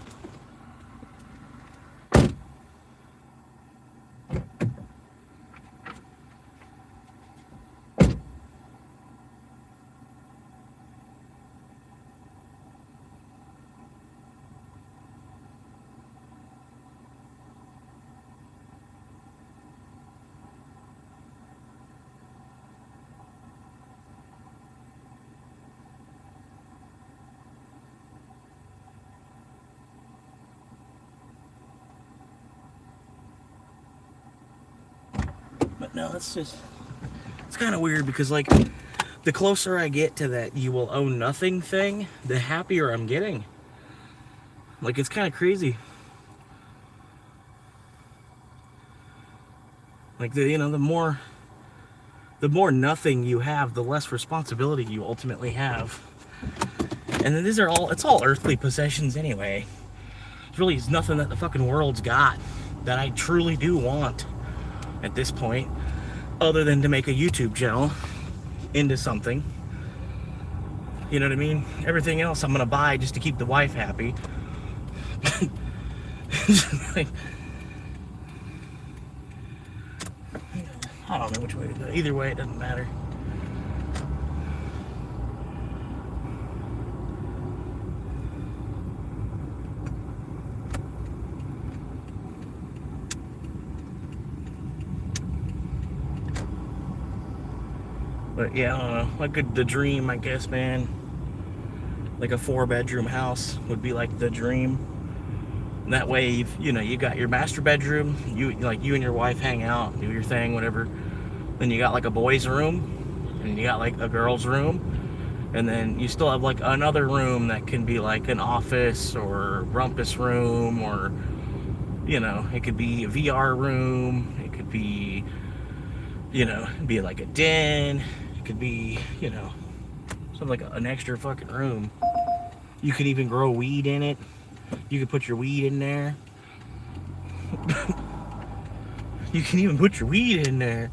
No, it's kind of weird because, like, the closer I get to that you will own nothing thing, the happier I'm getting. Like, it's kind of crazy. Like, the more nothing you have, the less responsibility you ultimately have. And then it's all earthly possessions anyway. There's really nothing that the fucking world's got that I truly do want at this point, other than to make a YouTube channel into something. You know what I mean? Everything else I'm gonna buy just to keep the wife happy. Like, I don't know which way to go. Either way, it doesn't matter. But yeah, I don't know. Like the dream, I guess, man. Like a 4-bedroom house would be like the dream. And that way, you got your master bedroom. You and your wife hang out, do your thing, whatever. Then you got like a boys' room, and you got like a girls' room, and then you still have like another room that can be like an office or rumpus room, or it could be a VR room. It could be, be like a den. It could be, something like an extra fucking room. You could even grow weed in it. You could put your weed in there. You can even put your weed in there.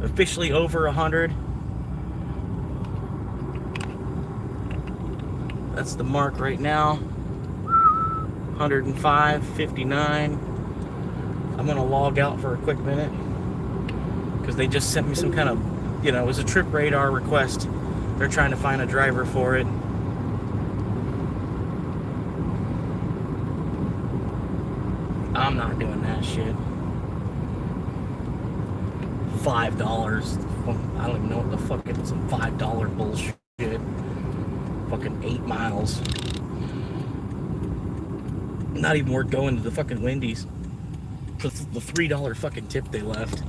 Officially over 100. That's the mark right now. 105.59. I'm gonna log out for a quick minute because they just sent me some kind of, it was a trip radar request. They're trying to find a driver for it. I'm not doing that shit. $5. I don't even know what the fuck it's some $5 bullshit. Fucking 8 miles. Not even worth going to the fucking Wendy's. The $3 fucking tip they left.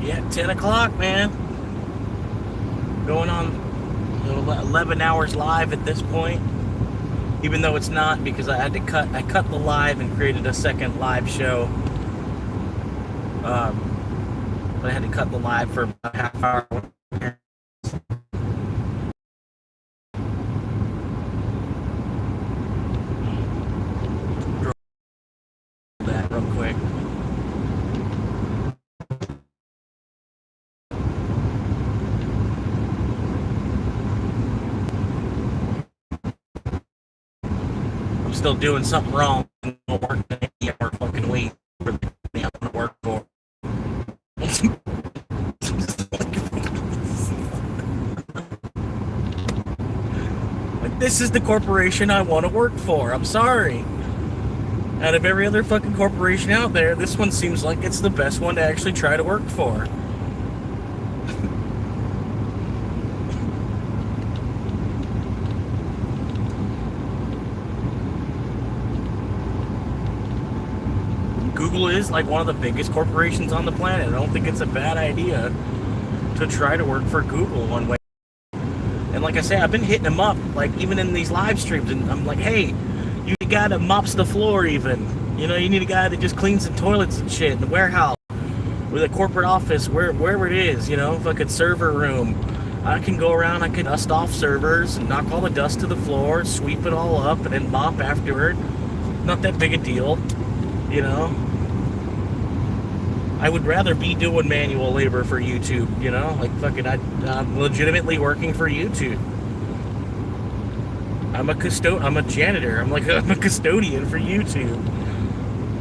Yeah, 10 o'clock, man. Going on 11 hours live at this point. Even though it's not, because I cut the live and created a second live show. But I had to cut the live for about a half hour. That real quick. I'm still doing something wrong. I'm working an 8-hour fucking week for the company I'm gonna work for. Like, this is the corporation I want to work for. I'm sorry. Out of every other fucking corporation out there, this one seems like it's the best one to actually try to work for. Google is like one of the biggest corporations on the planet. I don't think it's a bad idea to try to work for Google one way. And like I say, I've been hitting them up, like even in these live streams, and I'm like, hey, you need a guy that mops the floor even. You need a guy that just cleans the toilets and shit in the warehouse. with a corporate office, wherever it is, you know, fucking server room. I can go around, I can dust off servers and knock all the dust to the floor, sweep it all up, and then mop afterward. Not that big a deal, you know. I would rather be doing manual labor for YouTube, you know, like fucking I'm legitimately working for YouTube. I'm a janitor. I'm a custodian for YouTube.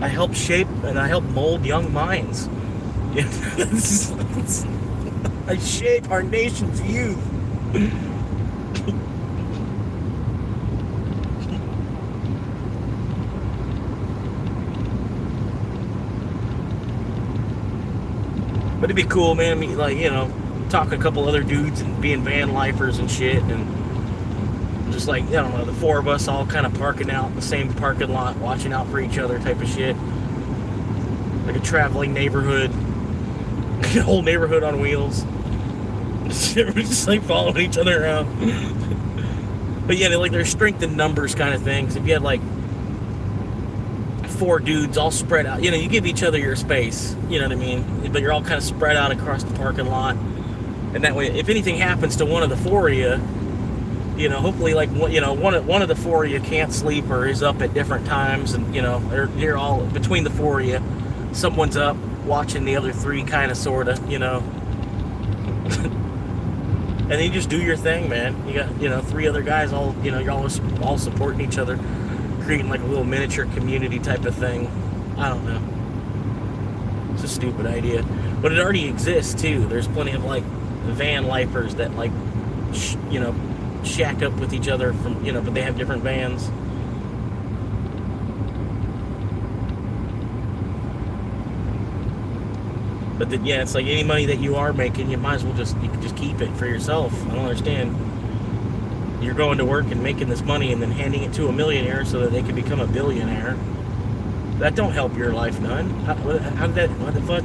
I help shape and I help mold young minds. Yeah, I shape our nation's youth. But it'd be cool, man. Like, you know, talk to a couple other dudes and being van lifers and shit, and just like, I don't know, the four of us all kind of parking out in the same parking lot, watching out for each other type of shit. Like a traveling neighborhood, a whole neighborhood on wheels. We're just like following each other around. But yeah, like there's strength in numbers kind of things. If you had like 4 dudes all spread out, you know, you give each other your space, you know what I mean? But you're all kind of spread out across the parking lot. And that way, if anything happens to one of the 4 of you, you know, hopefully like, you know, one of the 4 of you can't sleep or is up at different times, and you know, you're all between the 4 of you, someone's up watching the other 3 kind of, sort of, you know. And then you just do your thing, man. You got, you know, 3 other guys all, you know, you're all supporting each other, creating like a little miniature community type of thing. I don't know. It's a stupid idea, but it already exists too. There's plenty of like van lifers that like, you know, shack up with each other from, you know, but they have different vans. But then, yeah, it's like any money that you are making, you might as well you can just keep it for yourself. I don't understand. You're going to work and making this money and then handing it to a millionaire so that they can become a billionaire. That don't help your life none. How did that, what the fuck?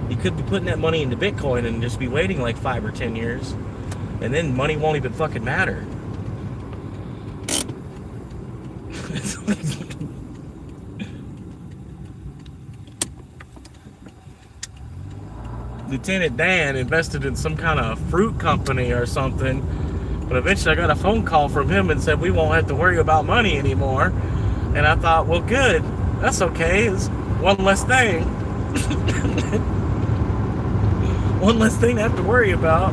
You could be putting that money into Bitcoin and just be waiting like 5 or 10 years. And then money won't even fucking matter. Lieutenant Dan invested in some kind of fruit company or something, but eventually I got a phone call from him and said we won't have to worry about money anymore. And I thought, well, good, that's okay, it's one less thing. One less thing to have to worry about.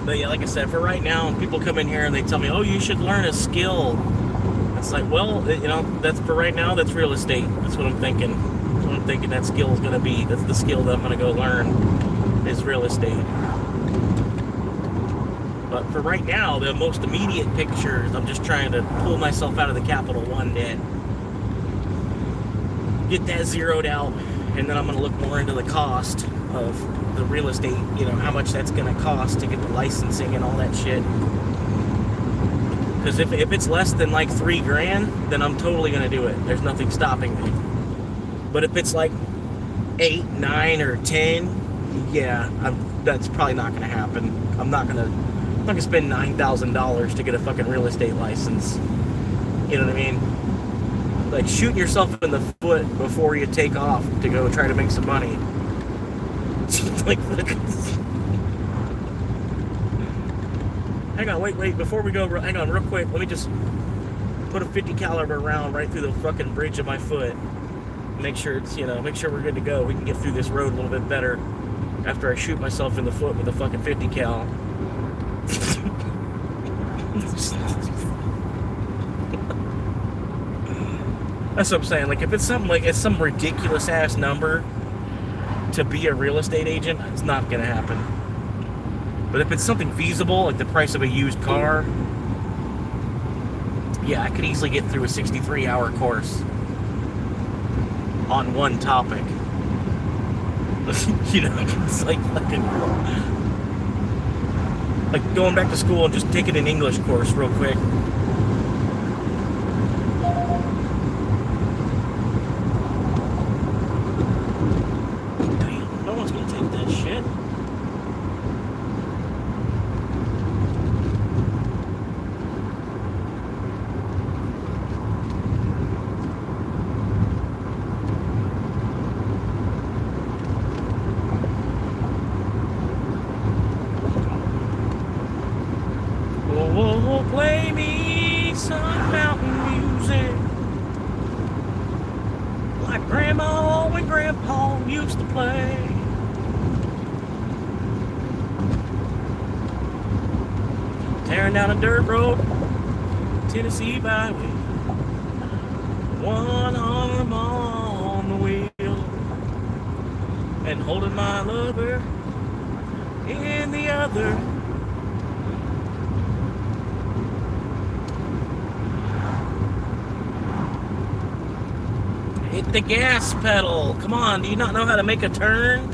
But yeah, like I said, for right now, when people come in here and they tell me, oh, you should learn a skill, it's like, well, you know, that's for right now, that's real estate. That's what I'm thinking. That's what I'm thinking that skill is going to be. That's the skill that I'm going to go learn, is real estate. But for right now, the most immediate picture is I'm just trying to pull myself out of the Capital One debt. Get that zeroed out, and then I'm going to look more into the cost of the real estate, you know, how much that's going to cost to get the licensing and all that shit. Because if it's less than like $3,000, then I'm totally going to do it. There's nothing stopping me. But if it's like 8, 9, or 10, yeah, that's probably not going to happen. I'm not going to spend $9,000 to get a fucking real estate license. You know what I mean? Like shooting yourself in the foot before you take off to go try to make some money. Like, hang on, wait, before we go, hang on real quick, let me just put a 50 caliber round right through the fucking bridge of my foot. Make sure it's, you know, make sure we're good to go. We can get through this road a little bit better after I shoot myself in the foot with a fucking 50 cal. That's what I'm saying. Like, if it's something like, it's some ridiculous ass number to be a real estate agent, it's not gonna happen. But if it's something feasible, like the price of a used car, yeah, I could easily get through a 63-hour course on one topic. You know, it's like fucking, like going back to school and just taking an English course real quick. Damn, no one's gonna take that shit. Oh, play me some mountain music like Grandma and Grandpa used to play. Tearing down a dirt road, Tennessee byway, one arm on the wheel, and holding my lover in the other. Hit the gas pedal. Come on, do you not know how to make a turn?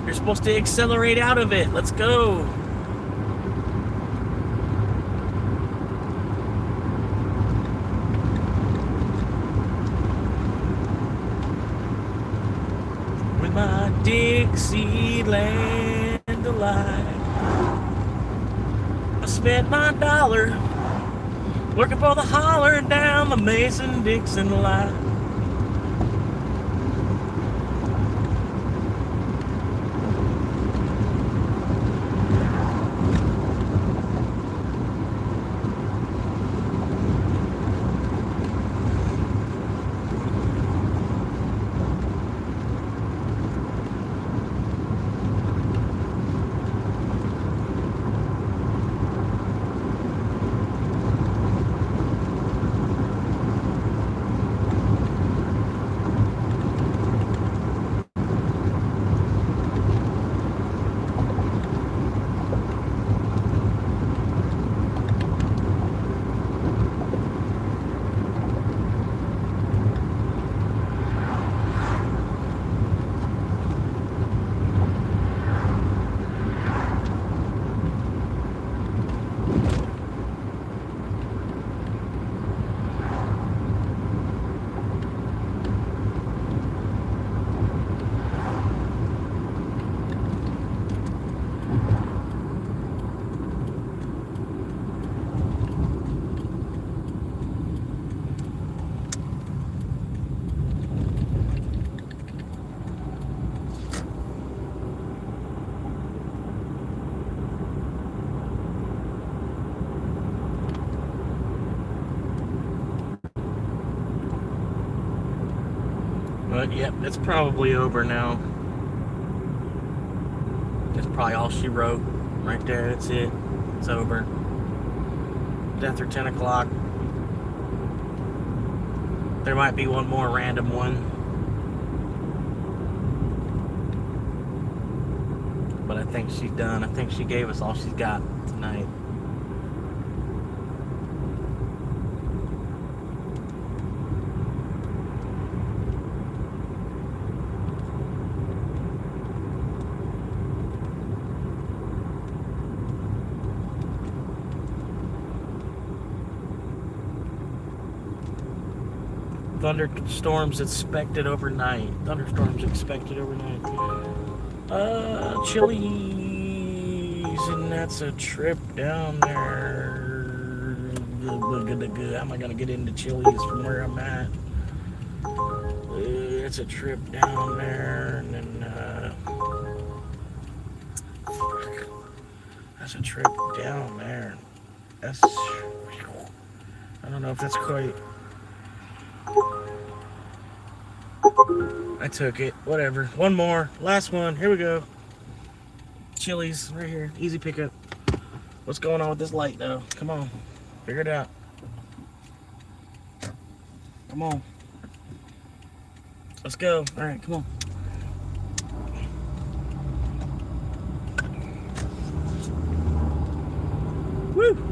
You're supposed to accelerate out of it. Let's go. With my Dixieland delight, I spent my dollar working for the holler down the Mason-Dixon line. But yep, it's probably over now. That's probably all she wrote right there. That's it. It's over. It's after 10 o'clock. There might be one more random one. But I think she's done. I think she gave us all she's got tonight. Thunderstorms expected overnight. Chili's, and that's a trip down there. How am I gonna get into Chili's from where I'm at? It's a trip down there, and then that's a trip down there. That's, I don't know if that's quite. I took it. Whatever. One more. Last one. Here we go. Chili's right here. Easy pickup. What's going on with this light though? Come on. Figure it out. Come on. Let's go. Alright, come on. Woo!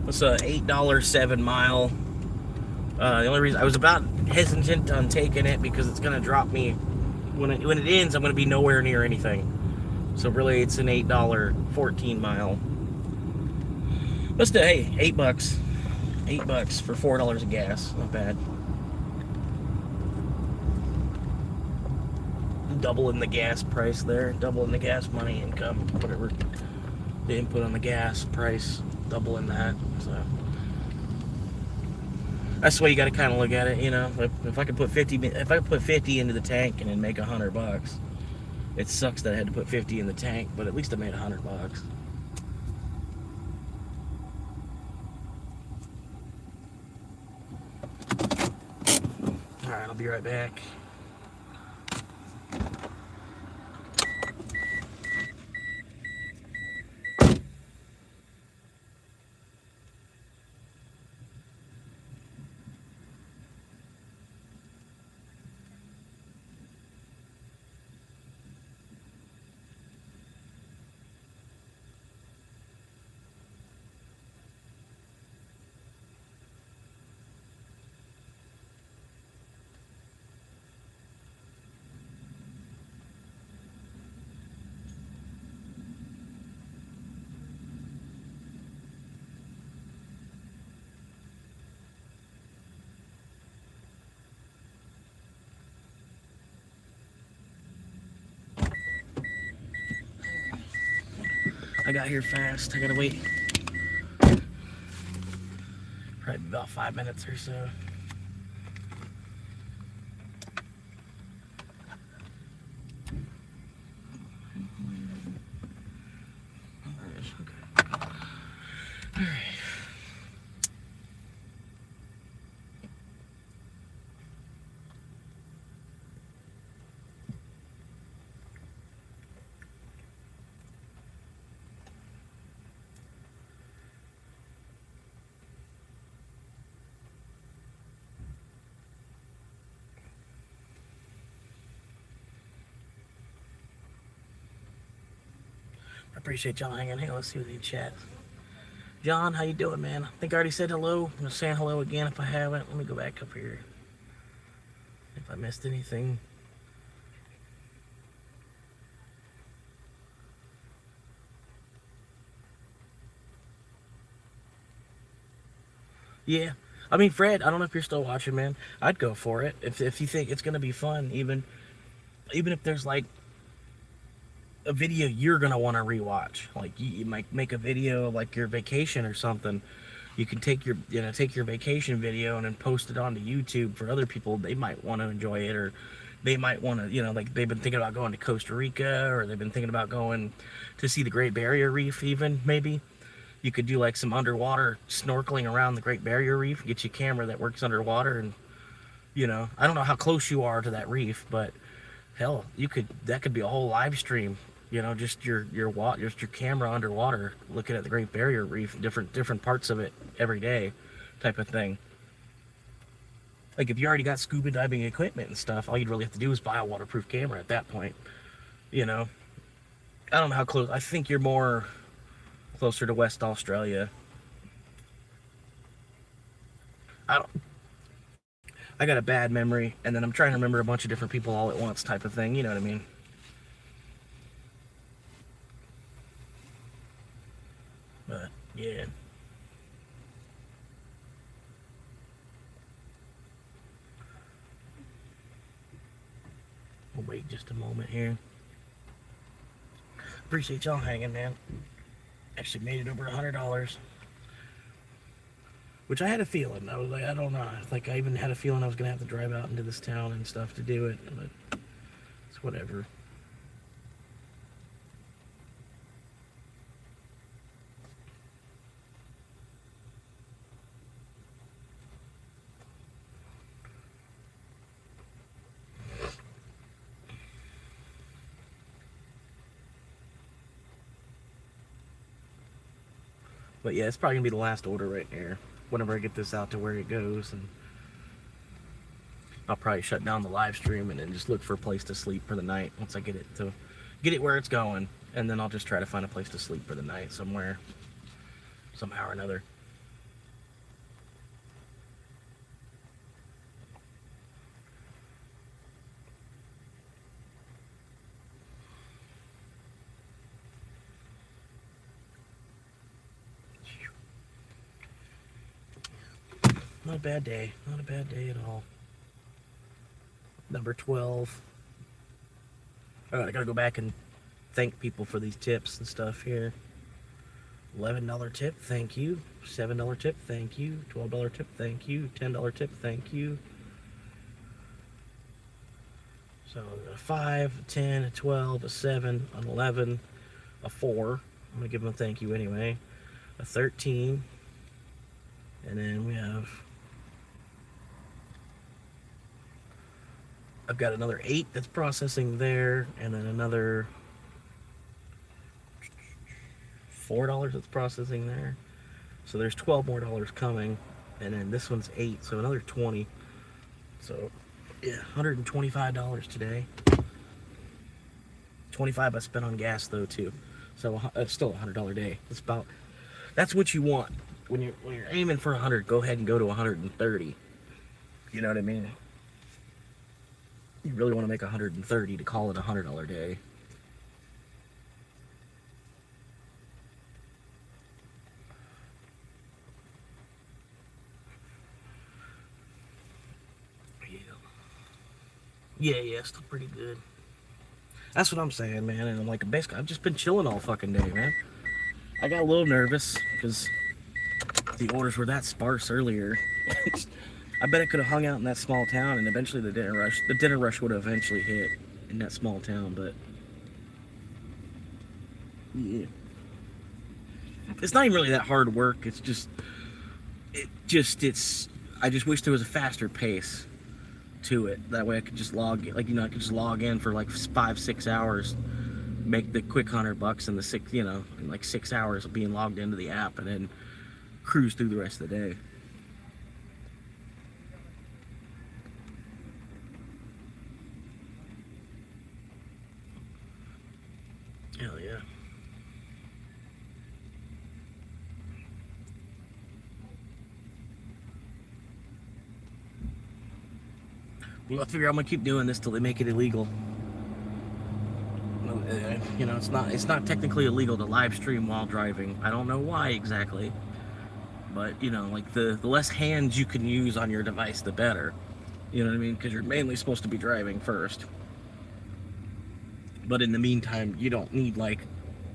It's a $8 7 mile. The only reason I was about hesitant on taking it because it's gonna drop me when it ends. I'm gonna be nowhere near anything. So really, it's an $8 14 mile. But still, hey, $8, $8 for $4 of gas, not bad. Doubling the gas price there, doubling the gas money income, whatever the input on the gas price, doubling that. So that's the way you got to kind of look at it, you know. If I could put 50 into the tank and then make $100, it sucks that I had to put 50 in the tank, but at least I made $100. All right, I'll be right back. I got here fast. I gotta wait probably about 5 minutes or so. I appreciate y'all hanging here. Let's see what they chat. John, how you doing, man? I think I already said hello. I'm just saying hello again if I haven't. Let me go back up here. If I missed anything. Yeah. I mean, Fred, I don't know if you're still watching, man. I'd go for it. If you think it's going to be fun, even if there's like a video you're gonna want to rewatch. Like you might make a video of like your vacation or something. You can take your vacation video and then post it onto YouTube for other people. They might want to enjoy it, or they might want to, like they've been thinking about going to Costa Rica, or they've been thinking about going to see the Great Barrier Reef. Even maybe you could do like some underwater snorkeling around the Great Barrier Reef. Get you a camera that works underwater, and I don't know how close you are to that reef, but hell, that could be a whole live stream. Just your camera underwater, looking at the Great Barrier Reef, different parts of it every day, type of thing. Like if you already got scuba diving equipment and stuff, all you'd really have to do is buy a waterproof camera at that point. I don't know how close. I think you're more closer to West Australia. I got a bad memory, and then I'm trying to remember a bunch of different people all at once, type of thing. You know what I mean? But yeah. We'll wait just a moment here. Appreciate y'all hanging, man. Actually made it over $100. Which I had a feeling. I was like, I don't know. Like I even had a feeling I was gonna have to drive out into this town and stuff to do it, but it's whatever. But yeah, it's probably gonna be the last order right there. Whenever I get this out to where it goes, and I'll probably shut down the live stream and then just look for a place to sleep for the night once I get it where it's going, and then I'll just try to find a place to sleep for the night somewhere, somehow or another. Not a bad day. Not a bad day at all. Number 12. All right, I gotta go back and thank people for these tips and stuff here. $11 tip, thank you. $7 tip, thank you. $12 tip, thank you. $10 tip, thank you. So a 5, a 10, a 12, a 7, an 11, a 4. I'm gonna give them a thank you anyway. A 13, and then we have. I've got another 8 that's processing there, and then another $4 that's processing there. So there's $12 more coming, and then this one's 8, so another 20. So yeah, $125 today. 25 I spent on gas though too. So it's still a $100 day. That's what you want when you're aiming for 100. Go ahead and go to 130. You know what I mean? You really want to make 130 to call it a $100 day. Yeah, still pretty good. That's what I'm saying, man. And I'm like, basically, I've just been chilling all fucking day, man. I got a little nervous because the orders were that sparse earlier. I bet I could have hung out in that small town, and eventually the dinner rush would have eventually hit in that small town. But yeah, it's not even really that hard work. It's I just wish there was a faster pace to it. That way I could just I could just log in for like 5-6 hours, make the quick $100 in the in like 6 hours of being logged into the app, and then cruise through the rest of the day. Hell yeah. Well, I figure I'm gonna keep doing this till they make it illegal. You know, it's not technically illegal to live stream while driving. I don't know why exactly, but you know, like the less hands you can use on your device, the better. You know what I mean? Because you're mainly supposed to be driving first. But in the meantime, you don't need like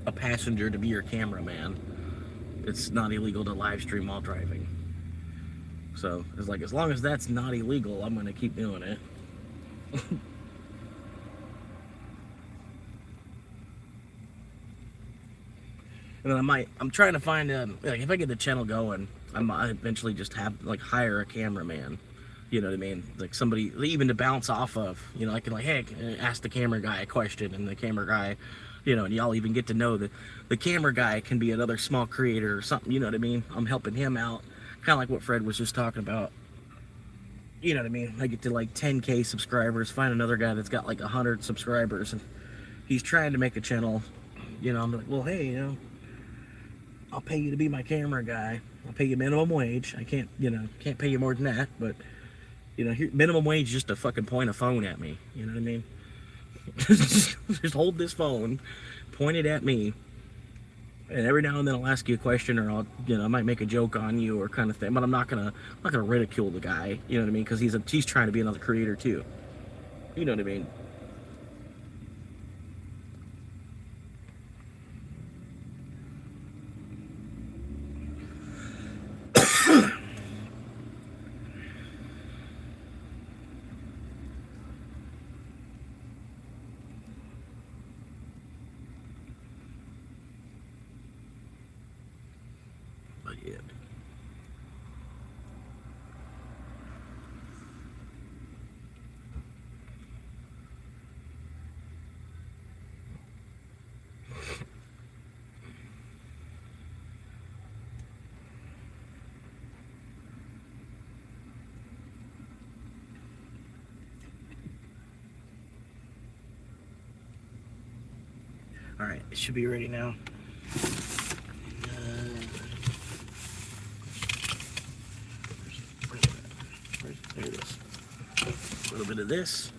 a passenger to be your cameraman. It's not illegal to live stream while driving. So it's like, as long as that's not illegal, I'm gonna keep doing it. And then I'm trying to find like, if I get the channel going, I might eventually just have like hire a cameraman. You know what I mean? Like somebody even to bounce off of. You know, I can like, hey, ask the camera guy a question, and the camera guy, you know, and y'all even get to know that the camera guy can be another small creator or something. You know what I mean? I'm helping him out, kind of like what Fred was just talking about. You know what I mean? I get to like 10K subscribers, find another guy that's got like 100 subscribers, and he's trying to make a channel. You know, I'm like, well, hey, you know, I'll pay you to be my camera guy. I'll pay you minimum wage. I can't pay you more than that, but you know, minimum wage is just to fucking point a phone at me. You know what I mean? Just hold this phone, point it at me, and every now and then I'll ask you a question, or I might make a joke on you or kind of thing. But I'm not gonna ridicule the guy. You know what I mean? Because he's trying to be another creator too. You know what I mean? But yeah. All right, it should be ready now. There it is. A little bit of this.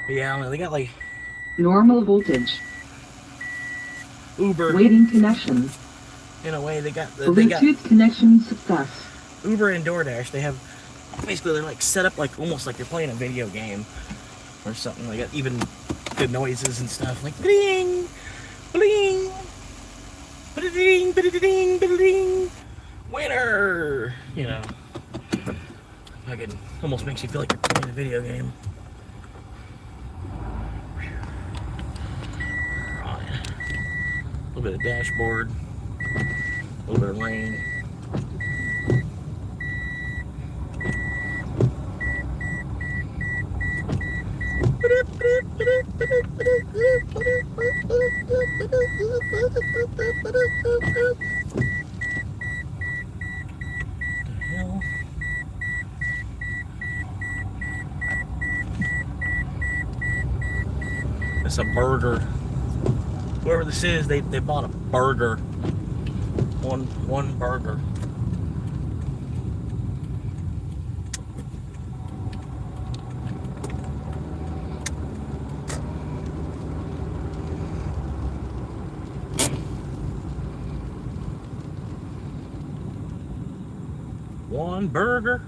But yeah, I don't know, they got like Normal voltage. Uber. Waiting connection. In a way, they got Bluetooth connection success. Uber and DoorDash. They have basically they're like set up like almost like you're playing a video game or something. They got even good noises and stuff like bling, bling, ba-da-ding, ba-da-ding, ba-da-ding, winner. You know, fucking almost makes you feel like you're playing a video game. A little bit of dashboard, a little bit of rain. The hell? It's a burger. Whoever this is, they bought a burger. One burger. One burger,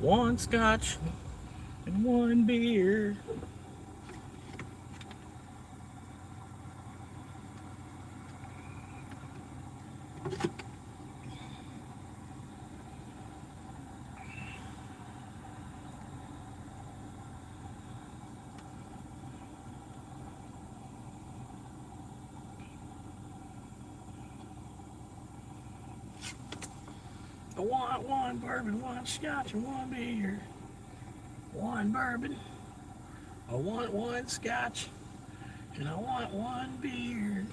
one scotch, and one beer. I want one bourbon, one scotch, and one beer. One bourbon. I want one scotch, and I want one beer.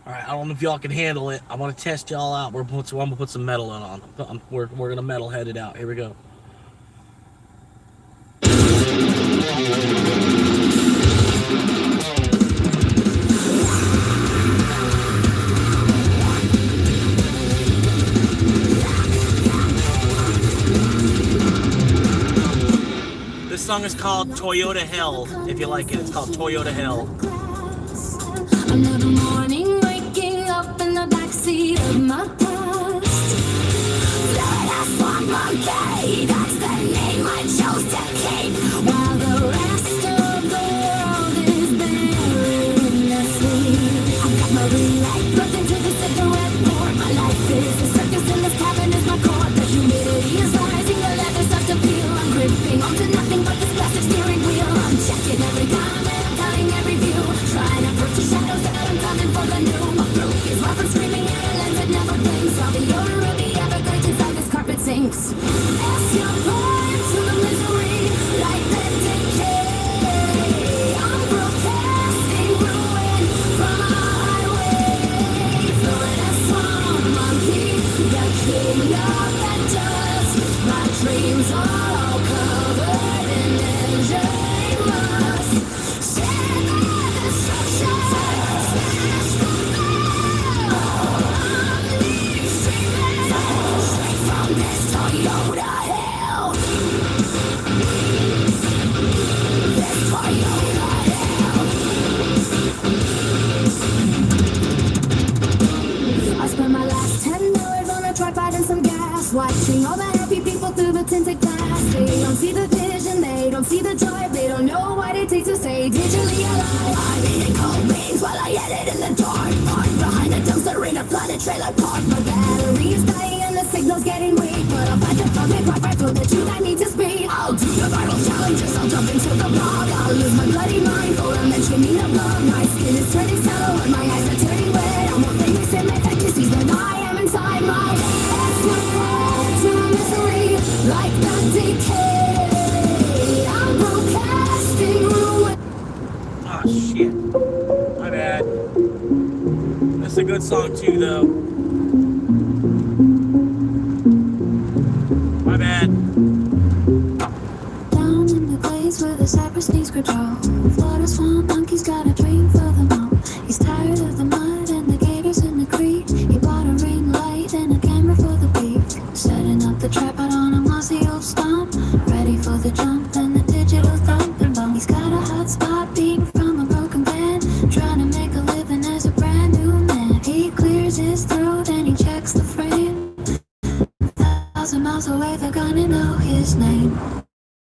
Alright, I don't know if y'all can handle it. I want to test y'all out. I'm gonna put some metal on. We're gonna metal head it out. Here we go. This song is called Toyota Hell. If you like it, it's called Toyota Hell. Another morning waking up in the backseat of my past. Florida Swamp Monkey, that's the name I chose to keep. While the rest of the world is buried in sleep. I've got my relay plugged into the cigarette port. My life is a circus and this cabin is my court. The humidity is rising, the leather starts to peel. I'm gripping onto nothing but this plastic steering wheel. I'm checking every comment, I'm counting every view. Trying to prove to shadows that I'm coming for the new. My throat is rough and screaming at a lens that never blinks. While the odor of the Everglades inside this carpet sinks. Ask your point to the misery, like the decay. I'm broadcasting ruin from a highway. Florida Swamp Monkey, the king of that dust. My dreams are all covered in engine rust. Shit, destruction, smash the veil. I'm leaving straight from this Toyota hell. This Toyota hell. I spent my last $10 on a tripod and some gas, watching all the happy people through the tinted glass. They don't see the vision, they don't see the joy, they don't know what it takes to stay digitally alive. I'm eating cold beans while I edit in the dark. Parked behind a dumpster in a flooded trailer park. My battery is dying and the signal's getting weak, but I'll find the public Wi-Fi for the truth I need to speak. I'll do the viral challenges, I'll jump into the blog. I'll lose my bloody mind for a mention me of love. My skin is turning sallow and my eyes are turning red. I'm more famous in my fantasies than I am inside my head. To misery, like the decay. I'm broadcasting ruin. Oh shit. My bad. That's a good song too though. My bad. Down in the place where the cypress leaves grow. Florida Swamp Monkey's got a dream for the mob. He's tired of the mud and the gators in the creek. He bought a ring light and a camera for the peak. Setting up the tripod on a mossy old stump, ready for the jump and clears his throat and he checks the frame. 1,000 miles away, they're gonna know his name.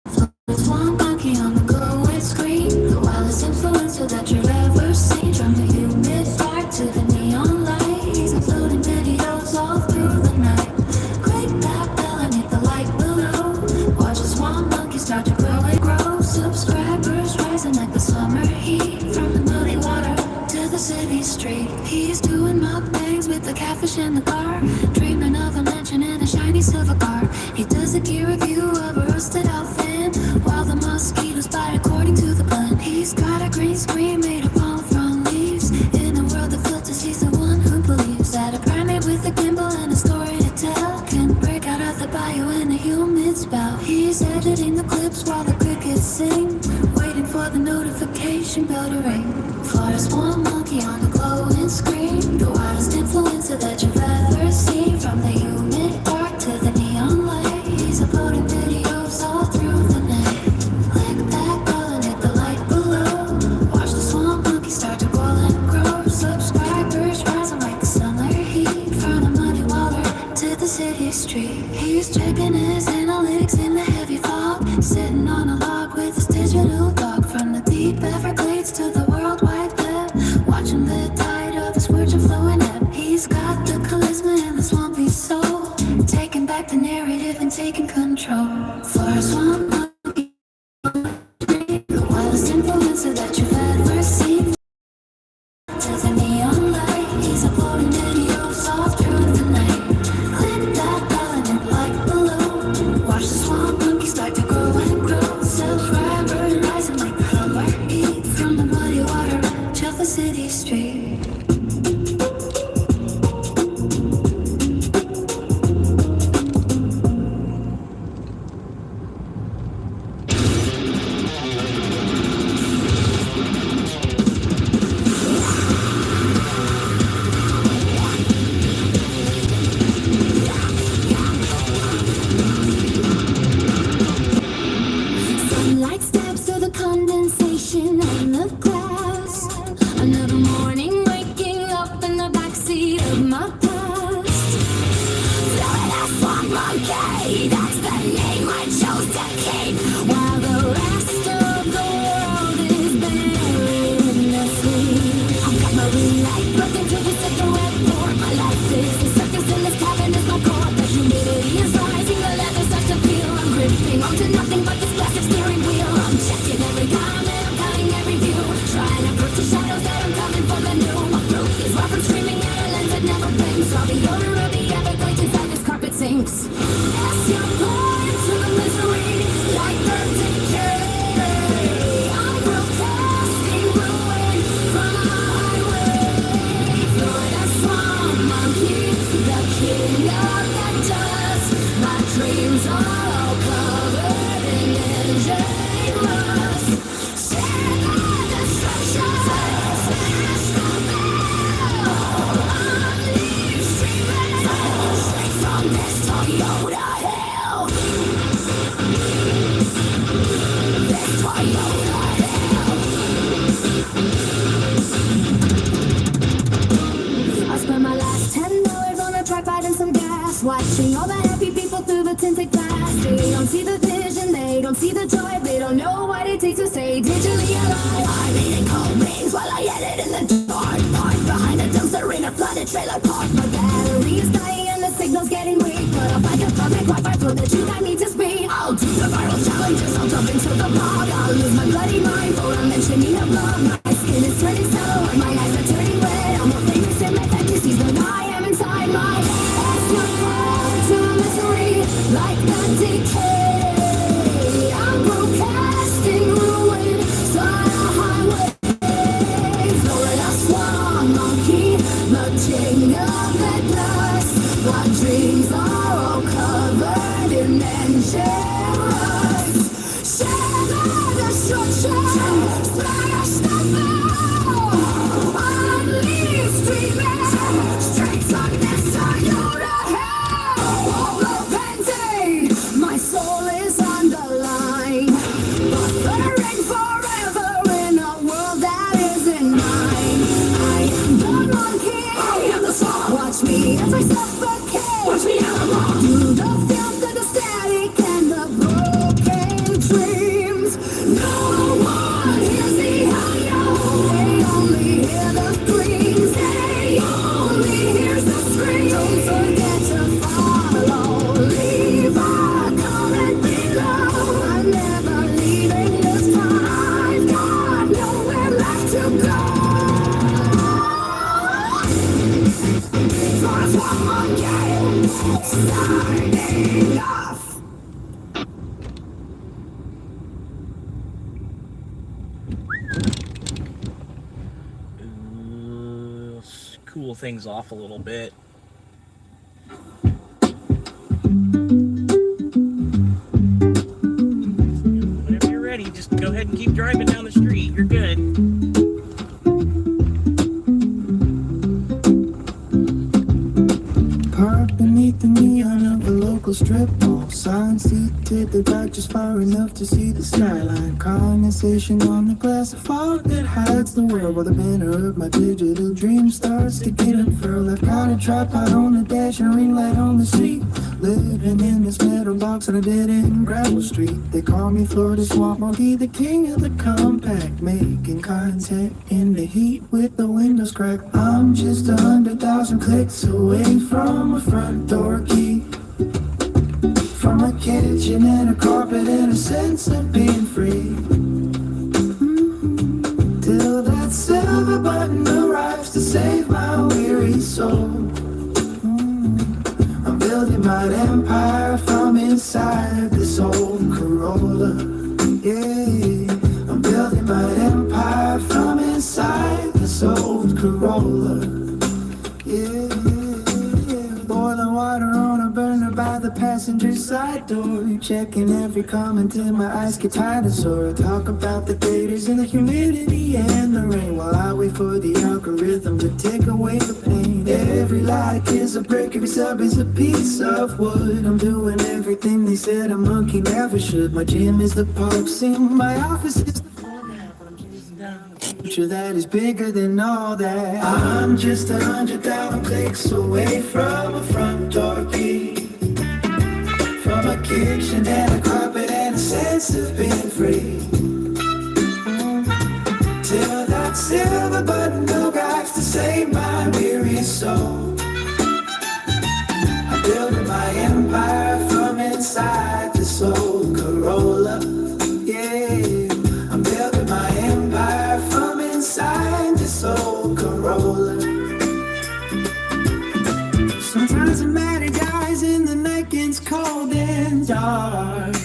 Floats one monkey on the glowing screen, the wildest influencer that you've ever seen. From the humid dark to the neon light, he's uploading videos all through the night. Click that bell and hit the like below. Watch this one monkey start to grow and grow. Subscribers rising like the summer heat, from the muddy water to the city street. He's doing mukbangs with the catfish in the car, dreaming of a mansion in a shiny silver car. He does a gear review of a roasted outfit, while the mosquitoes bite according to the plan. He's got a green screen made of palm frond leaves. In a world of filters, he's the one who believes that a primate with a gimbal and a story to tell can break out of the bayou in a humid spell. He's editing the clips while the crickets sing, waiting for the notification bell to ring. Florida's one monkey on the glowing screen, the wildest influencer that you've ever seen. From the humid dark to the neon light, he's uploading videos all through the night. Click that bell and hit the like below. Watch the swamp monkey start to grow and grow. Subscribers rising like the summer heat, from the muddy water to the city street. He's checking his analytics in the heavy fog, sitting on a log with his digital dog. From the deep Everglades to the World Wide Web, watching the tide of his words and flowing ebb. He's got the charisma and the swampy soul, taking back the narrative and taking control. For a swamp monkey, the wildest influencer that you've ever seen. To the neon light, he's uploading videos all through the night. Click that bell and hit like below. Watch the swamp monkey start to grow and grow. Subscribers rising like the summer heat, from the muddy water to the city street. Sunlight stabs through the condensation on the glass. Another morning waking up in the backseat of my past. Florida swamp monkey, that's the name I chose to keep, while the rest of the world is buried in the sleep. I've got marine light broken to the cigarette board. My life is a circus in this cabin is my core. The humidity is rising, the leather starts to peel. I'm gripping onto nothing but this plastic steering wheel. I'm checking every comment, I'm counting every view, trying to prove to shadows that I'm coming for the new. My throat is rough from screaming at a lens that never blinks, while the odor of the Everglades inside this carpet sinks. As you're born to the misery, like the decay, I'm broadcasting ruin from a highway. Florida swamp monkey, the king of the dust. My dreams are all covered in engine rust. Share the destruction, smash the bell, unleash streaming straight from this Toyota hell. This Toyota hell. I spent my last $10 on a tripod and some gas, watching all the happy people through the tinted glass. They don't see the vision, they don't see the joy, they don't know what it takes to stay digitally alive. I'm eating cold beans while I edit in the dark, parked behind a dumpster in a flooded trailer park. My battery is dying and the signal's getting weak, but I'll find a public Wi-Fi for the truth I need to speak. I'll do the viral challenges, I'll jump into the blog, I'll lose my bloody mind for a mentioning a blog. My skin is turning yellow and my eyes are turning red. I'm more famous in my fantasies than I am inside my head. As you're born to misery, like the decay, I'm broadcasting ruin, on a highway. Florida swamp monkey, the king of the dust. My dreams are all covered in engine rust. Share the destruction, smash the bell, unleash streaming straight from this Toyota hell. All repenting, my soul is on the line, buffering forever in a world that isn't mine. I am the monkey, I am the swamp. Let's cool things off a little bit. Whenever you're ready, just go ahead and keep driving down the street. You're good. Parked beneath the neon of a local strip mall. Sign seated the back just far enough to see the skyline. Condensation on the glass of fog that hides the world, while the banner of my digital dream starts to get unfurled. I've got a tripod on the dash and a ring light on the seat. Living in this metal box on a dead-end gravel street. They call me Florida Swamp Monkey, the king of the compact, making content in the heat with the windows cracked. I'm just 100,000 clicks away from a front door key, from a kitchen and a carpet and a sense of being free. Till that silver button arrives to save my weary soul. I'm building my empire from inside this old Corolla. Yeah, I'm building my empire from inside this old Corolla. Yeah. Boiling water on a burner by the passenger side door. Checking every comment in my ice dinosaur. Talk about the gators and the humidity and the rain, while I wait for the algorithm to take away the pain. Every like is a brick, every sub is a piece of wood. I'm doing everything they said a monkey never should. My gym is the park scene, my office is the format. I'm chasing down a future that is bigger than all that. I'm just 100,000 clicks away from a front door key, from a kitchen and a carpet and a sense of being free. Till that silver button arrives to save my weary soul. I'm building my empire from inside this old Corolla. Yeah, I'm building my empire from inside this old Corolla. Sometimes I'm mad at guys in the night gets cold and dark,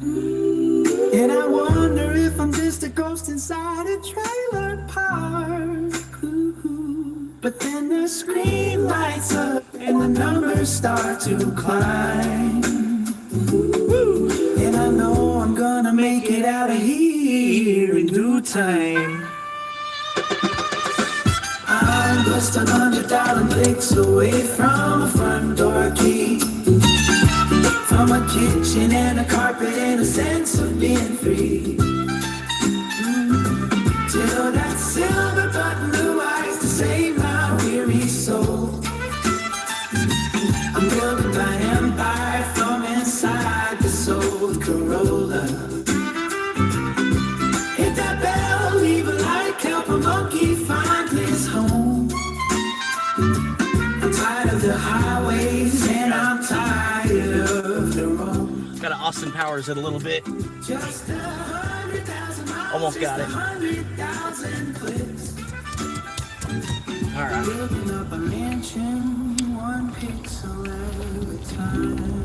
and I wonder if I'm just a ghost inside a trailer park. But then the screen lights up and the numbers start to climb, and I know I'm gonna make it out of here in due time. I'm just 100,000 clicks away from a front door key, from a kitchen and a carpet and a sense of being free. Till that silver button arrives to save my weary soul. I'm building my empire from inside this old Corolla. Hit that bell, leave a like, help a monkey find his home. I'm tired of the highways and I'm tired of the road. Gotta Austin Powers it a little bit. Just 100,000 miles. Almost got it. 100,000 clicks. All right. Building up a mansion, one pixel at a time.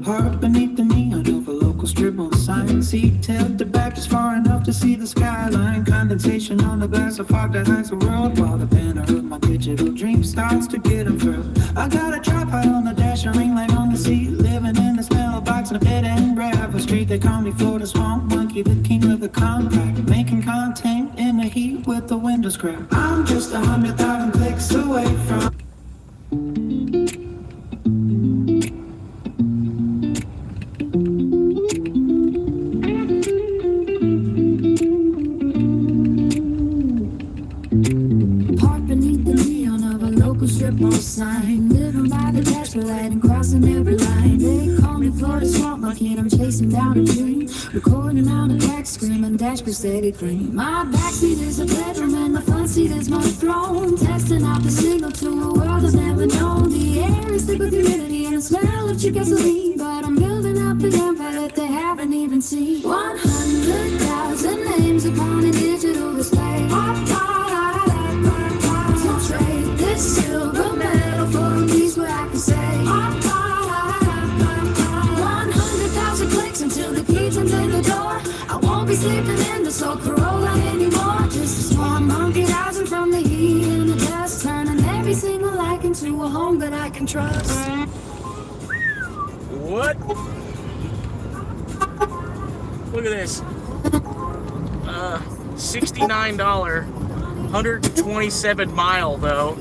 Parked beneath the neon of a local strip on sign. Seat tilt the back just far enough to see the skyline. Condensation on the glass of fog that hides the world, while the banner of my digital dream starts to get unfurled. I got a tripod on the dash, a ring light on the seat. Living in this metal box in a dead end gravel street. They call me Florida Swamp Monkey, the king of the compact, making content in the heat with the windows cracked. I'm just 100,000 clicks away from. Parked beneath the neon of a local strip mall sign. Living by the dash light and crossing every line. They call me Florida Swamp Monkey and I'm chasing down a dream. Recording on a crack scream and dash steady clean. My backseat is a bedroom and my front throne, testing out the signal to a world I've never known. The air is thick with humidity and the smell of cheap gasoline, but I'm building up an empire that they haven't even seen. 100,000 names upon a digital display. To trade this silver medal for a piece where I can say 100,000 clicks until the key turns in the door. I won't be sleeping in this old Corolla anymore. Just a small monkey rising from the heat and the dust, turning every single like into a home that I can trust. What? Look at this. $69, 127 mile though.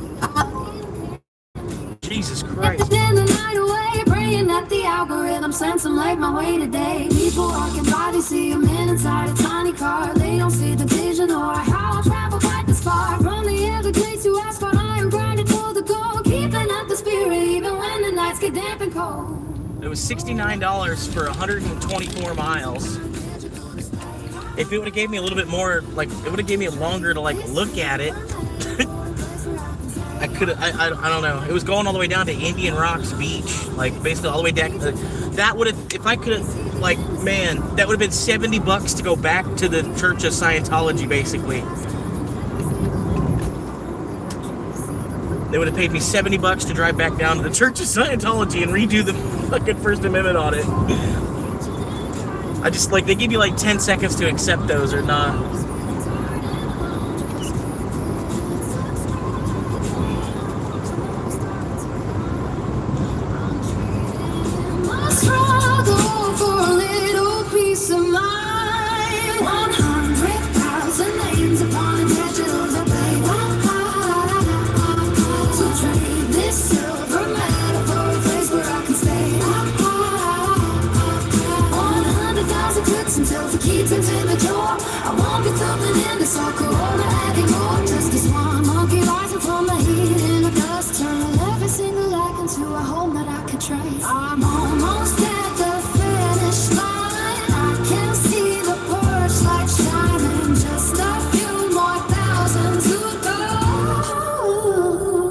Jesus Christ. In the night away, praying that the algorithm sends them like my way today. People walking by, they see a man inside a tiny car. They don't see the vision or how I travel quite this far. From the Everglades to asphalt, I am grinding for the goal, keeping up the spirit even when the nights get damp and cold. It was $69 for 124 miles. If it would have gave me a little bit more, like, it would have gave me longer to, like, look at it. I could have, I don't know. It was going all the way down to Indian Rocks Beach, like, basically all the way down. That would have, if I could have, like, man, that would have been $70 to go back to the Church of Scientology, basically. They would have paid me $70 to drive back down to the Church of Scientology and redo the fucking First Amendment on it. I just, like, they give you like 10 seconds to accept those or not. Struggle for a little peace of mind. 100,000 names upon a digital display. To trade this silver medal for a place where I can stay. 100,000 clicks until the key turns in the door. I won't be tumbling in this old Corolla anymore. Just this one monkey rising from the heat and the dust, turning every single light into a home that I can trace. I'm almost at the finish line. I can see the porch light shining. Just a few more thousand to go.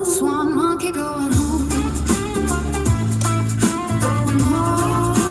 Swan monkey going home. Going home.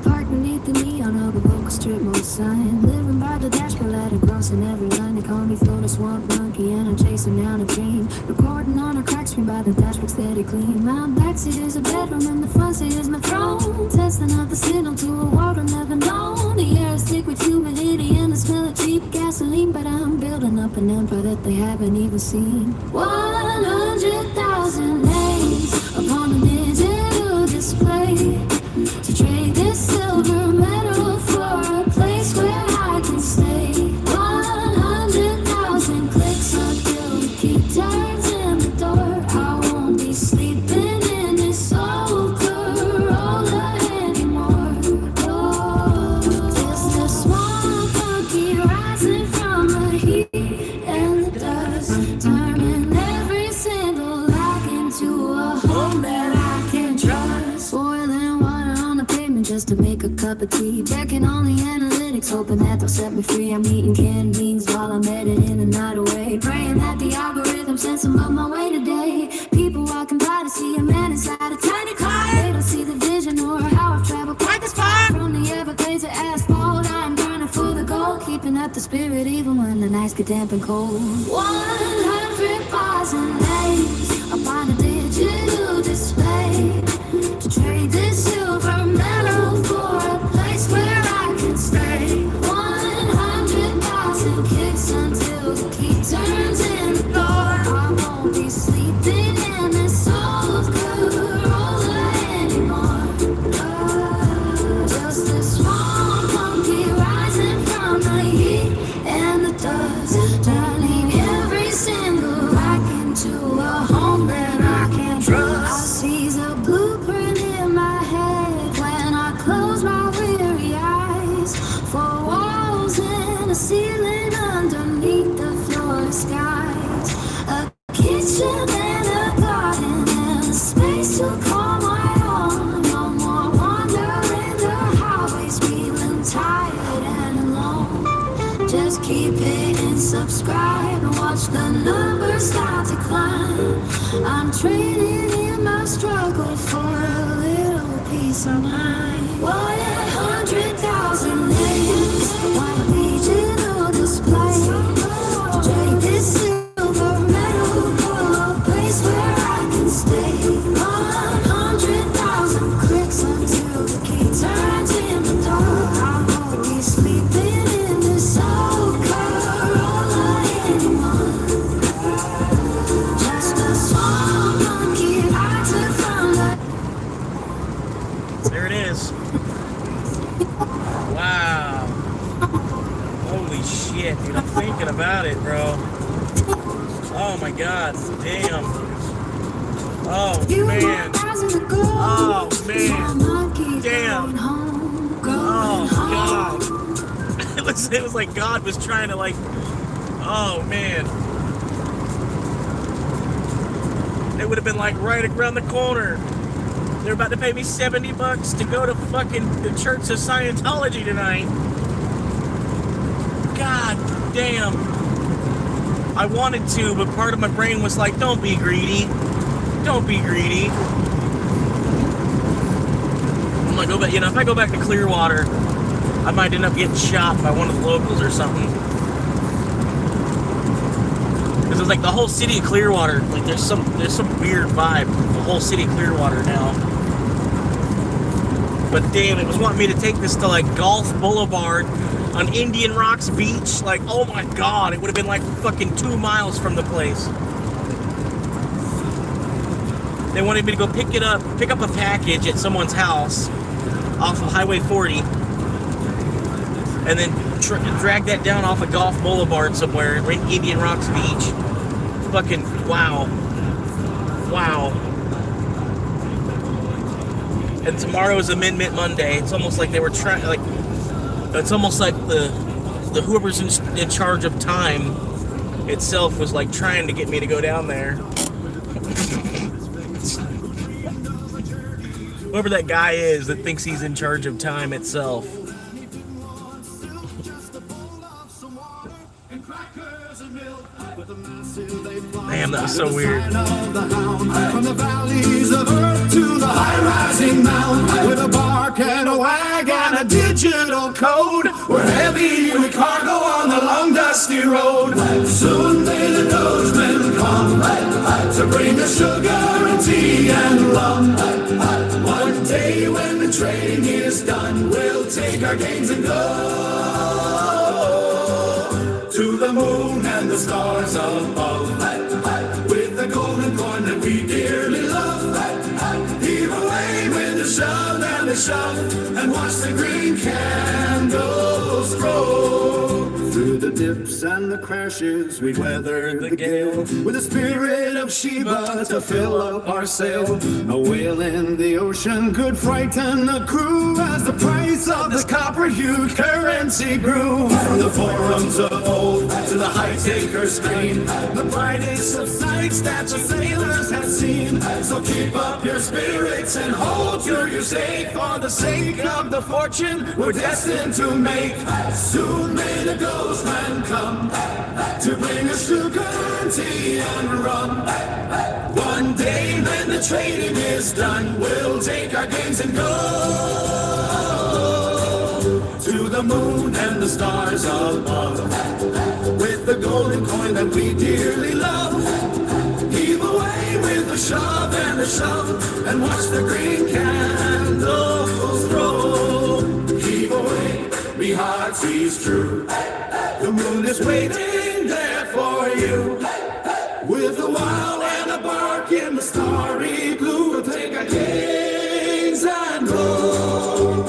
Parked beneath the neon of a local strip mall sign. Living by the dashboard light and crossing every line. They call me Florida Swamp Monkey and I'm chasing down a dream. Recording on a crack screen by the dashboard steady clean. My backseat is a bedroom and the front seat is my throne. Testing out the signal to a world I've never known. The air is thick with humidity and the smell of cheap gasoline, but I'm building up an empire that they haven't even seen. 100,000 names upon a digital display. To trade this silver medal for a place where I can stay. 100,000 clicks until the key turns in the door. I won't be sleeping in this old Corolla anymore. Oh, just a small monkey rising from the heat and the dust, turning every single light into a home that I can trust. Boiling water on the pavement just to make a cup of tea. Checking on the analytics, hoping that they'll set me free. I'm eating canned beans while I'm editing the night away, praying that the algorithm sends them up my way today. People walking by to see a man inside a tiny car. They don't see the vision or how I've traveled quite this far. From the Everglades to asphalt, I'm burning for the gold, keeping up the spirit even when the nights get damp and cold. 100,000 names upon a digital display. To trade this silver medal for a place where I can stay. 100,000 kicks until the key turns in the door. I won't be sleeping in this old Corolla anymore. Just a small monkey rising from the heat and the dust, turning every single subscribe and watch the numbers start to climb. I'm trading in my struggle for a little peace of mind. 100,000 names, one digital display. Drink this silver medal for a place where I can stay. 100,000 clicks until the key turns in the dark. I won't be sleeping in this old Corolla anymore. Just a small monkey I took from the. There it is. Wow. Holy shit, dude. I'm thinking about it, bro. Oh my god. Damn. Oh man. Oh man. Damn. Oh god. It was like God was trying to like. Oh man. It would have been like right around the corner. They're about to pay me $70 to go to fucking the Church of Scientology tonight. God damn. I wanted to, but part of my brain was like, don't be greedy. Don't be greedy. I'm like, if I go back to Clearwater, I might end up getting shot by one of the locals or something. Because it's like the whole city of Clearwater, like there's some weird vibe, the whole city of Clearwater now. But damn, it was wanting me to take this to like Golf Boulevard on Indian Rocks Beach. Like, oh my god, it would have been like fucking 2 miles from the place. They wanted me to go pick up a package at someone's house off of Highway 40, and then drag that down off of Golf Boulevard somewhere in Indian Rocks Beach. Fucking wow. Wow. And tomorrow is Amendment Monday. It's almost like they were trying, like, it's almost like the whoever's in charge of time itself was like trying to get me to go down there. Whoever that guy is that thinks he's in charge of time itself. Damn, that was so weird. From the valleys of earth to the high-rising mountain, with a bark and a wag and a digital code, we're heavy with cargo on the long dusty road. Soon may the Dogemen come to bring us sugar and tea and rum. One day when the trading is done, we'll take our gains and go to the moon and the stars above, with the golden coin that we dearly love. Heave away with the shove and the shove, and watch the green candles grow. Through the dips and the crashes, we weather the gale, with the spirit of Sheba to fill up our sail. A whale in the ocean could frighten the crew, as the price of this copper-hued currency grew. From the forums of old to the high-taker screen, the brightest of sights that the sailors had seen. So keep up your spirits and hold to your stake, for the sake of the fortune we're destined to make. Soon may the Ghostman come to bring us sugar and tea and rum. One day when the trading is done, we'll take our gains and go to the moon and the stars above, with the golden coin that we dearly love. Heave away with the shove and the shove, and watch the green candles grow. Heave away, me heart sees true. The moon is waiting there for you, with a wow and a bark in the starry blue. We'll take our gains and go.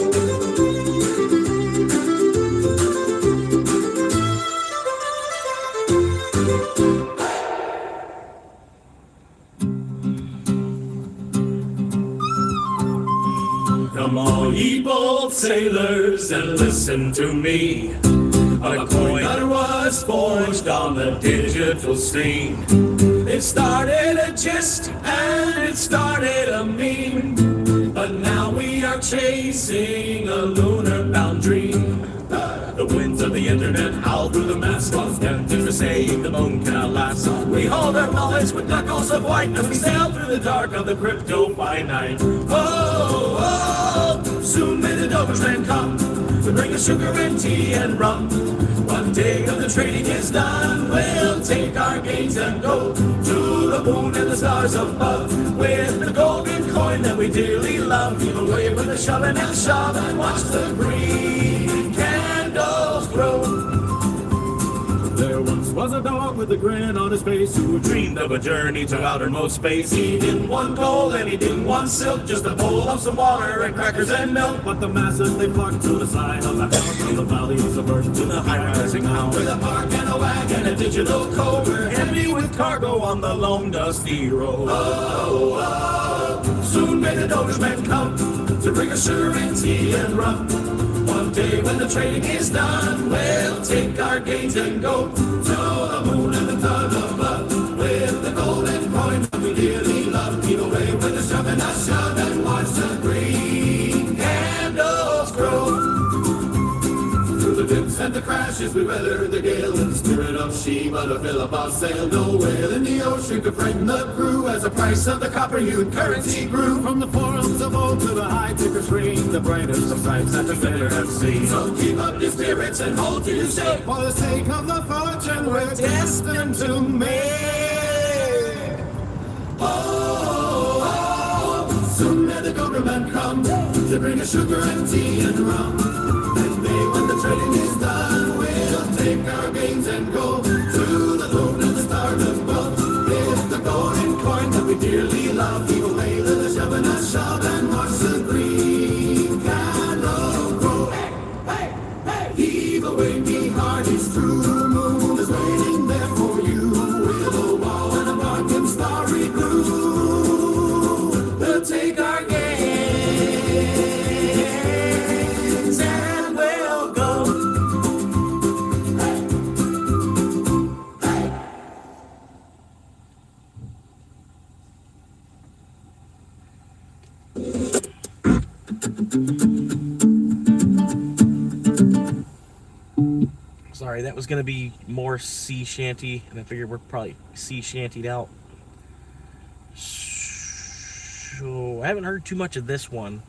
Come all ye bold sailors and listen to me. A coin that was forged on the digital screen. It started a gist and it started a meme, but now we are chasing a lunar bound dream. The The winds of the internet howl through the mask. While skeptics are saying the moon cannot last. We hold our knowledge with knuckles of white as we sail through the dark of the crypto finite. Whoa, whoa, soon may the Doberman come to bring us sugar and tea and rum. One day when the trading is done, we'll take our gains and go to the moon and the stars above with the golden coin that we dearly love. Give away with a shove and a shove and watch the green candles grow. There once was a dog with a grin on his face who dreamed of a journey to outermost space. He didn't want gold and he didn't want silk, just a bowl of some water and crackers and milk. But the masses, they flocked to the side of the house, from the valleys of earth to the high-rising mountains. With a bark and a wagon, a digital cover, heavy with cargo on the lone dusty road. Oh, oh, soon may the Doberman come to bring us sugar and tea and rum. One day when the trading is done, we'll take our gains and go to the moon and the stars above with the golden coin that we dearly love. Keep away with the shove and a shove and watch the green candles grow. Through the dips and the crashes we weather the gale in the spirit of Sheba to fill up our sail. No whale in the ocean could frighten the crew as the price of the copper-hued currency grew. From the forums of old to the high-ticker screen, the brightest of sights that the fair have seen. So keep up your spirits and hold to your stake for the sake of the fortune we're destined to make. Oh, oh, soon may the Doberman come to bring us sugar and tea and rum. When the trading is done, we'll take our gains and go to the moon and the stars above. With the golden coin that we dearly love, keep away the shove and a shove and watch the green candle grow. Hey, hey, hey, heave away, me heart is true. The moon is waiting there for you, with a wall and a bark and starry blue. We'll take our gains and we'll go. Sorry, that was gonna be more sea shanty, and I figured we're probably sea shantied out. So I haven't heard too much of this one.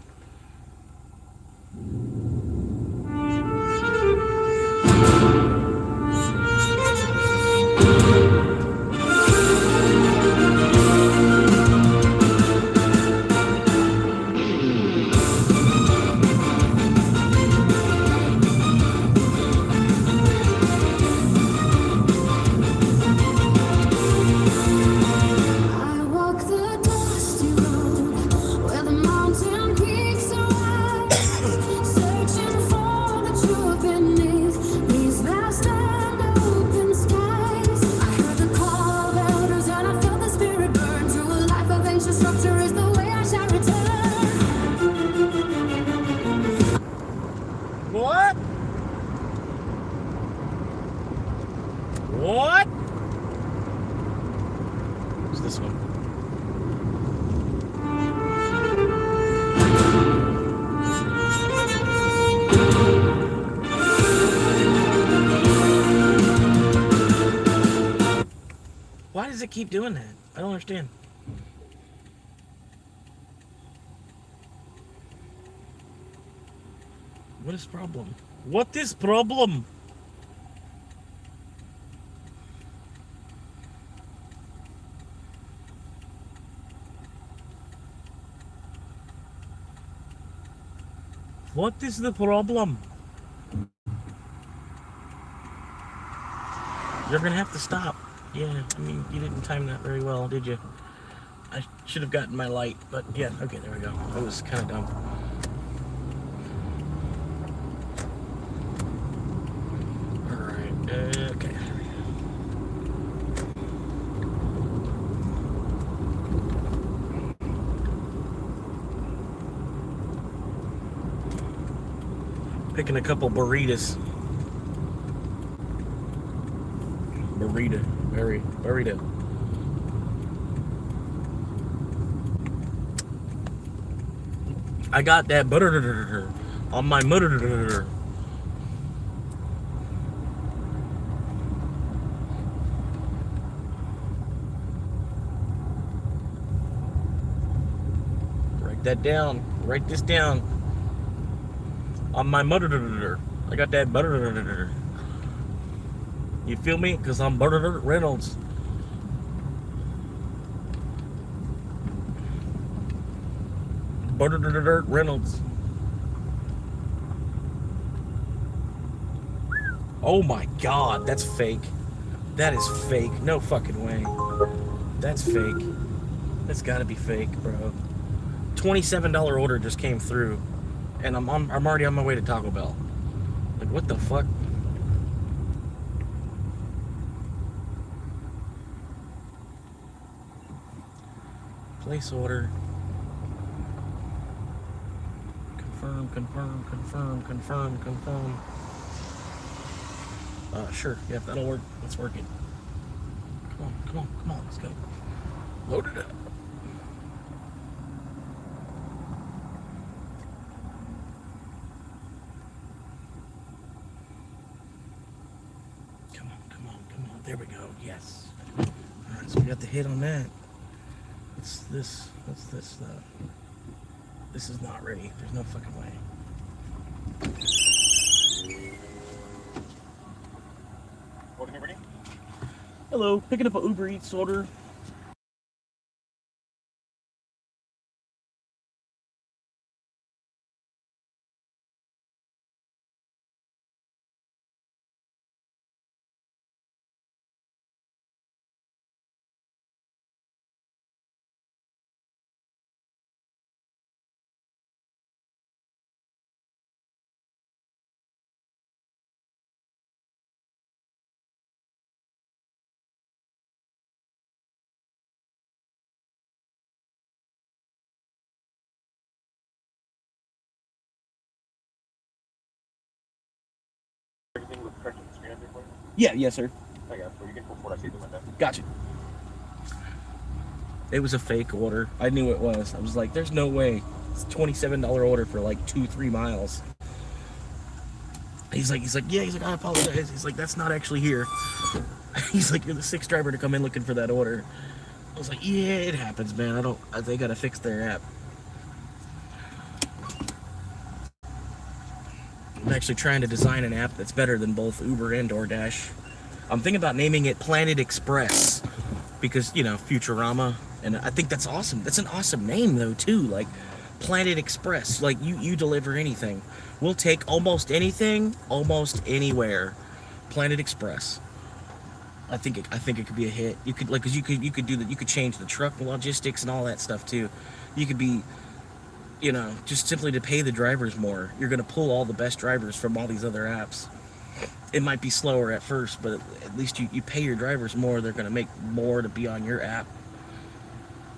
I walk the dusty road where the mountain peaks arise, searching for the truth beneath these vast and open skies. I heard the call of elders and I felt the spirit burn. To a life of ancient structure is the way I shall return. What? What? What's this one? Why does it keep doing that? I don't understand. What is the problem? What is problem? What is the problem? You're gonna have to stop. Yeah, I mean, you didn't time that very well, did you? I should have gotten my light, but yeah, okay, there we go. That was kind of dumb. Alright, okay. Picking a couple burritos. Burrito. I got that butter on my mutter. that down. Write this down. On my mother. I got that butter. You feel me? Because I'm Butter Reynolds. Butter Reynolds. Oh my god, that's fake. That is fake. No fucking way. That's fake. That's gotta be fake, bro. $27 order just came through, and I'm already on my way to Taco Bell. Like, what the fuck? Place order. Confirm. Sure. Yeah, that'll work. Let's work it. Come on. Let's go. Load it up. Come on. There we go. Yes. All right, so we got the hit on that. What's this? This is not ready. There's no fucking way. Hello, picking up an Uber Eats order. Yeah, yes, sir. Gotcha. It was a fake order. I knew it was. I was like, there's no way. It's a $27 order for like 2-3 miles. He's like, I apologize. He's like, that's not actually here. He's like, you're the 6th driver to come in looking for that order. I was like, yeah, it happens, man. They gotta fix their app. I'm actually trying to design an app that's better than both Uber and DoorDash. I'm thinking about naming it Planet Express because, Futurama, and I think that's awesome. That's an awesome name, though, too. Like, Planet Express. Like, you deliver anything. We'll take almost anything, almost anywhere. Planet Express. I think it could be a hit. You could, like, cause you could do that. You could change the truck logistics and all that stuff too. You could be, just simply to pay the drivers more. You're gonna pull all the best drivers from all these other apps. It might be slower at first, but at least you pay your drivers more. They're gonna make more to be on your app.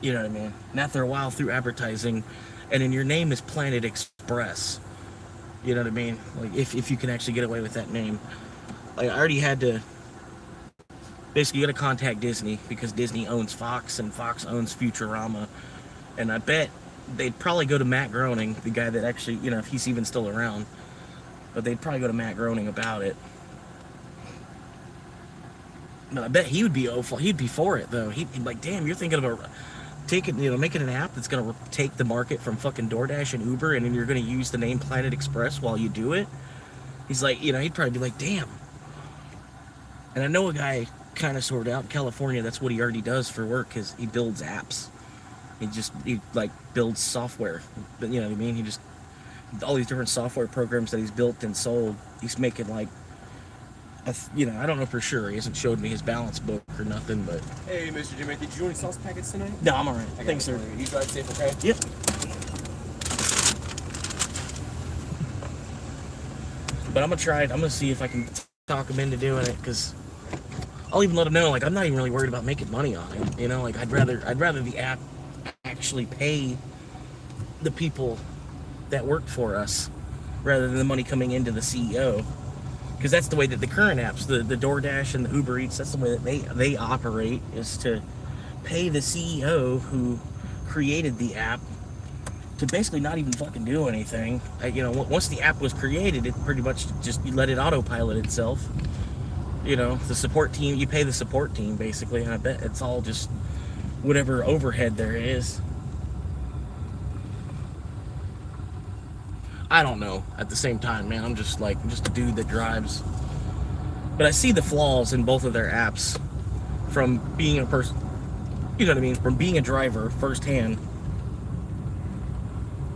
You know what I mean? And after a while, through advertising, and then your name is Planet Express. You know what I mean? Like, if you can actually get away with that name. Like, I already had to. Basically, you got to contact Disney because Disney owns Fox and Fox owns Futurama. And I bet they'd probably go to Matt Groening, the guy that actually, if he's even still around. But they'd probably go to Matt Groening about it. But I bet he would be he'd be for it, though. He'd be like, damn, you're thinking about making an app that's going to take the market from fucking DoorDash and Uber, and then you're going to use the name Planet Express while you do it? He's like, he'd probably be like, damn. And I know a guy kind of sort of out in California, that's what he already does for work, because he builds apps. He builds software. But you know what I mean? He just, all these different software programs that he's built and sold, he's making like, I don't know for sure. He hasn't showed me his balance book or nothing, but. Hey, Mr. Jimmy, did you do any sauce packets tonight? No, I'm alright. Thanks, sir. You drive safe, okay? Yep. But I'm gonna see if I can talk him into doing it, because I'll even let him know, like, I'm not even really worried about making money on it. Like, I'd rather the app actually pay the people that work for us rather than the money coming into the CEO. Because that's the way that the current apps, the DoorDash and the Uber Eats, that's the way that they operate, is to pay the CEO who created the app to basically not even fucking do anything. Once the app was created, it pretty much just, you let it autopilot itself. The support team, you pay the support team basically, and I bet it's all just whatever overhead there is. I don't know. At the same time, man, I'm just a dude that drives. But I see the flaws in both of their apps from being a person, you know what I mean, from being a driver firsthand.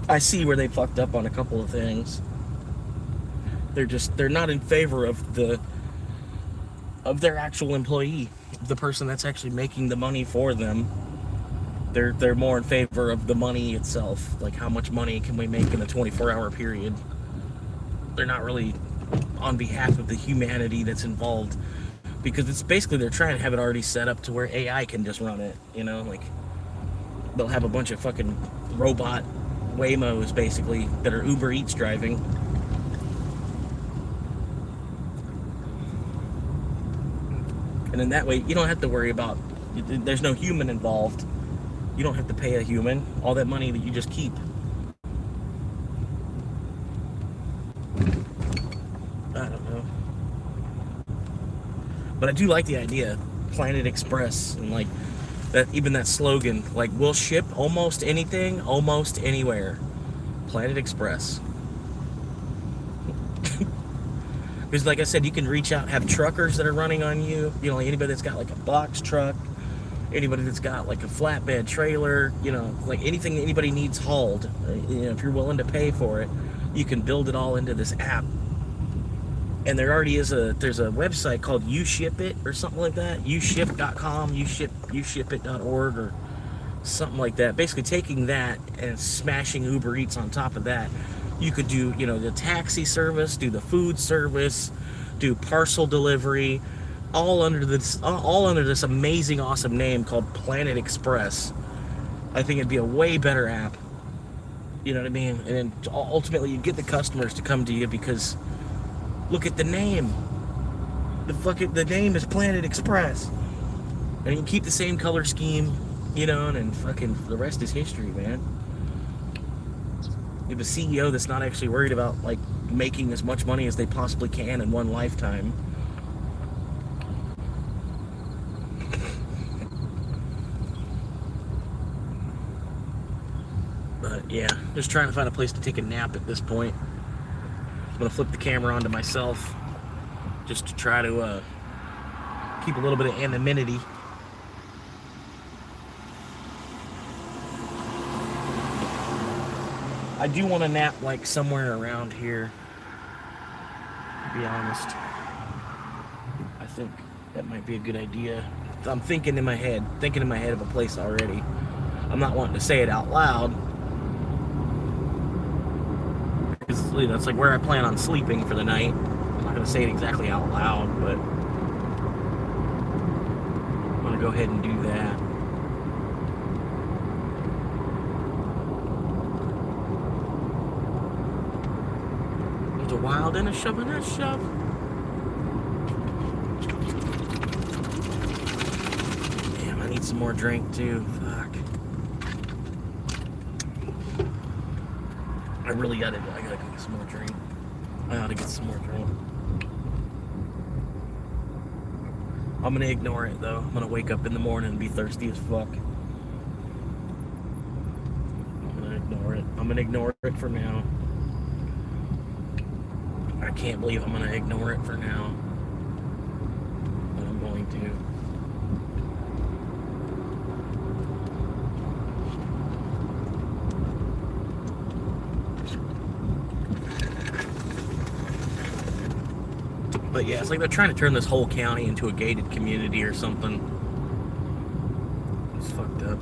I see where they fucked up on a couple of things. They're not in favor of their actual employee, the person that's actually making the money for them. They're more in favor of the money itself, like how much money can we make in a 24-hour period. They're not really on behalf of the humanity that's involved, because it's basically they're trying to have it already set up to where AI can just run it, you know, like they'll have a bunch of fucking robot Waymos basically that are Uber Eats driving. And in that way, you don't have to worry about, there's no human involved. You don't have to pay a human all that money that you just keep. I don't know. But I do like the idea, Planet Express, and like that, even that slogan, like we'll ship almost anything, almost anywhere. Planet Express. Because like I said, you can reach out, have truckers that are running on you, you know, anybody that's got like a box truck, anybody that's got like a flatbed trailer, you know, like anything anybody needs hauled, you know, if you're willing to pay for it, you can build it all into this app. And there already is there's a website called YouShipIt or something like that, youship.com, youshipit.org or something like that. Basically taking that and smashing Uber Eats on top of that. You could do, you know, the taxi service, do the food service, do parcel delivery, all under this amazing, awesome name called Planet Express. I think it'd be a way better app. You know what I mean? And then ultimately you get the customers to come to you because look at the name. The name is Planet Express. And you keep the same color scheme, you know, and fucking the rest is history, man. You have a CEO that's not actually worried about like making as much money as they possibly can in one lifetime. But yeah, just trying to find a place to take a nap at this point. I'm gonna flip the camera onto myself just to try to keep a little bit of anonymity. I do want to nap like somewhere around here, to be honest. I think that might be a good idea. I'm thinking in my head of a place already. I'm not wanting to say it out loud, because you know, it's like where I plan on sleeping for the night. I'm not going to say it exactly out loud, but I'm going to go ahead and do that. A wild and a shove and a shove. Damn, I need some more drink too. Fuck. I gotta go get some more drink. I ought to get some more drink. I'm gonna ignore it though. I'm gonna wake up in the morning and be thirsty as fuck. I'm gonna ignore it for now. I can't believe I'm going to ignore it for now, but I'm going to. But yeah, it's like they're trying to turn this whole county into a gated community or something. It's fucked up.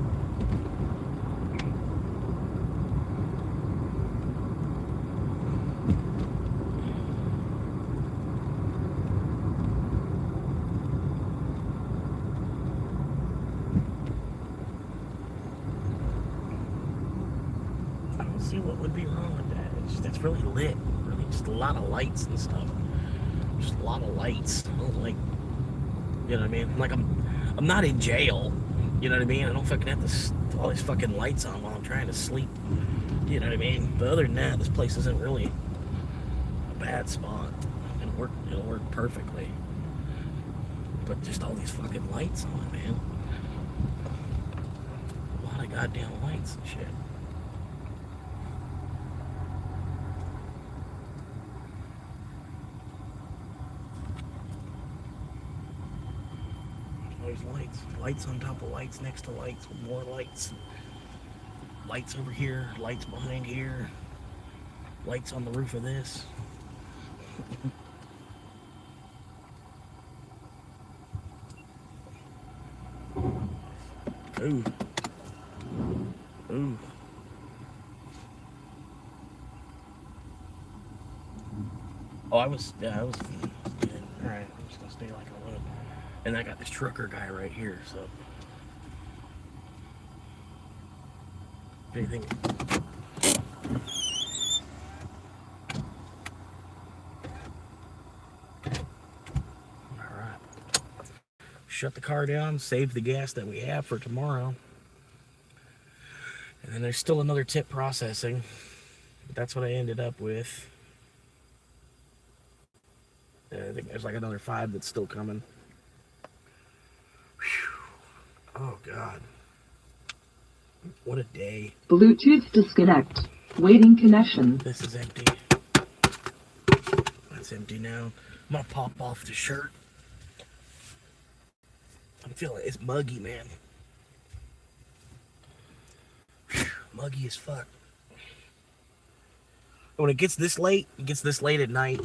See what would be wrong with that. It's really lit. Really, just a lot of lights and stuff. Just a lot of lights. I don't like, you know what I mean? Like I'm not in jail. You know what I mean? I don't fucking have all these fucking lights on while I'm trying to sleep. You know what I mean? But other than that, this place isn't really a bad spot. It'll work perfectly. But just all these fucking lights on, man. A lot of goddamn lights and shit. there's lights. Lights on top of lights, next to lights, with more lights. Lights over here, lights behind here. Lights on the roof of this. Ooh. Ooh. Oh, I was good. Alright, I'm just gonna stay like I was. And I got this trucker guy right here, so. If anything. Alright. Shut the car down, save the gas that we have for tomorrow. And then there's still another tip processing. But that's what I ended up with. I think there's like another 5 that's still coming. Whew. Oh, God. What a day. Bluetooth disconnect. Waiting connection. This is empty. That's empty now. I'm gonna pop off the shirt. I'm feeling it's muggy, man. Whew. Muggy as fuck. When it gets this late at night,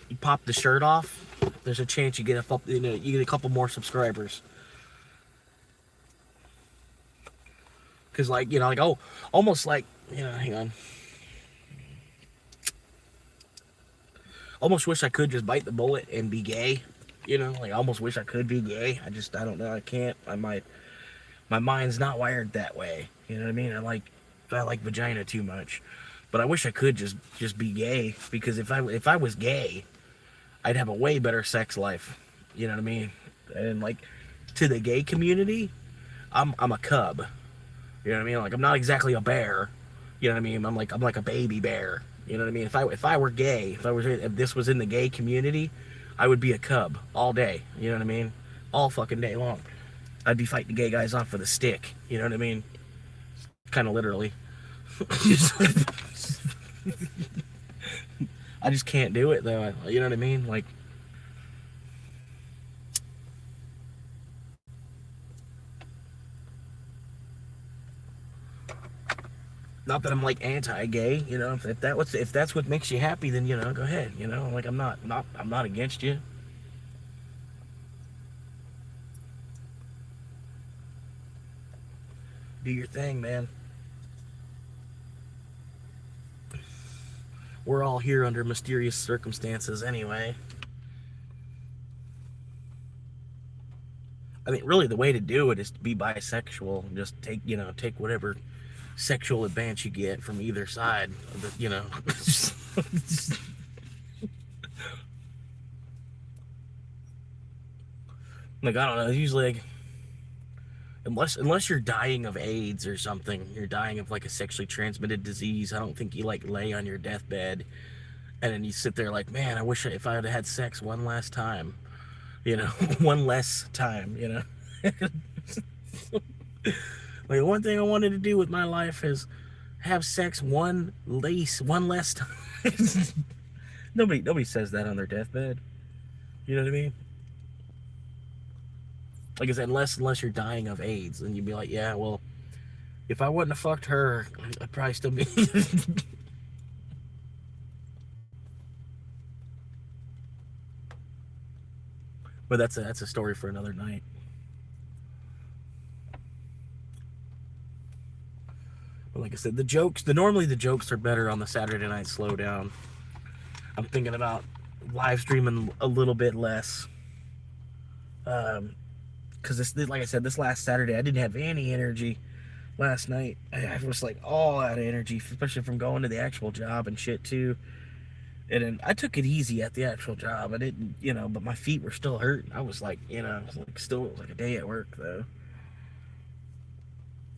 you pop the shirt off, there's a chance you get you get a couple more subscribers. Cause almost like, hang on. Almost wish I could just bite the bullet and be gay. I almost wish I could be gay. I don't know. I can't. My mind's not wired that way. You know what I mean? I like vagina too much. But I wish I could just be gay, because if I was gay, I'd have a way better sex life. You know what I mean? And to the gay community, I'm a cub. You know what I mean? I'm not exactly a bear. You know what I mean? I'm like a baby bear. You know what I mean? If I were gay, if this was in the gay community, I would be a cub all day. You know what I mean? All fucking day long. I'd be fighting the gay guys off with a stick. You know what I mean? Kind of literally. I just can't do it though. You know what I mean? Not that I'm anti-gay, if that's what makes you happy, then go ahead, I'm not against you. Do your thing, man. We're all here under mysterious circumstances anyway. I mean, really the way to do it is to be bisexual. Just take whatever sexual advance you get from either side. I don't know, usually unless you're dying of AIDS or something, you're dying of a sexually transmitted disease, I don't think you lay on your deathbed and then you sit there man, I wish if I had had sex one last time, one less time, one thing I wanted to do with my life is have sex one less time. Nobody says that on their deathbed. You know what I mean? Like I said, unless you're dying of AIDS, then you'd be like, yeah, well, if I wouldn't have fucked her, I'd probably still be. But that's a story for another night. But like I said, normally the jokes are better on the Saturday Night Slowdown. I'm thinking about live streaming a little bit less. Because like I said, this last Saturday, I didn't have any energy last night. I was all out of energy, especially from going to the actual job and shit too. And then I took it easy at the actual job. I didn't, but my feet were still hurting. I was still a day at work though.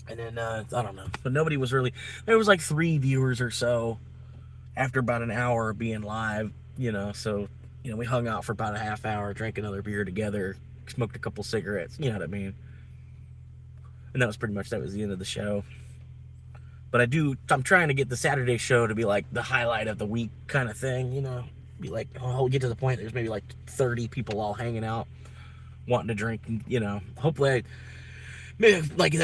And then, I don't know, but nobody was really, there was 3 viewers or so after about an hour of being live, so, we hung out for about a half hour, drank another beer together, smoked a couple cigarettes, you know what I mean? And that was the end of the show. But I'm trying to get the Saturday show to be the highlight of the week kind of thing, be I'll get to the point there's maybe 30 people all hanging out wanting to drink. You know, hopefully, maybe like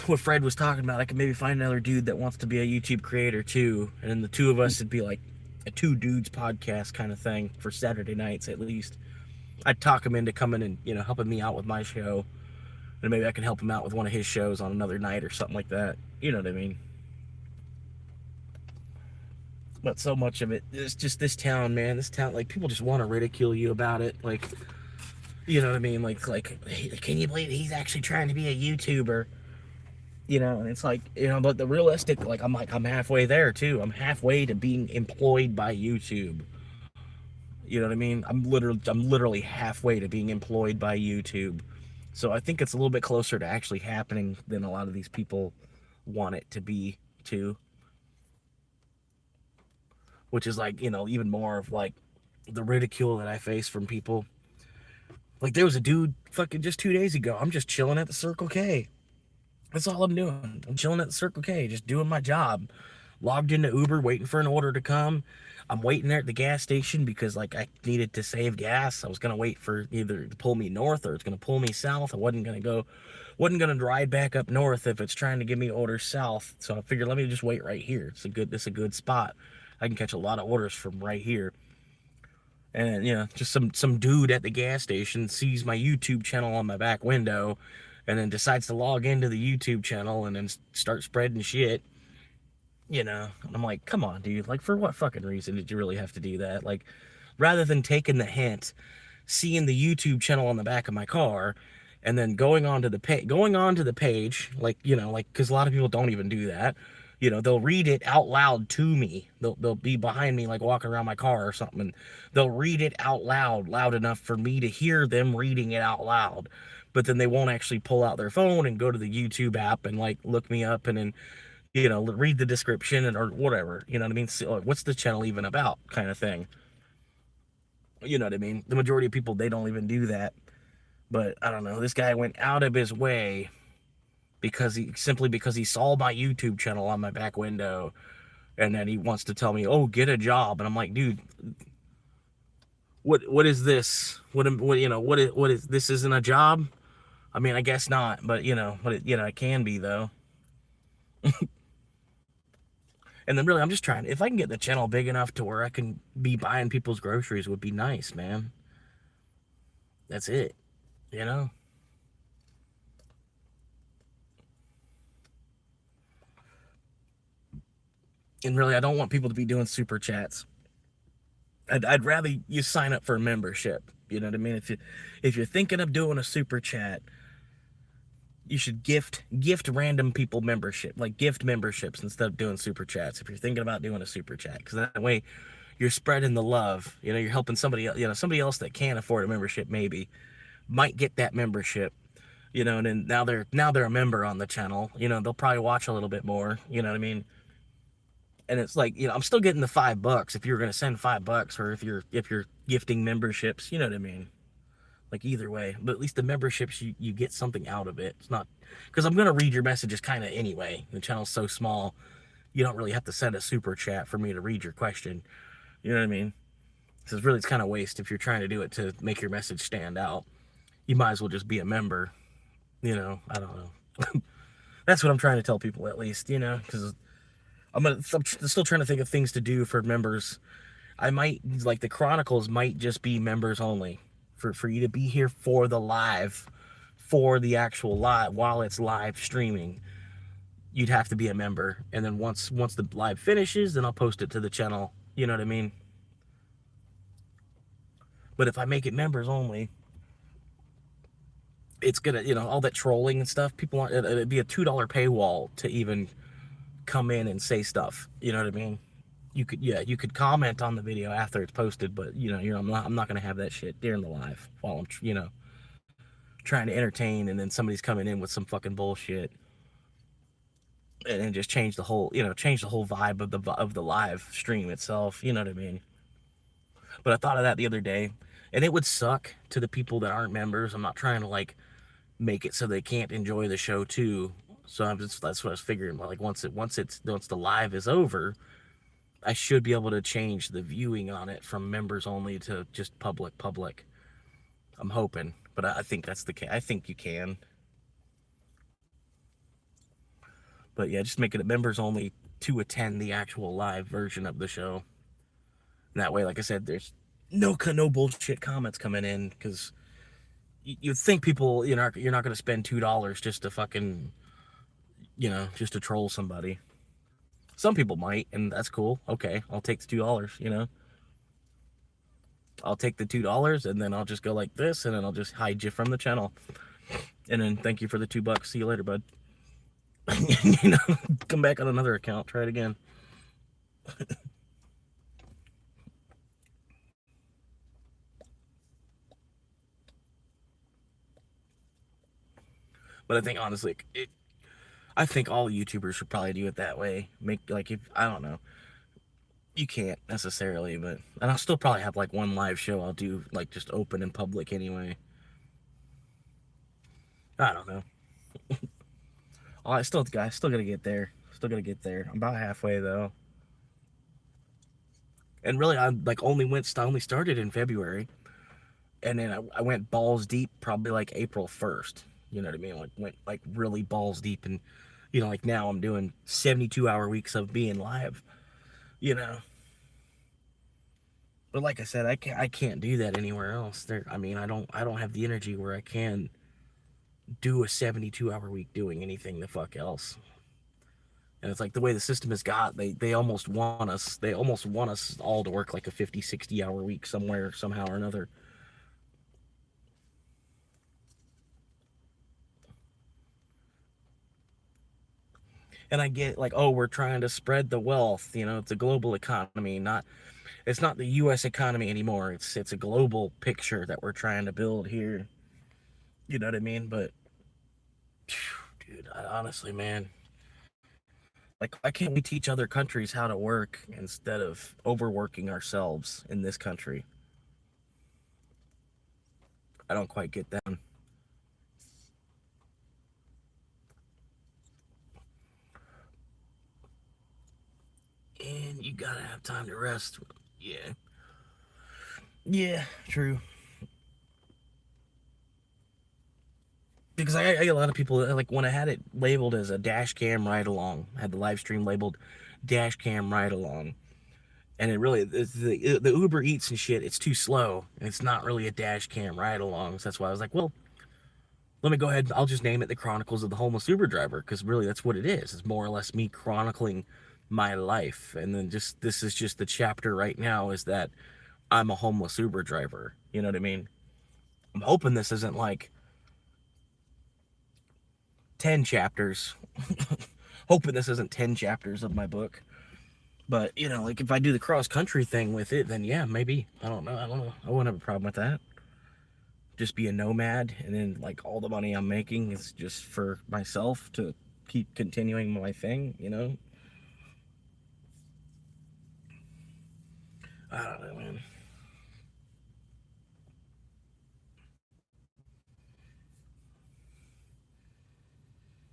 what Fred was talking about, I could maybe find another dude that wants to be a YouTube creator too, and then the two of us would be like a two dudes podcast kind of thing for Saturday nights at least. I'd talk him into coming and helping me out with my show, and maybe I can help him out with one of his shows on another night or something like that. You know what I mean? But so much of it is just this town, man. This town, like, people just want to ridicule you about it. Like, you know what I mean? Like, hey, can you believe he's actually trying to be a YouTuber? And it's like, but the realistic, like, I'm halfway there too. I'm halfway to being employed by YouTube. You know what I mean? I'm literally halfway to being employed by YouTube. So I think it's a little bit closer to actually happening than a lot of these people want it to be too. Which is like, even more of like the ridicule that I face from people. Like, there was a dude fucking just 2 days ago. I'm just chilling at the Circle K. That's all I'm doing. I'm chilling at the Circle K, just doing my job. Logged into Uber, waiting for an order to come. I'm waiting there at the gas station because, like, I needed to save gas. I was going to wait for either to pull me north or it's going to pull me south. I wasn't going to ride back up north if it's trying to give me orders south. So I figured, let me just wait right here. It's a good spot. I can catch a lot of orders from right here. And, just some dude at the gas station sees my YouTube channel on my back window and then decides to log into the YouTube channel and then start spreading shit. And I'm like, come on, dude. Like, for what fucking reason did you really have to do that? Like, rather than taking the hint, seeing the YouTube channel on the back of my car, and then going on to the page, like, because a lot of people don't even do that. They'll read it out loud to me. They'll be behind me, like walking around my car or something, and they'll read it out loud enough for me to hear them reading it out loud. But then they won't actually pull out their phone and go to the YouTube app and like look me up and then, read the description or whatever. You know what I mean? So, like, what's the channel even about, kind of thing. You know what I mean? The majority of people, they don't even do that. But I don't know. This guy went out of his way because he saw my YouTube channel on my back window, and then he wants to tell me, "Oh, get a job." And I'm like, dude, what is this? What is this? Isn't a job? I mean, I guess not, but it can be though. And then really, I'm just trying. If I can get the channel big enough to where I can be buying people's groceries, would be nice, man. That's it, And really, I don't want people to be doing super chats. I'd rather you sign up for a membership. You know what I mean? If you're thinking of doing a super chat, you should gift random people membership, like gift memberships instead of doing super chats. If you're thinking about doing a super chat, because that way you're spreading the love. You're helping somebody else that can't afford a membership maybe might get that membership. And then now they're a member on the channel. They'll probably watch a little bit more. You know what I mean? And it's like, I'm still getting the $5 if you're going to send $5, or if you're gifting memberships, you know what I mean? Like, either way, but at least the memberships, you get something out of it. It's not, because I'm going to read your messages kind of anyway. The channel's so small, you don't really have to send a super chat for me to read your question. You know what I mean? Because really, it's kind of waste if you're trying to do it to make your message stand out. You might as well just be a member. I don't know. That's what I'm trying to tell people, at least, because I'm still trying to think of things to do for members. I might, like, the Chronicles might just be members only. For you to be here for the actual live, while it's live streaming, you'd have to be a member. And then once the live finishes, then I'll post it to the channel. You know what I mean? But if I make it members only, it's gonna, all that trolling and stuff, it'd be a $2 paywall to even come in and say stuff. You know what I mean? You could comment on the video after it's posted, but I'm not gonna have that shit during the live while I'm trying to entertain, and then somebody's coming in with some fucking bullshit, and then just change the whole vibe of the live stream itself. You know what I mean? But I thought of that the other day, and it would suck to the people that aren't members. I'm not trying to like make it so they can't enjoy the show too. So that's what I was figuring. Like, once the live is over, I should be able to change the viewing on it from members only to just public. I'm hoping, but I think that's the case. I think you can. But yeah, just make it members only to attend the actual live version of the show. And that way, like I said, there's no bullshit comments coming in, because you'd think people, you're not going to spend $2 just to fucking, just to troll somebody. Some people might, and that's cool. Okay, I'll take the $2. I'll take the $2, and then I'll just go like this, and then I'll just hide you from the channel, and then thank you for the $2. See you later, bud. Come back on another account. Try it again. But I think honestly, I think all YouTubers should probably do it that way. Make like, if I don't know, you can't necessarily, but and I'll still probably have like one live show I'll do like just open in public anyway. I don't know. I still gotta get there. Still gotta get there. I'm about halfway though. And really, I like only started in February, and then I went balls deep probably like April 1st. You know what I mean? Like went like really balls deep, and like now I'm doing 72-hour weeks of being live. But like I said, I can't do that anywhere else. I mean, I don't have the energy where I can do a 72-hour week doing anything the fuck else. And it's like the way the system is got, they almost want us all to work like a 50, 60-hour week somewhere, somehow or another. And I get like, oh, we're trying to spread the wealth. It's a global economy, it's not the U.S. economy anymore. It's a global picture that we're trying to build here. You know what I mean? But, dude, honestly, man, like, why can't we teach other countries how to work instead of overworking ourselves in this country? I don't quite get that. And you gotta have time to rest. Yeah. Yeah, true. Because I get a lot of people that, like, when I had it labeled as a dash cam ride along, I had the live stream labeled dash cam ride along, and it really, the Uber Eats and shit, it's too slow, and it's not really a dash cam ride along. So that's why I was like, well, let me go ahead, I'll just name it the Chronicles of the Homeless Uber Driver, because really that's what it is. It's more or less me chronicling my life. And then this is just the chapter right now, is that I'm a homeless Uber driver. You know what I mean? I'm hoping this isn't like 10 chapters. Hoping this isn't 10 chapters of my book. But, like, if I do the cross country thing with it, then yeah, maybe. I don't know. I wouldn't have a problem with that. Just be a nomad, and then, like, all the money I'm making is just for myself to keep continuing my thing, I don't know, man.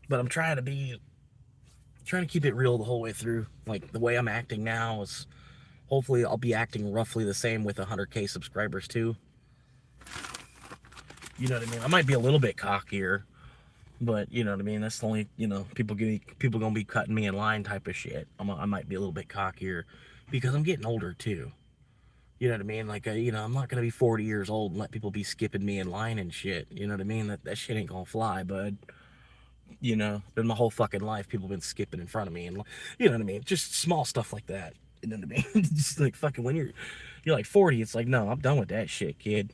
But I'm trying to keep it real the whole way through. Like, the way I'm acting now is, hopefully I'll be acting roughly the same with 100K subscribers too. You know what I mean? I might be a little bit cockier, but you know what I mean? That's the only, people gonna be cutting me in line type of shit. I might be a little bit cockier because I'm getting older too. You know what I mean? Like, I'm not gonna be 40 years old and let people be skipping me in line and shit. You know what I mean? That shit ain't gonna fly, bud. Been my whole fucking life, people been skipping in front of me, and you know what I mean? Just small stuff like that. You know what I mean? Just like fucking when you're like 40, it's like, no, I'm done with that shit, kid.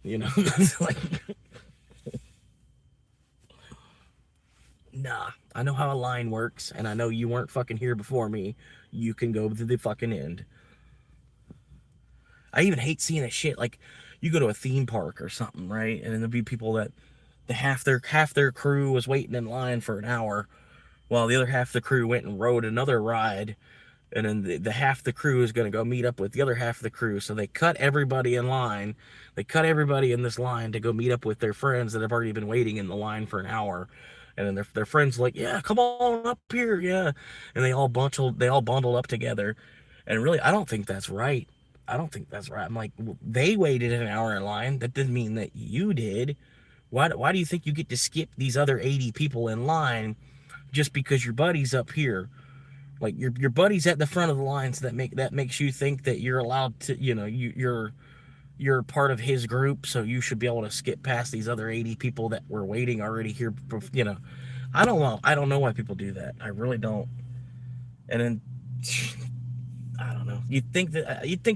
It's like, nah, I know how a line works, and I know you weren't fucking here before me. You can go to the fucking end. I even hate seeing that shit. Like, you go to a theme park or something, right? And then there'll be people that half their crew was waiting in line for an hour, while the other half of the crew went and rode another ride. And then the half the crew is going to go meet up with the other half of the crew. So they cut everybody in line. They cut everybody in this line to go meet up with their friends that have already been waiting in the line for an hour. And then their friends like, yeah, come on up here, yeah. And they all bundled up together. And really, I don't think that's right. I don't think that's right. I'm like, well, they waited an hour in line. That didn't mean that you did. Why do you think you get to skip these other 80 people in line just because your buddy's up here? Like your buddy's at the front of the lines, so that makes you think that you're allowed to, you're part of his group, so you should be able to skip past these other 80 people that were waiting already here. I don't know. I don't know why people do that. I really don't. And then I don't know. You'd think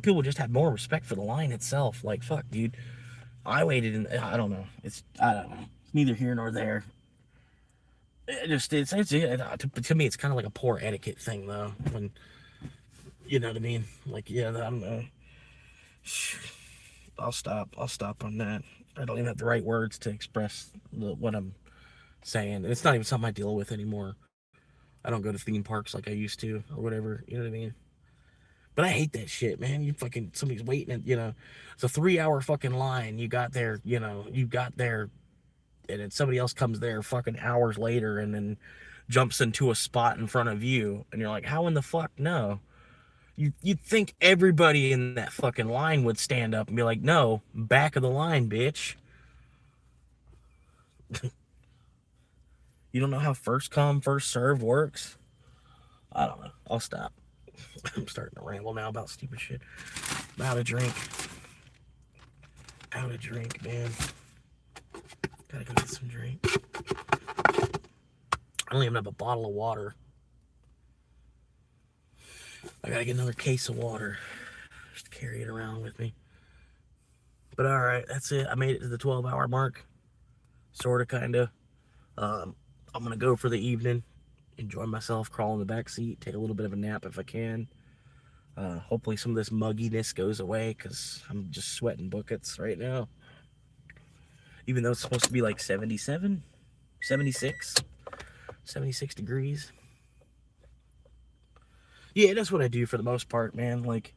people just have more respect for the line itself. Like, fuck, dude. I waited, and I don't know. I don't know. It's neither here nor there. To me, it's kind of like a poor etiquette thing, though. When you know what I mean? Like, yeah, I don't know. I'll stop on that. I don't even have the right words to express what I'm saying. It's not even something I deal with anymore. I don't go to theme parks like I used to, or whatever. You know what I mean? But I hate that shit, man. Somebody's waiting, it's a 3-hour fucking line. You got there, and then somebody else comes there fucking hours later and then jumps into a spot in front of you, and you're like, how in the fuck? No. You'd think everybody in that fucking line would stand up and be like, no, back of the line, bitch. You don't know how first come, first served works? I don't know. I'll stop. I'm starting to ramble now about stupid shit. Out of drink, man. Gotta go get some drink. I don't even have a bottle of water. I gotta get another case of water. Just carry it around with me. But alright, that's it. I made it to the 12-hour mark. Sorta, kinda. I'm gonna go for the evening. Enjoy myself, crawl in the back seat, take a little bit of a nap if I can. Hopefully some of this mugginess goes away, because I'm just sweating buckets right now. Even though it's supposed to be like 77, 76 degrees. Yeah, that's what I do for the most part, man. Like,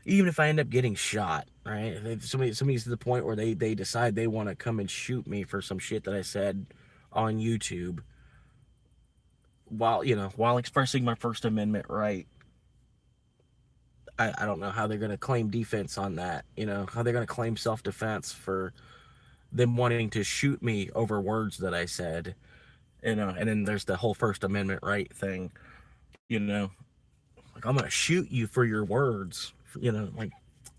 even if I end up getting shot, right? If somebody's to the point where they decide they want to come and shoot me for some shit that I said on YouTube, while expressing my First Amendment right, I don't know how they're going to claim defense on that. How they're going to claim self-defense for them wanting to shoot me over words that I said. And then there's the whole First Amendment right thing. Like, I'm going to shoot you for your words. Like,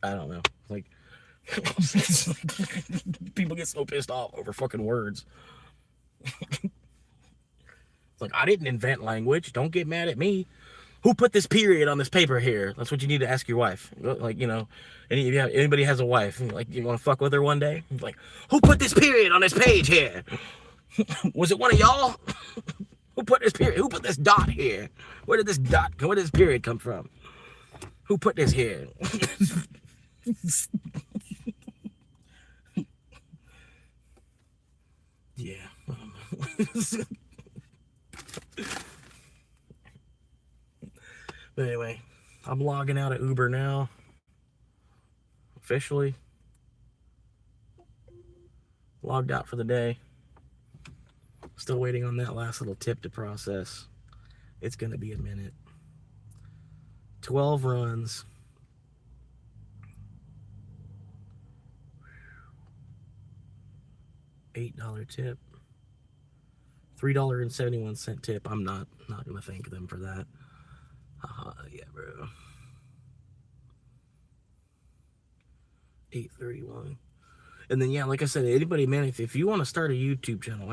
I don't know. Like, people get so pissed off over fucking words. It's like, I didn't invent language. Don't get mad at me. Who put this period on this paper here? That's what you need to ask your wife. Like, anybody has a wife, like, you want to fuck with her one day? Like, who put this period on this page here? Was it one of y'all? Who put this period? Who put this dot here? Where did this period come from? Who put this here? Yeah. But anyway, I'm logging out of Uber now. Officially. Logged out for the day. Still waiting on that last little tip to process. It's going to be a minute. 12 runs. $8 tip. $3.71 tip. I'm not going to thank them for that. Yeah, bro. 8:31. And then, yeah, like I said, anybody, man, if you want to start a YouTube channel,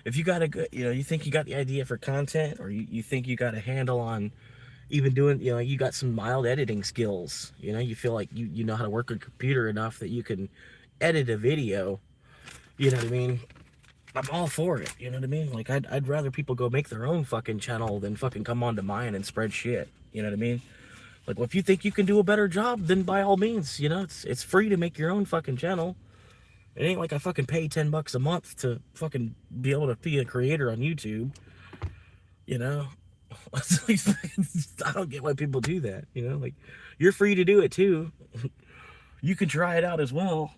if you got a good, you think you got the idea for content, or you think you got a handle on even doing, you got some mild editing skills, you feel like you know how to work a computer enough that you can edit a video, you know what I mean? I'm all for it, you know what I mean? Like, I'd rather people go make their own fucking channel than fucking come onto mine and spread shit, you know what I mean? Like, well, if you think you can do a better job, then by all means, it's free to make your own fucking channel. It ain't like I fucking pay $10 a month to fucking be able to be a creator on YouTube, I don't get why people do that, like, you're free to do it too. You can try it out as well.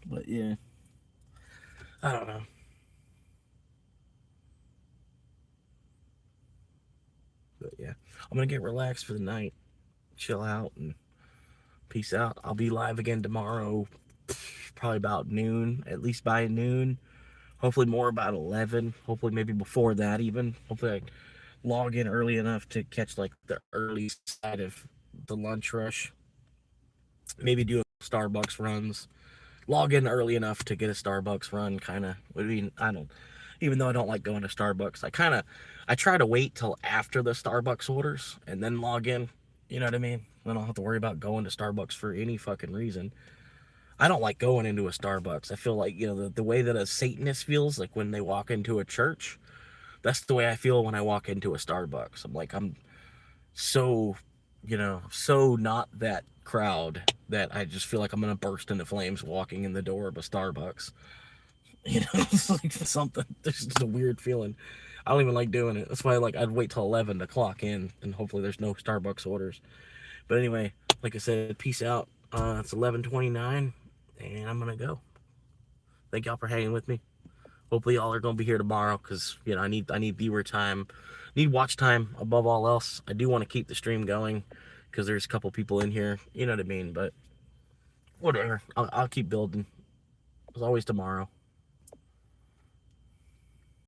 But yeah, I don't know. But yeah, I'm gonna get relaxed for the night, chill out, and peace out. I'll be live again tomorrow, probably about noon, at least by noon. Hopefully more about 11. Hopefully maybe before that even. Hopefully I log in early enough to catch like the early side of the lunch rush. Maybe do a Starbucks runs. Log in early enough to get a Starbucks run, kind of. I mean, I don't. Even though I don't like going to Starbucks, I try to wait till after the Starbucks orders and then log in. You know what I mean? I don't have to worry about going to Starbucks for any fucking reason. I don't like going into a Starbucks. I feel like, the way that a Satanist feels, like when they walk into a church, that's the way I feel when I walk into a Starbucks. I'm so, so not that crowd that I just feel like I'm going to burst into flames walking in the door of a Starbucks. It's like something, there's just a weird feeling. I don't even like doing it. That's why I'd wait till 11 to clock in, and hopefully there's no Starbucks orders. But anyway, like I said, peace out. It's 11:29, and I'm going to go. Thank y'all for hanging with me. Hopefully y'all are gonna be here tomorrow, because I need viewer time, need watch time above all else. I do want to keep the stream going because there's a couple people in here, you know what I mean. But whatever, I'll keep building. As always, tomorrow.